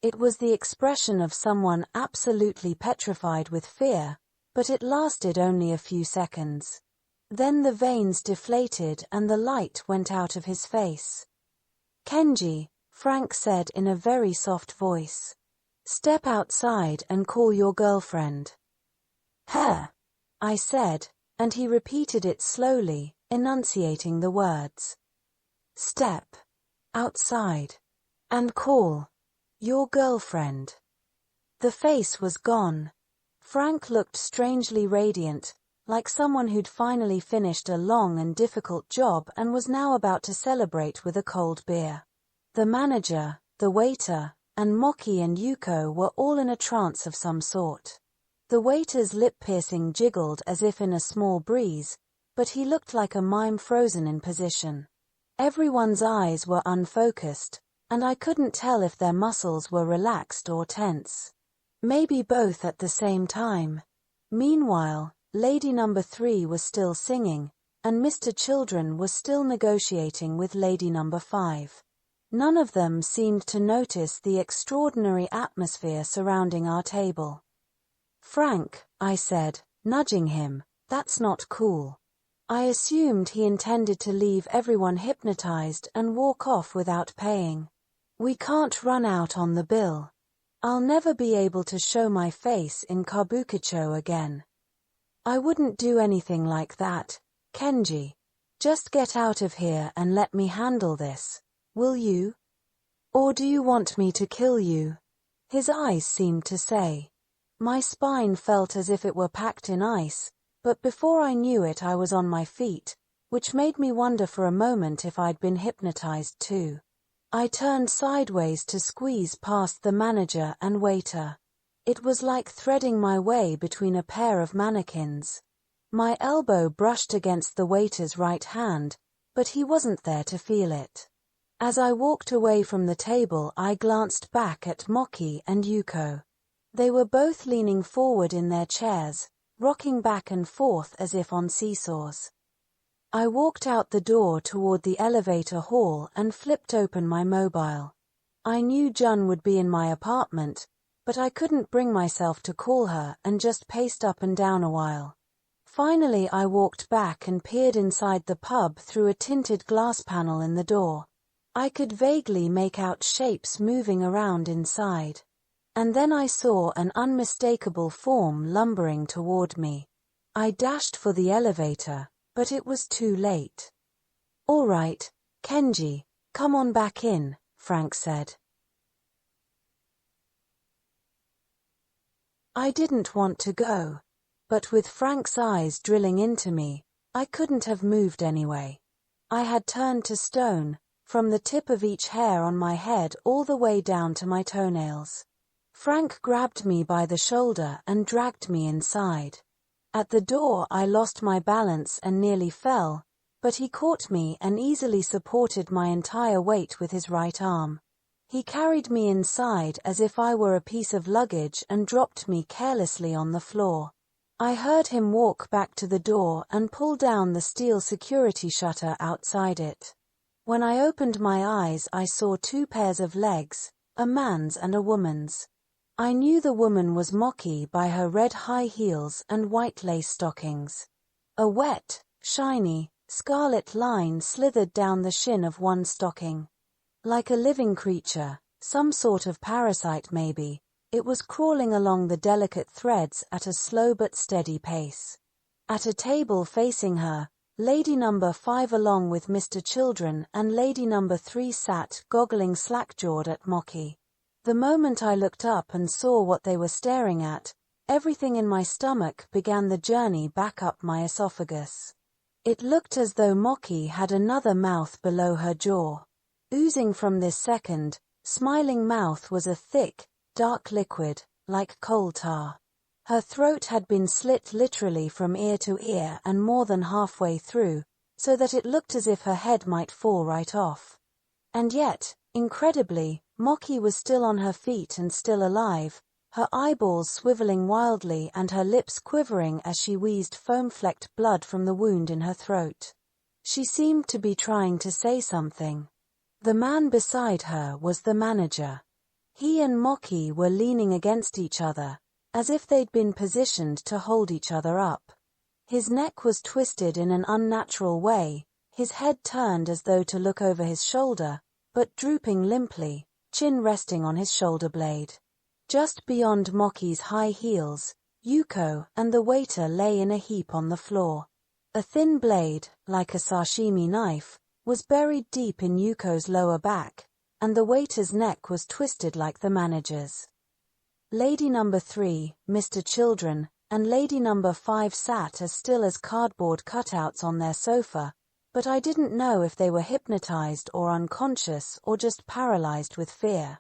S1: It was the expression of someone absolutely petrified with fear, but it lasted only a few seconds. Then the veins deflated and the light went out of his face. Kenji, Frank said in a very soft voice. Step outside and call your girlfriend. Her, I said, and he repeated it slowly, enunciating the words. Step outside and call your girlfriend. The face was gone. Frank looked strangely radiant, like someone who'd finally finished a long and difficult job and was now about to celebrate with a cold beer. The manager, the waiter, and Moki and Yuko were all in a trance of some sort. The waiter's lip-piercing jiggled as if in a small breeze, but he looked like a mime frozen in position. Everyone's eyes were unfocused, and I couldn't tell if their muscles were relaxed or tense. Maybe both at the same time. Meanwhile, Lady Number 3 was still singing, and Mr. Children was still negotiating with Lady Number 5. None of them seemed to notice the extraordinary atmosphere surrounding our table. Frank, I said, nudging him, that's not cool. I assumed he intended to leave everyone hypnotized and walk off without paying. We can't run out on the bill. I'll never be able to show my face in Kabukicho again. I wouldn't do anything like that, Kenji. Just get out of here and let me handle this, will you? Or do you want me to kill you? His eyes seemed to say. My spine felt as if it were packed in ice, but before I knew it I was on my feet, which made me wonder for a moment if I'd been hypnotized too. I turned sideways to squeeze past the manager and waiter. It was like threading my way between a pair of mannequins. My elbow brushed against the waiter's right hand, but he wasn't there to feel it. As I walked away from the table, I glanced back at Moki and Yuko. They were both leaning forward in their chairs, rocking back and forth as if on seesaws. I walked out the door toward the elevator hall and flipped open my mobile. I knew Jun would be in my apartment, but I couldn't bring myself to call her and just paced up and down a while. Finally I walked back and peered inside the pub through a tinted glass panel in the door. I could vaguely make out shapes moving around inside. And then I saw an unmistakable form lumbering toward me. I dashed for the elevator, but it was too late. All right, Kenji, come on back in, Frank said. I didn't want to go, but with Frank's eyes drilling into me, I couldn't have moved anyway. I had turned to stone, from the tip of each hair on my head all the way down to my toenails. Frank grabbed me by the shoulder and dragged me inside. At the door I lost my balance and nearly fell, but he caught me and easily supported my entire weight with his right arm. He carried me inside as if I were a piece of luggage and dropped me carelessly on the floor. I heard him walk back to the door and pull down the steel security shutter outside it. When I opened my eyes I saw two pairs of legs, a man's and a woman's. I knew the woman was Moki by her red high heels and white lace stockings. A wet, shiny, scarlet line slithered down the shin of one stocking. Like a living creature, some sort of parasite maybe, it was crawling along the delicate threads at a slow but steady pace. At a table facing her, Lady Number 5 along with Mr. Children and Lady Number 3 sat goggling slack-jawed at Moki. The moment I looked up and saw what they were staring at, everything in my stomach began the journey back up my esophagus. It looked as though Moki had another mouth below her jaw. Oozing from this second, smiling mouth was a thick, dark liquid, like coal tar. Her throat had been slit literally from ear to ear and more than halfway through, so that it looked as if her head might fall right off. And yet, incredibly, Moki was still on her feet and still alive, her eyeballs swiveling wildly and her lips quivering as she wheezed foam-flecked blood from the wound in her throat. She seemed to be trying to say something. The man beside her was the manager. He and Moki were leaning against each other, as if they'd been positioned to hold each other up. His neck was twisted in an unnatural way, his head turned as though to look over his shoulder, but drooping limply, chin resting on his shoulder blade. Just beyond Moki's high heels, Yuko and the waiter lay in a heap on the floor. A thin blade, like a sashimi knife, was buried deep in Yuko's lower back, and the waiter's neck was twisted like the manager's. Lady number 3, Mr. Children, and Lady number 5 sat as still as cardboard cutouts on their sofa, but I didn't know if they were hypnotized or unconscious or just paralyzed with fear.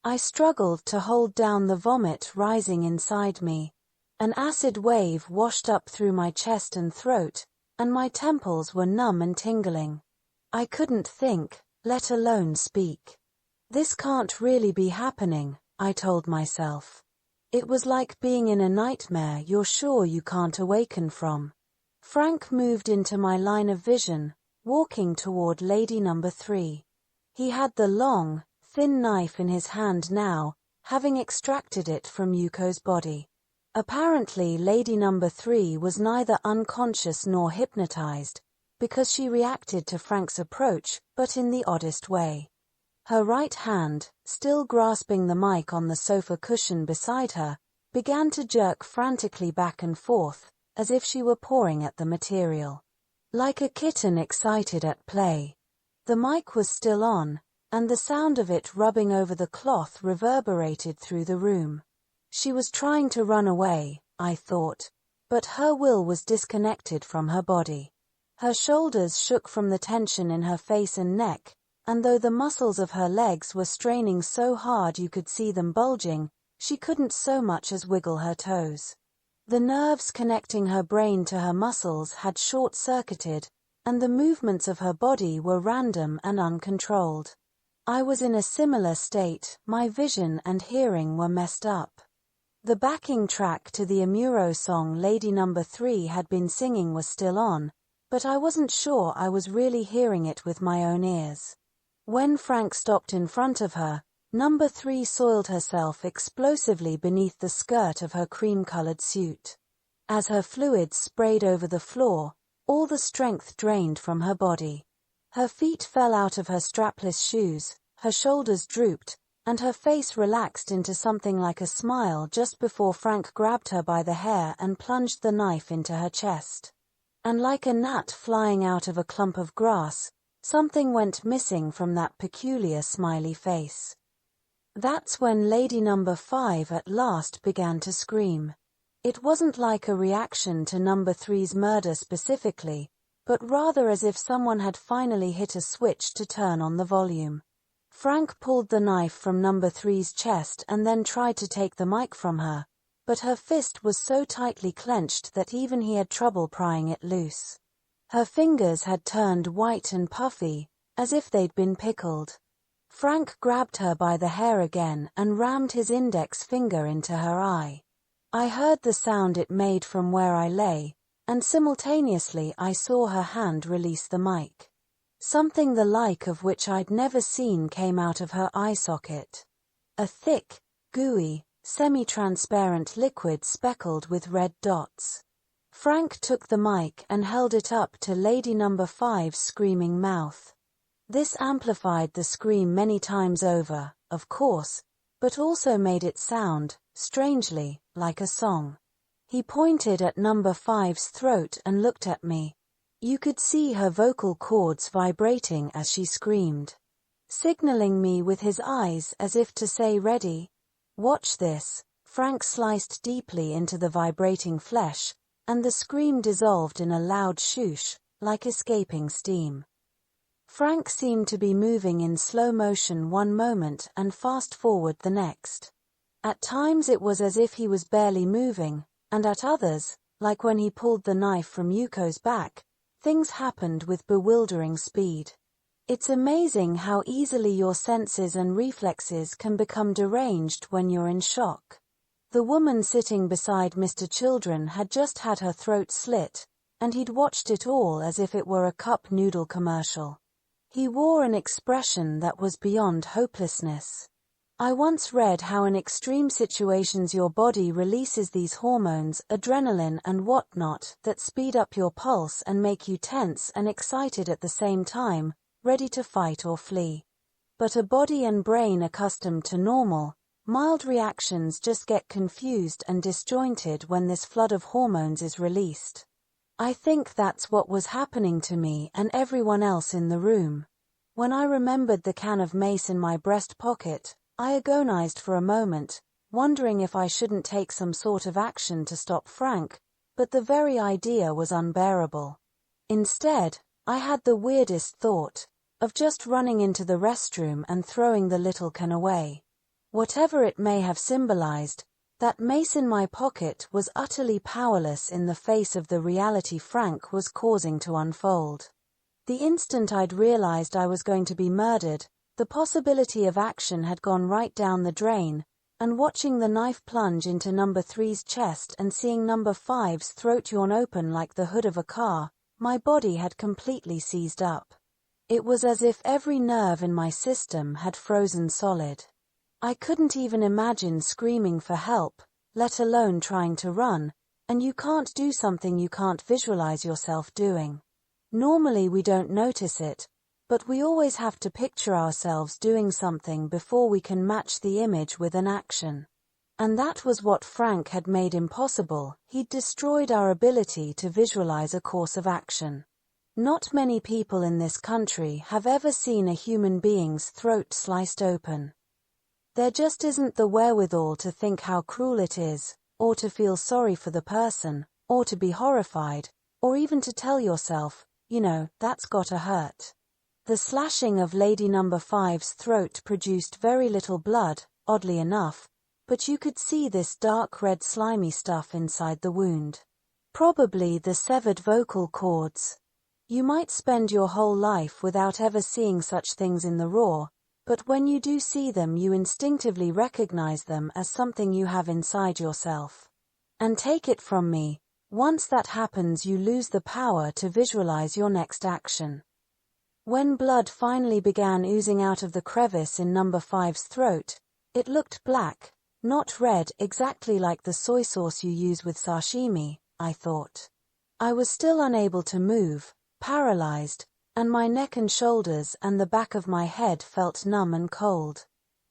S1: I struggled to hold down the vomit rising inside me. An acid wave washed up through my chest and throat, and my temples were numb and tingling. I couldn't think, let alone speak. This can't really be happening, I told myself. It was like being in a nightmare you're sure you can't awaken from. Frank moved into my line of vision, walking toward Lady number 3. He had the long, thin knife in his hand now, having extracted it from Yuko's body. Apparently Lady number 3 was neither unconscious nor hypnotized, because she reacted to Frank's approach, but in the oddest way. Her right hand, still grasping the mic on the sofa cushion beside her, began to jerk frantically back and forth, as if she were pawing at the material. Like a kitten excited at play. The mic was still on, and the sound of it rubbing over the cloth reverberated through the room. She was trying to run away, I thought, but her will was disconnected from her body. Her shoulders shook from the tension in her face and neck, and though the muscles of her legs were straining so hard you could see them bulging, she couldn't so much as wiggle her toes. The nerves connecting her brain to her muscles had short-circuited, and the movements of her body were random and uncontrolled. I was in a similar state, my vision and hearing were messed up. The backing track to the Amuro song Lady number 3 had been singing was still on, but I wasn't sure I was really hearing it with my own ears. When Frank stopped in front of her, number 3 soiled herself explosively beneath the skirt of her cream-colored suit. As her fluids sprayed over the floor, all the strength drained from her body. Her feet fell out of her strapless shoes, her shoulders drooped, and her face relaxed into something like a smile just before Frank grabbed her by the hair and plunged the knife into her chest. And like a gnat flying out of a clump of grass, something went missing from that peculiar smiley face. That's when Lady number 5 at last began to scream. It wasn't like a reaction to number 3's murder specifically, but rather as if someone had finally hit a switch to turn on the volume. Frank pulled the knife from number 3's chest and then tried to take the mic from her, but her fist was so tightly clenched that even he had trouble prying it loose. Her fingers had turned white and puffy, as if they'd been pickled. Frank grabbed her by the hair again and rammed his index finger into her eye. I heard the sound it made from where I lay, and simultaneously I saw her hand release the mic. Something the like of which I'd never seen came out of her eye socket. A thick, gooey, semi-transparent liquid speckled with red dots. Frank took the mic and held it up to Lady number 5's screaming mouth. This amplified the scream many times over, of course, but also made it sound, strangely, like a song. He pointed at number 5's throat and looked at me. You could see her vocal cords vibrating as she screamed, signaling me with his eyes as if to say ready. Watch this. Frank sliced deeply into the vibrating flesh, and the scream dissolved in a loud shoosh, like escaping steam. Frank seemed to be moving in slow motion one moment and fast forward the next. At times it was as if he was barely moving, and at others, like when he pulled the knife from Yuko's back, things happened with bewildering speed. It's amazing how easily your senses and reflexes can become deranged when you're in shock. The woman sitting beside Mr. Children had just had her throat slit, and he'd watched it all as if it were a cup noodle commercial. He wore an expression that was beyond hopelessness. I once read how in extreme situations your body releases these hormones, adrenaline and whatnot, that speed up your pulse and make you tense and excited at the same time, ready to fight or flee. but a body and brain accustomed to normal, mild reactions just get confused and disjointed when this flood of hormones is released. I think that's what was happening to me and everyone else in the room. When I remembered the can of mace in my breast pocket, I agonized for a moment, wondering if I shouldn't take some sort of action to stop Frank, but the very idea was unbearable. Instead, I had the weirdest thought of just running into the restroom and throwing the little can away. Whatever it may have symbolized, that mace in my pocket was utterly powerless in the face of the reality Frank was causing to unfold. The instant I'd realized I was going to be murdered, the possibility of action had gone right down the drain, and watching the knife plunge into number 3's chest and seeing number 5's throat yawn open like the hood of a car, my body had completely seized up. It was as if every nerve in my system had frozen solid. I couldn't even imagine screaming for help, let alone trying to run, and you can't do something you can't visualize yourself doing. Normally we don't notice it, but we always have to picture ourselves doing something before we can match the image with an action. And that was what Frank had made impossible. He'd destroyed our ability to visualize a course of action. Not many people in this country have ever seen a human being's throat sliced open. There just isn't the wherewithal to think how cruel it is, or to feel sorry for the person, or to be horrified, or even to tell yourself, that's gotta hurt. The slashing of Lady Number 5's throat produced very little blood, oddly enough, but you could see this dark red slimy stuff inside the wound. Probably the severed vocal cords. You might spend your whole life without ever seeing such things in the raw, but when you do see them you instinctively recognize them as something you have inside yourself. And take it from me, once that happens you lose the power to visualize your next action. When blood finally began oozing out of the crevice in number 5's throat, it looked black, not red, exactly like the soy sauce you use with sashimi, I thought. I was still unable to move, paralyzed, and my neck and shoulders and the back of my head felt numb and cold.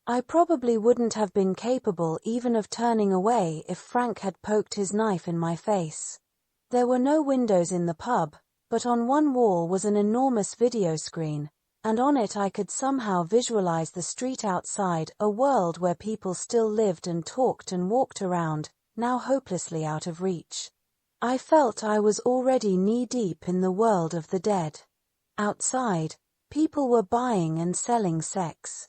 S1: I probably wouldn't have been capable even of turning away if Frank had poked his knife in my face. There were no windows in the pub, but on one wall was an enormous video screen, and on it I could somehow visualize the street outside, a world where people still lived and talked and walked around, now hopelessly out of reach. I felt I was already knee-deep in the world of the dead. Outside, people were buying and selling sex.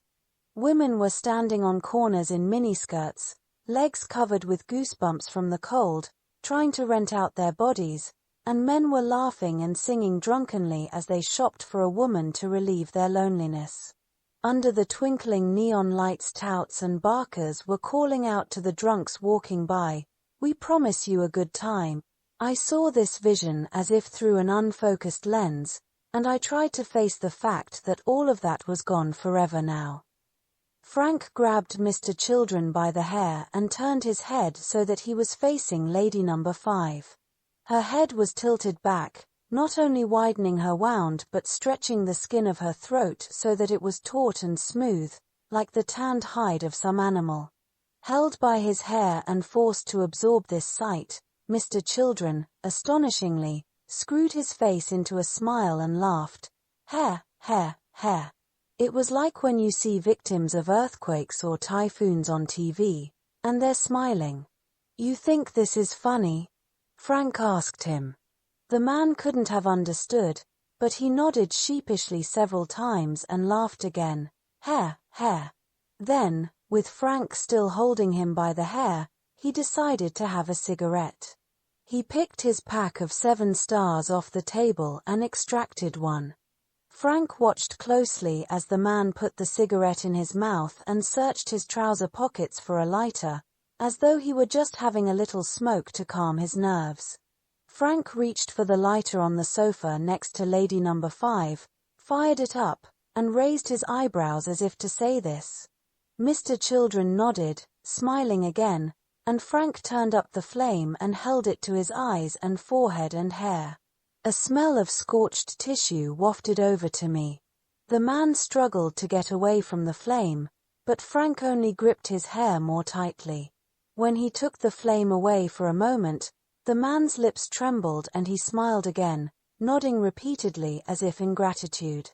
S1: Women were standing on corners in miniskirts, legs covered with goosebumps from the cold, trying to rent out their bodies, and men were laughing and singing drunkenly as they shopped for a woman to relieve their loneliness. Under the twinkling neon lights, touts and barkers were calling out to the drunks walking by, "We promise you a good time." I saw this vision as if through an unfocused lens, and I tried to face the fact that all of that was gone forever now. Frank grabbed Mr. Children by the hair and turned his head so that he was facing Lady Number 5. Her head was tilted back, not only widening her wound but stretching the skin of her throat so that it was taut and smooth, like the tanned hide of some animal. Held by his hair and forced to absorb this sight, Mr. Children, astonishingly, screwed his face into a smile and laughed. Hair, hair, hair. It was like when you see victims of earthquakes or typhoons on TV, and they're smiling. "You think this is funny?" Frank asked him. The man couldn't have understood, but he nodded sheepishly several times and laughed again. Hair, hair. Then, with Frank still holding him by the hair, he decided to have a cigarette. He picked his pack of 7 stars off the table and extracted one. Frank watched closely as the man put the cigarette in his mouth and searched his trouser pockets for a lighter, as though he were just having a little smoke to calm his nerves. Frank reached for the lighter on the sofa next to Lady Number 5, fired it up, and raised his eyebrows as if to say this. Mr. Children nodded, smiling again, and Frank turned up the flame and held it to his eyes and forehead and hair. A smell of scorched tissue wafted over to me. The man struggled to get away from the flame, but Frank only gripped his hair more tightly. When he took the flame away for a moment, the man's lips trembled and he smiled again, nodding repeatedly as if in gratitude.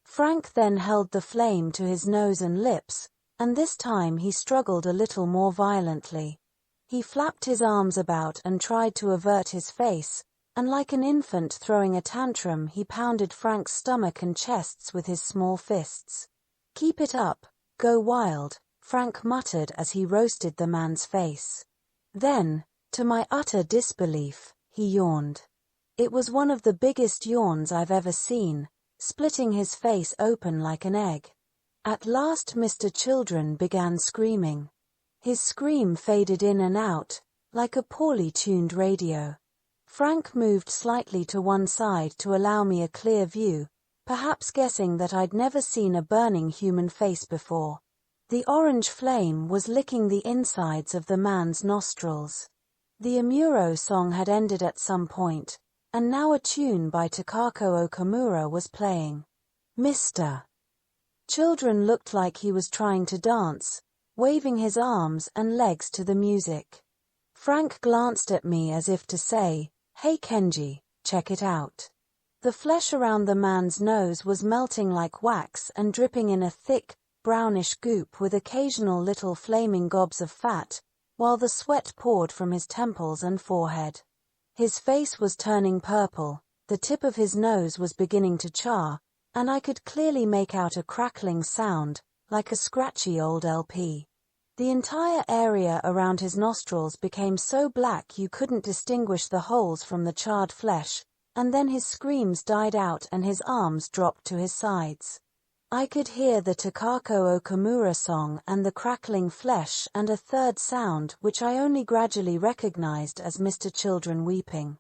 S1: Frank then held the flame to his nose and lips, and this time he struggled a little more violently. He flapped his arms about and tried to avert his face, and like an infant throwing a tantrum he pounded Frank's stomach and chests with his small fists. "Keep it up, go wild," Frank muttered as he roasted the man's face. Then, to my utter disbelief, he yawned. It was one of the biggest yawns I've ever seen, splitting his face open like an egg. At last Mr. Children began screaming. His scream faded in and out, like a poorly tuned radio. Frank moved slightly to one side to allow me a clear view, perhaps guessing that I'd never seen a burning human face before. The orange flame was licking the insides of the man's nostrils. The Amuro song had ended at some point, and now a tune by Takako Okamura was playing. Mr. Children looked like he was trying to dance, waving his arms and legs to the music. Frank glanced at me as if to say, "Hey Kenji, check it out." The flesh around the man's nose was melting like wax and dripping in a thick, brownish goop with occasional little flaming gobs of fat, while the sweat poured from his temples and forehead. His face was turning purple, the tip of his nose was beginning to char, and I could clearly make out a crackling sound, like a scratchy old LP. The entire area around his nostrils became so black you couldn't distinguish the holes from the charred flesh, and then his screams died out and his arms dropped to his sides. I could hear the Takako Okamura song and the crackling flesh and a third sound which I only gradually recognized as Mr. Children weeping.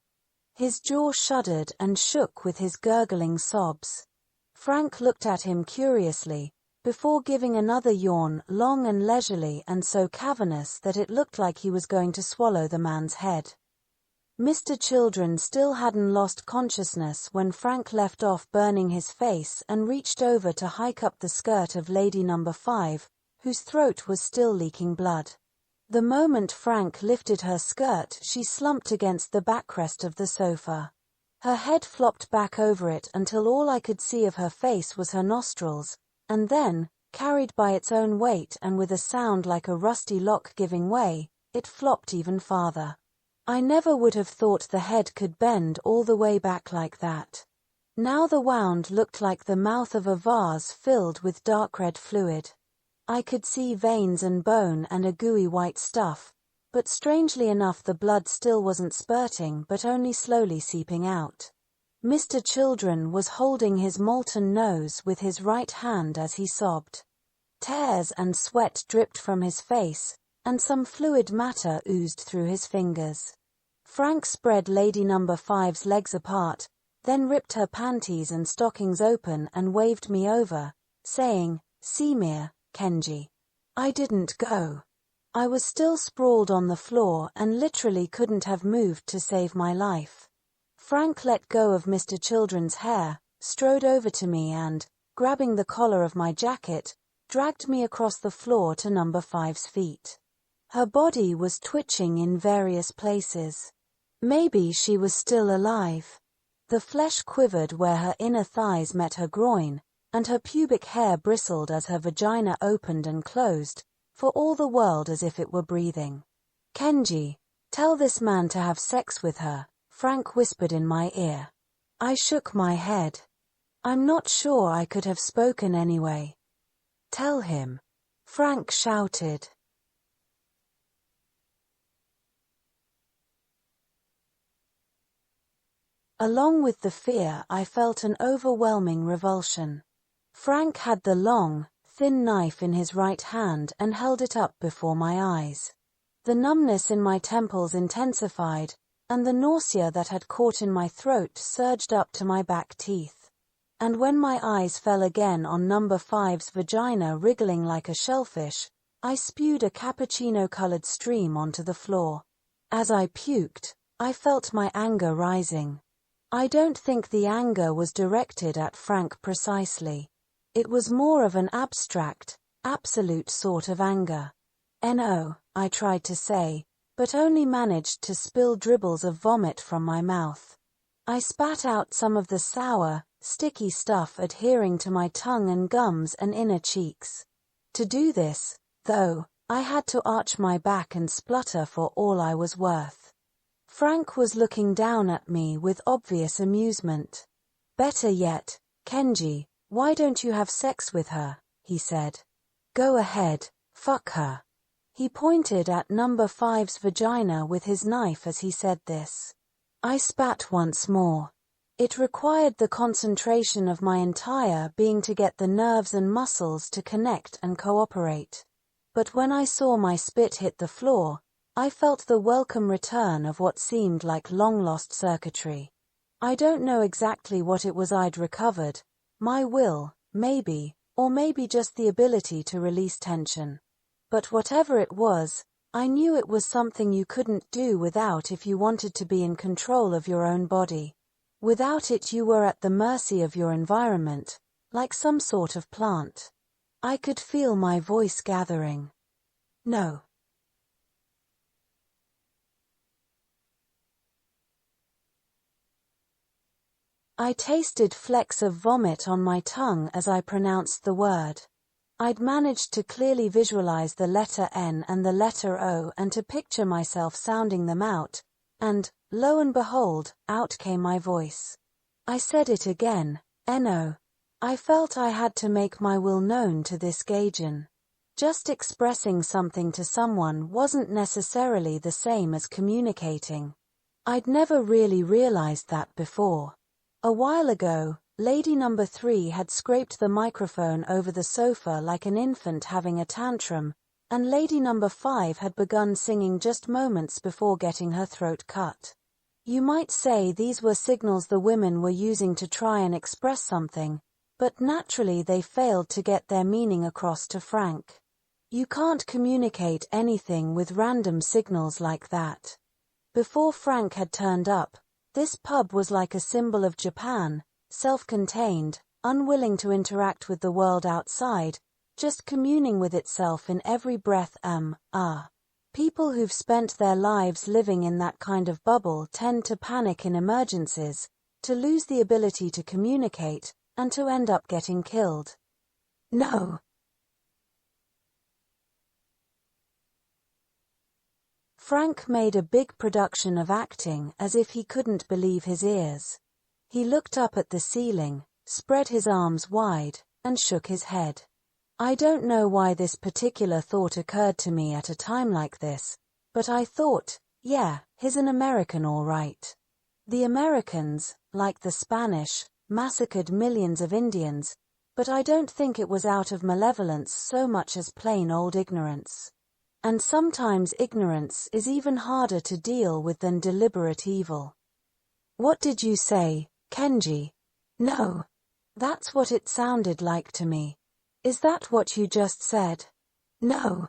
S1: His jaw shuddered and shook with his gurgling sobs. Frank looked at him curiously, before giving another yawn, long and leisurely and so cavernous that it looked like he was going to swallow the man's head. Mr. Children still hadn't lost consciousness when Frank left off burning his face and reached over to hike up the skirt of Lady Number 5, whose throat was still leaking blood. The moment Frank lifted her skirt, she slumped against the backrest of the sofa. Her head flopped back over it until all I could see of her face was her nostrils, and then, carried by its own weight and with a sound like a rusty lock giving way, it flopped even farther. I never would have thought the head could bend all the way back like that. Now the wound looked like the mouth of a vase filled with dark red fluid. I could see veins and bone and a gooey white stuff, but strangely enough the blood still wasn't spurting but only slowly seeping out. Mr. Children was holding his molten nose with his right hand as he sobbed. Tears and sweat dripped from his face, and some fluid matter oozed through his fingers. Frank spread Lady Number 5's legs apart, then ripped her panties and stockings open and waved me over, saying, "See me, Kenji." I didn't go. I was still sprawled on the floor and literally couldn't have moved to save my life. Frank let go of Mr. Children's hair, strode over to me and, grabbing the collar of my jacket, dragged me across the floor to Number 5's feet. Her body was twitching in various places. Maybe she was still alive. The flesh quivered where her inner thighs met her groin, and her pubic hair bristled as her vagina opened and closed, for all the world as if it were breathing. "Kenji, tell this man to have sex with her," Frank whispered in my ear. I shook my head. I'm not sure I could have spoken anyway. "Tell him," Frank shouted. Along with the fear, I felt an overwhelming revulsion. Frank had the long, thin knife in his right hand and held it up before my eyes. The numbness in my temples intensified, and the nausea that had caught in my throat surged up to my back teeth. And when my eyes fell again on Number 5's vagina wriggling like a shellfish, I spewed a cappuccino-colored stream onto the floor. As I puked, I felt my anger rising. I don't think the anger was directed at Frank precisely. It was more of an abstract, absolute sort of anger. No, I tried to say, but only managed to spill dribbles of vomit from my mouth. I spat out some of the sour, sticky stuff adhering to my tongue and gums and inner cheeks. To do this, though, I had to arch my back and splutter for all I was worth. Frank was looking down at me with obvious amusement. "Better yet, Kenji, why don't you have sex with her?" he said. "Go ahead, fuck her." He pointed at number 5's vagina with his knife as he said this. I spat once more. It required the concentration of my entire being to get the nerves and muscles to connect and cooperate. But when I saw my spit hit the floor, I felt the welcome return of what seemed like long-lost circuitry. I don't know exactly what it was I'd recovered, my will, maybe, or maybe just the ability to release tension. But whatever it was, I knew it was something you couldn't do without if you wanted to be in control of your own body. Without it you were at the mercy of your environment, like some sort of plant. I could feel my voice gathering. No. I tasted flecks of vomit on my tongue as I pronounced the word. I'd managed to clearly visualize the letter N and the letter O and to picture myself sounding them out, and, lo and behold, out came my voice. I said it again, N-O. I felt I had to make my will known to this Gaijin. Just expressing something to someone wasn't necessarily the same as communicating. I'd never really realized that before. A while ago, Lady Number 3 had scraped the microphone over the sofa like an infant having a tantrum, and Lady Number 5 had begun singing just moments before getting her throat cut. You might say these were signals the women were using to try and express something, but naturally they failed to get their meaning across to Frank. You can't communicate anything with random signals like that. Before Frank had turned up, this pub was like a symbol of Japan, self-contained, unwilling to interact with the world outside, just communing with itself in every breath. People who've spent their lives living in that kind of bubble tend to panic in emergencies, to lose the ability to communicate, and to end up getting killed. No. Frank made a big production of acting as if he couldn't believe his ears. He looked up at the ceiling, spread his arms wide, and shook his head. I don't know why this particular thought occurred to me at a time like this, but I thought, yeah, he's an American all right. The Americans, like the Spanish, massacred millions of Indians, but I don't think it was out of malevolence so much as plain old ignorance. And sometimes ignorance is even harder to deal with than deliberate evil. What did you say, Kenji? No. That's what it sounded like to me. Is that what you just said? No.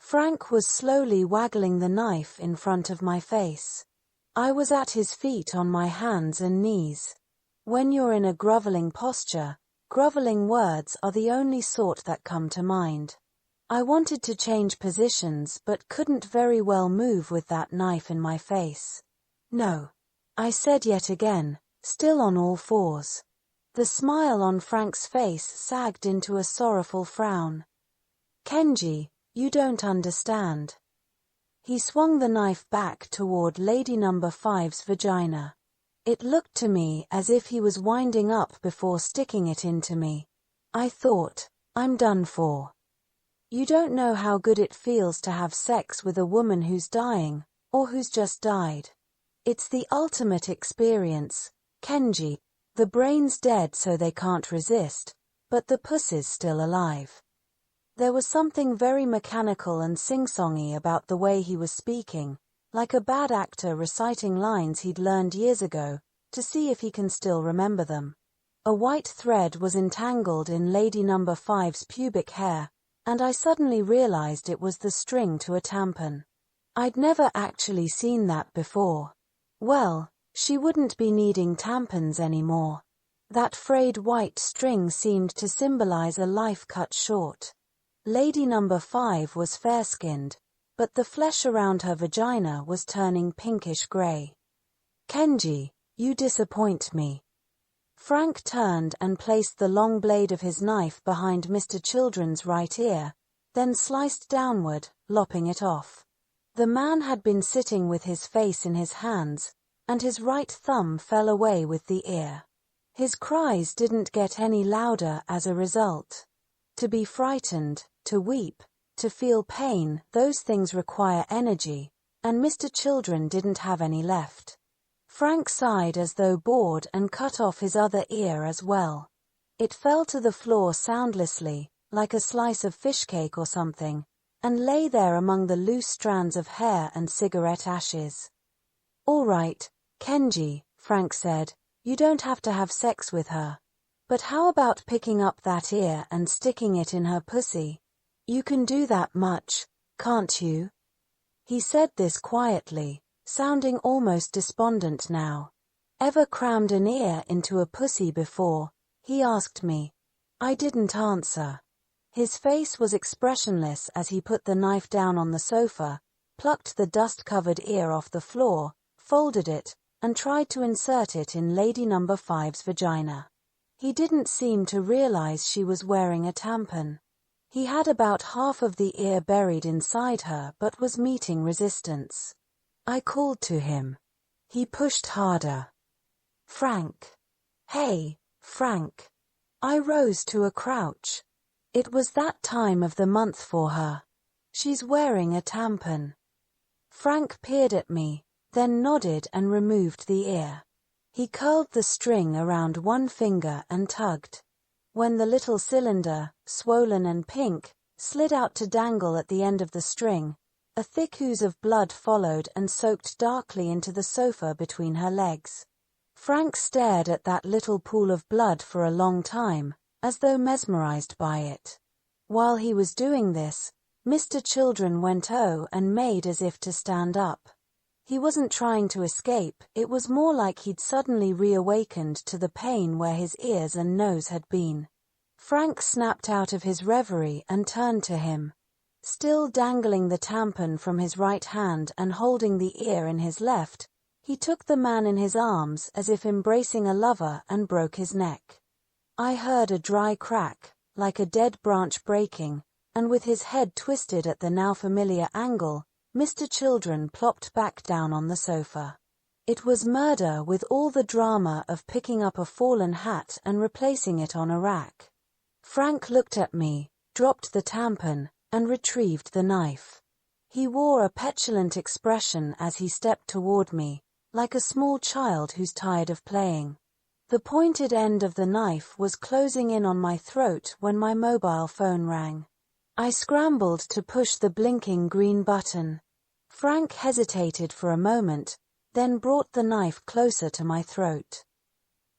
S1: Frank was slowly waggling the knife in front of my face. I was at his feet on my hands and knees. When you're in a groveling posture, groveling words are the only sort that come to mind. I wanted to change positions but couldn't very well move with that knife in my face. No. I said yet again, still on all fours. The smile on Frank's face sagged into a sorrowful frown. Kenji, you don't understand. He swung the knife back toward Lady Number 5's vagina. It looked to me as if he was winding up before sticking it into me. I thought, I'm done for. You don't know how good it feels to have sex with a woman who's dying, or who's just died. It's the ultimate experience, Kenji. The brain's dead so they can't resist, but the pussy's still alive. There was something very mechanical and sing-songy about the way he was speaking, like a bad actor reciting lines he'd learned years ago, to see if he can still remember them. A white thread was entangled in Lady Number 5's pubic hair, and I suddenly realized it was the string to a tampon. I'd never actually seen that before. Well, she wouldn't be needing tampons anymore. That frayed white string seemed to symbolize a life cut short. Lady number 5 was fair-skinned, but the flesh around her vagina was turning pinkish-gray. "Kenji, you disappoint me." Frank turned and placed the long blade of his knife behind Mr. Children's right ear, then sliced downward, lopping it off. The man had been sitting with his face in his hands, and his right thumb fell away with the ear. His cries didn't get any louder as a result. To be frightened, to weep, to feel pain, those things require energy, and Mr. Children didn't have any left. Frank sighed as though bored and cut off his other ear as well. It fell to the floor soundlessly, like a slice of fish cake or something, and lay there among the loose strands of hair and cigarette ashes. "All right, Kenji," Frank said, "you don't have to have sex with her. But how about picking up that ear and sticking it in her pussy? You can do that much, can't you?" He said this quietly, sounding almost despondent now. "Ever crammed an ear into a pussy before?" he asked me. I didn't answer. His face was expressionless as he put the knife down on the sofa, plucked the dust-covered ear off the floor, folded it, and tried to insert it in Lady number 5's vagina. He didn't seem to realize she was wearing a tampon. He had about half of the ear buried inside her but was meeting resistance. I called to him. He pushed harder. "Frank. Hey, Frank." I rose to a crouch. It was that time of the month for her. She's wearing a tampon. Frank peered at me, then nodded and removed the ear. He curled the string around one finger and tugged. When the little cylinder, swollen and pink, slid out to dangle at the end of the string, a thick ooze of blood followed and soaked darkly into the sofa between her legs. Frank stared at that little pool of blood for a long time, as though mesmerized by it. While he was doing this, Mr. Children went and made as if to stand up. He wasn't trying to escape, it was more like he'd suddenly reawakened to the pain where his ears and nose had been. Frank snapped out of his reverie and turned to him. Still dangling the tampon from his right hand and holding the ear in his left, he took the man in his arms as if embracing a lover and broke his neck. I heard a dry crack, like a dead branch breaking, and with his head twisted at the now familiar angle, Mr. Children plopped back down on the sofa. It was murder with all the drama of picking up a fallen hat and replacing it on a rack. Frank looked at me, dropped the tampon, and retrieved the knife. He wore a petulant expression as he stepped toward me, like a small child who's tired of playing. The pointed end of the knife was closing in on my throat when my mobile phone rang. I scrambled to push the blinking green button. Frank hesitated for a moment, then brought the knife closer to my throat.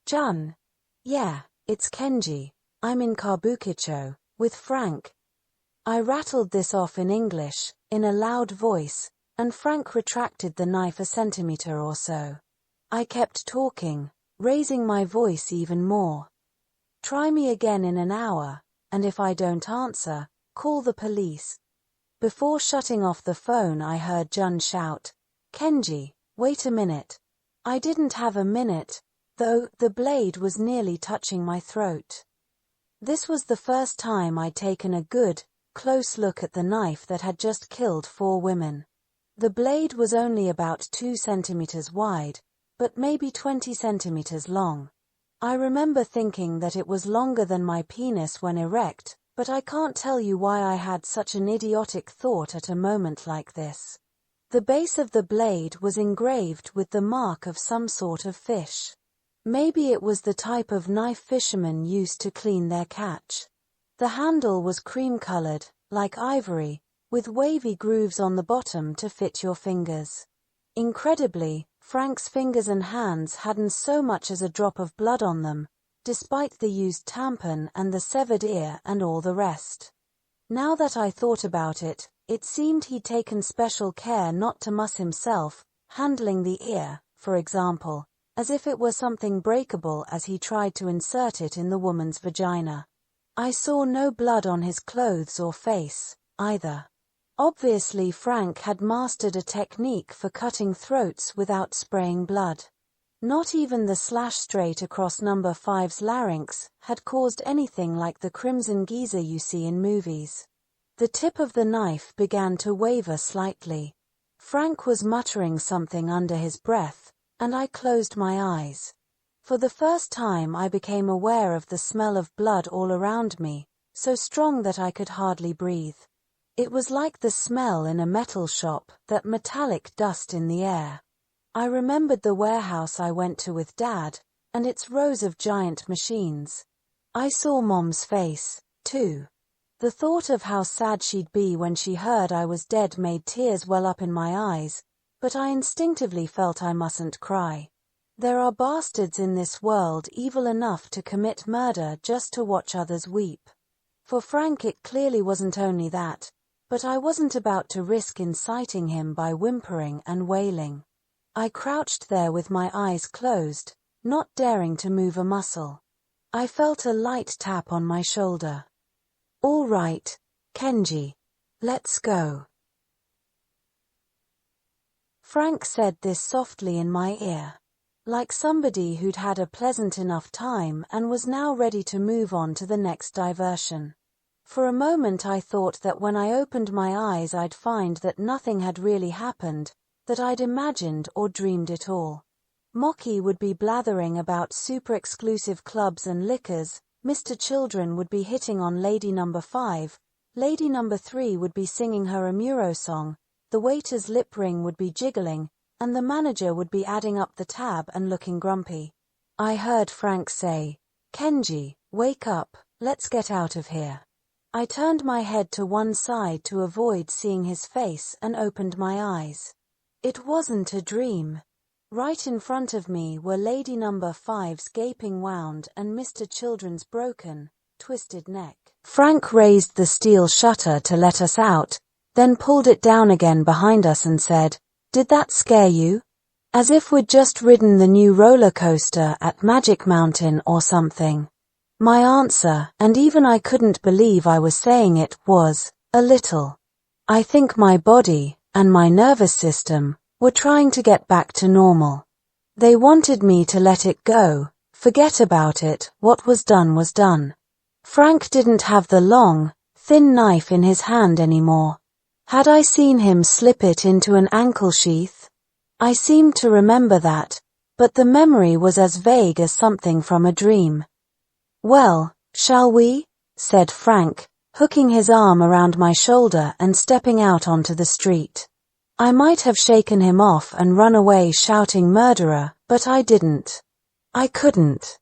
S1: "Jun." "Yeah, it's Kenji. I'm in Kabukicho, with Frank." I rattled this off in English, in a loud voice, and Frank retracted the knife a centimeter or so. I kept talking, raising my voice even more. "Try me again in an hour, and if I don't answer, call the police." Before shutting off the phone, I heard Jun shout, "Kenji, wait a minute." I didn't have a minute, though the blade was nearly touching my throat. This was the first time I'd taken a good, close look at the knife that had just killed 4 women. The blade was only about 2 centimeters wide, but maybe 20 centimeters long. I remember thinking that it was longer than my penis when erect, but I can't tell you why I had such an idiotic thought at a moment like this. The base of the blade was engraved with the mark of some sort of fish. Maybe it was the type of knife fishermen used to clean their catch. The handle was cream-colored, like ivory, with wavy grooves on the bottom to fit your fingers. Incredibly, Frank's fingers and hands hadn't so much as a drop of blood on them, despite the used tampon and the severed ear and all the rest. Now that I thought about it, it seemed he'd taken special care not to muss himself, handling the ear, for example, as if it were something breakable as he tried to insert it in the woman's vagina. I saw no blood on his clothes or face, either. Obviously Frank had mastered a technique for cutting throats without spraying blood. Not even the slash straight across number 5's larynx had caused anything like the crimson geyser you see in movies. The tip of the knife began to waver slightly. Frank was muttering something under his breath, and I closed my eyes. For the first time I became aware of the smell of blood all around me, so strong that I could hardly breathe. It was like the smell in a metal shop, that metallic dust in the air. I remembered the warehouse I went to with Dad, and its rows of giant machines. I saw Mom's face, too. The thought of how sad she'd be when she heard I was dead made tears well up in my eyes, but I instinctively felt I mustn't cry. There are bastards in this world evil enough to commit murder just to watch others weep. For Frank it clearly wasn't only that, but I wasn't about to risk inciting him by whimpering and wailing. I crouched there with my eyes closed, not daring to move a muscle. I felt a light tap on my shoulder. "All right, Kenji. Let's go." Frank said this softly in my ear, like somebody who'd had a pleasant enough time and was now ready to move on to the next diversion. For a moment I thought that when I opened my eyes I'd find that nothing had really happened, that I'd imagined or dreamed it all. Mocky would be blathering about super-exclusive clubs and liquors, Mr. Children would be hitting on Lady Number 5, Lady Number 3 would be singing her Amuro song, the waiter's lip ring would be jiggling, and the manager would be adding up the tab and looking grumpy. I heard Frank say, "Kenji, wake up, let's get out of here." I turned my head to one side to avoid seeing his face and opened my eyes. It wasn't a dream. Right in front of me were Lady Number 5's gaping wound and Mr. Children's broken, twisted neck. Frank raised the steel shutter to let us out, then pulled it down again behind us and said, "Did that scare you? As if we'd just ridden the new roller coaster at Magic Mountain or something." My answer, and even I couldn't believe I was saying it, was, "A little." I think my body, and my nervous system, were trying to get back to normal. They wanted me to let it go, forget about it, what was done was done. Frank didn't have the long, thin knife in his hand anymore. Had I seen him slip it into an ankle sheath? I seemed to remember that, but the memory was as vague as something from a dream. "Well, shall we?" said Frank, hooking his arm around my shoulder and stepping out onto the street. I might have shaken him off and run away shouting murderer, but I didn't. I couldn't.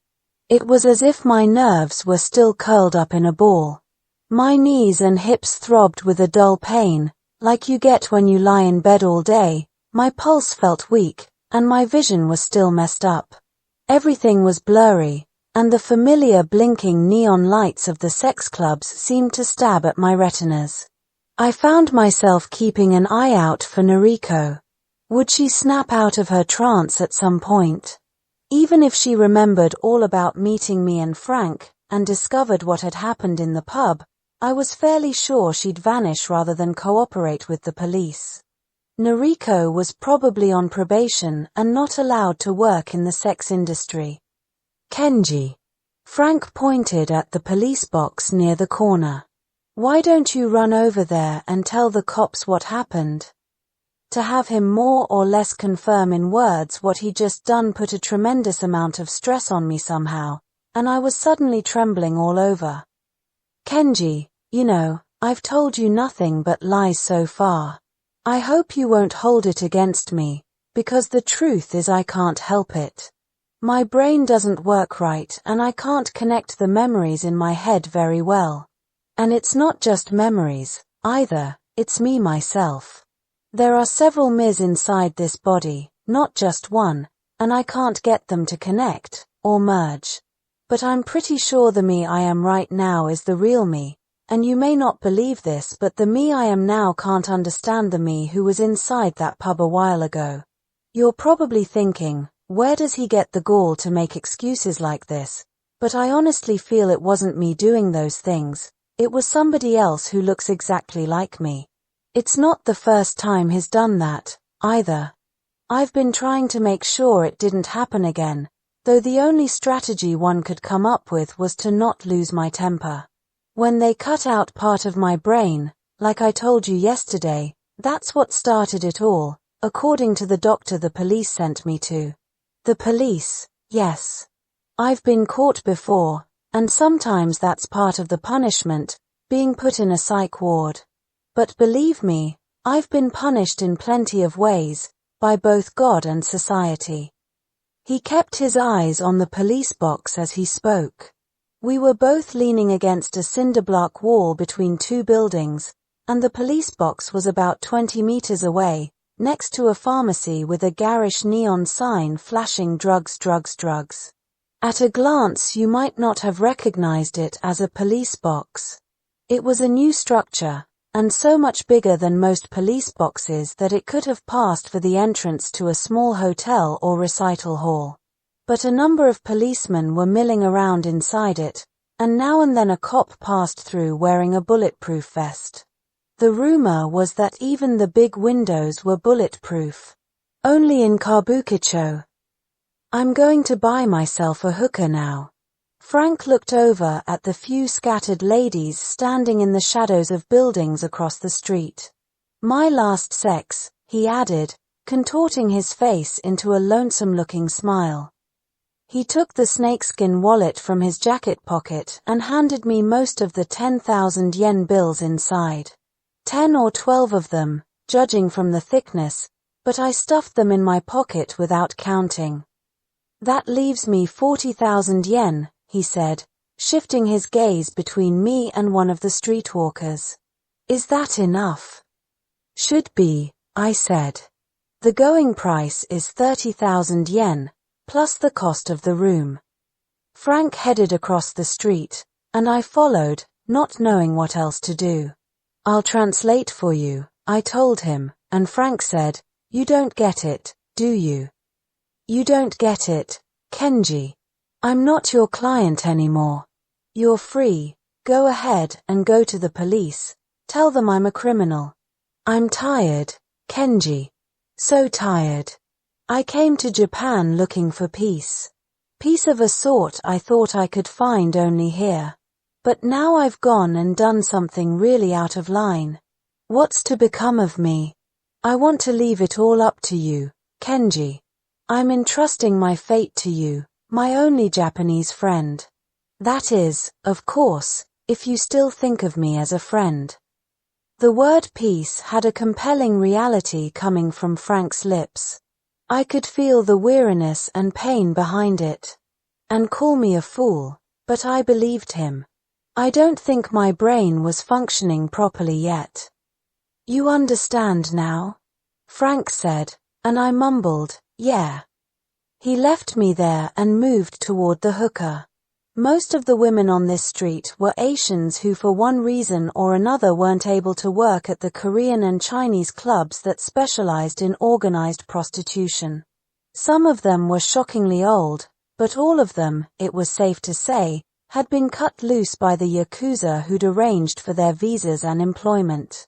S1: It was as if my nerves were still curled up in a ball. My knees and hips throbbed with a dull pain, like you get when you lie in bed all day. My pulse felt weak, and my vision was still messed up. Everything was blurry, and the familiar blinking neon lights of the sex clubs seemed to stab at my retinas. I found myself keeping an eye out for Noriko. Would she snap out of her trance at some point? Even if she remembered all about meeting me and Frank, and discovered what had happened in the pub, I was fairly sure she'd vanish rather than cooperate with the police. Noriko was probably on probation and not allowed to work in the sex industry. "Kenji." Frank pointed at the police box near the corner. "Why don't you run over there and tell the cops what happened?" To have him more or less confirm in words what he'd just done put a tremendous amount of stress on me somehow, and I was suddenly trembling all over. "Kenji, you know, I've told you nothing but lies so far. I hope you won't hold it against me, because the truth is I can't help it. My brain doesn't work right and I can't connect the memories in my head very well. And it's not just memories, either, it's me myself. There are several me's inside this body, not just one, and I can't get them to connect, or merge. But I'm pretty sure the me I am right now is the real me, and you may not believe this, but the me I am now can't understand the me who was inside that pub a while ago. You're probably thinking, Where does he get the gall to make excuses like this? But I honestly feel it wasn't me doing those things. It was somebody else who looks exactly like me. It's not the first time he's done that, either. I've been trying to make sure it didn't happen again, though the only strategy one could come up with was to not lose my temper. When they cut out part of my brain, like I told you yesterday, that's what started it all, according to the doctor the police sent me to. The police, yes. I've been caught before, and sometimes that's part of the punishment, being put in a psych ward. But believe me, I've been punished in plenty of ways, by both God and society. He kept his eyes on the police box as he spoke. We were both leaning against a cinder-block wall between two buildings, and the police box was about 20 meters away, next to a pharmacy with a garish neon sign flashing drugs, drugs, drugs. At a glance you might not have recognized it as a police box. It was a new structure, and so much bigger than most police boxes that it could have passed for the entrance to a small hotel or recital hall. But a number of policemen were milling around inside it, and now and then a cop passed through wearing a bulletproof vest. The rumor was that even the big windows were bulletproof. Only in Kabukicho. I'm going to buy myself a hookah now. Frank looked over at the few scattered ladies standing in the shadows of buildings across the street. My last sex, he added, contorting his face into a lonesome-looking smile. He took the snakeskin wallet from his jacket pocket and handed me most of the 10,000 yen bills inside. 10 or 12 of them, judging from the thickness, but I stuffed them in my pocket without counting. That leaves me 40,000 yen, he said, shifting his gaze between me and one of the streetwalkers. Is that enough? Should be, I said. The going price is 30,000 yen, plus the cost of the room. Frank headed across the street, and I followed, not knowing what else to do. I'll translate for you, I told him, and Frank said, You don't get it, do you? You don't get it, Kenji. I'm not your client anymore. You're free. Go ahead and go to the police. Tell them I'm a criminal. I'm tired, Kenji. So tired. I came to Japan looking for peace. Peace of a sort I thought I could find only here. But now I've gone and done something really out of line. What's to become of me? I want to leave it all up to you, Kenji. I'm entrusting my fate to you, my only Japanese friend. That is, of course, if you still think of me as a friend. The word peace had a compelling reality coming from Frank's lips. I could feel the weariness and pain behind it. And call me a fool, but I believed him. I don't think my brain was functioning properly yet. You understand now? Frank said, and I mumbled, yeah. He left me there and moved toward the hookah. Most of the women on this street were Asians who for one reason or another weren't able to work at the Korean and Chinese clubs that specialized in organized prostitution. Some of them were shockingly old, but all of them, it was safe to say, had been cut loose by the Yakuza who'd arranged for their visas and employment.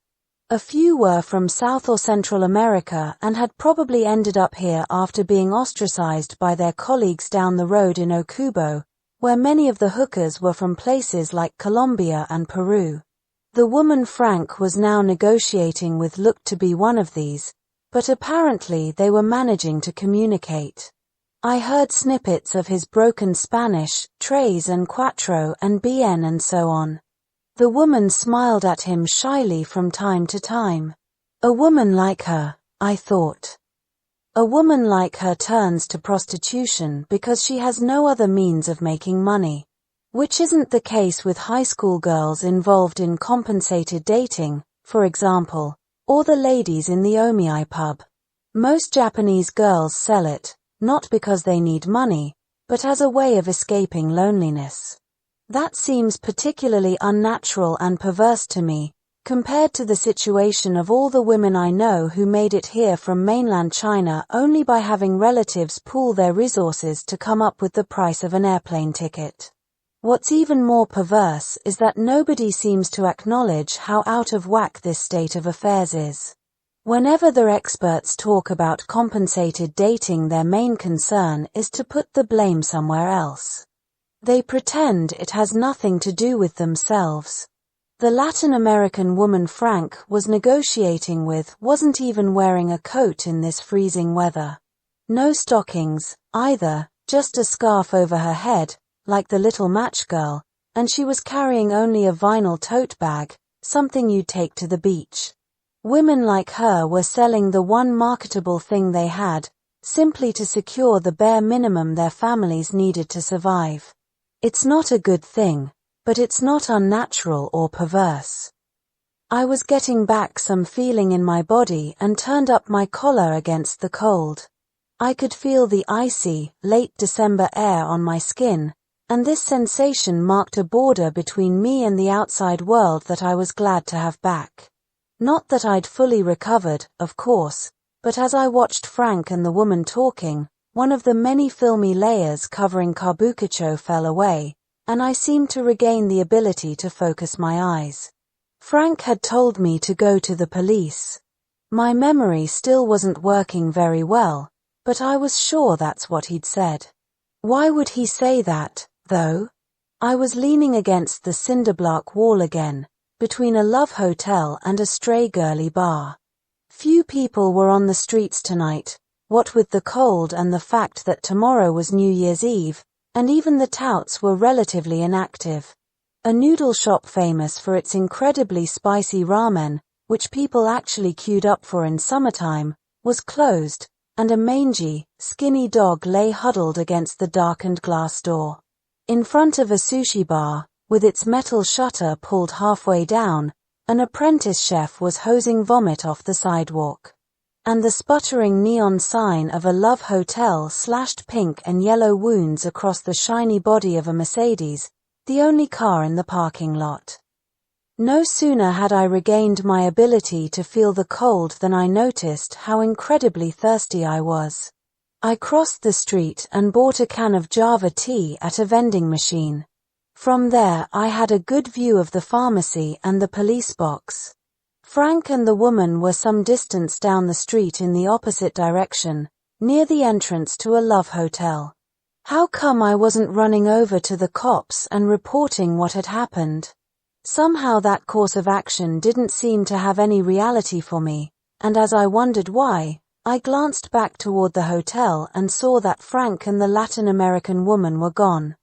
S1: A few were from South or Central America and had probably ended up here after being ostracized by their colleagues down the road in Okubo, where many of the hookers were from places like Colombia and Peru. The woman Frank was now negotiating with looked to be one of these, but apparently they were managing to communicate. I heard snippets of his broken Spanish, tres and cuatro and bien and so on. The woman smiled at him shyly from time to time. A woman like her, I thought. A woman like her turns to prostitution because she has no other means of making money, which isn't the case with high school girls involved in compensated dating, for example, or the ladies in the omiai pub. Most Japanese girls sell it, not because they need money, but as a way of escaping loneliness. That seems particularly unnatural and perverse to me, compared to the situation of all the women I know who made it here from mainland China only by having relatives pool their resources to come up with the price of an airplane ticket. What's even more perverse is that nobody seems to acknowledge how out of whack this state of affairs is. Whenever the experts talk about compensated dating, their main concern is to put the blame somewhere else. They pretend it has nothing to do with themselves. The Latin American woman Frank was negotiating with wasn't even wearing a coat in this freezing weather. No stockings, either, just a scarf over her head, like the little match girl, and she was carrying only a vinyl tote bag, something you'd take to the beach. Women like her were selling the one marketable thing they had, simply to secure the bare minimum their families needed to survive. It's not a good thing, but it's not unnatural or perverse. I was getting back some feeling in my body and turned up my collar against the cold. I could feel the icy, late December air on my skin, and this sensation marked a border between me and the outside world that I was glad to have back. Not that I'd fully recovered, of course, but as I watched Frank and the woman talking, one of the many filmy layers covering Kabukicho fell away, and I seemed to regain the ability to focus my eyes. Frank had told me to go to the police. My memory still wasn't working very well, but I was sure that's what he'd said. Why would he say that, though? I was leaning against the cinderblock wall again, between a love hotel and a stray girly bar. Few people were on the streets tonight, what with the cold and the fact that tomorrow was New Year's Eve, and even the touts were relatively inactive. A noodle shop famous for its incredibly spicy ramen, which people actually queued up for in summertime, was closed, and a mangy, skinny dog lay huddled against the darkened glass door. In front of a sushi bar, with its metal shutter pulled halfway down, an apprentice chef was hosing vomit off the sidewalk. And the sputtering neon sign of a love hotel slashed pink and yellow wounds across the shiny body of a Mercedes, the only car in the parking lot. No sooner had I regained my ability to feel the cold than I noticed how incredibly thirsty I was. I crossed the street and bought a can of Java tea at a vending machine. From there I had a good view of the pharmacy and the police box. Frank and the woman were some distance down the street in the opposite direction, near the entrance to a love hotel. How come I wasn't running over to the cops and reporting what had happened? Somehow that course of action didn't seem to have any reality for me, and as I wondered why, I glanced back toward the hotel and saw that Frank and the Latin American woman were gone.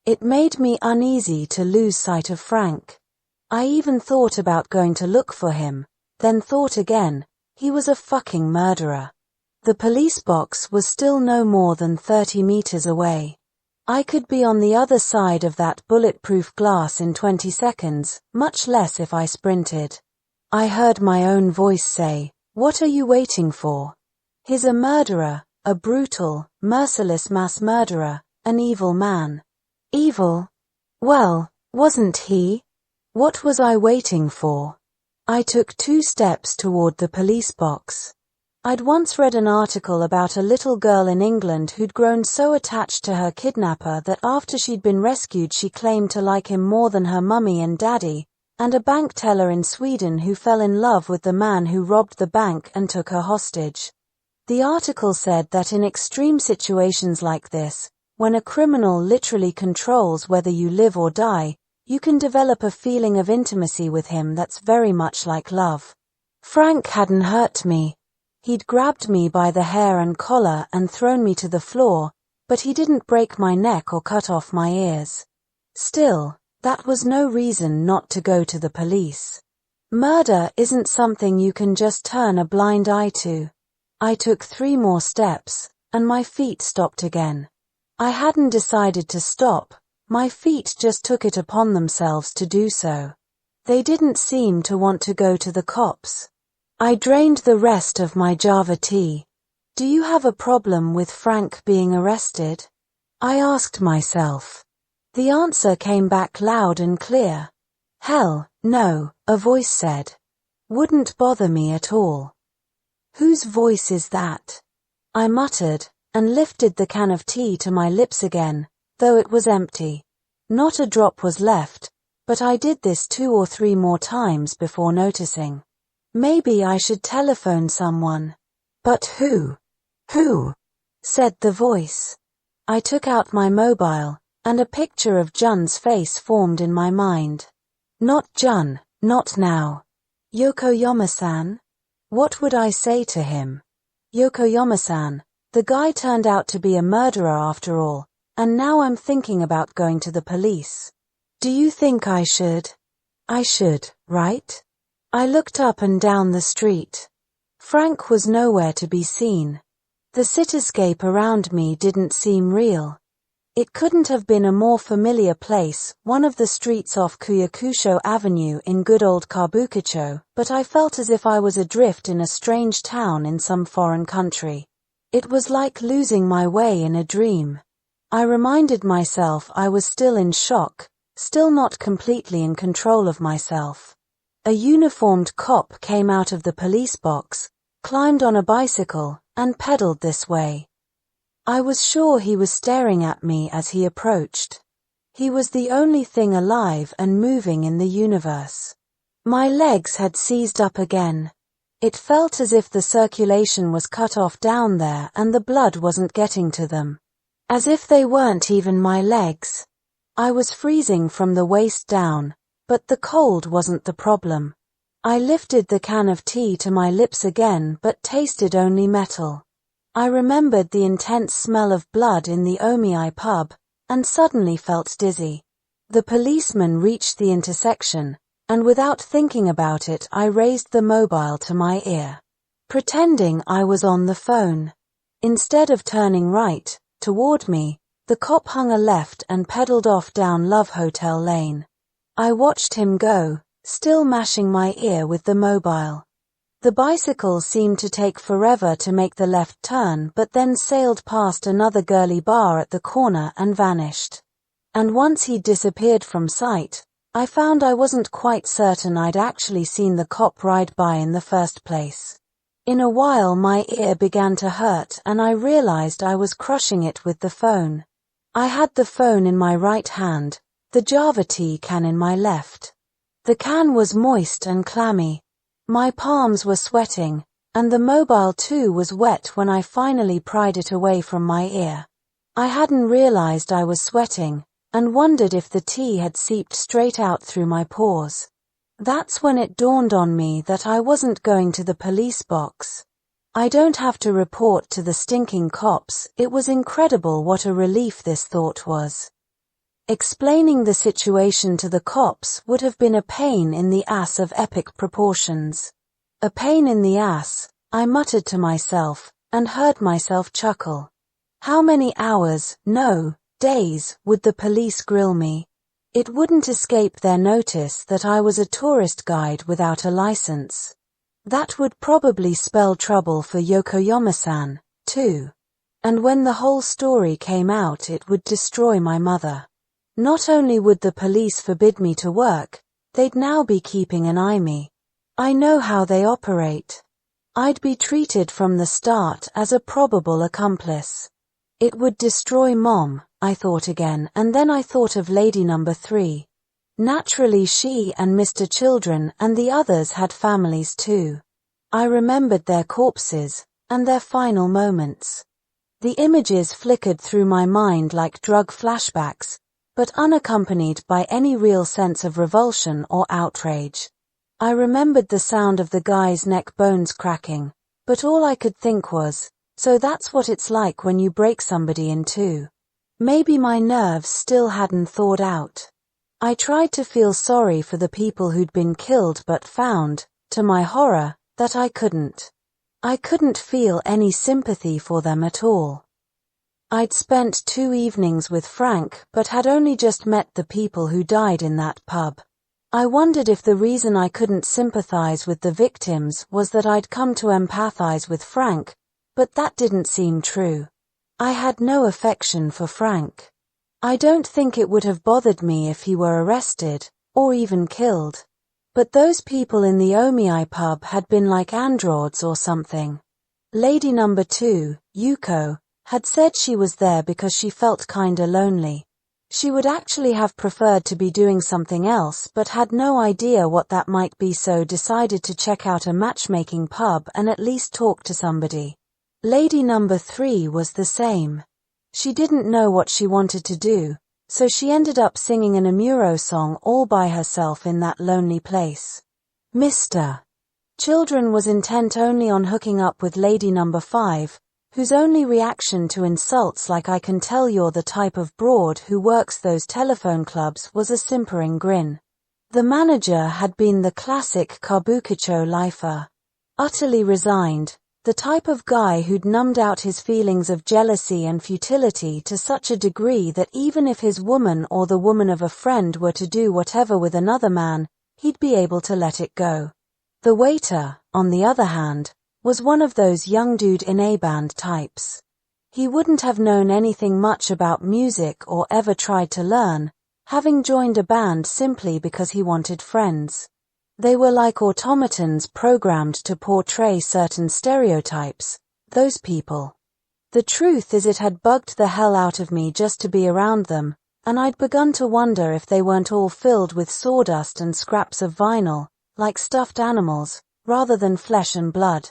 S1: It made me uneasy to lose sight of Frank. I even thought about going to look for him, then thought again, he was a fucking murderer. The police box was still no more than 30 meters away. I could be on the other side of that bulletproof glass in 20 seconds, much less if I sprinted. I heard my own voice say, "What are you waiting for? He's a murderer, a brutal, merciless mass murderer, an evil man." Evil? Well, wasn't he? What was I waiting for? I took 2 steps toward the police box. I'd once read an article about a little girl in England who'd grown so attached to her kidnapper that after she'd been rescued she claimed to like him more than her mummy and daddy, and a bank teller in Sweden who fell in love with the man who robbed the bank and took her hostage. The article said that in extreme situations like this, when a criminal literally controls whether you live or die, you can develop a feeling of intimacy with him that's very much like love. Frank hadn't hurt me. He'd grabbed me by the hair and collar and thrown me to the floor, but he didn't break my neck or cut off my ears. Still, that was no reason not to go to the police. Murder isn't something you can just turn a blind eye to. I took 3 more steps, and my feet stopped again. I hadn't decided to stop. My feet just took it upon themselves to do so. They didn't seem to want to go to the cops. I drained the rest of my Java tea. Do you have a problem with Frank being arrested? I asked myself. The answer came back loud and clear. Hell, No, a voice said. Wouldn't bother me at all. Whose voice is that? I muttered, and lifted the can of tea to my lips again, though it was empty. Not a drop was left, but I did this 2 or 3 more times before noticing. Maybe I should telephone someone. But who? Who? Said the voice. I took out my mobile, and a picture of Jun's face formed in my mind. Not Jun, not now. Yokoyama-san? What would I say to him? Yokoyama-san, the guy turned out to be a murderer after all, and now I'm thinking about going to the police. Do you think I should? I should, right? I looked up and down the street. Frank was nowhere to be seen. The cityscape around me didn't seem real. It couldn't have been a more familiar place, one of the streets off Kuyakusho Avenue in good old Kabukicho, but I felt as if I was adrift in a strange town in some foreign country. It was like losing my way in a dream. I reminded myself I was still in shock, still not completely in control of myself. A uniformed cop came out of the police box, climbed on a bicycle, and pedaled this way. I was sure he was staring at me as he approached. He was the only thing alive and moving in the universe. My legs had seized up again. It felt as if the circulation was cut off down there and the blood wasn't getting to them. As if they weren't even my legs. I was freezing from the waist down, but the cold wasn't the problem. I lifted the can of tea to my lips again but tasted only metal. I remembered the intense smell of blood in the Omiyai pub, and suddenly felt dizzy. The policeman reached the intersection, and without thinking about it I raised the mobile to my ear, pretending I was on the phone. Instead of turning right, toward me, the cop hung a left and pedaled off down Love Hotel Lane. I watched him go, still mashing my ear with the mobile. The bicycle seemed to take forever to make the left turn but then sailed past another girly bar at the corner and vanished. And once he'd disappeared from sight, I found I wasn't quite certain I'd actually seen the cop ride by in the first place. In a while my ear began to hurt and I realized I was crushing it with the phone. I had the phone in my right hand, the Java tea can in my left. The can was moist and clammy. My palms were sweating, and the mobile too was wet when I finally pried it away from my ear. I hadn't realized I was sweating, and wondered if the tea had seeped straight out through my pores. That's when it dawned on me that I wasn't going to the police box. I don't have to report to the stinking cops. It was incredible what a relief this thought was. Explaining the situation to the cops would have been a pain in the ass of epic proportions. A pain in the ass, I muttered to myself, and heard myself chuckle. How many hours, no, days, would the police grill me? It wouldn't escape their notice that I was a tourist guide without a license. That would probably spell trouble for Yokoyama-san, too. And when the whole story came out it would destroy my mother. Not only would the police forbid me to work, they'd now be keeping an eye on me. I know how they operate. I'd be treated from the start as a probable accomplice. It would destroy Mom, I thought again, and then I thought of Lady Number 3. Naturally she and Mr. Children and the others had families too. I remembered their corpses, and their final moments. The images flickered through my mind like drug flashbacks, but unaccompanied by any real sense of revulsion or outrage. I remembered the sound of the guy's neck bones cracking, but all I could think was, so that's what it's like when you break somebody in two. Maybe my nerves still hadn't thawed out. I tried to feel sorry for the people who'd been killed but found, to my horror, that I couldn't. I couldn't feel any sympathy for them at all. I'd spent 2 evenings with Frank but had only just met the people who died in that pub. I wondered if the reason I couldn't sympathize with the victims was that I'd come to empathize with Frank, but that didn't seem true. I had no affection for Frank. I don't think it would have bothered me if he were arrested, or even killed. But those people in the Omiai pub had been like androids or something. Lady number 2, Yuko, had said she was there because she felt kinda lonely. She would actually have preferred to be doing something else but had no idea what that might be, so decided to check out a matchmaking pub and at least talk to somebody. Lady number 3 was the same. She didn't know what she wanted to do, so she ended up singing an Amuro song all by herself in that lonely place. Mr. Children was intent only on hooking up with lady number 5, whose only reaction to insults like "I can tell you're the type of broad who works those telephone clubs" was a simpering grin. The manager had been the classic kabukicho lifer. Utterly resigned, the type of guy who'd numbed out his feelings of jealousy and futility to such a degree that even if his woman or the woman of a friend were to do whatever with another man, he'd be able to let it go. The waiter, on the other hand, was one of those young dude in a band types. He wouldn't have known anything much about music or ever tried to learn, having joined a band simply because he wanted friends. They were like automatons programmed to portray certain stereotypes, those people. The truth is, it had bugged the hell out of me just to be around them, and I'd begun to wonder if they weren't all filled with sawdust and scraps of vinyl, like stuffed animals, rather than flesh and blood.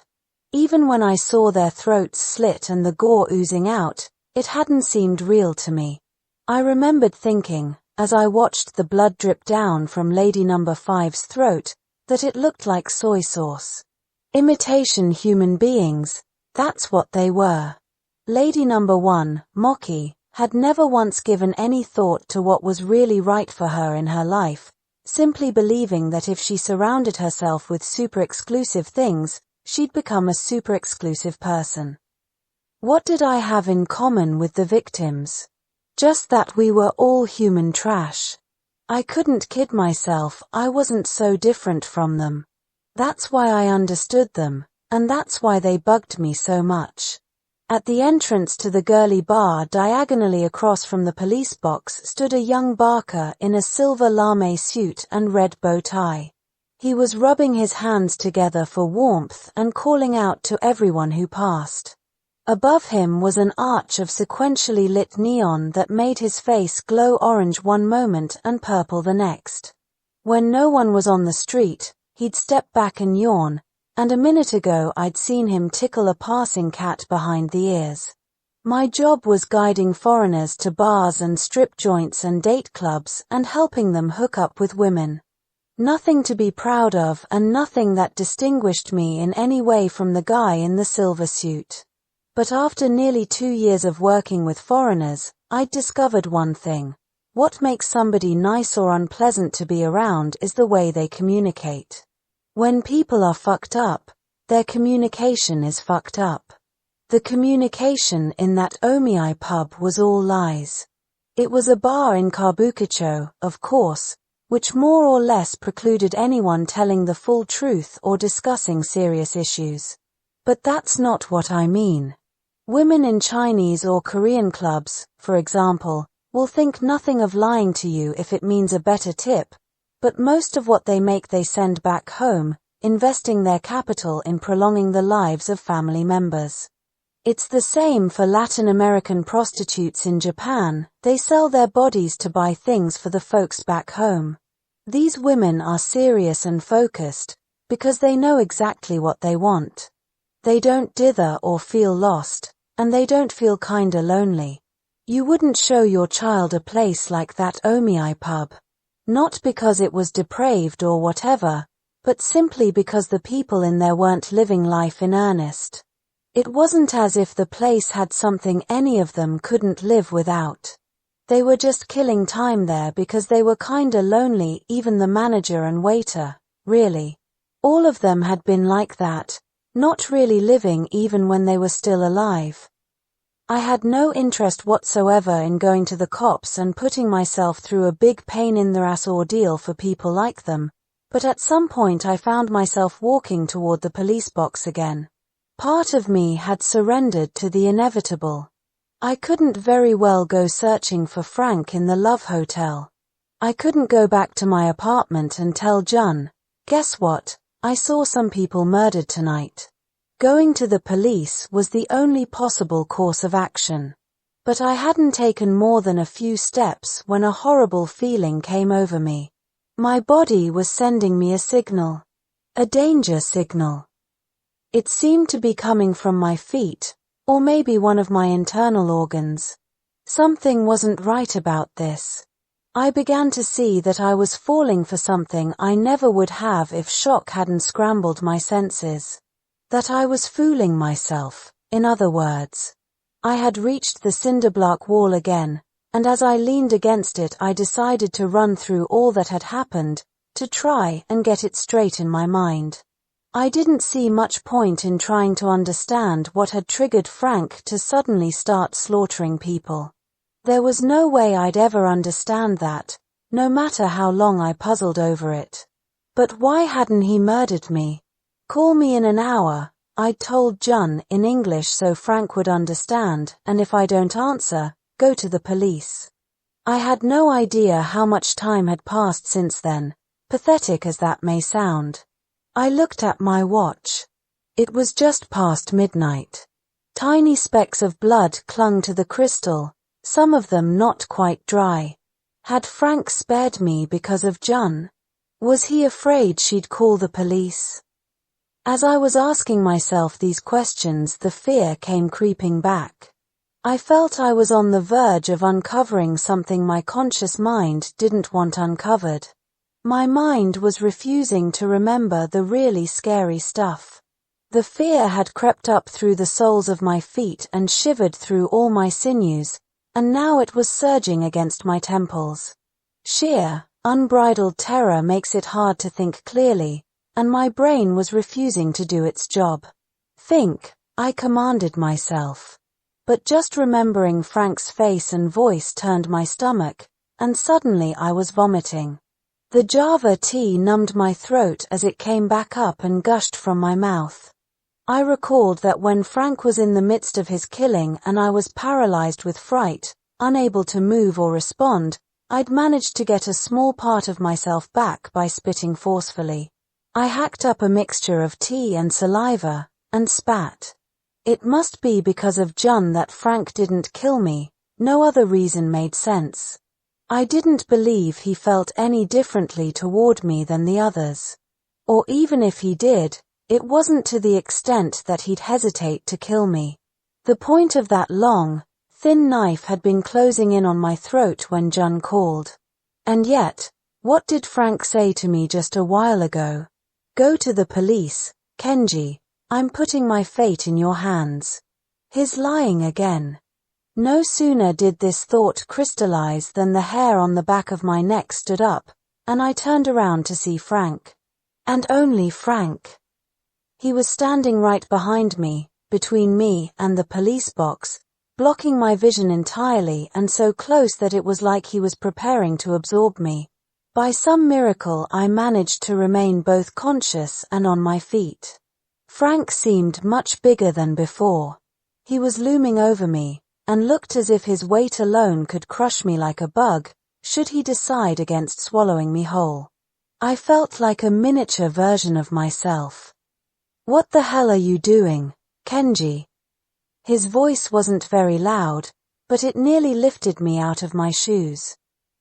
S1: Even when I saw their throats slit and the gore oozing out, it hadn't seemed real to me. I remembered thinking, as I watched the blood drip down from lady number 5's throat, that it looked like soy sauce. Imitation human beings, that's what they were. Lady number 1, Moki, had never once given any thought to what was really right for her in her life, simply believing that if she surrounded herself with super exclusive things, she'd become a super exclusive person. What did I have in common with the victims? Just that we were all human trash. I couldn't kid myself, I wasn't so different from them. That's why I understood them, and that's why they bugged me so much. At the entrance to the girly bar diagonally across from the police box stood a young barker in a silver lame suit and red bow tie. He was rubbing his hands together for warmth and calling out to everyone who passed. Above him was an arch of sequentially lit neon that made his face glow orange one moment and purple the next. When no one was on the street, he'd step back and yawn, and a minute ago I'd seen him tickle a passing cat behind the ears. My job was guiding foreigners to bars and strip joints and date clubs and helping them hook up with women. Nothing to be proud of and nothing that distinguished me in any way from the guy in the silver suit. But after nearly 2 years of working with foreigners, I'd discovered one thing. What makes somebody nice or unpleasant to be around is the way they communicate. When people are fucked up, their communication is fucked up. The communication in that Omiai pub was all lies. It was a bar in Kabukicho, of course, which more or less precluded anyone telling the full truth or discussing serious issues. But that's not what I mean. Women in Chinese or Korean clubs, for example, will think nothing of lying to you if it means a better tip, but most of what they make they send back home, investing their capital in prolonging the lives of family members. It's the same for Latin American prostitutes in Japan. They sell their bodies to buy things for the folks back home. These women are serious and focused because they know exactly what they want. They don't dither or feel lost, and they don't feel kinda lonely. You wouldn't show your child a place like that Omiai pub. Not because it was depraved or whatever, but simply because the people in there weren't living life in earnest. It wasn't as if the place had something any of them couldn't live without. They were just killing time there because they were kinda lonely, even the manager and waiter, really. All of them had been like that, not really living even when they were still alive. I had no interest whatsoever in going to the cops and putting myself through a big pain-in-the-ass ordeal for people like them, but at some point I found myself walking toward the police box again. Part of me had surrendered to the inevitable. I couldn't very well go searching for Frank in the Love Hotel. I couldn't go back to my apartment and tell Jun, Guess what? I saw some people murdered tonight. Going to the police was the only possible course of action. But I hadn't taken more than a few steps when a horrible feeling came over me. My body was sending me a signal. A danger signal. It seemed to be coming from my feet, or maybe one of my internal organs. Something wasn't right about this. I began to see that I was falling for something I never would have if shock hadn't scrambled my senses. That I was fooling myself, in other words. I had reached the cinderblock wall again, and as I leaned against it I decided to run through all that had happened, to try and get it straight in my mind. I didn't see much point in trying to understand what had triggered Frank to suddenly start slaughtering people. There was no way I'd ever understand that, no matter how long I puzzled over it. But why hadn't he murdered me? Call me in an hour, I'd told Jun in English so Frank would understand, and if I don't answer, go to the police. I had no idea how much time had passed since then, pathetic as that may sound. I looked at my watch. It was just past midnight. Tiny specks of blood clung to the crystal, some of them not quite dry. Had Frank spared me because of Jun? Was he afraid she'd call the police? As I was asking myself these questions, the fear came creeping back. I felt I was on the verge of uncovering something my conscious mind didn't want uncovered. My mind was refusing to remember the really scary stuff. The fear had crept up through the soles of my feet and shivered through all my sinews, and now it was surging against my temples. Sheer, unbridled terror makes it hard to think clearly, and my brain was refusing to do its job. Think, I commanded myself. But just remembering Frank's face and voice turned my stomach, and suddenly I was vomiting. The Java tea numbed my throat as it came back up and gushed from my mouth. I recalled that when Frank was in the midst of his killing and I was paralyzed with fright, unable to move or respond, I'd managed to get a small part of myself back by spitting forcefully. I hacked up a mixture of tea and saliva, and spat. It must be because of Jun that Frank didn't kill me, no other reason made sense. I didn't believe he felt any differently toward me than the others. Or even if he did, it wasn't to the extent that he'd hesitate to kill me. The point of that long, thin knife had been closing in on my throat when Jun called. And yet, what did Frank say to me just a while ago? Go to the police, Kenji. I'm putting my fate in your hands. His lying again. No sooner did this thought crystallize than the hair on the back of my neck stood up, and I turned around to see Frank. And only Frank. He was standing right behind me, between me and the police box, blocking my vision entirely and so close that it was like he was preparing to absorb me. By some miracle I managed to remain both conscious and on my feet. Frank seemed much bigger than before. He was looming over me, and looked as if his weight alone could crush me like a bug, should he decide against swallowing me whole. I felt like a miniature version of myself. What the hell are you doing, Kenji? His voice wasn't very loud, but it nearly lifted me out of my shoes.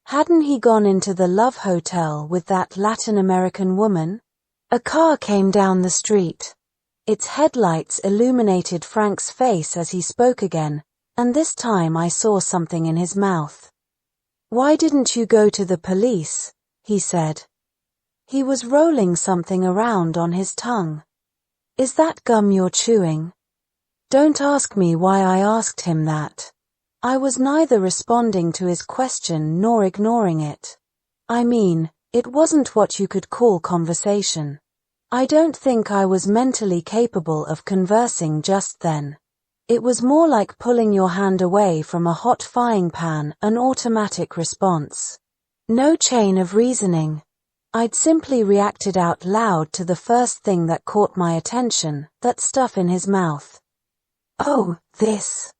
S1: Hadn't he gone into the Love Hotel with that Latin American woman? A car came down the street. Its headlights illuminated Frank's face as he spoke again, and this time I saw something in his mouth. Why didn't you go to the police? He said. He was rolling something around on his tongue. Is that gum you're chewing? Don't ask me why I asked him that. I was neither responding to his question nor ignoring it. I mean, it wasn't what you could call conversation. I don't think I was mentally capable of conversing just then. It was more like pulling your hand away from a hot frying pan, an automatic response. No chain of reasoning. I'd simply reacted out loud to the first thing that caught my attention, that stuff in his mouth. Oh, this.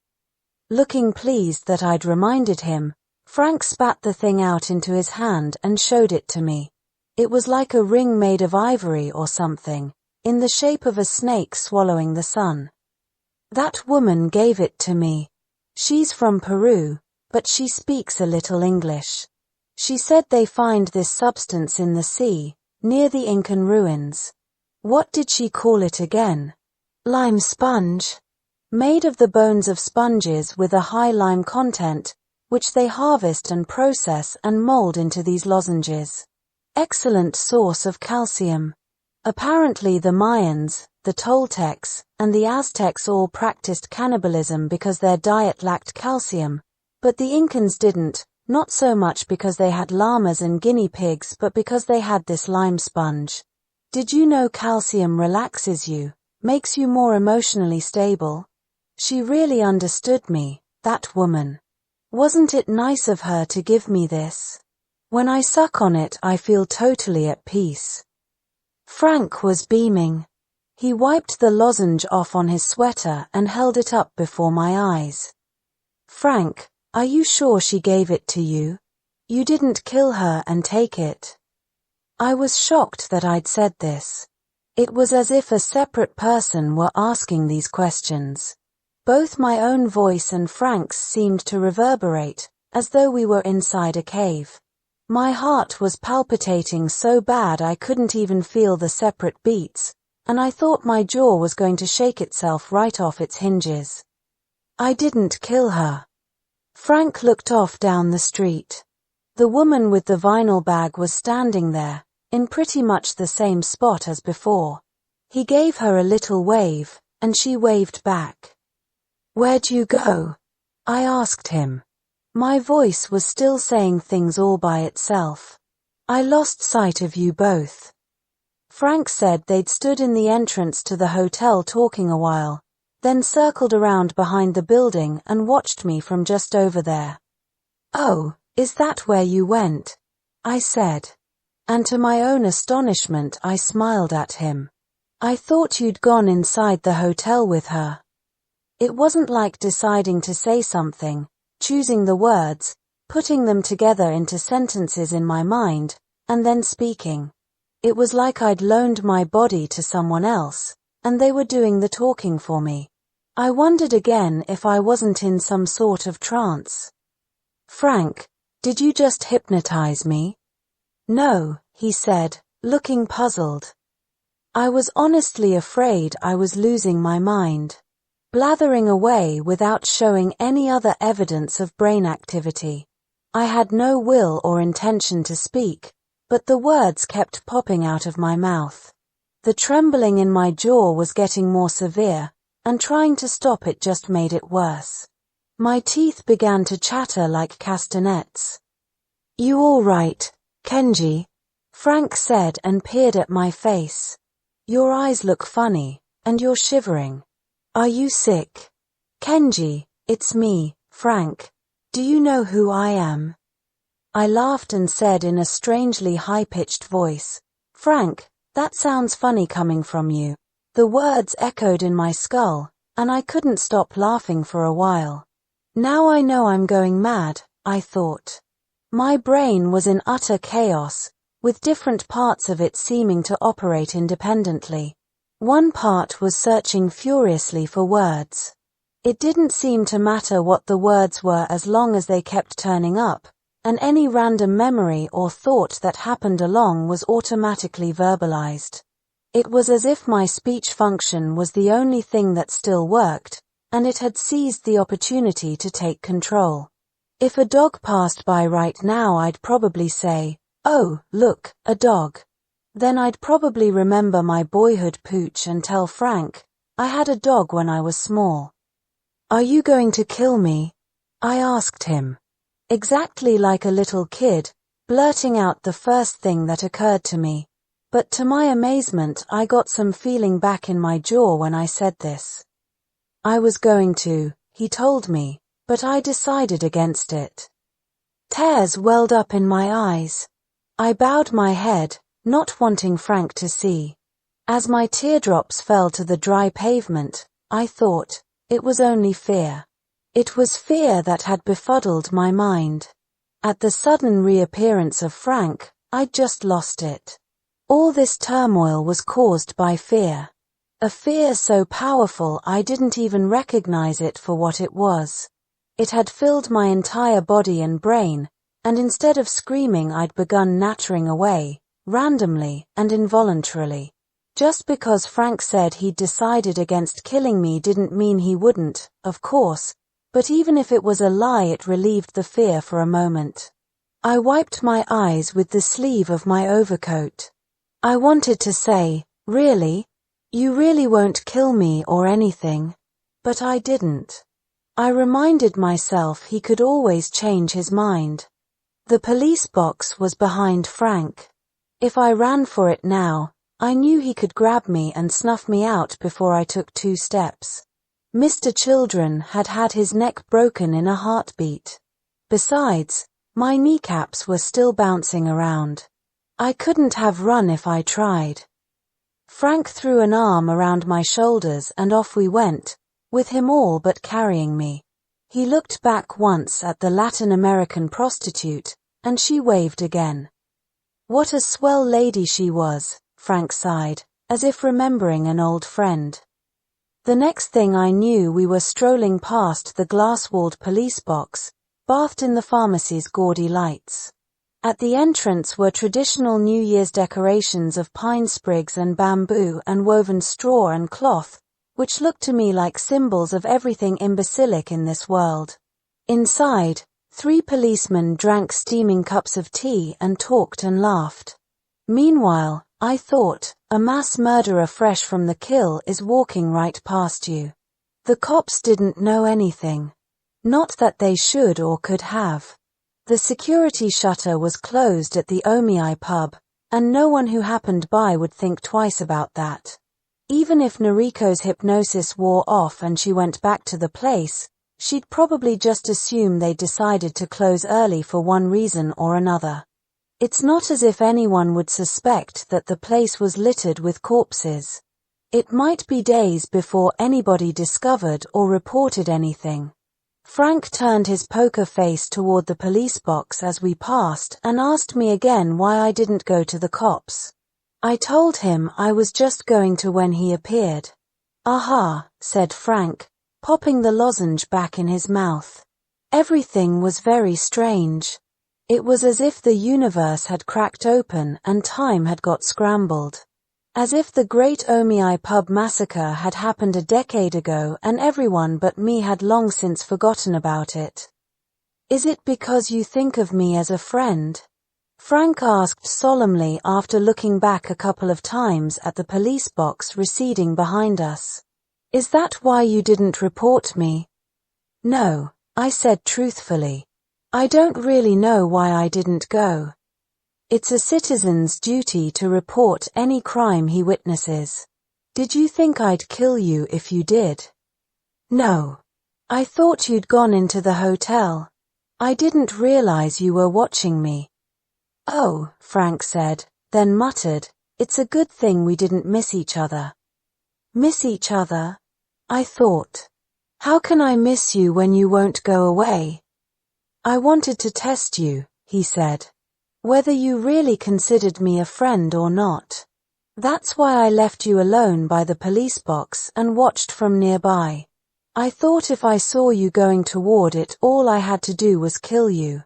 S1: Looking pleased that I'd reminded him, Frank spat the thing out into his hand and showed it to me. It was like a ring made of ivory or something, in the shape of a snake swallowing the sun. That woman gave it to me. She's from Peru, but she speaks a little English. She said they find this substance in the sea, near the Incan ruins. What did she call it again? Lime sponge. Made of the bones of sponges with a high lime content, which they harvest and process and mold into these lozenges. Excellent source of calcium. Apparently the Mayans, the Toltecs, and the Aztecs all practiced cannibalism because their diet lacked calcium, but the Incans didn't, not so much because they had llamas and guinea pigs but because they had this lime sponge. Did you know calcium relaxes you, makes you more emotionally stable? She really understood me, that woman. Wasn't it nice of her to give me this? When I suck on it, I feel totally at peace. Frank was beaming. He wiped the lozenge off on his sweater and held it up before my eyes. Frank, are you sure she gave it to you? You didn't kill her and take it. I was shocked that I'd said this. It was as if a separate person were asking these questions. Both my own voice and Frank's seemed to reverberate, as though we were inside a cave. My heart was palpitating so bad I couldn't even feel the separate beats, and I thought my jaw was going to shake itself right off its hinges. I didn't kill her. Frank looked off down the street. The woman with the vinyl bag was standing there, in pretty much the same spot as before. He gave her a little wave, and she waved back. "Where'd you go?" I asked him. My voice was still saying things all by itself. "I lost sight of you both." Frank said they'd stood in the entrance to the hotel talking a while, then circled around behind the building and watched me from just over there. "Oh, is that where you went?" I said. And to my own astonishment I smiled at him. "I thought you'd gone inside the hotel with her." It wasn't like deciding to say something, choosing the words, putting them together into sentences in my mind, and then speaking. It was like I'd loaned my body to someone else, and they were doing the talking for me. I wondered again if I wasn't in some sort of trance. "Frank, did you just hypnotize me?" "No," he said, looking puzzled. I was honestly afraid I was losing my mind, blathering away without showing any other evidence of brain activity. I had no will or intention to speak, but the words kept popping out of my mouth. The trembling in my jaw was getting more severe, and trying to stop it just made it worse. My teeth began to chatter like castanets. "You all right, Kenji?" Frank said and peered at my face. "Your eyes look funny, and you're shivering. Are you sick?" "Kenji, it's me, Frank. Do you know who I am?" I laughed and said in a strangely high-pitched voice, "Frank, that sounds funny coming from you." The words echoed in my skull, and I couldn't stop laughing for a while. Now I know I'm going mad, I thought. My brain was in utter chaos, with different parts of it seeming to operate independently. One part was searching furiously for words. It didn't seem to matter what the words were as long as they kept turning up, and any random memory or thought that happened along was automatically verbalized. It was as if my speech function was the only thing that still worked, and it had seized the opportunity to take control. If a dog passed by right now, I'd probably say, "Oh, look, a dog." Then I'd probably remember my boyhood pooch and tell Frank, "I had a dog when I was small." "Are you going to kill me?" I asked him. Exactly like a little kid, blurting out the first thing that occurred to me. But to my amazement, I got some feeling back in my jaw when I said this. I was going to, he told me, but I decided against it. Tears welled up in my eyes. I bowed my head, not wanting Frank to see. As my teardrops fell to the dry pavement, I thought, it was only fear. It was fear that had befuddled my mind. At the sudden reappearance of Frank, I'd just lost it. All this turmoil was caused by fear. A fear so powerful I didn't even recognize it for what it was. It had filled my entire body and brain, and instead of screaming I'd begun nattering away, randomly and involuntarily. Just because Frank said he'd decided against killing me didn't mean he wouldn't, of course, but even if it was a lie it relieved the fear for a moment. I wiped my eyes with the sleeve of my overcoat. I wanted to say, "Really? You really won't kill me or anything?" But I didn't. I reminded myself he could always change his mind. The police box was behind Frank. If I ran for it now, I knew he could grab me and snuff me out before I took 2 steps. Mr. Children had had his neck broken in a heartbeat. Besides, my kneecaps were still bouncing around. I couldn't have run if I tried. Frank threw an arm around my shoulders and off we went, with him all but carrying me. He looked back once at the Latin American prostitute, and she waved again. What a swell lady she was, Frank sighed, as if remembering an old friend. The next thing I knew we were strolling past the glass-walled police box, bathed in the pharmacy's gaudy lights. At the entrance were traditional New Year's decorations of pine sprigs and bamboo and woven straw and cloth, which looked to me like symbols of everything imbecilic in this world. Inside, 3 policemen drank steaming cups of tea and talked and laughed. Meanwhile, I thought, a mass murderer fresh from the kill is walking right past you. The cops didn't know anything. Not that they should or could have. The security shutter was closed at the Omei pub, and no one who happened by would think twice about that. Even if Noriko's hypnosis wore off and she went back to the place, she'd probably just assume they decided to close early for one reason or another. It's not as if anyone would suspect that the place was littered with corpses. It might be days before anybody discovered or reported anything. Frank turned his poker face toward the police box as we passed and asked me again why I didn't go to the cops. I told him I was just going to when he appeared. "Aha," said Frank, popping the lozenge back in his mouth. Everything was very strange. It was as if the universe had cracked open and time had got scrambled. As if the Great Omei pub massacre had happened a decade ago and everyone but me had long since forgotten about it. "Is it because you think of me as a friend?" Frank asked solemnly after looking back a couple of times at the police box receding behind us. "Is that why you didn't report me?" "No," I said truthfully. "I don't really know why I didn't go. It's a citizen's duty to report any crime he witnesses. Did you think I'd kill you if you did?" "No. I thought you'd gone into the hotel. I didn't realize you were watching me." "Oh," Frank said, then muttered, "It's a good thing we didn't miss each other." "Miss each other?" I thought. "How can I miss you when you won't go away?" "I wanted to test you," he said. "Whether you really considered me a friend or not. That's why I left you alone by the police box and watched from nearby. I thought if I saw you going toward it all I had to do was kill you.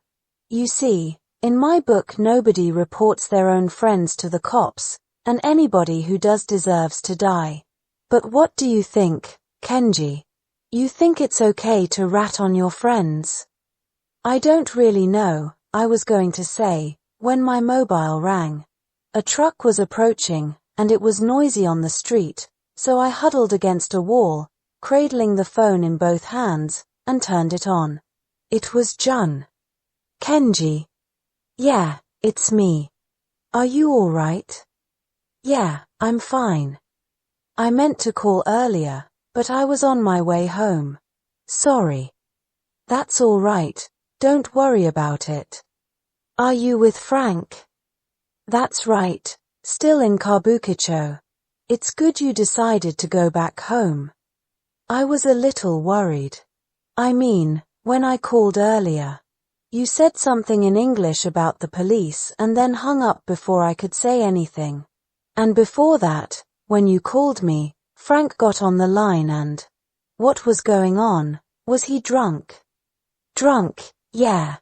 S1: You see, in my book nobody reports their own friends to the cops, and anybody who does deserves to die. But what do you think, Kenji? You think it's okay to rat on your friends?" "I don't really know," I was going to say, when my mobile rang. A truck was approaching, and it was noisy on the street, so I huddled against a wall, cradling the phone in both hands, and turned it on. It was Jun. "Kenji." "Yeah, it's me. Are you all right?" "Yeah, I'm fine. I meant to call earlier, but I was on my way home. Sorry." "That's all right. Don't worry about it." "Are you with Frank?" "That's right. Still in Kabukicho. It's good you decided to go back home." I was a little worried. I mean, when I called earlier. You said something in English about the police and then hung up before I could say anything. And before that, when you called me, Frank got on the line and... What was going on? Was he drunk? Drunk, yeah.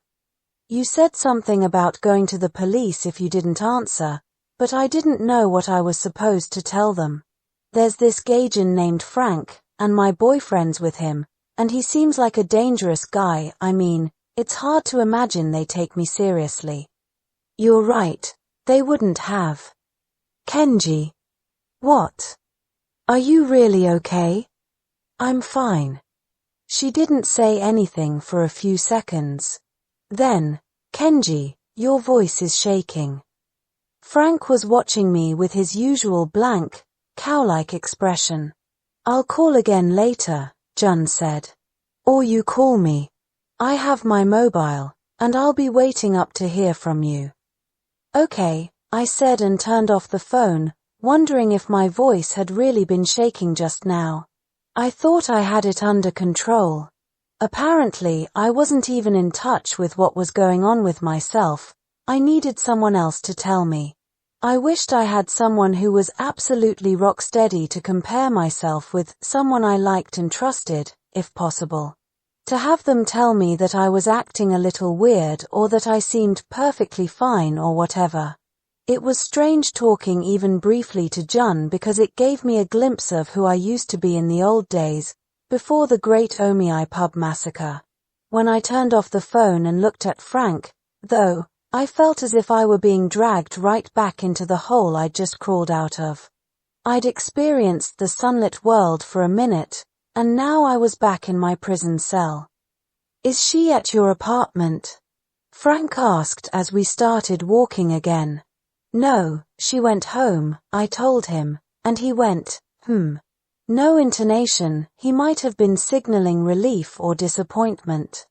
S1: You said something about going to the police if you didn't answer, but I didn't know what I was supposed to tell them. There's this Gaijin named Frank, and my boyfriend's with him, and he seems like a dangerous guy. I mean, it's hard to imagine they take me seriously. You're right, they wouldn't have. Kenji. What? Are you really okay? I'm fine. She didn't say anything for a few seconds. Then, Kenji, your voice is shaking. Frank was watching me with his usual blank, cow-like expression. I'll call again later, Jun said. Or you call me. I have my mobile, and I'll be waiting up to hear from you. Okay, I said and turned off the phone, wondering if my voice had really been shaking just now. I thought I had it under control. Apparently, I wasn't even in touch with what was going on with myself. I needed someone else to tell me. I wished I had someone who was absolutely rock steady to compare myself with, someone I liked and trusted, if possible. To have them tell me that I was acting a little weird or that I seemed perfectly fine or whatever. It was strange talking even briefly to Jun because it gave me a glimpse of who I used to be in the old days, before the Great Omei pub massacre. When I turned off the phone and looked at Frank, though, I felt as if I were being dragged right back into the hole I'd just crawled out of. I'd experienced the sunlit world for a minute, and now I was back in my prison cell. Is she at your apartment? Frank asked as we started walking again. No, she went home, I told him, and he went, No intonation, he might have been signaling relief or disappointment.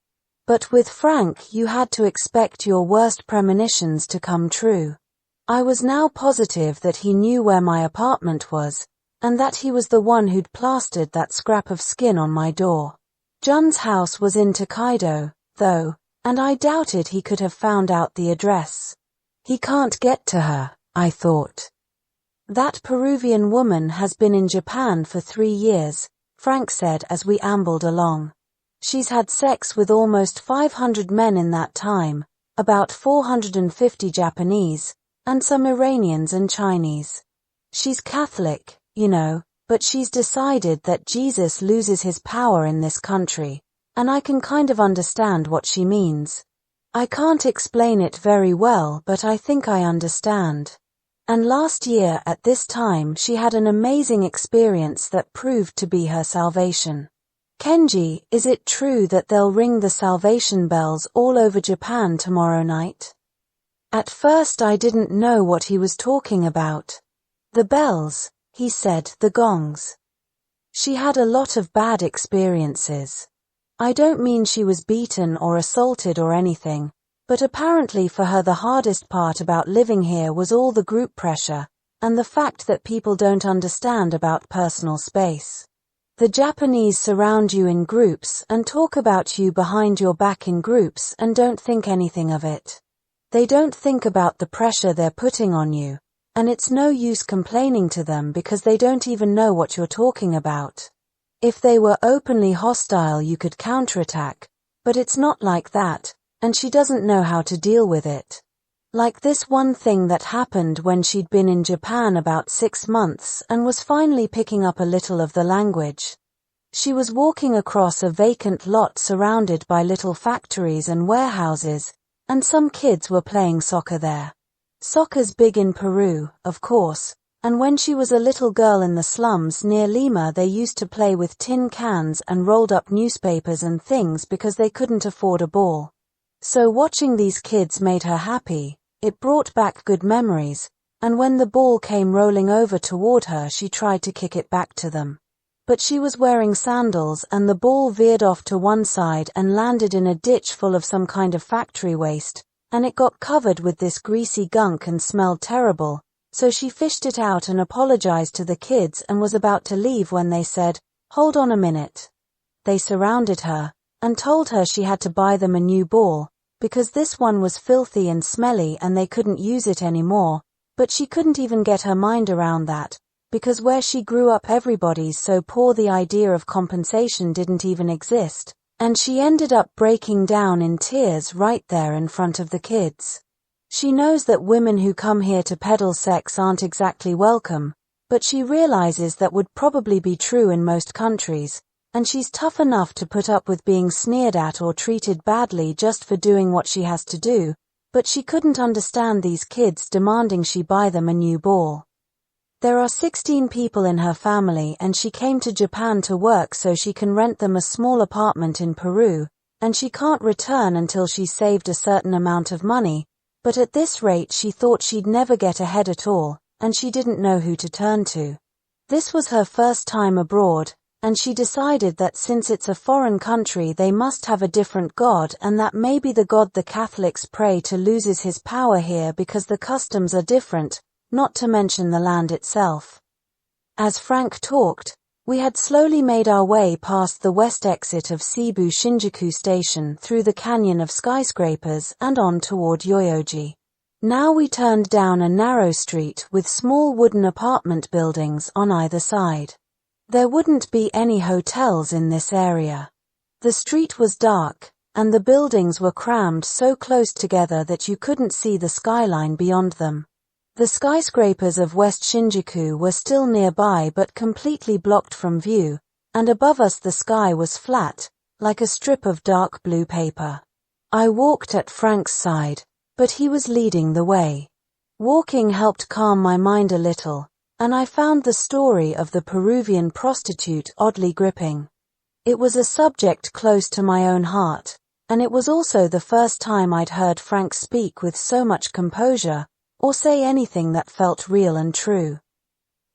S1: But with Frank you had to expect your worst premonitions to come true. I was now positive that he knew where my apartment was, and that he was the one who'd plastered that scrap of skin on my door. Jun's house was in Tokaido, though, and I doubted he could have found out the address. He can't get to her, I thought. That Peruvian woman has been in Japan for 3 years, Frank said as we ambled along. She's had sex with almost 500 men in that time, about 450 Japanese, and some Iranians and Chinese. She's Catholic, you know, but she's decided that Jesus loses his power in this country, and I can kind of understand what she means. I can't explain it very well, but I think I understand. And last year at this time she had an amazing experience that proved to be her salvation. Kenji, is it true that they'll ring the salvation bells all over Japan tomorrow night? At first I didn't know what he was talking about. The bells, he said, the gongs. She had a lot of bad experiences. I don't mean she was beaten or assaulted or anything, but apparently for her the hardest part about living here was all the group pressure, and the fact that people don't understand about personal space. The Japanese surround you in groups and talk about you behind your back in groups and don't think anything of it. They don't think about the pressure they're putting on you, and it's no use complaining to them because they don't even know what you're talking about. If they were openly hostile you could counterattack, but it's not like that, and she doesn't know how to deal with it. Like this one thing that happened when she'd been in Japan about 6 months and was finally picking up a little of the language. She was walking across a vacant lot surrounded by little factories and warehouses, and some kids were playing soccer there. Soccer's big in Peru, of course, and when she was a little girl in the slums near Lima they used to play with tin cans and rolled up newspapers and things because they couldn't afford a ball. So watching these kids made her happy. It brought back good memories, and when the ball came rolling over toward her she tried to kick it back to them. But she was wearing sandals and the ball veered off to one side and landed in a ditch full of some kind of factory waste, and it got covered with this greasy gunk and smelled terrible, so she fished it out and apologized to the kids and was about to leave when they said, "Hold on a minute." They surrounded her, and told her she had to buy them a new ball, because this one was filthy and smelly and they couldn't use it anymore, but she couldn't even get her mind around that, because where she grew up everybody's so poor the idea of compensation didn't even exist, and she ended up breaking down in tears right there in front of the kids. She knows that women who come here to peddle sex aren't exactly welcome, but she realizes that would probably be true in most countries, and she's tough enough to put up with being sneered at or treated badly just for doing what she has to do, but she couldn't understand these kids demanding she buy them a new ball. There are 16 people in her family and she came to Japan to work so she can rent them a small apartment in Peru, and she can't return until she's saved a certain amount of money, but at this rate she thought she'd never get ahead at all, and she didn't know who to turn to. This was her first time abroad, and she decided that since it's a foreign country they must have a different god and that maybe the god the Catholics pray to loses his power here because the customs are different, not to mention the land itself. As Frank talked, we had slowly made our way past the west exit of Seibu Shinjuku Station through the canyon of skyscrapers and on toward Yoyogi. Now we turned down a narrow street with small wooden apartment buildings on either side. There wouldn't be any hotels in this area. The street was dark, and the buildings were crammed so close together that you couldn't see the skyline beyond them. The skyscrapers of West Shinjuku were still nearby but completely blocked from view, and above us the sky was flat, like a strip of dark blue paper. I walked at Frank's side, but he was leading the way. Walking helped calm my mind a little, and I found the story of the Peruvian prostitute oddly gripping. It was a subject close to my own heart, and it was also the first time I'd heard Frank speak with so much composure, or say anything that felt real and true.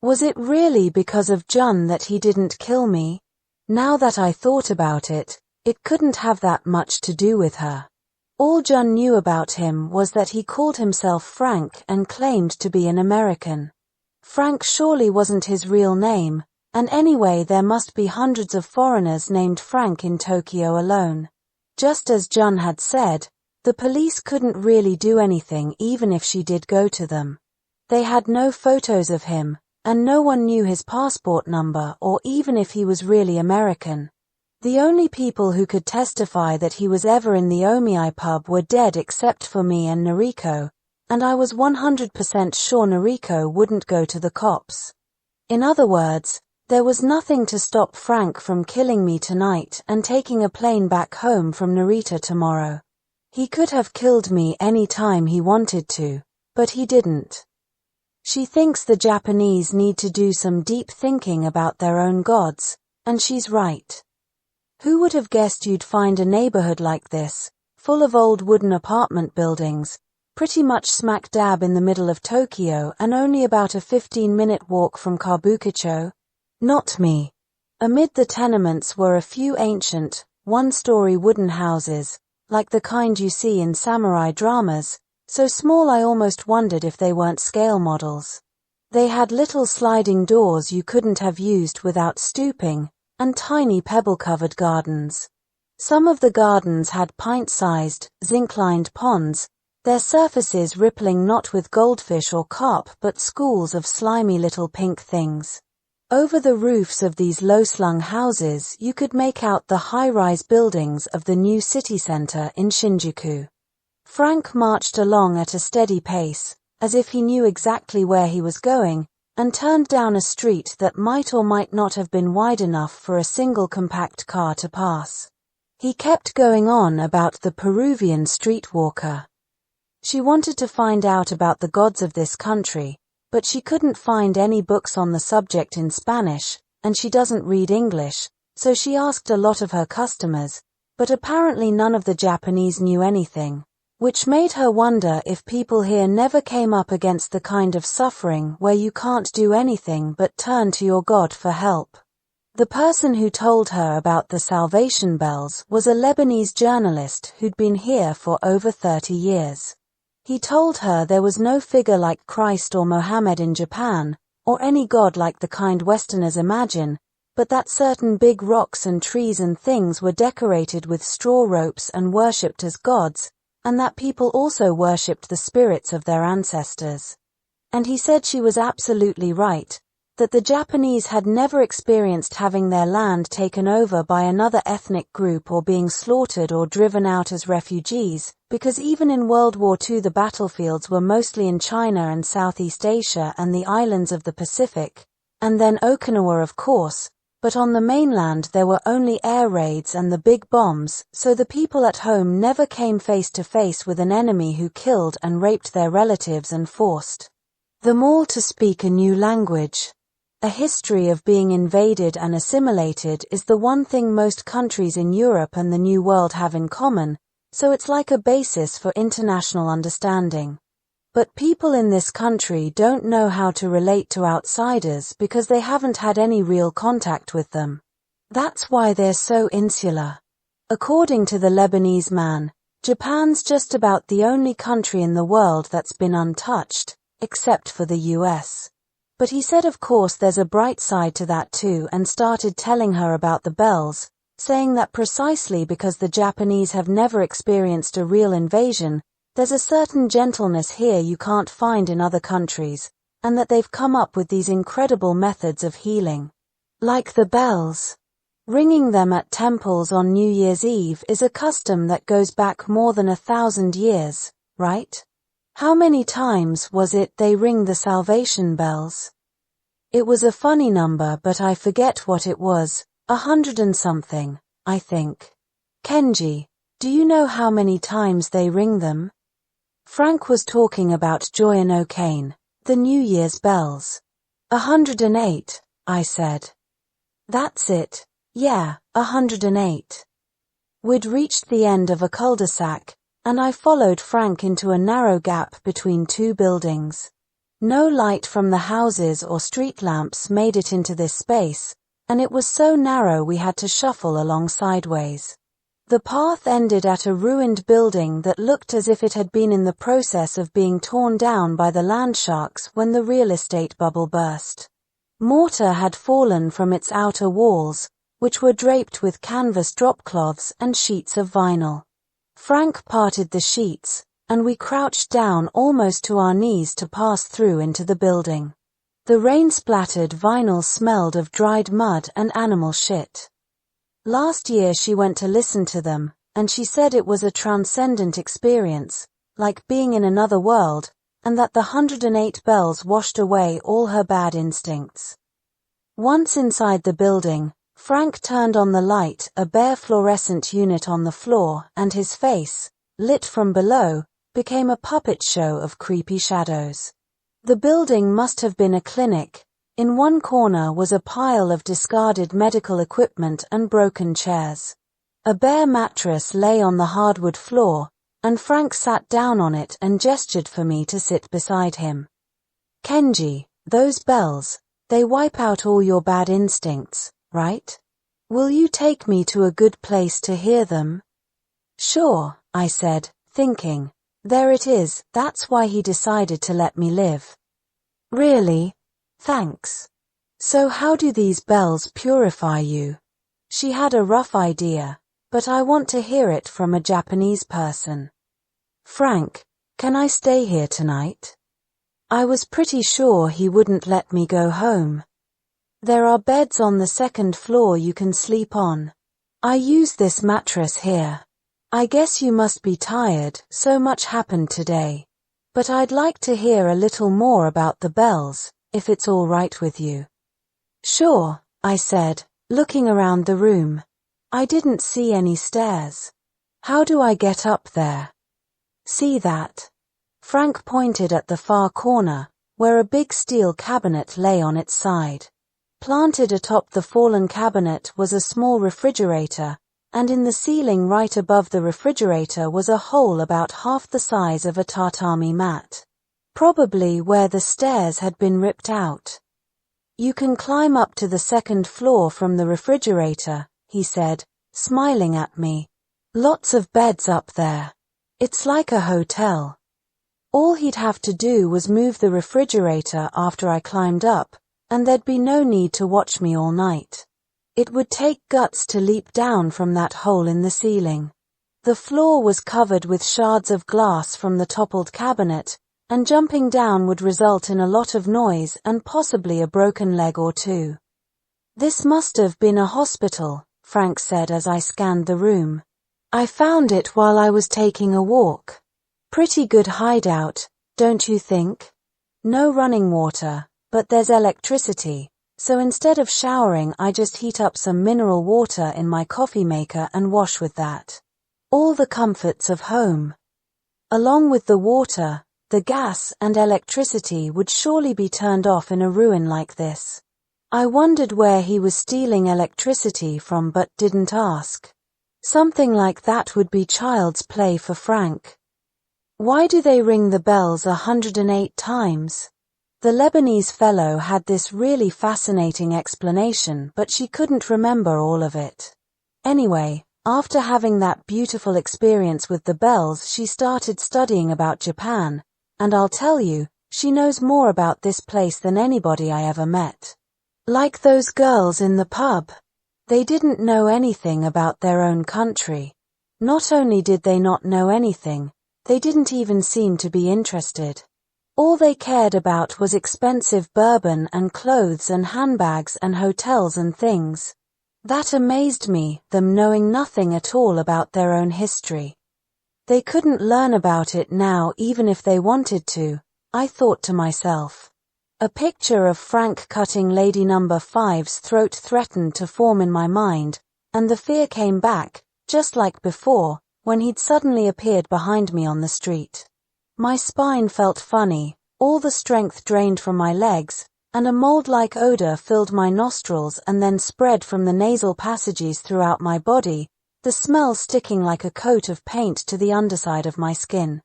S1: Was it really because of Jun that he didn't kill me? Now that I thought about it, it couldn't have that much to do with her. All Jun knew about him was that he called himself Frank and claimed to be an American. Frank surely wasn't his real name, and anyway there must be hundreds of foreigners named Frank in Tokyo alone. Just as Jun had said, the police couldn't really do anything even if she did go to them. They had no photos of him, and no one knew his passport number or even if he was really American. The only people who could testify that he was ever in the Omiyai pub were dead except for me and Noriko, and I was 100% sure Noriko wouldn't go to the cops. In other words, there was nothing to stop Frank from killing me tonight and taking a plane back home from Narita tomorrow. He could have killed me any time he wanted to, but he didn't. She thinks the Japanese need to do some deep thinking about their own gods, and she's right. Who would have guessed you'd find a neighborhood like this, full of old wooden apartment buildings, pretty much smack dab in the middle of Tokyo and only about a 15-minute walk from Kabukicho? Not me. Amid the tenements were a few ancient, one-story wooden houses, like the kind you see in samurai dramas, so small I almost wondered if they weren't scale models. They had little sliding doors you couldn't have used without stooping, and tiny pebble-covered gardens. Some of the gardens had pint-sized, zinc-lined ponds, their surfaces rippling not with goldfish or carp but schools of slimy little pink things. Over the roofs of these low-slung houses you could make out the high-rise buildings of the new city center in Shinjuku. Frank marched along at a steady pace, as if he knew exactly where he was going, and turned down a street that might or might not have been wide enough for a single compact car to pass. He kept going on about the Peruvian streetwalker. She wanted to find out about the gods of this country, but she couldn't find any books on the subject in Spanish, and she doesn't read English, so she asked a lot of her customers, but apparently none of the Japanese knew anything, which made her wonder if people here never came up against the kind of suffering where you can't do anything but turn to your God for help. The person who told her about the salvation bells was a Lebanese journalist who'd been here for over 30 years. He told her there was no figure like Christ or Mohammed in Japan, or any god like the kind Westerners imagine, but that certain big rocks and trees and things were decorated with straw ropes and worshipped as gods, and that people also worshipped the spirits of their ancestors. And he said she was absolutely right, that the Japanese had never experienced having their land taken over by another ethnic group or being slaughtered or driven out as refugees, because even in World War II the battlefields were mostly in China and Southeast Asia and the islands of the Pacific, and then Okinawa of course, but on the mainland there were only air raids and the big bombs, so the people at home never came face to face with an enemy who killed and raped their relatives and forced them all to speak a new language. A history of being invaded and assimilated is the one thing most countries in Europe and the New World have in common, so it's like a basis for international understanding. But people in this country don't know how to relate to outsiders because they haven't had any real contact with them. That's why they're so insular. According to the Lebanese man, Japan's just about the only country in the world that's been untouched, except for the US. But he said of course there's a bright side to that too, and started telling her about the bells, saying that precisely because the Japanese have never experienced a real invasion, there's a certain gentleness here you can't find in other countries, and that they've come up with these incredible methods of healing. Like the bells. Ringing them at temples on New Year's Eve is a custom that goes back more than 1,000 years, right? How many times was it they ring the salvation bells? It was a funny number, but I forget what it was, 100 and something, I think. Kenji, do you know how many times they ring them? Frank was talking about Joy and O'Kane, the New Year's bells. 108, I said. That's it, yeah, 108. We'd reached the end of a cul-de-sac, and I followed Frank into a narrow gap between two buildings. No light from the houses or street lamps made it into this space, and it was so narrow we had to shuffle along sideways. The path ended at a ruined building that looked as if it had been in the process of being torn down by the land sharks when the real estate bubble burst. Mortar had fallen from its outer walls, which were draped with canvas dropcloths and sheets of vinyl. Frank parted the sheets, and we crouched down almost to our knees to pass through into the building. The rain-splattered vinyl smelled of dried mud and animal shit. Last year she went to listen to them, and she said it was a transcendent experience, like being in another world, and that the 108 bells washed away all her bad instincts. Once inside the building, Frank turned on the light, a bare fluorescent unit on the floor, and his face, lit from below, became a puppet show of creepy shadows. The building must have been a clinic. In one corner was a pile of discarded medical equipment and broken chairs. A bare mattress lay on the hardwood floor, and Frank sat down on it and gestured for me to sit beside him. Kenji, those bells, they wipe out all your bad instincts, right? Will you take me to a good place to hear them? Sure, I said, thinking, there it is, that's why he decided to let me live. Really? Thanks. So how do these bells purify you? She had a rough idea, but I want to hear it from a Japanese person. Frank, can I stay here tonight? I was pretty sure he wouldn't let me go home. There are beds on the second floor you can sleep on. I use this mattress here. I guess you must be tired, so much happened today. But I'd like to hear a little more about the bells, if it's all right with you. Sure, I said, looking around the room. I didn't see any stairs. How do I get up there? See that? Frank pointed at the far corner, where a big steel cabinet lay on its side. Planted atop the fallen cabinet was a small refrigerator, and in the ceiling right above the refrigerator was a hole about half the size of a tatami mat. Probably where the stairs had been ripped out. You can climb up to the second floor from the refrigerator, he said, smiling at me. Lots of beds up there. It's like a hotel. All he'd have to do was move the refrigerator after I climbed up, and there'd be no need to watch me all night. It would take guts to leap down from that hole in the ceiling. The floor was covered with shards of glass from the toppled cabinet, and jumping down would result in a lot of noise and possibly a broken leg or two. "This must have been a hospital," Frank said as I scanned the room. "I found it while I was taking a walk. Pretty good hideout, don't you think? No running water, but there's electricity, so instead of showering I just heat up some mineral water in my coffee maker and wash with that. All the comforts of home. Along with the water, the gas and electricity would surely be turned off in a ruin like this." I wondered where he was stealing electricity from but didn't ask. Something like that would be child's play for Frank. "Why do they ring the bells 108 times? The Lebanese fellow had this really fascinating explanation, but she couldn't remember all of it. Anyway, after having that beautiful experience with the bells, she started studying about Japan, and I'll tell you, she knows more about this place than anybody I ever met. Like those girls in the pub. They didn't know anything about their own country. Not only did they not know anything, they didn't even seem to be interested. All they cared about was expensive bourbon and clothes and handbags and hotels and things. That amazed me, them knowing nothing at all about their own history. They couldn't learn about it now even if they wanted to, I thought to myself. A picture of Frank cutting Lady Number 5's throat threatened to form in my mind, and the fear came back, just like before, when he'd suddenly appeared behind me on the street. My spine felt funny, all the strength drained from my legs, and a mold-like odor filled my nostrils and then spread from the nasal passages throughout my body, the smell sticking like a coat of paint to the underside of my skin.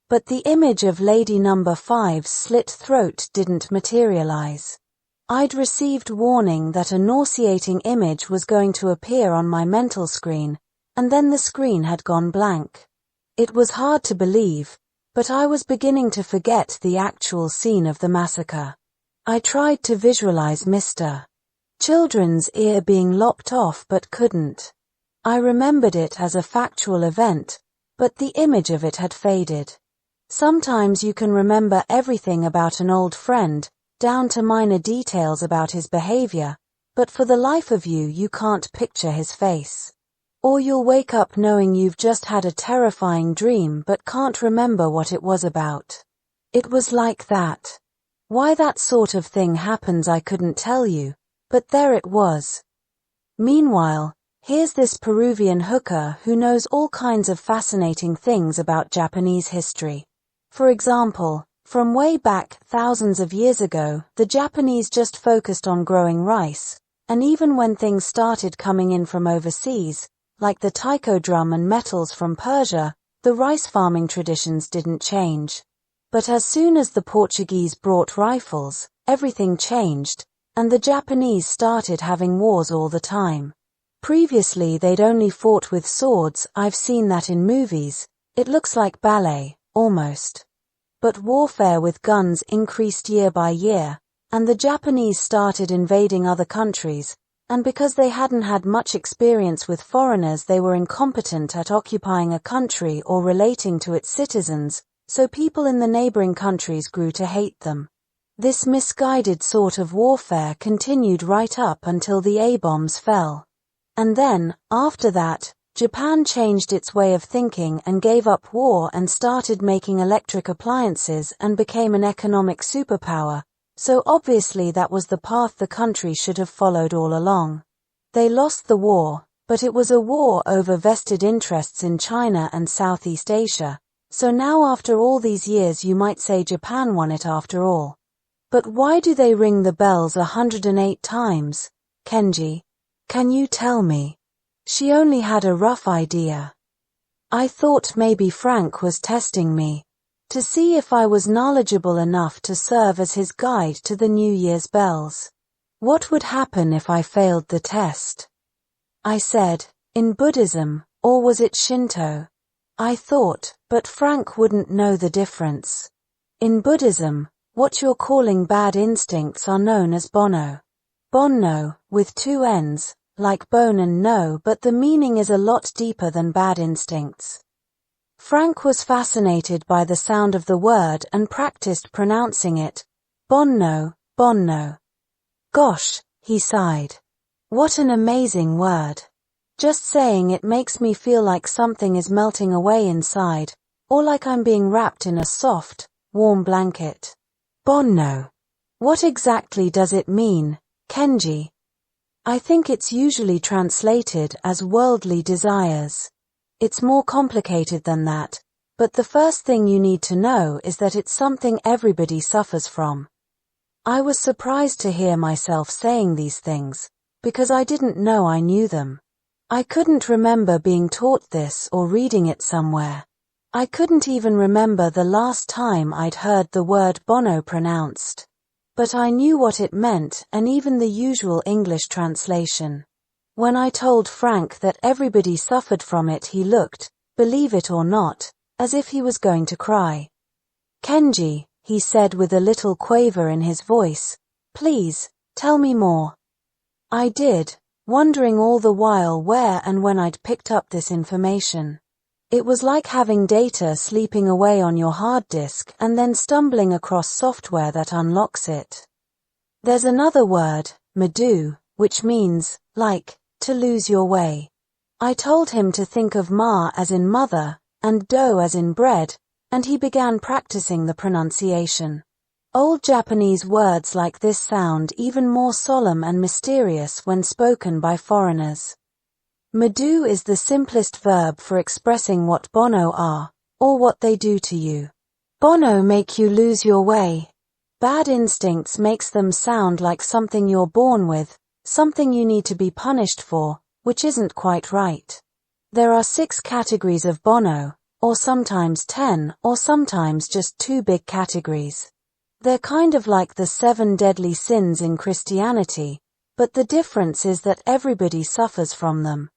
S1: But the image of Lady Number 5's slit throat didn't materialize. I'd received warning that a nauseating image was going to appear on my mental screen, and then the screen had gone blank. It was hard to believe, but I was beginning to forget the actual scene of the massacre. I tried to visualize Mr. Children's ear being lopped off but couldn't. I remembered it as a factual event, but the image of it had faded. Sometimes you can remember everything about an old friend, down to minor details about his behavior, but for the life of you, you can't picture his face. Or you'll wake up knowing you've just had a terrifying dream but can't remember what it was about. It was like that. Why that sort of thing happens I couldn't tell you, but there it was. Meanwhile, here's this Peruvian hooker who knows all kinds of fascinating things about Japanese history. For example, from way back thousands of years ago, the Japanese just focused on growing rice, and even when things started coming in from overseas, like the taiko drum and metals from Persia, the rice farming traditions didn't change. But as soon as the Portuguese brought rifles, everything changed, and the Japanese started having wars all the time. Previously they'd only fought with swords. I've seen that in movies. It looks like ballet, almost. But warfare with guns increased year by year, and the Japanese started invading other countries, and because they hadn't had much experience with foreigners, they were incompetent at occupying a country or relating to its citizens, so people in the neighboring countries grew to hate them. This misguided sort of warfare continued right up until the A-bombs fell. And then, after that, Japan changed its way of thinking and gave up war and started making electric appliances and became an economic superpower, so obviously that was the path the country should have followed all along. They lost the war, but it was a war over vested interests in China and Southeast Asia. So now after all these years you might say Japan won it after all. But why do they ring the bells 108 times, Kenji? Can you tell me? She only had a rough idea. I thought maybe Frank was testing me, to see if I was knowledgeable enough to serve as his guide to the New Year's bells. What would happen if I failed the test? I said, in Buddhism, or was it Shinto? I thought, but Frank wouldn't know the difference. In Buddhism, what you're calling bad instincts are known as bonno. Bonno, with two N's, like bone and no, but the meaning is a lot deeper than bad instincts. Frank was fascinated by the sound of the word and practiced pronouncing it. Bonno, bonno. Gosh, he sighed. What an amazing word. Just saying it makes me feel like something is melting away inside, or like I'm being wrapped in a soft, warm blanket. Bonno. What exactly does it mean, Kenji? I think it's usually translated as worldly desires. It's more complicated than that, but the first thing you need to know is that it's something everybody suffers from. I was surprised to hear myself saying these things, because I didn't know I knew them. I couldn't remember being taught this or reading it somewhere. I couldn't even remember the last time I'd heard the word bono pronounced. But I knew what it meant and even the usual English translation. When I told Frank that everybody suffered from it, he looked, believe it or not, as if he was going to cry. Kenji, he said with a little quaver in his voice, please, tell me more. I did, wondering all the while where and when I'd picked up this information. It was like having data sleeping away on your hard disk and then stumbling across software that unlocks it. There's another word, madu, which means, like, to lose your way. I told him to think of ma as in mother, and do as in bread, and he began practicing the pronunciation. Old Japanese words like this sound even more solemn and mysterious when spoken by foreigners. Madu is the simplest verb for expressing what bono are, or what they do to you. Bono make you lose your way. Bad instincts makes them sound like something you're born with, something you need to be punished for, which isn't quite right. There are 6 categories of bono, or sometimes 10, or sometimes just 2 big categories. They're kind of like the 7 deadly sins in Christianity, but the difference is that everybody suffers from them.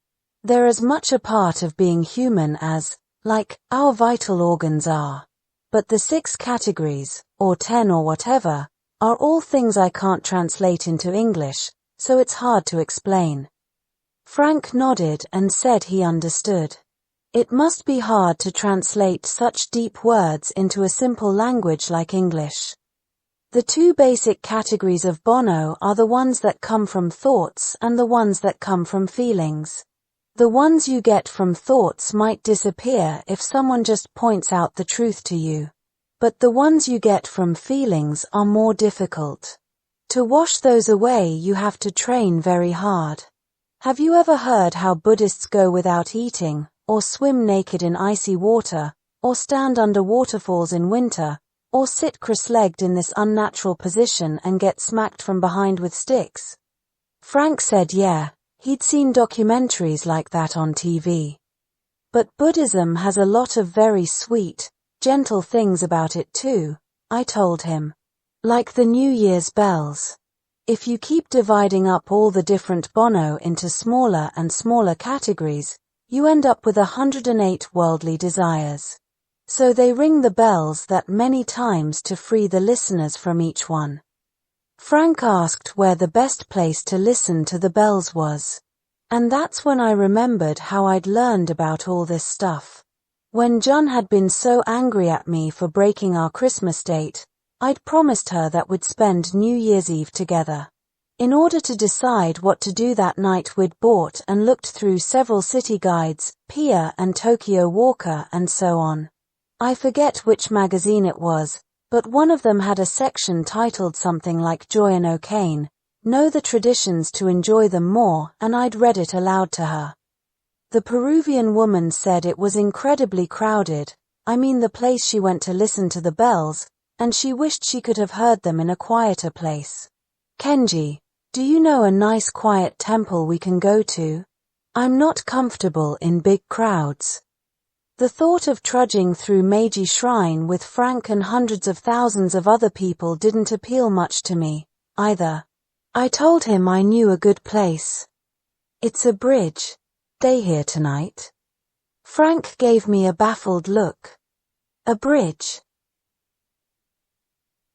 S1: They're as much a part of being human as, like, our vital organs are. But the 6 categories, or 10 or whatever, are all things I can't translate into English, so it's hard to explain. Frank nodded and said he understood. It must be hard to translate such deep words into a simple language like English. The 2 basic categories of bono are the ones that come from thoughts and the ones that come from feelings. The ones you get from thoughts might disappear if someone just points out the truth to you. But the ones you get from feelings are more difficult. To wash those away, you have to train very hard. Have you ever heard how Buddhists go without eating, or swim naked in icy water, or stand under waterfalls in winter, or sit cross-legged in this unnatural position and get smacked from behind with sticks? Frank said yeah, he'd seen documentaries like that on TV. But Buddhism has a lot of very sweet, gentle things about it too, I told him. Like the New Year's bells. If you keep dividing up all the different bono into smaller and smaller categories, you end up with 108 worldly desires. So they ring the bells that many times to free the listeners from each one. Frank asked where the best place to listen to the bells was. And that's when I remembered how I'd learned about all this stuff. When John had been so angry at me for breaking our Christmas date, I'd promised her that we'd spend New Year's Eve together. In order to decide what to do that night, we'd bought and looked through several city guides, Pia and Tokyo Walker and so on. I forget which magazine it was, but one of them had a section titled something like Joy and O'Kane, Know the Traditions to Enjoy Them More, and I'd read it aloud to her. The Peruvian woman said it was incredibly crowded, I mean the place she went to listen to the bells, and she wished she could have heard them in a quieter place. Kenji, do you know a nice quiet temple we can go to? I'm not comfortable in big crowds. The thought of trudging through Meiji Shrine with Frank and hundreds of thousands of other people didn't appeal much to me, either. I told him I knew a good place. It's a bridge. Stay here tonight. Frank gave me a baffled look. A bridge.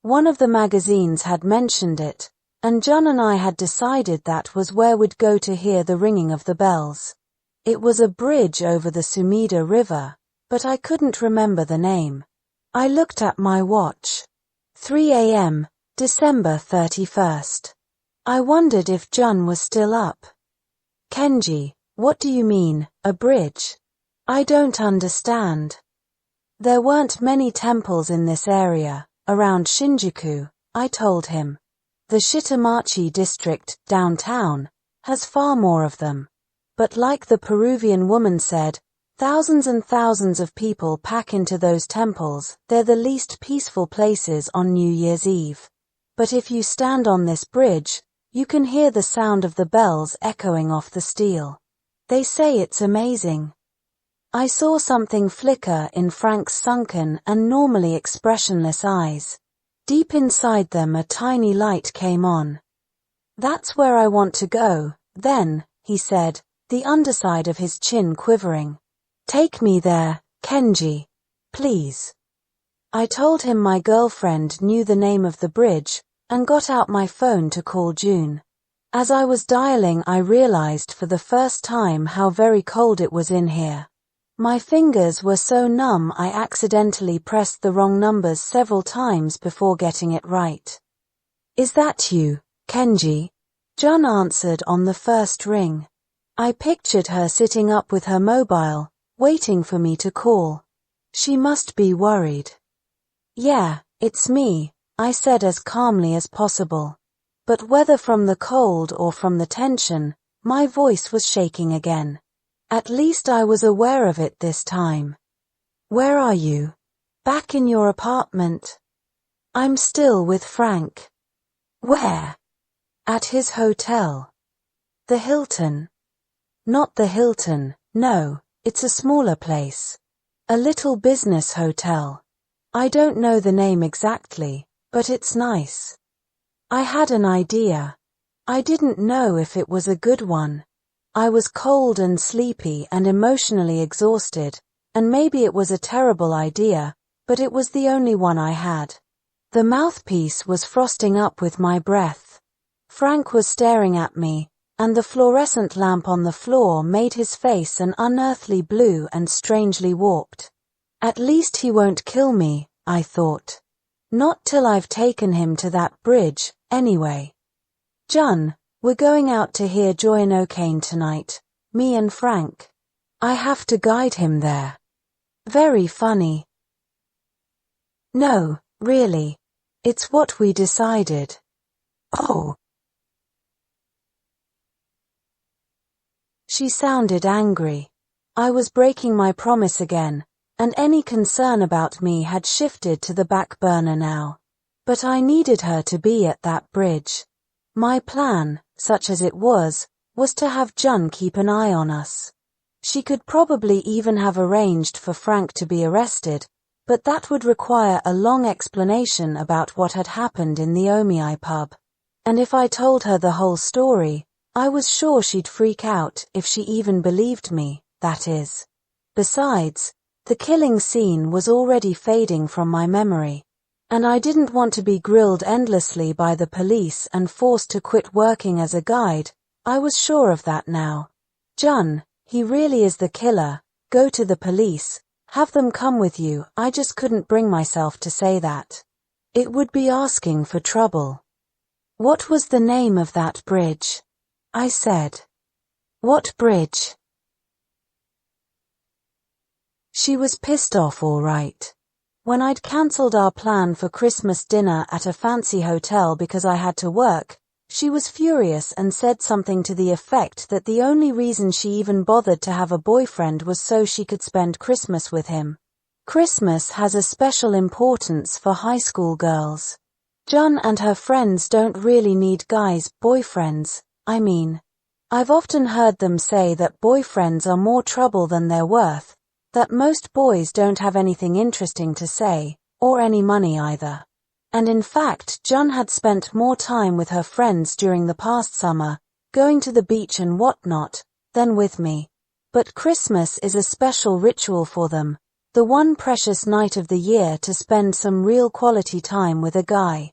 S1: One of the magazines had mentioned it, and John and I had decided that was where we'd go to hear the ringing of the bells. It was a bridge over the Sumida River, but I couldn't remember the name. I looked at my watch. 3 a.m., December 31st. I wondered if John was still up. Kenji, what do you mean, a bridge? I don't understand. There weren't many temples in this area, around Shinjuku, I told him. The Shitamachi district, downtown, has far more of them. But like the Peruvian woman said, thousands and thousands of people pack into those temples. They're the least peaceful places on New Year's Eve. But if you stand on this bridge, you can hear the sound of the bells echoing off the steel. They say it's amazing. I saw something flicker in Frank's sunken and normally expressionless eyes. Deep inside them a tiny light came on. That's where I want to go, then, he said, the underside of his chin quivering. Take me there, Kenji. Please. I told him my girlfriend knew the name of the bridge and got out my phone to call June. As I was dialing, I realized for the first time how very cold it was in here. My fingers were so numb I accidentally pressed the wrong numbers several times before getting it right. Is that you, Kenji? Jun answered on the first ring. I pictured her sitting up with her mobile, waiting for me to call. She must be worried. Yeah, it's me, I said as calmly as possible. But whether from the cold or from the tension, my voice was shaking again. At least I was aware of it this time. Where are you? Back in your apartment. I'm still with Frank. Where? At his hotel. The Hilton. Not the Hilton, no, it's a smaller place. A little business hotel. I don't know the name exactly, but it's nice. I had an idea. I didn't know if it was a good one. I was cold and sleepy and emotionally exhausted, and maybe it was a terrible idea, but it was the only one I had. The mouthpiece was frosting up with my breath. Frank was staring at me, and the fluorescent lamp on the floor made his face an unearthly blue and strangely warped. At least he won't kill me, I thought. Not till I've taken him to that bridge, anyway. Jun, we're going out to hear Joy No Cane tonight, me and Frank. I have to guide him there. Very funny. No, really. It's what we decided. Oh. She sounded angry. I was breaking my promise again, and any concern about me had shifted to the back burner now. But I needed her to be at that bridge. My plan, such as it was to have Jun keep an eye on us. She could probably even have arranged for Frank to be arrested, but that would require a long explanation about what had happened in the Omei pub. And if I told her the whole story, I was sure she'd freak out if she even believed me, that is. Besides, the killing scene was already fading from my memory, and I didn't want to be grilled endlessly by the police and forced to quit working as a guide. I was sure of that now. Jun, he really is the killer. Go to the police. Have them come with you. I just couldn't bring myself to say that. It would be asking for trouble. What was the name of that bridge? I said. What bridge? She was pissed off all right. When I'd cancelled our plan for Christmas dinner at a fancy hotel because I had to work, she was furious and said something to the effect that the only reason she even bothered to have a boyfriend was so she could spend Christmas with him. Christmas has a special importance for high school girls. Jun and her friends don't really need guys, boyfriends, I mean. I've often heard them say that boyfriends are more trouble than they're worth, that most boys don't have anything interesting to say, or any money either. And in fact, Jun had spent more time with her friends during the past summer, going to the beach and whatnot, than with me. But Christmas is a special ritual for them, the one precious night of the year to spend some real quality time with a guy.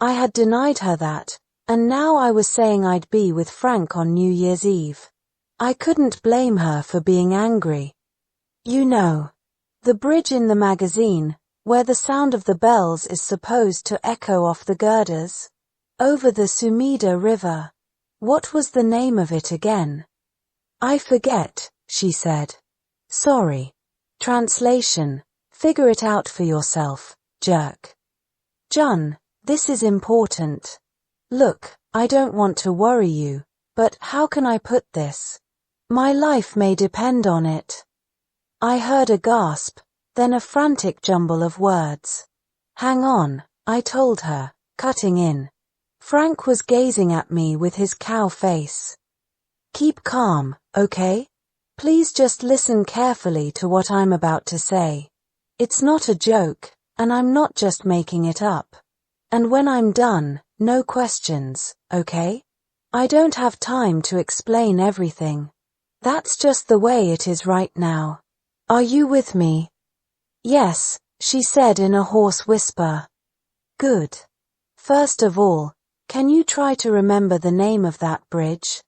S1: I had denied her that, And now I was saying I'd be with Frank on New Year's Eve. I couldn't blame her for being angry. You know, the bridge in the magazine, where the sound of the bells is supposed to echo off the girders? Over the Sumida River. What was the name of it again? I forget, she said. Sorry. Translation. Figure it out for yourself, jerk. Jun, this is important. Look, I don't want to worry you, but how can I put this? My life may depend on it. I heard a gasp, then a frantic jumble of words. Hang on, I told her, cutting in. Frank was gazing at me with his cow face. Keep calm, okay? Please just listen carefully to what I'm about to say. It's not a joke, and I'm not just making it up. And when I'm done, no questions, okay? I don't have time to explain everything. That's just the way it is right now. Are you with me? Yes, she said in a hoarse whisper. Good. First of all, can you try to remember the name of that bridge?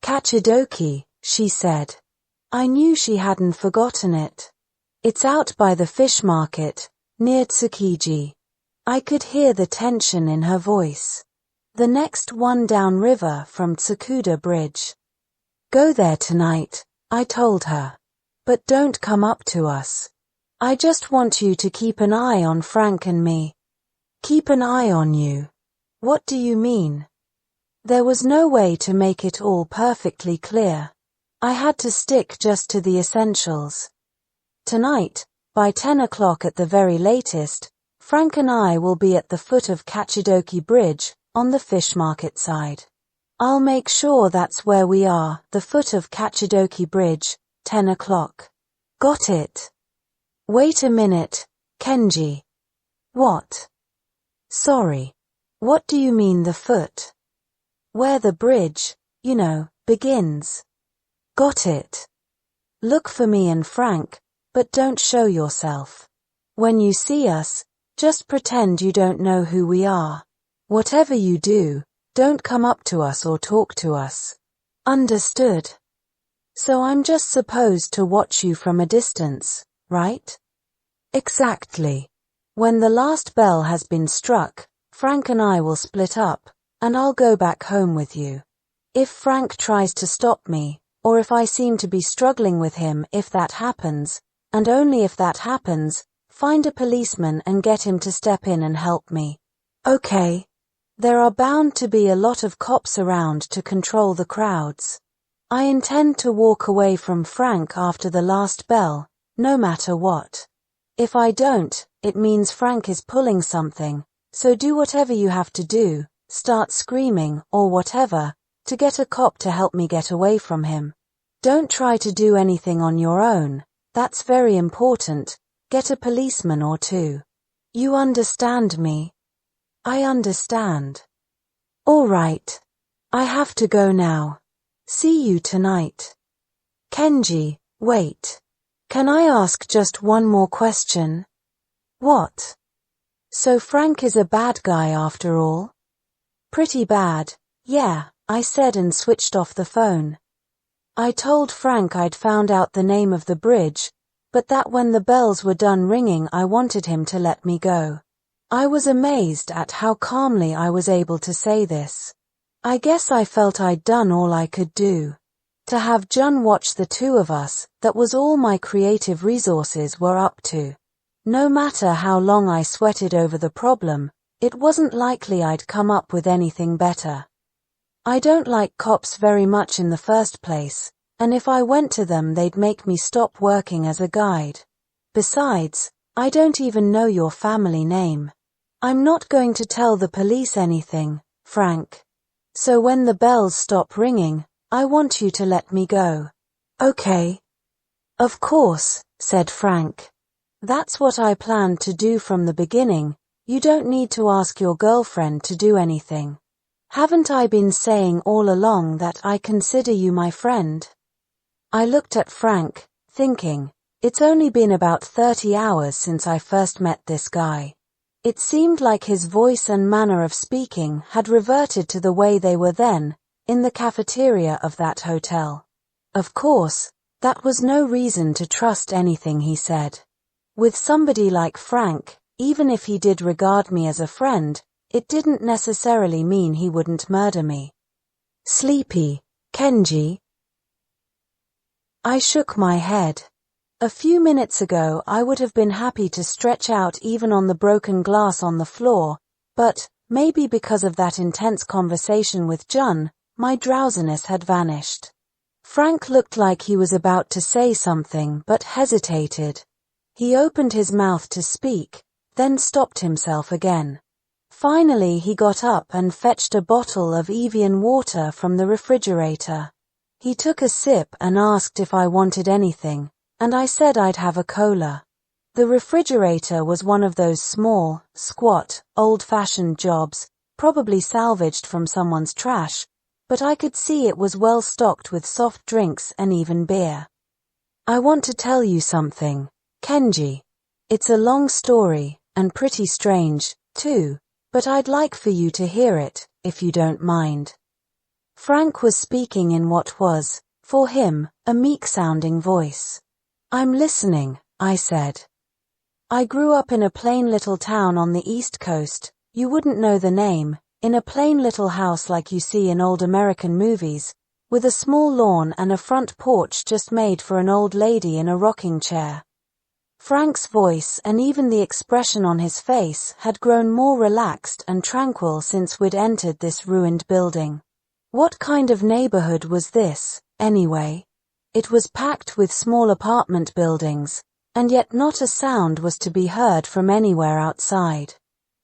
S1: Kachidoki, she said. I knew she hadn't forgotten it. It's out by the fish market, near Tsukiji. I could hear the tension in her voice. The next one downriver from Tsukuda Bridge. Go there tonight, I told her. But don't come up to us. I just want you to keep an eye on Frank and me. Keep an eye on you. What do you mean? There was no way to make it all perfectly clear. I had to stick just to the essentials. Tonight, by 10 o'clock at the very latest, Frank and I will be at the foot of Kachidoki Bridge, on the fish market side. I'll make sure that's where we are, the foot of Kachidoki Bridge, 10 o'clock. Got it? Wait a minute, Kenji. What? Sorry. What do you mean the foot? Where the bridge, begins. Got it. Look for me and Frank, but don't show yourself. When you see us, just pretend you don't know who we are. Whatever you do, don't come up to us or talk to us. Understood? So I'm just supposed to watch you from a distance, right? Exactly. When the last bell has been struck, Frank and I will split up, and I'll go back home with you. If Frank tries to stop me, or if I seem to be struggling with him, if that happens, and only if that happens, find a policeman and get him to step in and help me. Okay. There are bound to be a lot of cops around to control the crowds. I intend to walk away from Frank after the last bell, no matter what. If I don't, it means Frank is pulling something, so do whatever you have to do, start screaming, or whatever, to get a cop to help me get away from him. Don't try to do anything on your own, that's very important, get a policeman or two. You understand me? I understand. All right. I have to go now. See you tonight. Kenji, wait. Can I ask just one more question? What? So Frank is a bad guy after all? Pretty bad, yeah, I said and switched off the phone. I told Frank I'd found out the name of the bridge, but that when the bells were done ringing I wanted him to let me go. I was amazed at how calmly I was able to say this. I guess I felt I'd done all I could do. To have Jun watch the two of us, that was all my creative resources were up to. No matter how long I sweated over the problem, it wasn't likely I'd come up with anything better. I don't like cops very much in the first place, and if I went to them they'd make me stop working as a guide. Besides, I don't even know your family name. I'm not going to tell the police anything, Frank. So when the bells stop ringing, I want you to let me go. Okay. Of course, said Frank. That's what I planned to do from the beginning. You don't need to ask your girlfriend to do anything. Haven't I been saying all along that I consider you my friend? I looked at Frank, thinking, it's only been about 30 hours since I first met this guy. It seemed like his voice and manner of speaking had reverted to the way they were then, in the cafeteria of that hotel. Of course, that was no reason to trust anything he said. With somebody like Frank, even if he did regard me as a friend, it didn't necessarily mean he wouldn't murder me. Sleepy, Kenji? I shook my head. A few minutes ago I would have been happy to stretch out even on the broken glass on the floor, but, maybe because of that intense conversation with Jun, my drowsiness had vanished. Frank looked like he was about to say something but hesitated. He opened his mouth to speak, then stopped himself again. Finally he got up and fetched a bottle of Evian water from the refrigerator. He took a sip and asked if I wanted anything, and I said I'd have a cola. The refrigerator was one of those small, squat, old-fashioned jobs, probably salvaged from someone's trash, but I could see it was well stocked with soft drinks and even beer. I want to tell you something, Kenji. It's a long story, and pretty strange, too, but I'd like for you to hear it, if you don't mind. Frank was speaking in what was, for him, a meek-sounding voice. I'm listening, I said. I grew up in a plain little town on the East Coast, you wouldn't know the name, in a plain little house like you see in old American movies, with a small lawn and a front porch just made for an old lady in a rocking chair. Frank's voice and even the expression on his face had grown more relaxed and tranquil since we'd entered this ruined building. What kind of neighborhood was this, anyway? It was packed with small apartment buildings, and yet not a sound was to be heard from anywhere outside.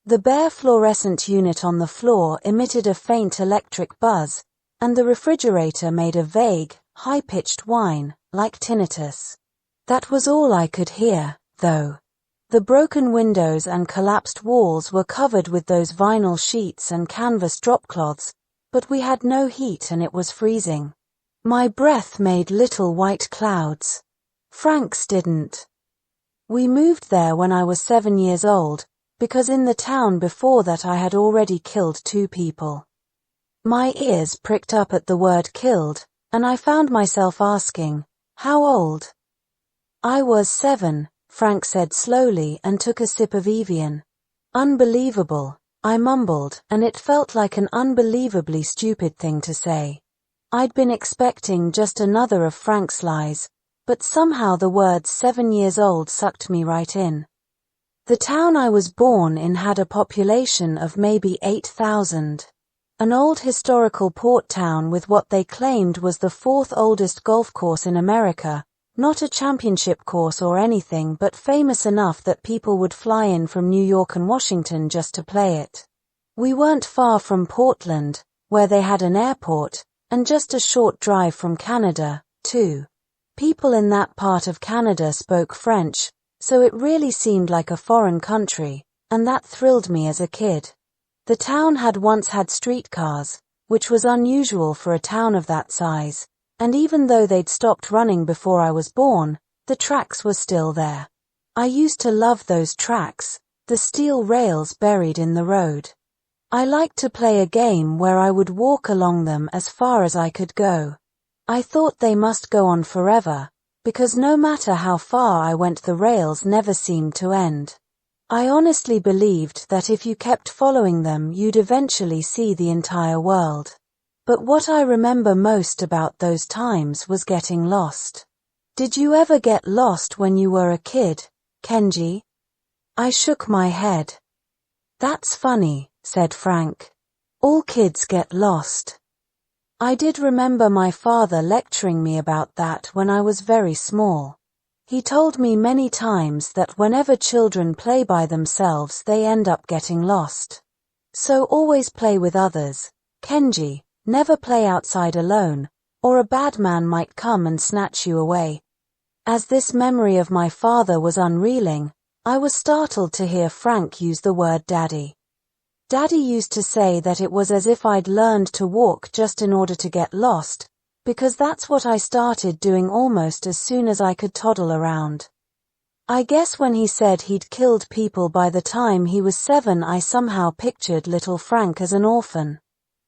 S1: The bare fluorescent unit on the floor emitted a faint electric buzz, and the refrigerator made a vague, high-pitched whine, like tinnitus. That was all I could hear, though. The broken windows and collapsed walls were covered with those vinyl sheets and canvas dropcloths, but we had no heat and it was freezing. My breath made little white clouds. Frank's didn't. We moved there when I was 7 years old, because in the town before that I had already killed 2 people. My ears pricked up at the word killed, and I found myself asking, how old? I was 7, Frank said slowly and took a sip of Evian. Unbelievable, I mumbled, and it felt like an unbelievably stupid thing to say. I'd been expecting just another of Frank's lies, but somehow the words 7 years old sucked me right in. The town I was born in had a population of maybe 8,000. An old historical port town with what they claimed was the 4th oldest golf course in America, not a championship course or anything but famous enough that people would fly in from New York and Washington just to play it. We weren't far from Portland, where they had an airport, and just a short drive from Canada, too. People in that part of Canada spoke French, so it really seemed like a foreign country, and that thrilled me as a kid. The town had once had streetcars, which was unusual for a town of that size, and even though they'd stopped running before I was born, the tracks were still there. I used to love those tracks, the steel rails buried in the road. I liked to play a game where I would walk along them as far as I could go. I thought they must go on forever, because no matter how far I went the rails never seemed to end. I honestly believed that if you kept following them you'd eventually see the entire world. But what I remember most about those times was getting lost. Did you ever get lost when you were a kid, Kenji? I shook my head. That's funny, said Frank. All kids get lost. I did remember my father lecturing me about that when I was very small. He told me many times that whenever children play by themselves they end up getting lost. So always play with others, Kenji, never play outside alone, or a bad man might come and snatch you away. As this memory of my father was unreeling, I was startled to hear Frank use the word daddy. Daddy used to say that it was as if I'd learned to walk just in order to get lost, because that's what I started doing almost as soon as I could toddle around. I guess when he said he'd killed people by the time he was 7, I somehow pictured little Frank as an orphan.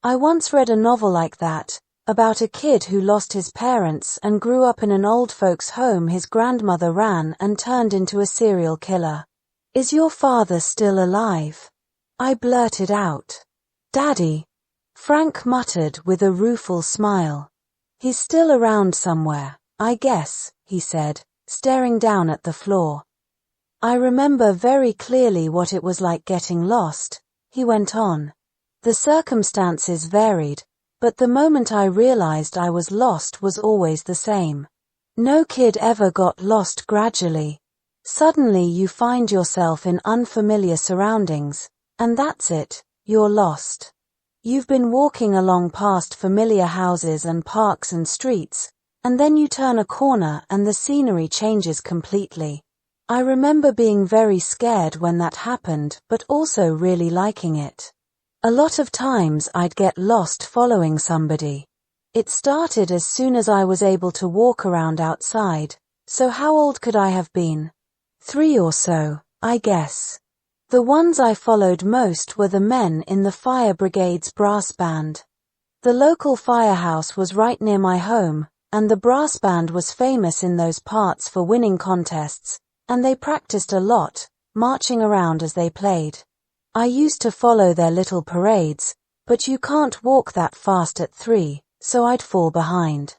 S1: I once read a novel like that, about a kid who lost his parents and grew up in an old folks' home his grandmother ran and turned into a serial killer. "Is your father still alive?" I blurted out. "Daddy," Frank muttered with a rueful smile. "He's still around somewhere, I guess," he said, staring down at the floor. "I remember very clearly what it was like getting lost," he went on. "The circumstances varied, but the moment I realized I was lost was always the same. No kid ever got lost gradually. Suddenly you find yourself in unfamiliar surroundings, and that's it, you're lost. You've been walking along past familiar houses and parks and streets, and then you turn a corner and the scenery changes completely. I remember being very scared when that happened, but also really liking it. A lot of times I'd get lost following somebody. It started as soon as I was able to walk around outside, so how old could I have been? 3 or so, I guess. The ones I followed most were the men in the fire brigade's brass band. The local firehouse was right near my home, and the brass band was famous in those parts for winning contests, and they practiced a lot, marching around as they played. I used to follow their little parades, but you can't walk that fast at 3, so I'd fall behind.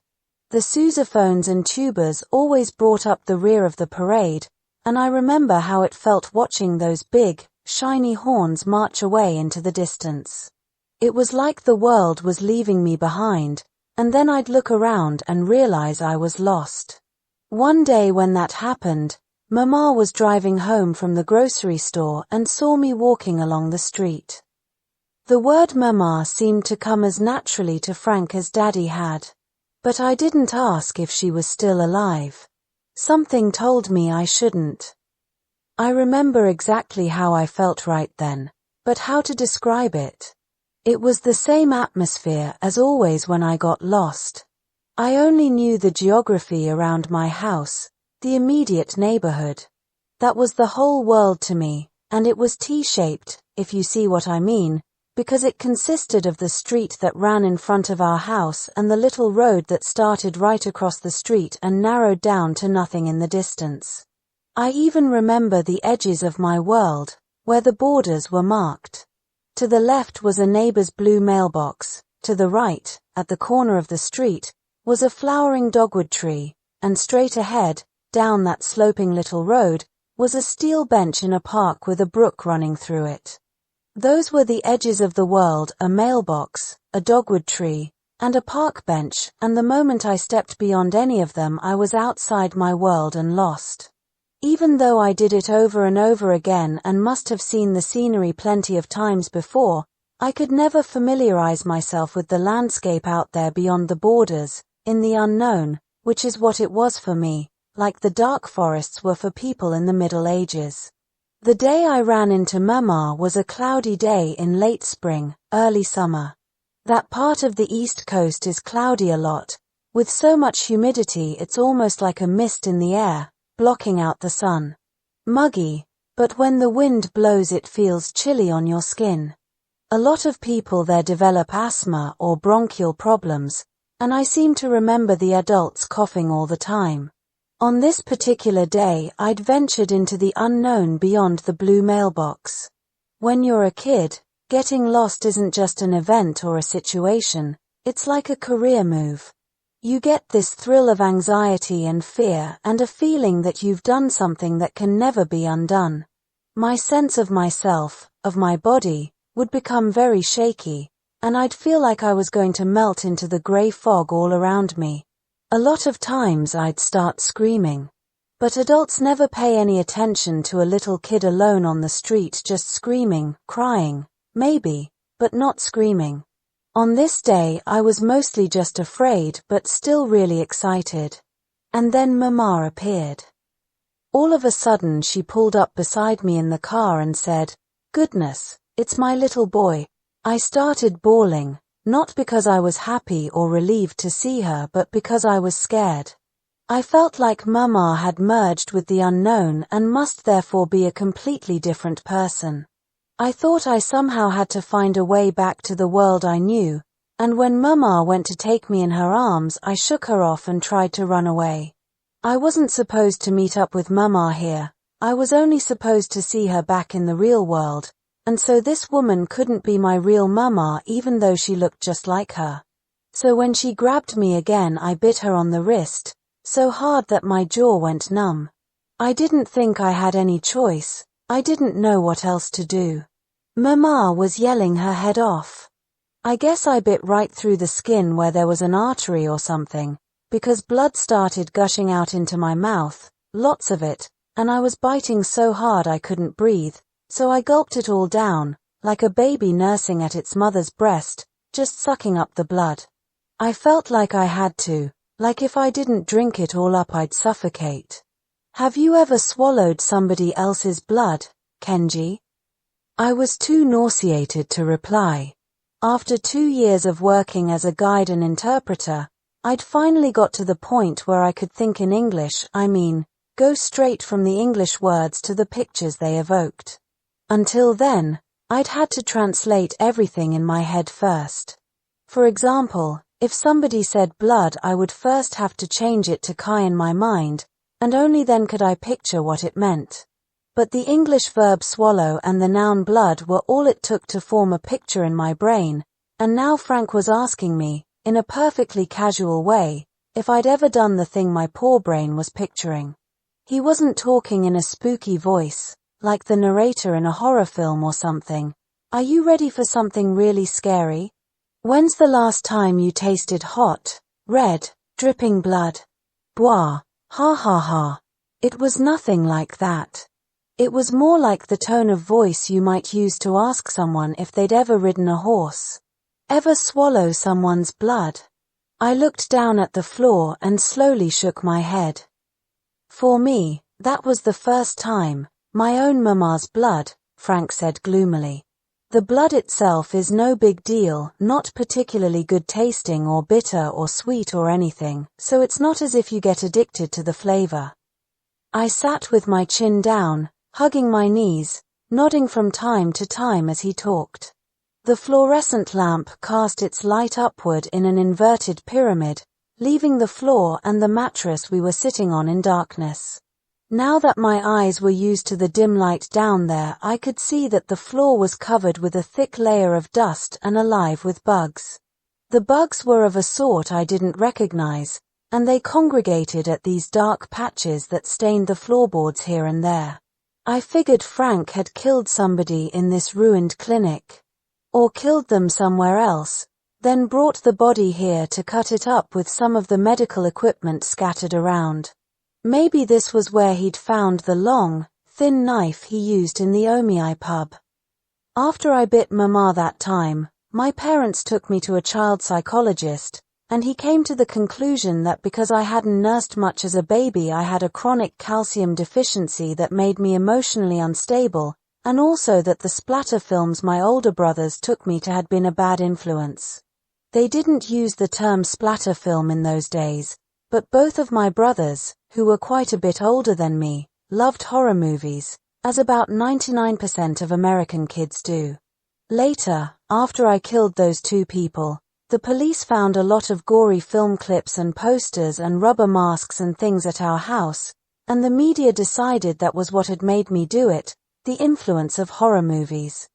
S1: The sousaphones and tubas always brought up the rear of the parade, and I remember how it felt watching those big, shiny horns march away into the distance. It was like the world was leaving me behind, and then I'd look around and realize I was lost. One day when that happened, Mama was driving home from the grocery store and saw me walking along the street. The word Mama seemed to come as naturally to Frank as Daddy had. But I didn't ask if she was still alive. Something told me I shouldn't. I remember exactly how I felt right then, but how to describe it? It was the same atmosphere as always when I got lost. I only knew the geography around my house, the immediate neighborhood. That was the whole world to me, and it was T-shaped, if you see what I mean, because it consisted of the street that ran in front of our house and the little road that started right across the street and narrowed down to nothing in the distance. I even remember the edges of my world, where the borders were marked. To the left was a neighbor's blue mailbox, to the right, at the corner of the street, was a flowering dogwood tree, and straight ahead, down that sloping little road, was a steel bench in a park with a brook running through it. Those were the edges of the world: a mailbox, a dogwood tree, and a park bench, and the moment I stepped beyond any of them I was outside my world and lost. Even though I did it over and over again and must have seen the scenery plenty of times before, I could never familiarize myself with the landscape out there beyond the borders, in the unknown, which is what it was for me, like the dark forests were for people in the Middle Ages. The day I ran into Mama was a cloudy day in late spring, early summer. That part of the East Coast is cloudy a lot, with so much humidity it's almost like a mist in the air, blocking out the sun. Muggy, but when the wind blows it feels chilly on your skin. A lot of people there develop asthma or bronchial problems, and I seem to remember the adults coughing all the time. On this particular day I'd ventured into the unknown beyond the blue mailbox. When you're a kid, getting lost isn't just an event or a situation, it's like a career move. You get this thrill of anxiety and fear and a feeling that you've done something that can never be undone. My sense of myself, of my body, would become very shaky, and I'd feel like I was going to melt into the grey fog all around me. A lot of times I'd start screaming. But adults never pay any attention to a little kid alone on the street just screaming, crying, maybe, but not screaming. On this day I was mostly just afraid but still really excited. And then Mama appeared. All of a sudden she pulled up beside me in the car and said, "Goodness, it's my little boy." I started bawling. Not because I was happy or relieved to see her, but because I was scared. I felt like Mama had merged with the unknown and must therefore be a completely different person. I thought I somehow had to find a way back to the world I knew, and when Mama went to take me in her arms, I shook her off and tried to run away. I wasn't supposed to meet up with Mama here. I was only supposed to see her back in the real world, and so this woman couldn't be my real Mama even though she looked just like her. So when she grabbed me again, I bit her on the wrist, so hard that my jaw went numb. I didn't think I had any choice. I didn't know what else to do. Mama was yelling her head off. I guess I bit right through the skin where there was an artery or something, because blood started gushing out into my mouth, lots of it, and I was biting so hard I couldn't breathe, so I gulped it all down, like a baby nursing at its mother's breast, just sucking up the blood. I felt like I had to, like if I didn't drink it all up I'd suffocate. Have you ever swallowed somebody else's blood, Kenji? I was too nauseated to reply. After 2 years of working as a guide and interpreter, I'd finally got to the point where I could think in English, go straight from the English words to the pictures they evoked. Until then, I'd had to translate everything in my head first. For example, if somebody said blood, I would first have to change it to Kai in my mind, and only then could I picture what it meant. But the English verb swallow and the noun blood were all it took to form a picture in my brain, and now Frank was asking me, in a perfectly casual way, if I'd ever done the thing my poor brain was picturing. He wasn't talking in a spooky voice, like the narrator in a horror film or something. Are you ready for something really scary? When's the last time you tasted hot, red, dripping blood? Bwah, ha ha ha. It was nothing like that. It was more like the tone of voice you might use to ask someone if they'd ever ridden a horse. Ever swallow someone's blood? I looked down at the floor and slowly shook my head. For me, that was the first time. My own Mama's blood, Frank said gloomily. The blood itself is no big deal, not particularly good tasting or bitter or sweet or anything, so it's not as if you get addicted to the flavor. I sat with my chin down, hugging my knees, nodding from time to time as he talked. The fluorescent lamp cast its light upward in an inverted pyramid, leaving the floor and the mattress we were sitting on in darkness. Now that my eyes were used to the dim light down there, I could see that the floor was covered with a thick layer of dust and alive with bugs. The bugs were of a sort I didn't recognize, and they congregated at these dark patches that stained the floorboards here and there. I figured Frank had killed somebody in this ruined clinic. Or killed them somewhere else, then brought the body here to cut it up with some of the medical equipment scattered around. Maybe this was where he'd found the long, thin knife he used in the Omei pub. After I bit Mama that time, my parents took me to a child psychologist, and he came to the conclusion that because I hadn't nursed much as a baby, I had a chronic calcium deficiency that made me emotionally unstable, and also that the splatter films my older brothers took me to had been a bad influence. They didn't use the term splatter film in those days, but both of my brothers, who were quite a bit older than me, loved horror movies, as about 99% of American kids do. Later, after I killed those 2 people, the police found a lot of gory film clips and posters and rubber masks and things at our house, and the media decided that was what had made me do it, the influence of horror movies.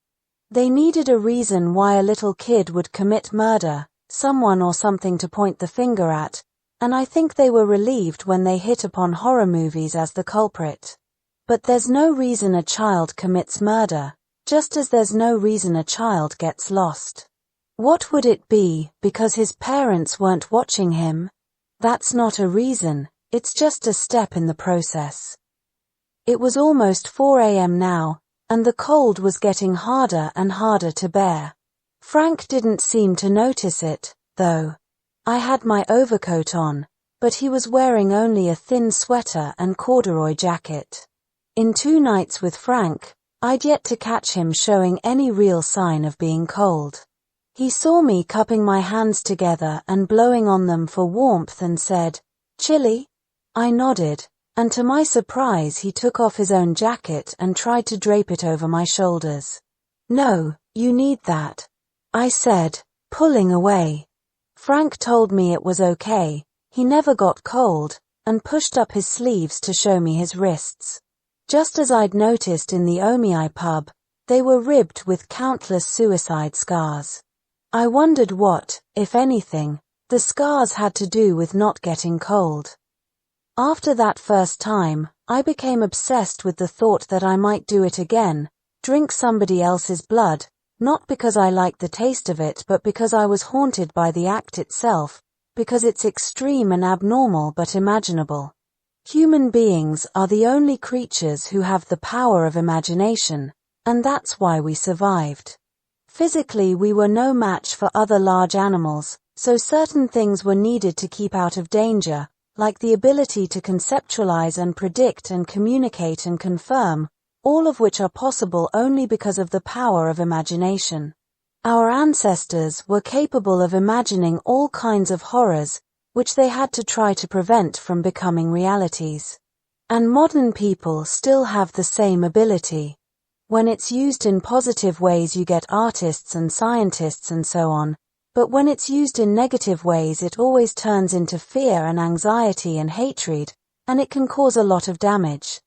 S1: They needed a reason why a little kid would commit murder, someone or something to point the finger at, and I think they were relieved when they hit upon horror movies as the culprit. But there's no reason a child commits murder, just as there's no reason a child gets lost. What would it be, because his parents weren't watching him? That's not a reason, it's just a step in the process. It was almost 4 a.m. now, and the cold was getting harder and harder to bear. Frank didn't seem to notice it, though. I had my overcoat on, but he was wearing only a thin sweater and corduroy jacket. In 2 nights with Frank, I'd yet to catch him showing any real sign of being cold. He saw me cupping my hands together and blowing on them for warmth and said, "Chilly?" I nodded, and to my surprise he took off his own jacket and tried to drape it over my shoulders. No, you need that, I said, pulling away. Frank told me it was okay, he never got cold, and pushed up his sleeves to show me his wrists. Just as I'd noticed in the Omei pub, they were ribbed with countless suicide scars. I wondered what, if anything, the scars had to do with not getting cold. After that first time, I became obsessed with the thought that I might do it again, drink somebody else's blood, not because I liked the taste of it but because I was haunted by the act itself, because it's extreme and abnormal but imaginable. Human beings are the only creatures who have the power of imagination, and that's why we survived. Physically, we were no match for other large animals, so certain things were needed to keep out of danger, like the ability to conceptualize and predict and communicate and confirm, all of which are possible only because of the power of imagination. Our ancestors were capable of imagining all kinds of horrors, which they had to try to prevent from becoming realities. And modern people still have the same ability. When it's used in positive ways you get artists and scientists and so on, but when it's used in negative ways it always turns into fear and anxiety and hatred, and it can cause a lot of damage.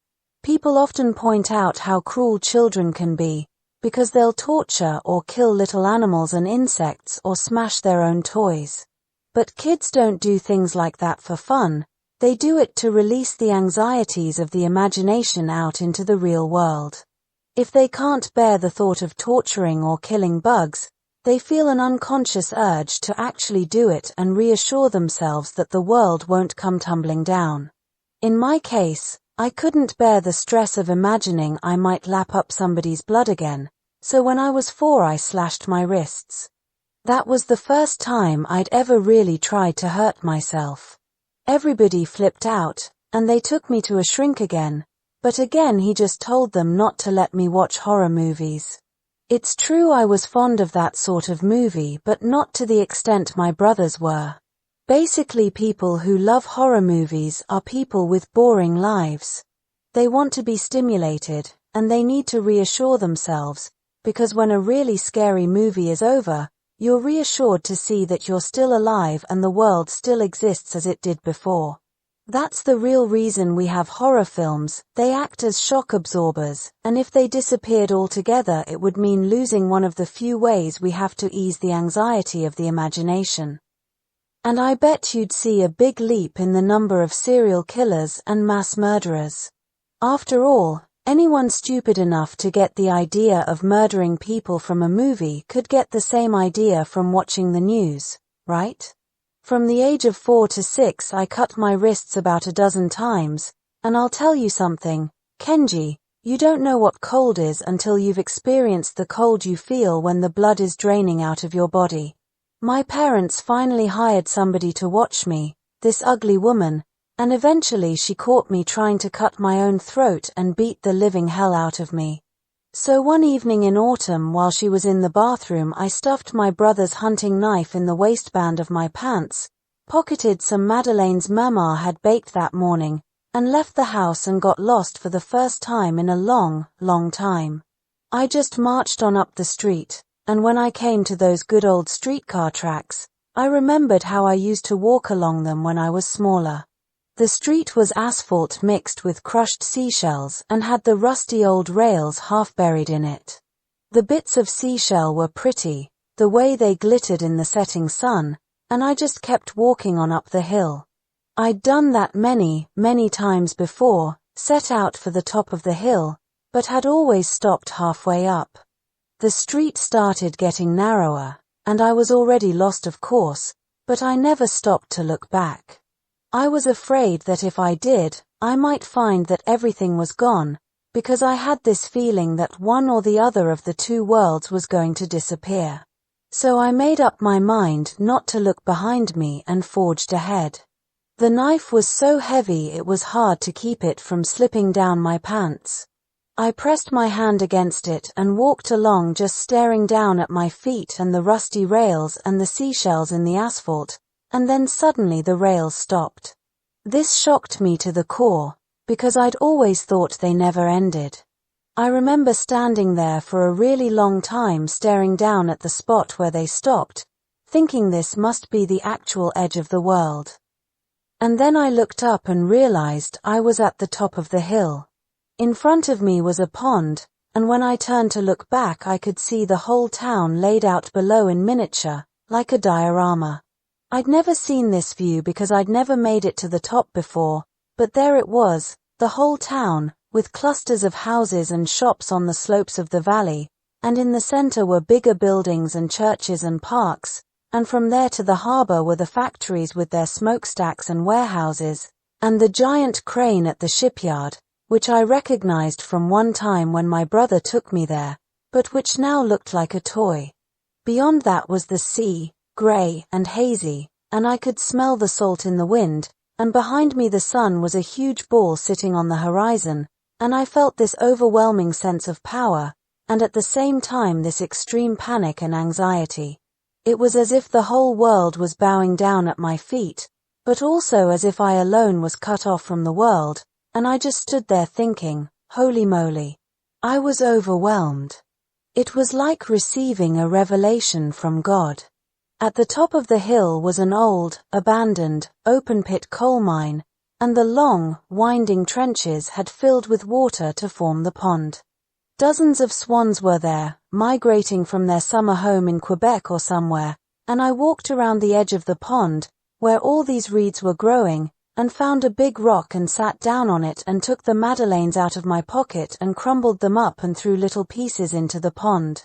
S1: People often point out how cruel children can be, because they'll torture or kill little animals and insects or smash their own toys. But kids don't do things like that for fun, they do it to release the anxieties of the imagination out into the real world. If they can't bear the thought of torturing or killing bugs, they feel an unconscious urge to actually do it and reassure themselves that the world won't come tumbling down. In my case, I couldn't bear the stress of imagining I might lap up somebody's blood again, so when I was 4 I slashed my wrists. That was the first time I'd ever really tried to hurt myself. Everybody flipped out, and they took me to a shrink again, but again he just told them not to let me watch horror movies. It's true I was fond of that sort of movie, but not to the extent my brothers were. Basically, people who love horror movies are people with boring lives. They want to be stimulated, and they need to reassure themselves, because when a really scary movie is over, you're reassured to see that you're still alive and the world still exists as it did before. That's the real reason we have horror films. They act as shock absorbers, and if they disappeared altogether it would mean losing one of the few ways we have to ease the anxiety of the imagination. And I bet you'd see a big leap in the number of serial killers and mass murderers. After all, anyone stupid enough to get the idea of murdering people from a movie could get the same idea from watching the news, right? From the age of 4 to 6 I cut my wrists about a dozen times, and I'll tell you something, Kenji, you don't know what cold is until you've experienced the cold you feel when the blood is draining out of your body. My parents finally hired somebody to watch me, this ugly woman, and eventually she caught me trying to cut my own throat and beat the living hell out of me. So one evening in autumn while she was in the bathroom I stuffed my brother's hunting knife in the waistband of my pants, pocketed some Madeleine's mama had baked that morning, and left the house and got lost for the first time in a long, long time. I just marched on up the street, and when I came to those good old streetcar tracks, I remembered how I used to walk along them when I was smaller. The street was asphalt mixed with crushed seashells and had the rusty old rails half buried in it. The bits of seashell were pretty, the way they glittered in the setting sun, and I just kept walking on up the hill. I'd done that many, many times before, set out for the top of the hill, but had always stopped halfway up. The street started getting narrower, and I was already lost of course, but I never stopped to look back. I was afraid that if I did, I might find that everything was gone, because I had this feeling that one or the other of the two worlds was going to disappear. So I made up my mind not to look behind me and forged ahead. The knife was so heavy it was hard to keep it from slipping down my pants. I pressed my hand against it and walked along just staring down at my feet and the rusty rails and the seashells in the asphalt, and then suddenly the rails stopped. This shocked me to the core, because I'd always thought they never ended. I remember standing there for a really long time staring down at the spot where they stopped, thinking this must be the actual edge of the world. And then I looked up and realized I was at the top of the hill. In front of me was a pond, and when I turned to look back I could see the whole town laid out below in miniature, like a diorama. I'd never seen this view because I'd never made it to the top before, but there it was, the whole town, with clusters of houses and shops on the slopes of the valley, and in the center were bigger buildings and churches and parks, and from there to the harbor were the factories with their smokestacks and warehouses, and the giant crane at the shipyard, which I recognized from one time when my brother took me there, but which now looked like a toy. Beyond that was the sea, grey and hazy, and I could smell the salt in the wind, and behind me the sun was a huge ball sitting on the horizon, and I felt this overwhelming sense of power, and at the same time this extreme panic and anxiety. It was as if the whole world was bowing down at my feet, but also as if I alone was cut off from the world, and I just stood there thinking, holy moly. I was overwhelmed. It was like receiving a revelation from God. At the top of the hill was an old, abandoned, open-pit coal mine, and the long, winding trenches had filled with water to form the pond. Dozens of swans were there, migrating from their summer home in Quebec or somewhere, and I walked around the edge of the pond, where all these reeds were growing, and found a big rock and sat down on it and took the madeleines out of my pocket and crumbled them up and threw little pieces into the pond.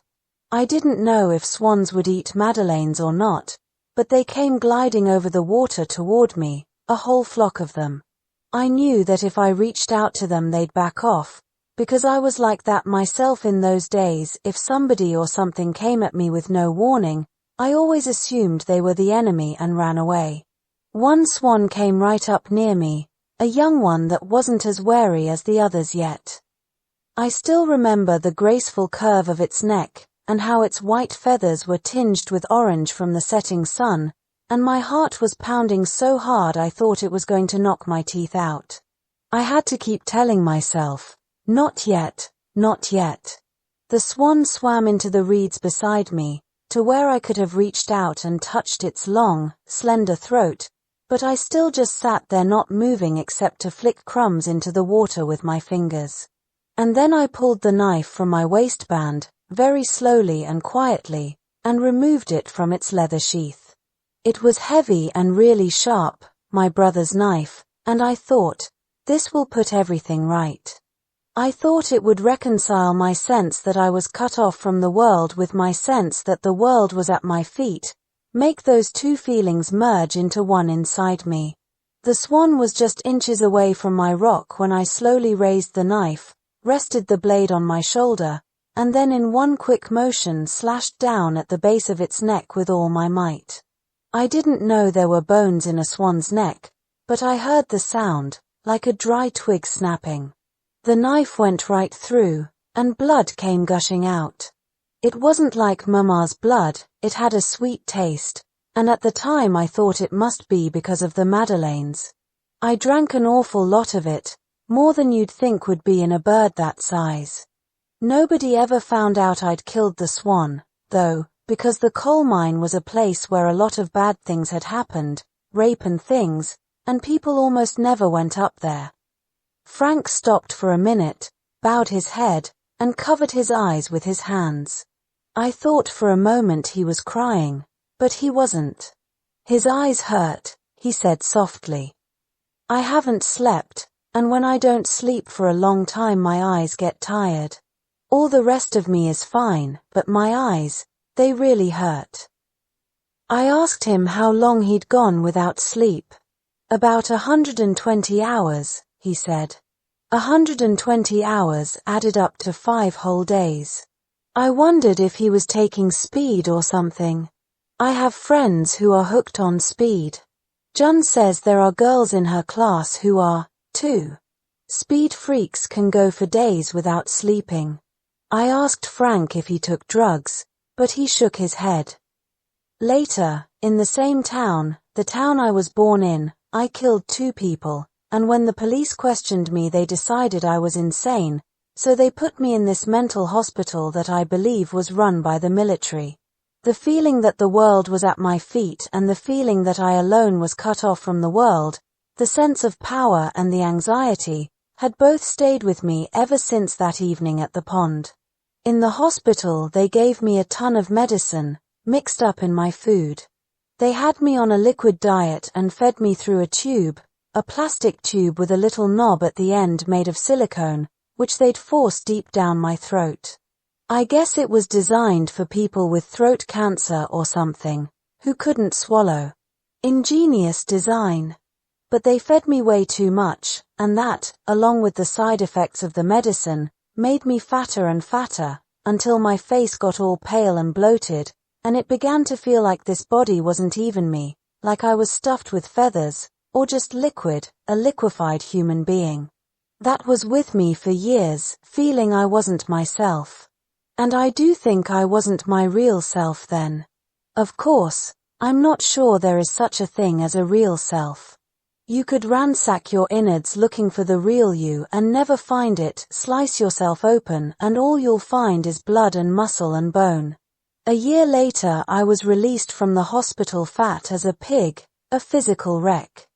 S1: I didn't know if swans would eat madeleines or not, but they came gliding over the water toward me, a whole flock of them. I knew that if I reached out to them they'd back off, because I was like that myself in those days. If somebody or something came at me with no warning, I always assumed they were the enemy and ran away. One swan came right up near me, a young one that wasn't as wary as the others yet. I still remember the graceful curve of its neck, and how its white feathers were tinged with orange from the setting sun, and my heart was pounding so hard I thought it was going to knock my teeth out. I had to keep telling myself, not yet, not yet. The swan swam into the reeds beside me, to where I could have reached out and touched its long, slender throat, but I still just sat there not moving except to flick crumbs into the water with my fingers. And then I pulled the knife from my waistband, very slowly and quietly, and removed it from its leather sheath. It was heavy and really sharp, my brother's knife, and I thought, this will put everything right. I thought it would reconcile my sense that I was cut off from the world with my sense that the world was at my feet, make those two feelings merge into one inside me. The swan was just inches away from my rock when I slowly raised the knife, rested the blade on my shoulder, and then in one quick motion slashed down at the base of its neck with all my might. I didn't know there were bones in a swan's neck, but I heard the sound, like a dry twig snapping. The knife went right through, and blood came gushing out. It wasn't like Mama's blood, it had a sweet taste, and at the time I thought it must be because of the madeleines. I drank an awful lot of it, more than you'd think would be in a bird that size. Nobody ever found out I'd killed the swan, though, because the coal mine was a place where a lot of bad things had happened, rape and things, and people almost never went up there. Frank stopped for a minute, bowed his head, and covered his eyes with his hands. I thought for a moment he was crying, but he wasn't. His eyes hurt, he said softly. I haven't slept, and when I don't sleep for a long time my eyes get tired. All the rest of me is fine, but my eyes, they really hurt. I asked him how long he'd gone without sleep. About 120 hours, he said. 120 hours added up to 5 whole days. I wondered if he was taking speed or something. I have friends who are hooked on speed. Jun says there are girls in her class who are, too. Speed freaks can go for days without sleeping. I asked Frank if he took drugs, but he shook his head. Later, in the same town, the town I was born in, I killed 2 people, and when the police questioned me they decided I was insane, so they put me in this mental hospital that I believe was run by the military. The feeling that the world was at my feet and the feeling that I alone was cut off from the world, the sense of power and the anxiety, had both stayed with me ever since that evening at the pond. In the hospital they gave me a ton of medicine, mixed up in my food. They had me on a liquid diet and fed me through a tube, a plastic tube with a little knob at the end made of silicone, which they'd force deep down my throat. I guess it was designed for people with throat cancer or something, who couldn't swallow. Ingenious design. But they fed me way too much, and that, along with the side effects of the medicine, made me fatter and fatter, until my face got all pale and bloated, and it began to feel like this body wasn't even me, like I was stuffed with feathers, or just liquid, a liquefied human being. That was with me for years, feeling I wasn't myself. And I do think I wasn't my real self then. Of course, I'm not sure there is such a thing as a real self. You could ransack your innards looking for the real you and never find it, slice yourself open, and all you'll find is blood and muscle and bone. A year later I was released from the hospital fat as a pig, a physical wreck.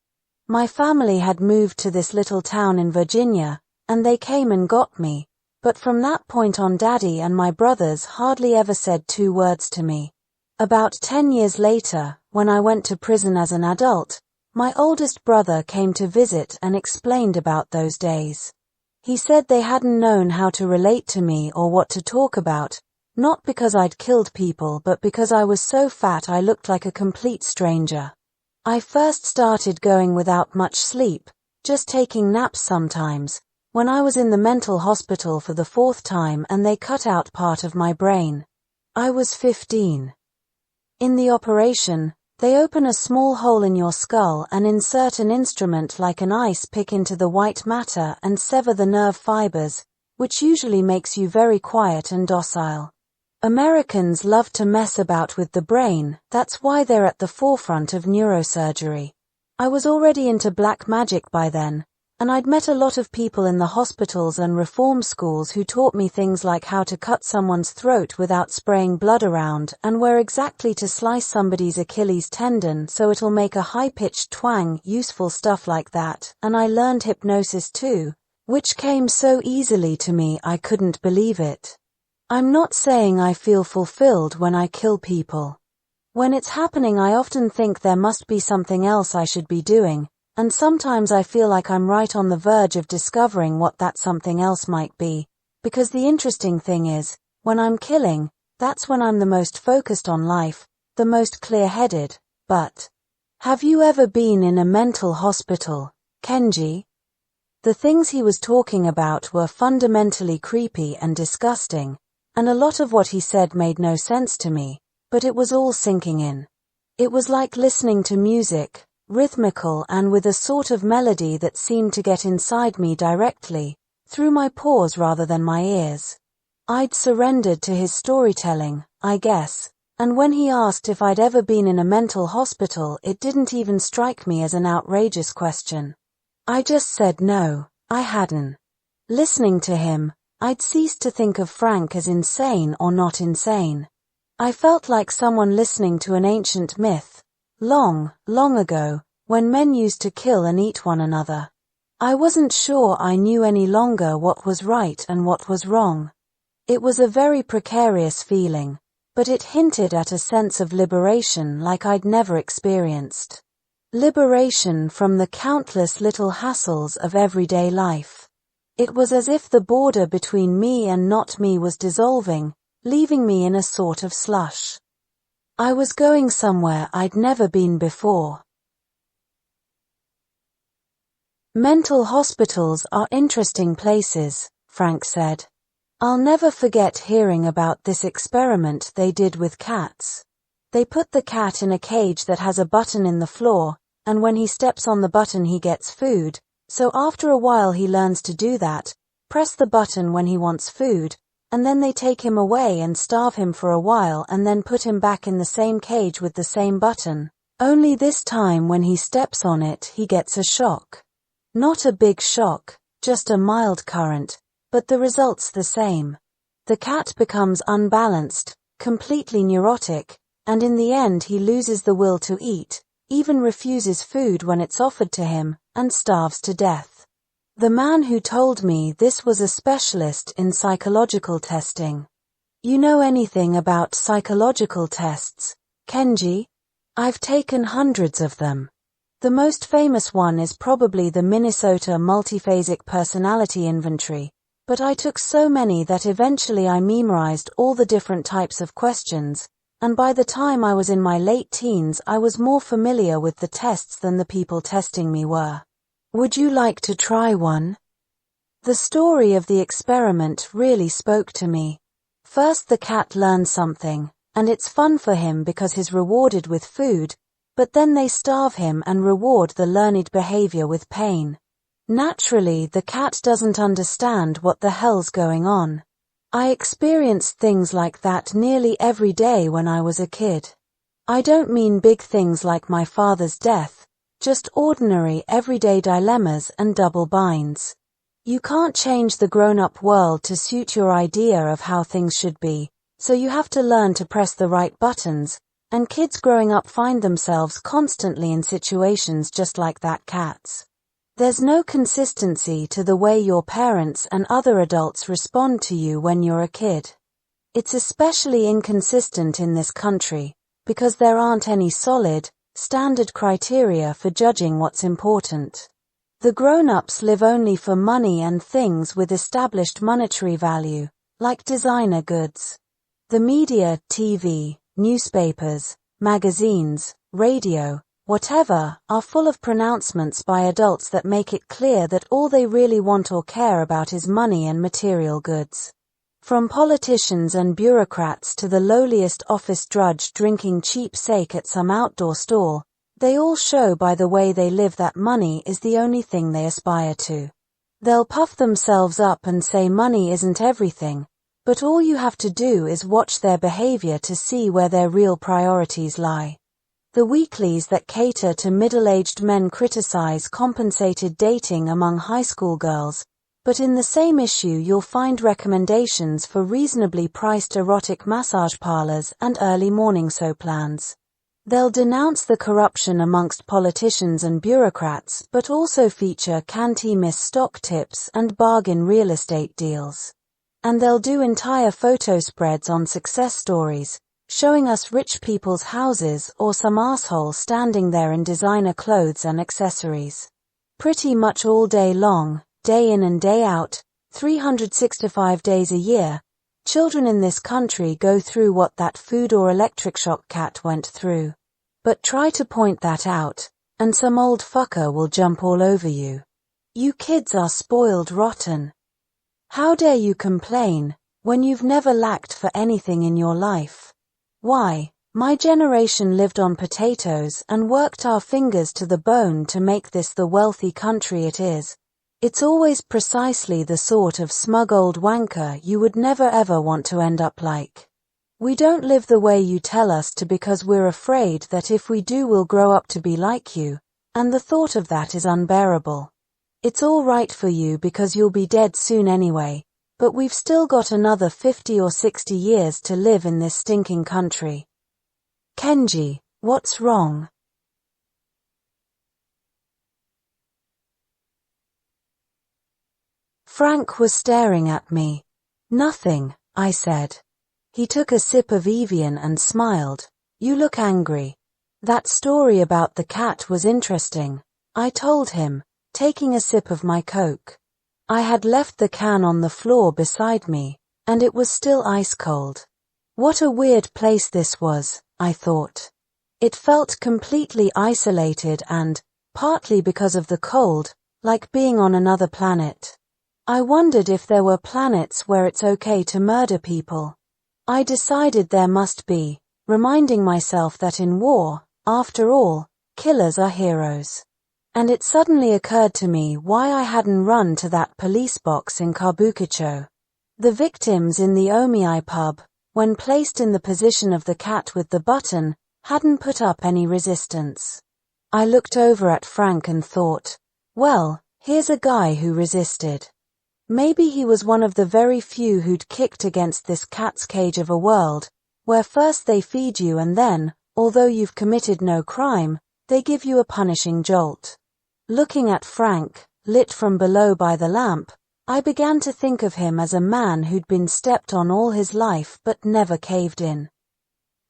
S1: My family had moved to this little town in Virginia, and they came and got me, but from that point on Daddy and my brothers hardly ever said 2 words to me. About 10 years later, when I went to prison as an adult, my oldest brother came to visit and explained about those days. He said they hadn't known how to relate to me or what to talk about, not because I'd killed people but because I was so fat I looked like a complete stranger. I first started going without much sleep, just taking naps sometimes, when I was in the mental hospital for the 4th time and they cut out part of my brain. I was 15. In the operation, they open a small hole in your skull and insert an instrument like an ice pick into the white matter and sever the nerve fibers, which usually makes you very quiet and docile. Americans love to mess about with the brain, that's why they're at the forefront of neurosurgery. I was already into black magic by then, and I'd met a lot of people in the hospitals and reform schools who taught me things like how to cut someone's throat without spraying blood around and where exactly to slice somebody's Achilles tendon so it'll make a high-pitched twang, useful stuff like that, and I learned hypnosis too, which came so easily to me I couldn't believe it. I'm not saying I feel fulfilled when I kill people. When it's happening I often think there must be something else I should be doing, and sometimes I feel like I'm right on the verge of discovering what that something else might be, because the interesting thing is, when I'm killing, that's when I'm the most focused on life, the most clear-headed, but... Have you ever been in a mental hospital, Kenji? The things he was talking about were fundamentally creepy and disgusting, and a lot of what he said made no sense to me, but it was all sinking in. It was like listening to music, rhythmical and with a sort of melody that seemed to get inside me directly, through my pores rather than my ears. I'd surrendered to his storytelling, I guess, and when he asked if I'd ever been in a mental hospital it didn't even strike me as an outrageous question. I just said no, I hadn't. Listening to him, I'd ceased to think of Frank as insane or not insane. I felt like someone listening to an ancient myth, long, long ago, when men used to kill and eat one another. I wasn't sure I knew any longer what was right and what was wrong. It was a very precarious feeling, but it hinted at a sense of liberation like I'd never experienced. Liberation from the countless little hassles of everyday life. It was as if the border between me and not me was dissolving, leaving me in a sort of slush. I was going somewhere I'd never been before. Mental hospitals are interesting places, Frank said. I'll never forget hearing about this experiment they did with cats. They put the cat in a cage that has a button in the floor, and when he steps on the button he gets food, so after a while he learns to do that, press the button when he wants food, and then they take him away and starve him for a while and then put him back in the same cage with the same button, Only this time when he steps on it he gets a shock. Not a big shock, just a mild current, but the result's the same. The cat becomes unbalanced, completely neurotic, and in the end he loses the will to eat, even refuses food when it's offered to him, and starves to death. The man who told me this was a specialist in psychological testing. You know anything about psychological tests, Kenji? I've taken hundreds of them. The most famous one is probably the Minnesota Multiphasic Personality Inventory, but I took so many that eventually I memorized all the different types of questions, and by the time I was in my late teens I was more familiar with the tests than the people testing me were. Would you like to try one? The story of the experiment really spoke to me. First the cat learns something, and it's fun for him because he's rewarded with food, but then they starve him and reward the learned behavior with pain. Naturally, the cat doesn't understand what the hell's going on. I experienced things like that nearly every day when I was a kid. I don't mean big things like my father's death, just ordinary everyday dilemmas and double binds. You can't change the grown-up world to suit your idea of how things should be, so you have to learn to press the right buttons, and kids growing up find themselves constantly in situations just like that cat's. There's no consistency to the way your parents and other adults respond to you when you're a kid. It's especially inconsistent in this country, because there aren't any solid, standard criteria for judging what's important. The grown-ups live only for money and things with established monetary value, like designer goods. The media, TV, newspapers, magazines, radio, whatever, are full of pronouncements by adults that make it clear that all they really want or care about is money and material goods. From politicians and bureaucrats to the lowliest office drudge drinking cheap sake at some outdoor stall, they all show by the way they live that money is the only thing they aspire to. They'll puff themselves up and say money isn't everything, but all you have to do is watch their behavior to see where their real priorities lie. The weeklies that cater to middle-aged men criticize compensated dating among high school girls, but in the same issue you'll find recommendations for reasonably priced erotic massage parlors and early morning show plans. They'll denounce the corruption amongst politicians and bureaucrats, but also feature can't-miss stock tips and bargain real estate deals. And they'll do entire photo spreads on success stories, showing us rich people's houses or some asshole standing there in designer clothes and accessories. Pretty much all day long, day in and day out, 365 days a year, children in this country go through what that food or electric shock cat went through. But try to point that out, and some old fucker will jump all over you. You kids are spoiled rotten. How dare you complain, when you've never lacked for anything in your life? Why, my generation lived on potatoes and worked our fingers to the bone to make this the wealthy country it is. It's always precisely the sort of smug old wanker you would never ever want to end up like. We don't live the way you tell us to because we're afraid that if we do we'll grow up to be like you, and the thought of that is unbearable. It's all right for you because you'll be dead soon anyway, but we've still got another 50 or 60 years to live in this stinking country. Kenji, what's wrong? Frank was staring at me. Nothing, I said. He took a sip of Evian and smiled. You look angry. That story about the cat was interesting, I told him, taking a sip of my Coke. I had left the can on the floor beside me, and it was still ice cold. What a weird place this was, I thought. It felt completely isolated and, partly because of the cold, like being on another planet. I wondered if there were planets where it's okay to murder people. I decided there must be, reminding myself that in war, after all, killers are heroes. And it suddenly occurred to me why I hadn't run to that police box in Kabukicho. The victims in the Omiyai pub, when placed in the position of the cat with the button, hadn't put up any resistance. I looked over at Frank and thought, well, here's a guy who resisted. Maybe he was one of the very few who'd kicked against this cat's cage of a world, where first they feed you and then, although you've committed no crime, they give you a punishing jolt. Looking at Frank, lit from below by the lamp, I began to think of him as a man who'd been stepped on all his life but never caved in.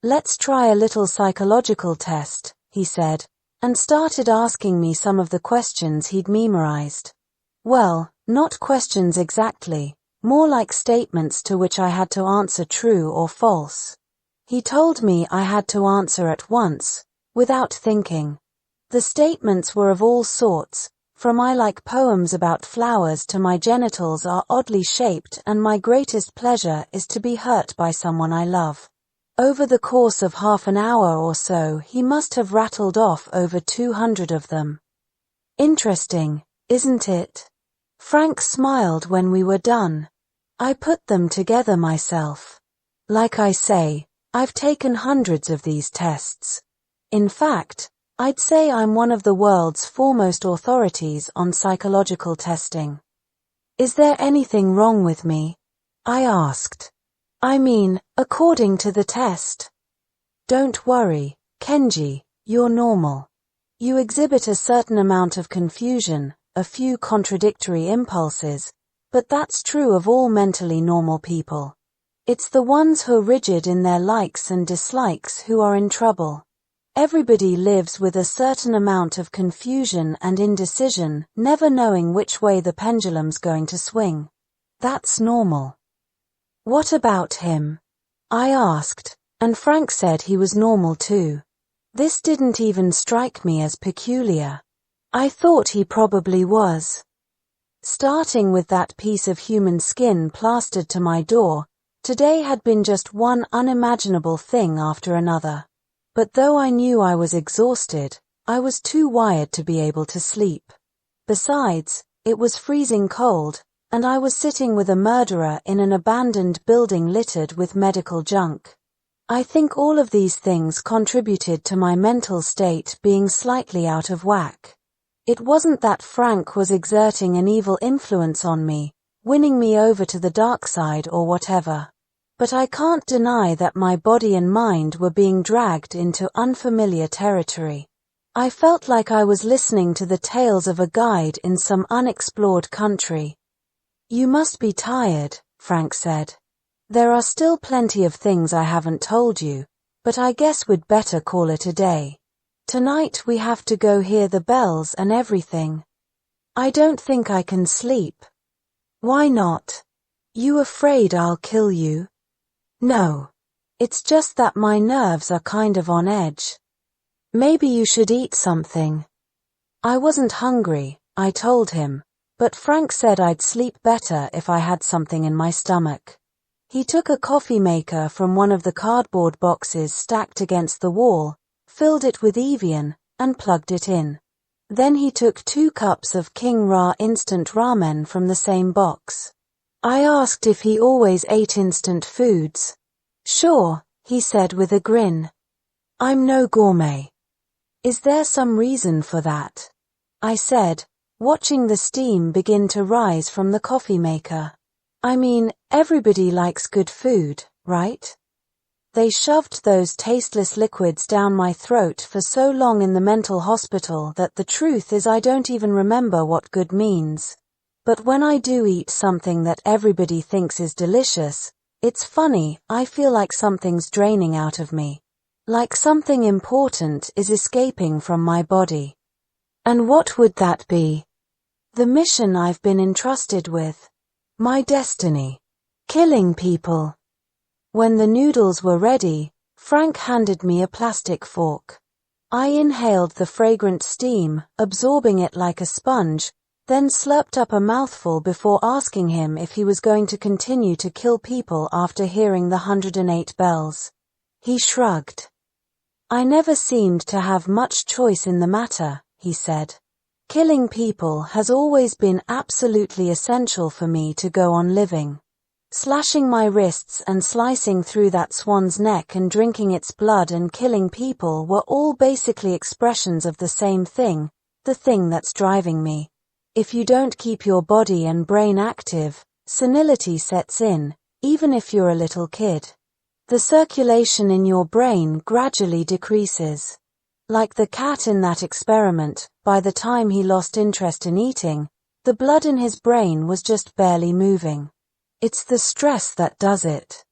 S1: Let's try a little psychological test, he said, and started asking me some of the questions he'd memorized. Well, not questions exactly, more like statements to which I had to answer true or false. He told me I had to answer at once, without thinking. The statements were of all sorts, from I like poems about flowers to my genitals are oddly shaped and my greatest pleasure is to be hurt by someone I love. Over the course of half an hour or so, he must have rattled off over 200 of them. Interesting, isn't it? Frank smiled when we were done. I put them together myself. Like I say, I've taken hundreds of these tests. In fact, I'd say I'm one of the world's foremost authorities on psychological testing. Is there anything wrong with me? I asked. I mean, according to the test. Don't worry, Kenji, you're normal. You exhibit a certain amount of confusion, a few contradictory impulses, but that's true of all mentally normal people. It's the ones who are rigid in their likes and dislikes who are in trouble. Everybody lives with a certain amount of confusion and indecision, never knowing which way the pendulum's going to swing. That's normal. What about him? I asked, and Frank said he was normal too. This didn't even strike me as peculiar. I thought he probably was. Starting with that piece of human skin plastered to my door, today had been just one unimaginable thing after another. But though I knew I was exhausted, I was too wired to be able to sleep. Besides, it was freezing cold, and I was sitting with a murderer in an abandoned building littered with medical junk. I think all of these things contributed to my mental state being slightly out of whack. It wasn't that Frank was exerting an evil influence on me, winning me over to the dark side or whatever. But I can't deny that my body and mind were being dragged into unfamiliar territory. I felt like I was listening to the tales of a guide in some unexplored country. You must be tired, Frank said. There are still plenty of things I haven't told you, but I guess we'd better call it a day. Tonight we have to go hear the bells and everything. I don't think I can sleep. Why not? You afraid I'll kill you? No. It's just that my nerves are kind of on edge. Maybe you should eat something. I wasn't hungry, I told him, but Frank said I'd sleep better if I had something in my stomach. He took a coffee maker from one of the cardboard boxes stacked against the wall, filled it with Evian, and plugged it in. Then he took 2 cups of King Ra instant ramen from the same box. I asked if he always ate instant foods. Sure, he said with a grin. I'm no gourmet. Is there some reason for that? I said, watching the steam begin to rise from the coffee maker. I mean, everybody likes good food, right? They shoved those tasteless liquids down my throat for so long in the mental hospital that the truth is I don't even remember what good means. But when I do eat something that everybody thinks is delicious, it's funny, I feel like something's draining out of me. Like something important is escaping from my body. And what would that be? The mission I've been entrusted with. My destiny. Killing people. When the noodles were ready, Frank handed me a plastic fork. I inhaled the fragrant steam, absorbing it like a sponge, then slurped up a mouthful before asking him if he was going to continue to kill people after hearing the 108 bells. He shrugged. I never seemed to have much choice in the matter, he said. Killing people has always been absolutely essential for me to go on living. Slashing my wrists and slicing through that swan's neck and drinking its blood and killing people were all basically expressions of the same thing, the thing that's driving me. If you don't keep your body and brain active, senility sets in, even if you're a little kid. The circulation in your brain gradually decreases. Like the cat in that experiment, by the time he lost interest in eating, the blood in his brain was just barely moving. It's the stress that does it.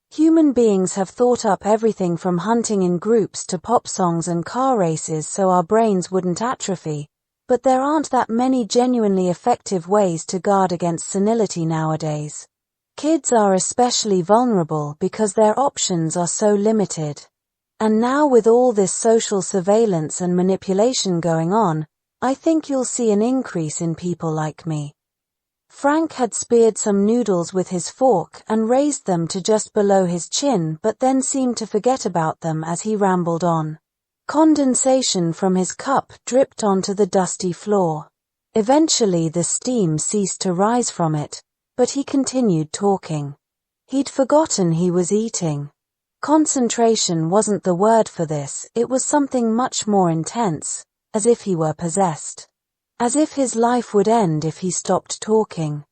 S1: Human beings have thought up everything from hunting in groups to pop songs and car races so our brains wouldn't atrophy, but there aren't that many genuinely effective ways to guard against senility nowadays. Kids are especially vulnerable because their options are so limited. And now with all this social surveillance and manipulation going on, I think you'll see an increase in people like me. Frank had speared some noodles with his fork and raised them to just below his chin, but then seemed to forget about them as he rambled on. Condensation from his cup dripped onto the dusty floor. Eventually the steam ceased to rise from it, but he continued talking. He'd forgotten he was eating. Concentration wasn't the word for this, it was something much more intense, as if he were possessed. As if his life would end if he stopped talking.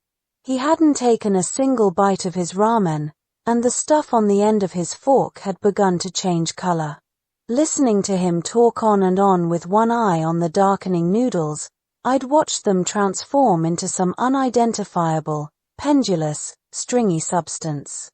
S1: He hadn't taken a single bite of his ramen, and the stuff on the end of his fork had begun to change color. Listening to him talk on and on with one eye on the darkening noodles, I'd watched them transform into some unidentifiable, pendulous, stringy substance.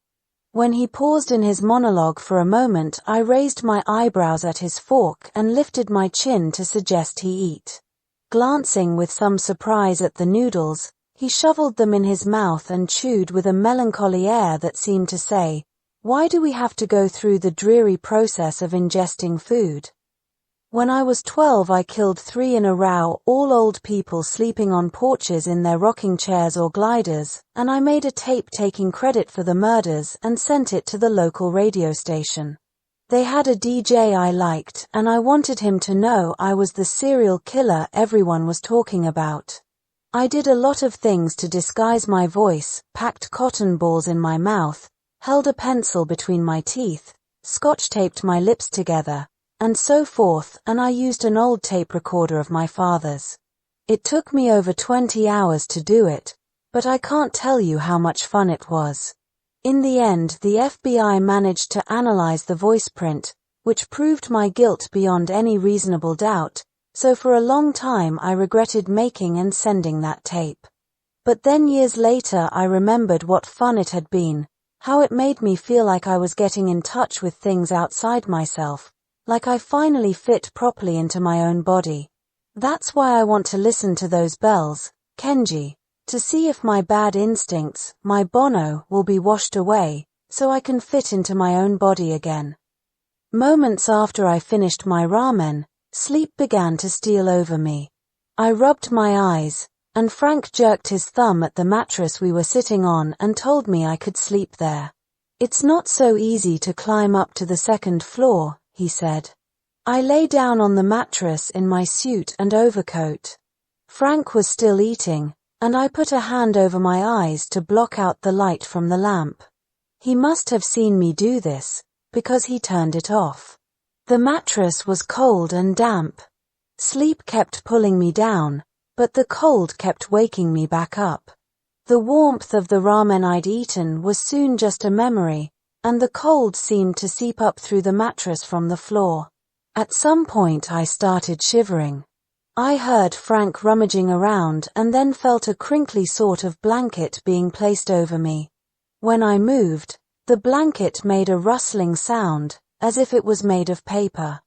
S1: When he paused in his monologue for a moment, I raised my eyebrows at his fork and lifted my chin to suggest he eat. Glancing with some surprise at the noodles, he shoveled them in his mouth and chewed with a melancholy air that seemed to say, "Why do we have to go through the dreary process of ingesting food?" When I was 12, I killed 3 in a row, all old people sleeping on porches in their rocking chairs or gliders, and I made a tape taking credit for the murders and sent it to the local radio station. They had a DJ I liked, and I wanted him to know I was the serial killer everyone was talking about. I did a lot of things to disguise my voice, packed cotton balls in my mouth, held a pencil between my teeth, scotch-taped my lips together, and so forth, and I used an old tape recorder of my father's. It took me over 20 hours to do it, but I can't tell you how much fun it was. In the end, the FBI managed to analyze the voice print, which proved my guilt beyond any reasonable doubt, so for a long time I regretted making and sending that tape. But then years later I remembered what fun it had been, how it made me feel like I was getting in touch with things outside myself, like I finally fit properly into my own body. That's why I want to listen to those bells, Kenji, to see if my bad instincts, my Bono, will be washed away, so I can fit into my own body again. Moments after I finished my ramen, sleep began to steal over me. I rubbed my eyes, and Frank jerked his thumb at the mattress we were sitting on and told me I could sleep there. "It's not so easy to climb up to the second floor," he said. I lay down on the mattress in my suit and overcoat. Frank was still eating, and I put a hand over my eyes to block out the light from the lamp. He must have seen me do this, because he turned it off. The mattress was cold and damp. Sleep kept pulling me down, but the cold kept waking me back up. The warmth of the ramen I'd eaten was soon just a memory, and the cold seemed to seep up through the mattress from the floor. At some point I started shivering. I heard Frank rummaging around and then felt a crinkly sort of blanket being placed over me. When I moved, the blanket made a rustling sound, as if it was made of paper.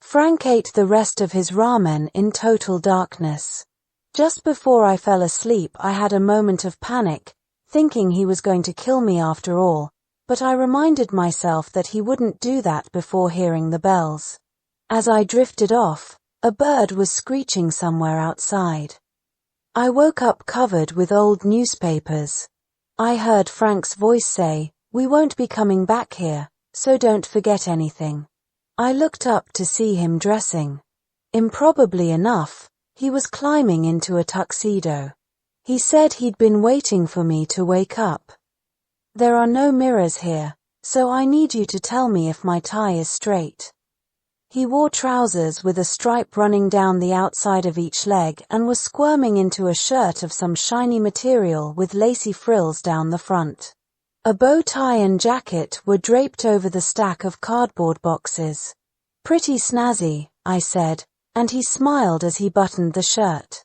S1: Frank ate the rest of his ramen in total darkness. Just before I fell asleep, I had a moment of panic, thinking he was going to kill me after all, but I reminded myself that he wouldn't do that before hearing the bells. As I drifted off, a bird was screeching somewhere outside. I woke up covered with old newspapers. I heard Frank's voice say, "We won't be coming back here, so don't forget anything." I looked up to see him dressing. Improbably enough, he was climbing into a tuxedo. He said he'd been waiting for me to wake up. There are no mirrors here, so I need you to tell me if my tie is straight. He wore trousers with a stripe running down the outside of each leg and was squirming into a shirt of some shiny material with lacy frills down the front. A bow tie and jacket were draped over the stack of cardboard boxes. Pretty snazzy, I said, and he smiled as he buttoned the shirt.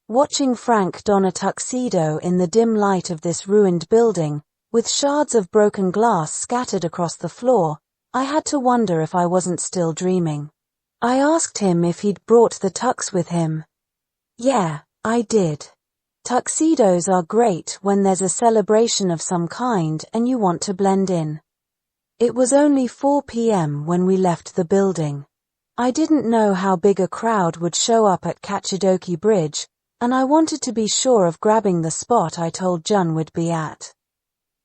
S1: Watching Frank don a tuxedo in the dim light of this ruined building, with shards of broken glass scattered across the floor, I had to wonder if I wasn't still dreaming. I asked him if he'd brought the tux with him. Yeah, I did. Tuxedos are great when there's a celebration of some kind and you want to blend in. It was only 4 p.m. when we left the building. I didn't know how big a crowd would show up at Kachidoki Bridge, and I wanted to be sure of grabbing the spot I told Jun would be at.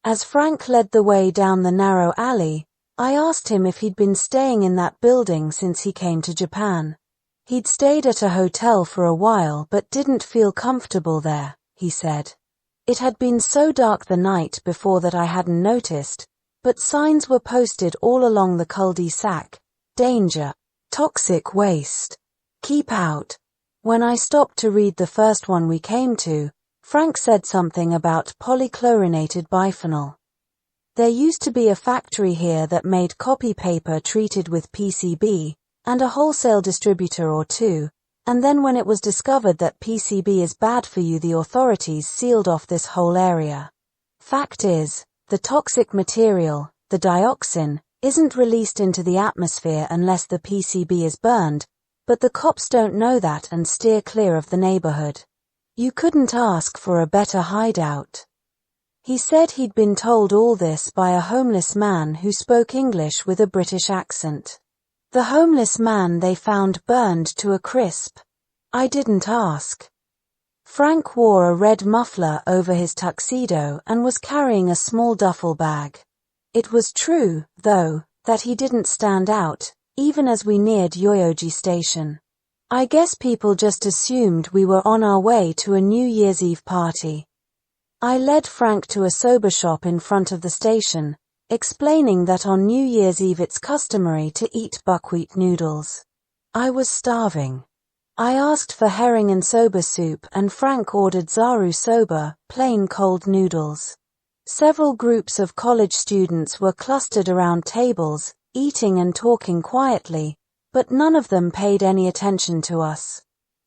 S1: As Frank led the way down the narrow alley, I asked him if he'd been staying in that building since he came to Japan. He'd stayed at a hotel for a while but didn't feel comfortable there, he said. It had been so dark the night before that I hadn't noticed, but signs were posted all along the cul-de-sac. Danger. Toxic waste. Keep out. When I stopped to read the first one we came to, Frank said something about polychlorinated biphenyl. There used to be a factory here that made copy paper treated with PCB, and a wholesale distributor or two, and then when it was discovered that PCB is bad for you, the authorities sealed off this whole area. Fact is, the toxic material, the dioxin, isn't released into the atmosphere unless the PCB is burned, but the cops don't know that and steer clear of the neighborhood. You couldn't ask for a better hideout. He said he'd been told all this by a homeless man who spoke English with a British accent. The homeless man they found burned to a crisp. I didn't ask. Frank wore a red muffler over his tuxedo and was carrying a small duffel bag. It was true, though, that he didn't stand out, even as we neared Yoyogi Station. I guess people just assumed we were on our way to a New Year's Eve party. I led Frank to a soba shop in front of the station, explaining that on New Year's Eve it's customary to eat buckwheat noodles. I was starving. I asked for herring and soba soup and Frank ordered zaru soba, plain cold noodles. Several groups of college students were clustered around tables, eating and talking quietly, but none of them paid any attention to us.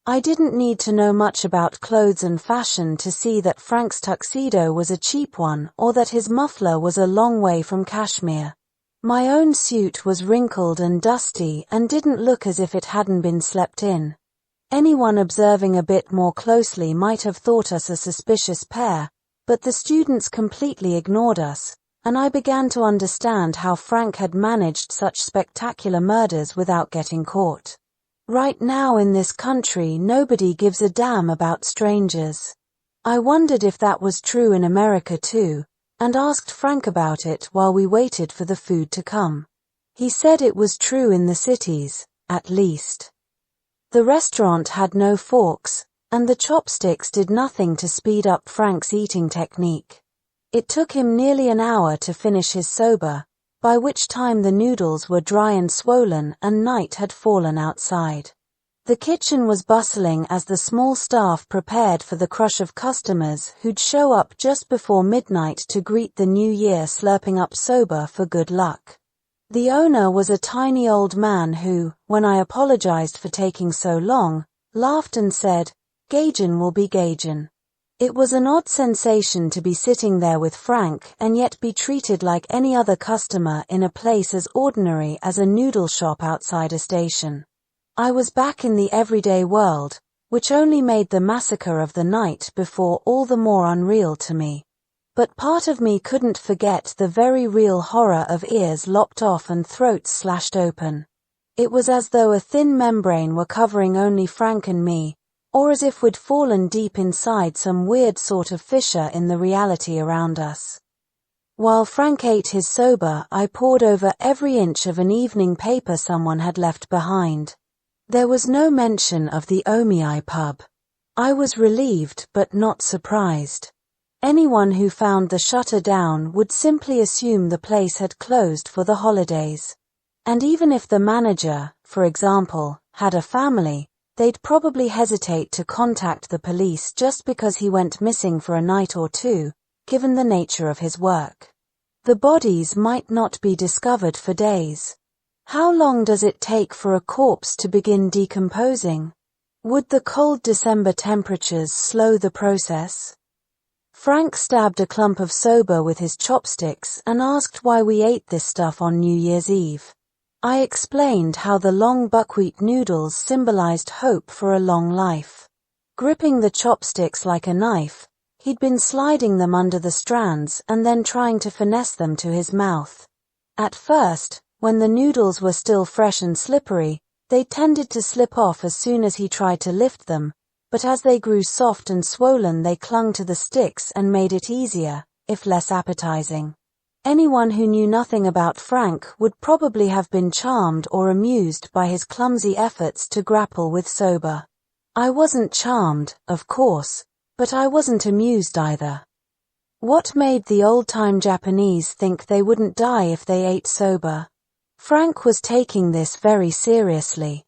S1: I didn't need to know much about clothes and fashion to see that Frank's tuxedo was a cheap one or that his muffler was a long way from cashmere. My own suit was wrinkled and dusty and didn't look as if it hadn't been slept in. Anyone observing a bit more closely might have thought us a suspicious pair, but the students completely ignored us, and I began to understand how Frank had managed such spectacular murders without getting caught. Right now in this country, nobody gives a damn about strangers. I wondered if that was true in America too, and asked Frank about it while we waited for the food to come. He said it was true in the cities, at least. The restaurant had no forks, and the chopsticks did nothing to speed up Frank's eating technique. It took him nearly an hour to finish his soba, by which time the noodles were dry and swollen and night had fallen outside. The kitchen was bustling as the small staff prepared for the crush of customers who'd show up just before midnight to greet the new year, slurping up soba for good luck. The owner was a tiny old man who, when I apologized for taking so long, laughed and said, "Gaijin will be Gaijin." It was an odd sensation to be sitting there with Frank and yet be treated like any other customer in a place as ordinary as a noodle shop outside a station. I was back in the everyday world, which only made the massacre of the night before all the more unreal to me. But part of me couldn't forget the very real horror of ears lopped off and throats slashed open. It was as though a thin membrane were covering only Frank and me, or as if we'd fallen deep inside some weird sort of fissure in the reality around us. While Frank ate his soba, I pored over every inch of an evening paper someone had left behind. There was no mention of the Omiai pub. I was relieved but not surprised. Anyone who found the shutter down would simply assume the place had closed for the holidays. And even if the manager, for example, had a family, they'd probably hesitate to contact the police just because he went missing for a night or two, given the nature of his work. The bodies might not be discovered for days. How long does it take for a corpse to begin decomposing? Would the cold December temperatures slow the process? Frank stabbed a clump of soba with his chopsticks and asked why we ate this stuff on New Year's Eve. I explained how the long buckwheat noodles symbolized hope for a long life. Gripping the chopsticks like a knife, he'd been sliding them under the strands and then trying to finesse them to his mouth. At first, when the noodles were still fresh and slippery, they tended to slip off as soon as he tried to lift them, but as they grew soft and swollen they clung to the sticks and made it easier, if less appetizing. Anyone who knew nothing about Frank would probably have been charmed or amused by his clumsy efforts to grapple with soba. I wasn't charmed, of course, but I wasn't amused either. What made the old-time Japanese think they wouldn't die if they ate soba? Frank was taking this very seriously.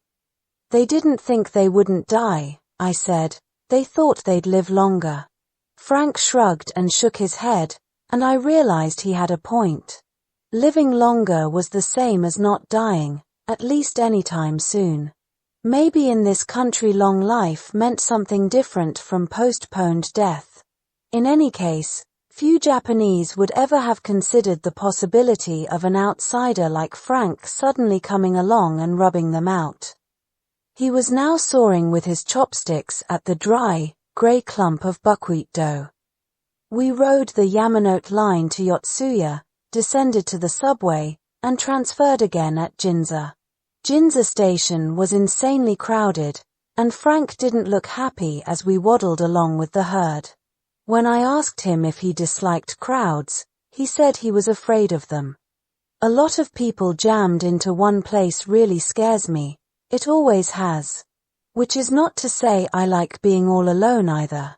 S1: They didn't think they wouldn't die, I said. They thought they'd live longer. Frank shrugged and shook his head, and I realized he had a point. Living longer was the same as not dying, at least anytime soon. Maybe in this country long life meant something different from postponed death. In any case, few Japanese would ever have considered the possibility of an outsider like Frank suddenly coming along and rubbing them out. He was now sawing with his chopsticks at the dry, grey clump of buckwheat dough. We rode the Yamanote line to Yotsuya, descended to the subway, and transferred again at Ginza. Ginza station was insanely crowded, and Frank didn't look happy as we waddled along with the herd. When I asked him if he disliked crowds, he said he was afraid of them. A lot of people jammed into one place really scares me. It always has. Which is not to say I like being all alone either.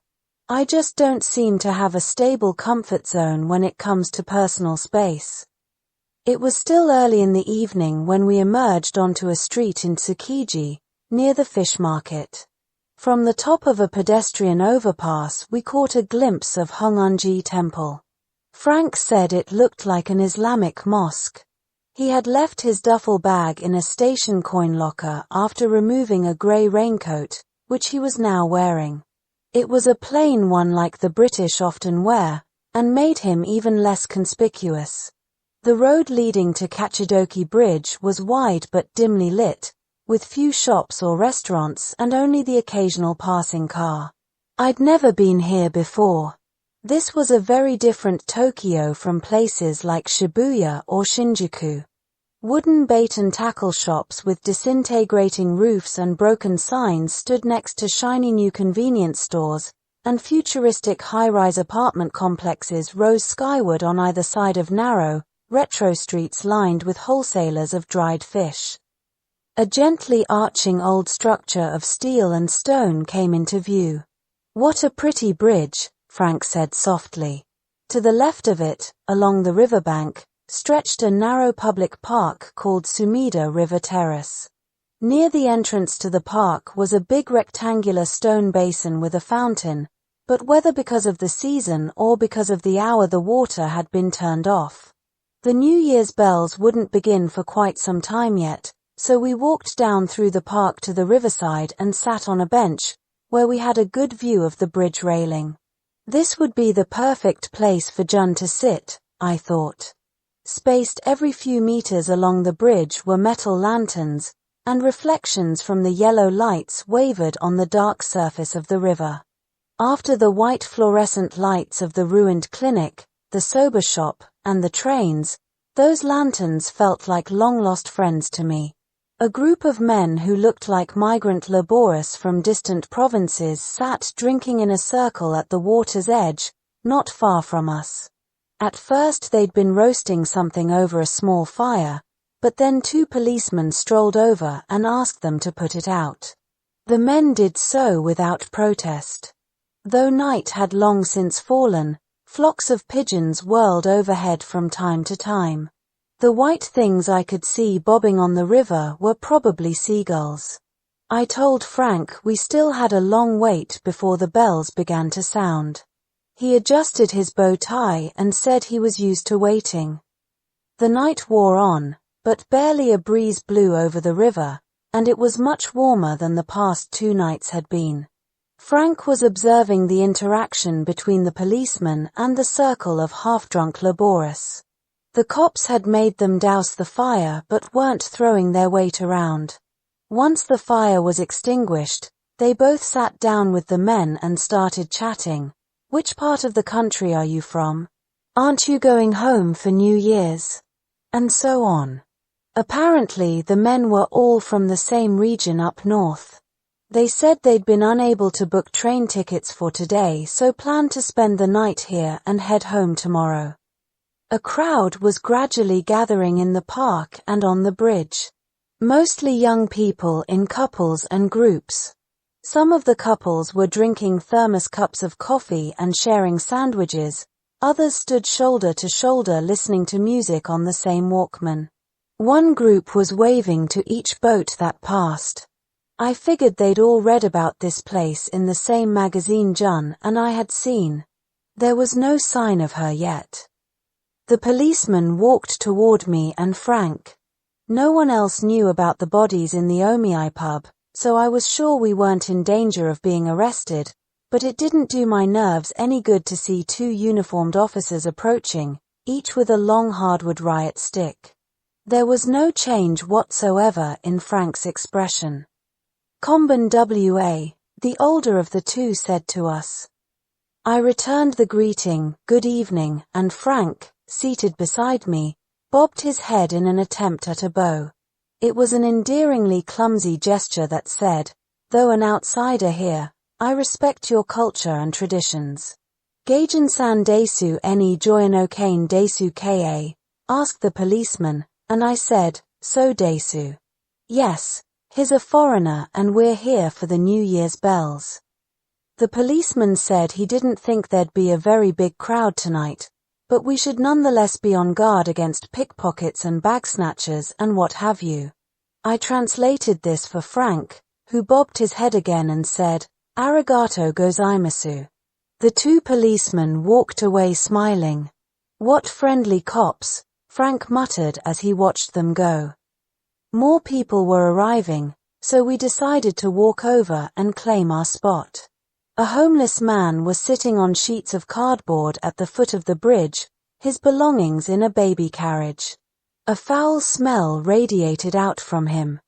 S1: I just don't seem to have a stable comfort zone when it comes to personal space. It was still early in the evening when we emerged onto a street in Tsukiji, near the fish market. From the top of a pedestrian overpass we caught a glimpse of Hong'onji Temple. Frank said it looked like an Islamic mosque. He had left his duffel bag in a station coin locker after removing a grey raincoat, which he was now wearing. It was a plain one like the British often wear, and made him even less conspicuous. The road leading to Kachidoki Bridge was wide but dimly lit, with few shops or restaurants and only the occasional passing car. I'd never been here before. This was a very different Tokyo from places like Shibuya or Shinjuku. Wooden bait and tackle shops with disintegrating roofs and broken signs stood next to shiny new convenience stores, and futuristic high-rise apartment complexes rose skyward on either side of narrow, retro streets lined with wholesalers of dried fish. A gently arching old structure of steel and stone came into view. "What a pretty bridge," Frank said softly. To the left of it, along the riverbank, stretched a narrow public park called Sumida River Terrace. Near the entrance to the park was a big rectangular stone basin with a fountain, but whether because of the season or because of the hour the water had been turned off. The New Year's bells wouldn't begin for quite some time yet, so we walked down through the park to the riverside and sat on a bench, where we had a good view of the bridge railing. This would be the perfect place for Jun to sit, I thought. Spaced every few meters along the bridge were metal lanterns, and reflections from the yellow lights wavered on the dark surface of the river. After the white fluorescent lights of the ruined clinic, the soba shop, and the trains, those lanterns felt like long-lost friends to me. A group of men who looked like migrant laborers from distant provinces sat drinking in a circle at the water's edge, not far from us. At first they'd been roasting something over a small fire, but then two policemen strolled over and asked them to put it out. The men did so without protest. Though night had long since fallen, Flocks of pigeons whirled overhead from time to time. The white things I could see bobbing on the river were probably seagulls. I told Frank we still had a long wait before the bells began to sound. He adjusted his bow tie and said he was used to waiting. The night wore on, but barely a breeze blew over the river, and it was much warmer than the past 2 nights had been. Frank was observing the interaction between the policeman and the circle of half-drunk laborious. The cops had made them douse the fire but weren't throwing their weight around. Once the fire was extinguished, they both sat down with the men and started chatting. Which part of the country are you from? Aren't you going home for New Year's? And so on. Apparently, the men were all from the same region up north. They said they'd been unable to book train tickets for today, so planned to spend the night here and head home tomorrow. A crowd was gradually gathering in the park and on the bridge. Mostly young people in couples and groups. Some of the couples were drinking thermos cups of coffee and sharing sandwiches, others stood shoulder to shoulder listening to music on the same Walkman. One group was waving to each boat that passed. I figured they'd all read about this place in the same magazine Jun and I had seen. There was no sign of her yet. The policeman walked toward me and Frank. No one else knew about the bodies in the Omei pub, so I was sure we weren't in danger of being arrested, but it didn't do my nerves any good to see 2 uniformed officers approaching, each with a long hardwood riot stick. There was no change whatsoever in Frank's expression. Comban W.A., the older of the 2, said to us. I returned the greeting, good evening, and Frank, seated beside me, bobbed his head in an attempt at a bow. It was an endearingly clumsy gesture that said, though an outsider here, I respect your culture and traditions. Gaijin-san desu ni joyanokain desu ka? Asked the policeman, and I said, so desu. Yes, he's a foreigner and we're here for the New Year's bells. The policeman said he didn't think there'd be a very big crowd tonight, but we should nonetheless be on guard against pickpockets and bag snatchers and what have you. I translated this for Frank, who bobbed his head again and said, Arigato gozaimasu. The 2 policemen walked away smiling. What friendly cops, Frank muttered as he watched them go. More people were arriving, so we decided to walk over and claim our spot. A homeless man was sitting on sheets of cardboard at the foot of the bridge, his belongings in a baby carriage. A foul smell radiated out from him.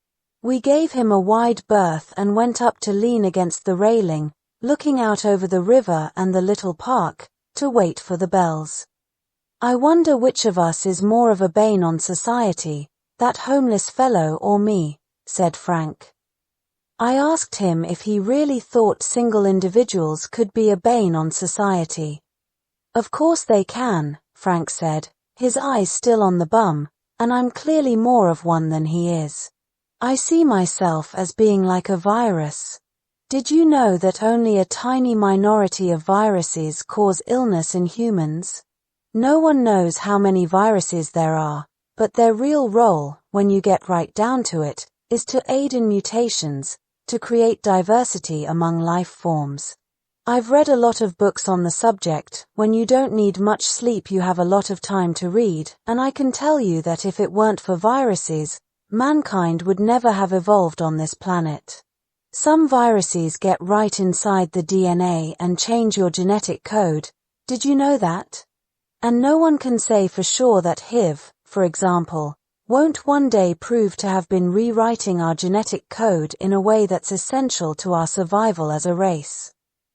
S1: We gave him a wide berth and went up to lean against the railing, looking out over the river and the little park, to wait for the bells. I wonder which of us is more of a bane on society, that homeless fellow or me, said Frank. I asked him if he really thought single individuals could be a bane on society. Of course they can, Frank said, his eyes still on the bum, and I'm clearly more of one than he is. I see myself as being like a virus. Did you know that only a tiny minority of viruses cause illness in humans? No one knows how many viruses there are, but their real role, when you get right down to it, is to aid in mutations, to create diversity among life forms. I've read a lot of books on the subject. When you don't need much sleep you have a lot of time to read, and I can tell you that if it weren't for viruses, mankind would never have evolved on this planet. Some viruses get right inside the DNA and change your genetic code. Did you know that? And no one can say for sure that HIV, for example, won't one day prove to have been rewriting our genetic code in a way that's essential to our survival as a race.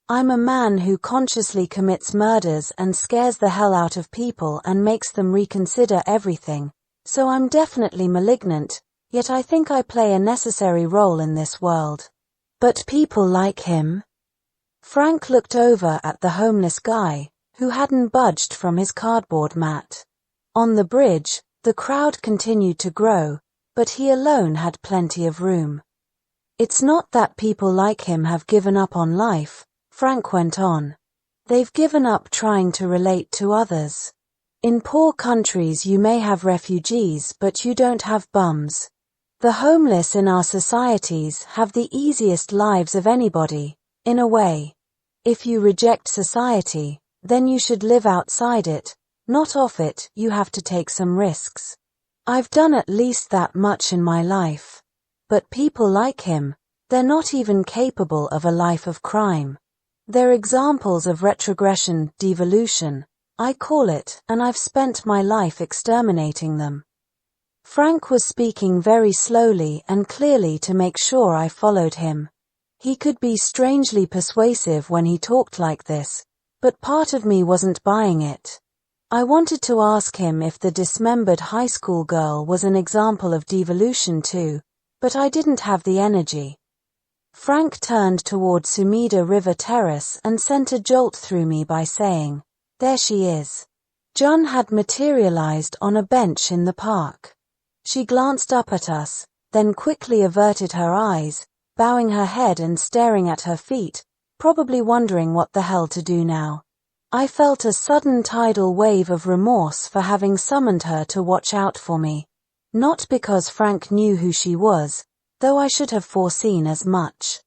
S1: I'm a man who consciously commits murders and scares the hell out of people and makes them reconsider everything, so I'm definitely malignant, yet I think I play a necessary role in this world. But people like him? Frank looked over at the homeless guy, who hadn't budged from his cardboard mat. On the bridge, the crowd continued to grow, but he alone had plenty of room. It's not that people like him have given up on life, Frank went on. They've given up trying to relate to others. In poor countries you may have refugees, but you don't have bums. The homeless in our societies have the easiest lives of anybody, in a way. If you reject society, then you should live outside it, not off it. You have to take some risks. I've done at least that much in my life. But people like him, they're not even capable of a life of crime. They're examples of retrogression, devolution, I call it, and I've spent my life exterminating them. Frank was speaking very slowly and clearly to make sure I followed him. He could be strangely persuasive when he talked like this, but part of me wasn't buying it. I wanted to ask him if the dismembered high school girl was an example of devolution too, but I didn't have the energy. Frank turned toward Sumida River Terrace and sent a jolt through me by saying, "There she is." Jun had materialized on a bench in the park. She glanced up at us, then quickly averted her eyes, bowing her head and staring at her feet, probably wondering what the hell to do now. I felt a sudden tidal wave of remorse for having summoned her to watch out for me. Not because Frank knew who she was, though I should have foreseen as much.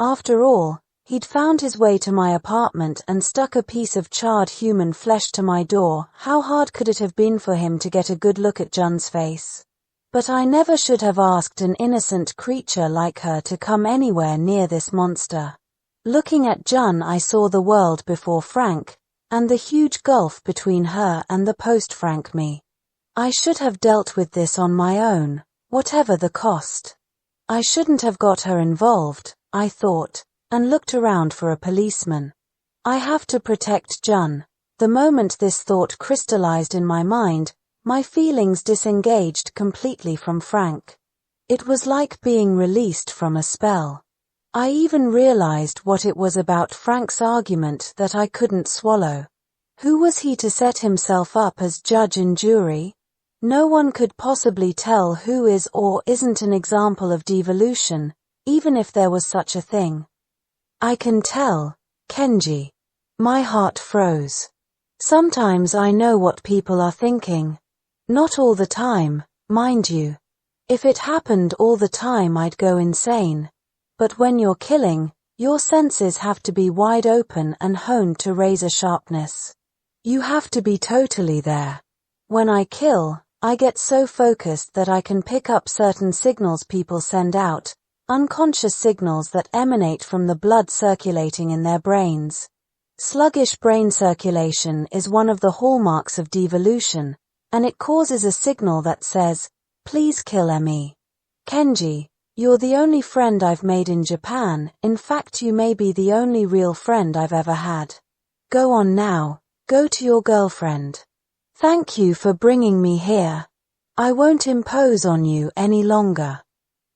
S1: After all, he'd found his way to my apartment and stuck a piece of charred human flesh to my door. How hard could it have been for him to get a good look at Jun's face? But I never should have asked an innocent creature like her to come anywhere near this monster. Looking at Jun, I saw the world before Frank, and the huge gulf between her and the post-Frank me. I should have dealt with this on my own, whatever the cost. I shouldn't have got her involved, I thought, and looked around for a policeman. I have to protect Jun. The moment this thought crystallized in my mind, my feelings disengaged completely from Frank. It was like being released from a spell. I even realized what it was about Frank's argument that I couldn't swallow. Who was he to set himself up as judge and jury? No one could possibly tell who is or isn't an example of devolution, even if there was such a thing. I can tell, Kenji. My heart froze. Sometimes I know what people are thinking. Not all the time, mind you. If it happened all the time I'd go insane. But when you're killing, your senses have to be wide open and honed to razor sharpness. You have to be totally there. When I kill, I get so focused that I can pick up certain signals people send out, unconscious signals that emanate from the blood circulating in their brains. Sluggish brain circulation is one of the hallmarks of devolution, and it causes a signal that says, "Please kill me. Kenji, you're the only friend I've made in Japan. In fact, you may be the only real friend I've ever had. Go on now, go to your girlfriend. Thank you for bringing me here. I won't impose on you any longer.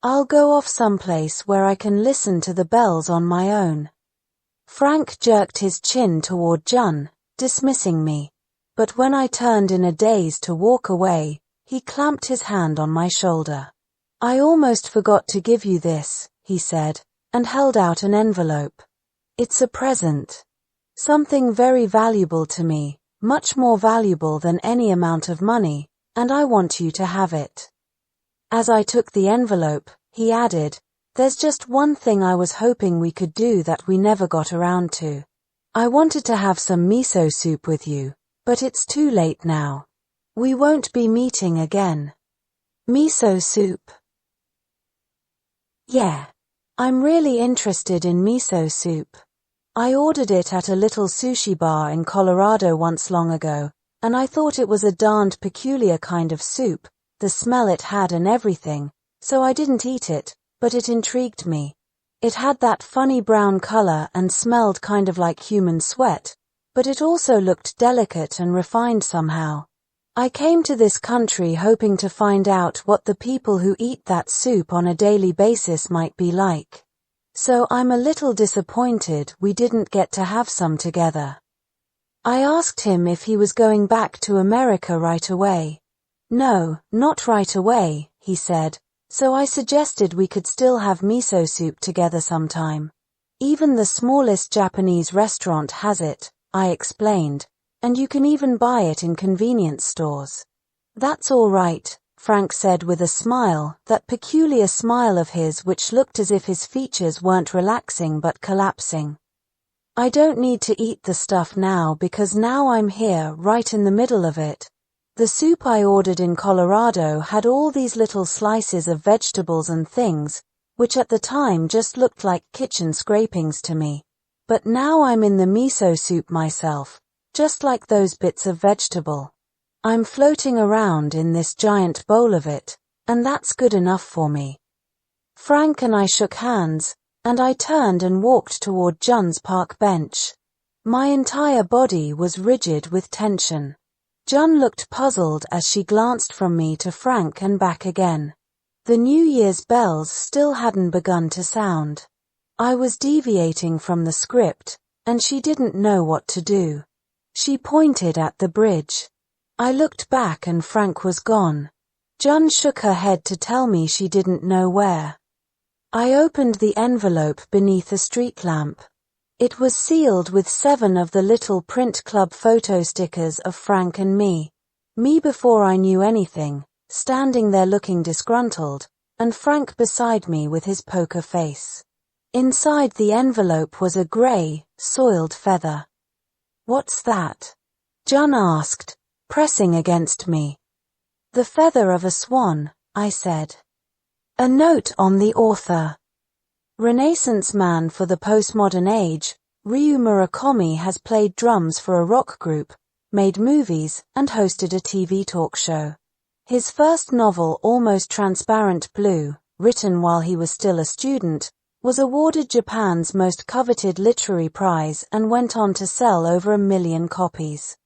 S1: I'll go off someplace where I can listen to the bells on my own." Frank jerked his chin toward Jun, dismissing me. But when I turned in a daze to walk away, he clamped his hand on my shoulder. "I almost forgot to give you this," he said, and held out an envelope. "It's a present. Something very valuable to me, much more valuable than any amount of money, and I want you to have it." As I took the envelope, he added, "There's just one thing I was hoping we could do that we never got around to. I wanted to have some miso soup with you. But it's too late now. We won't be meeting again." Miso soup. Yeah. I'm really interested in miso soup. I ordered it at a little sushi bar in Colorado once long ago, and I thought it was a darned peculiar kind of soup, the smell it had and everything, so I didn't eat it, but it intrigued me. It had that funny brown color and smelled kind of like human sweat, but it also looked delicate and refined somehow. I came to this country hoping to find out what the people who eat that soup on a daily basis might be like. So I'm a little disappointed we didn't get to have some together. I asked him if he was going back to America right away. "No, not right away," he said, so I suggested we could still have miso soup together sometime. Even the smallest Japanese restaurant has it, I explained, and you can even buy it in convenience stores. That's all right, Frank said with a smile, that peculiar smile of his which looked as if his features weren't relaxing but collapsing. I don't need to eat the stuff now because now I'm here, right in the middle of it. The soup I ordered in Colorado had all these little slices of vegetables and things, which at the time just looked like kitchen scrapings to me. But now I'm in the miso soup myself, just like those bits of vegetable. I'm floating around in this giant bowl of it, and that's good enough for me. Frank and I shook hands, and I turned and walked toward John's park bench. My entire body was rigid with tension. John looked puzzled as she glanced from me to Frank and back again. The New Year's bells still hadn't begun to sound. I was deviating from the script, and she didn't know what to do. She pointed at the bridge. I looked back and Frank was gone. John shook her head to tell me she didn't know where. I opened the envelope beneath a street lamp. It was sealed with 7 of the little print club photo stickers of Frank and me. Me before I knew anything, standing there looking disgruntled, and Frank beside me with his poker face. Inside the envelope was a grey, soiled feather. "What's that?" John asked, pressing against me. "The feather of a swan," I said. "A note on the author." Renaissance man for the postmodern age, Ryu Murakami has played drums for a rock group, made movies, and hosted a TV talk show. His first novel, Almost Transparent Blue, written while he was still a student, was awarded Japan's most coveted literary prize and went on to sell over 1 million copies.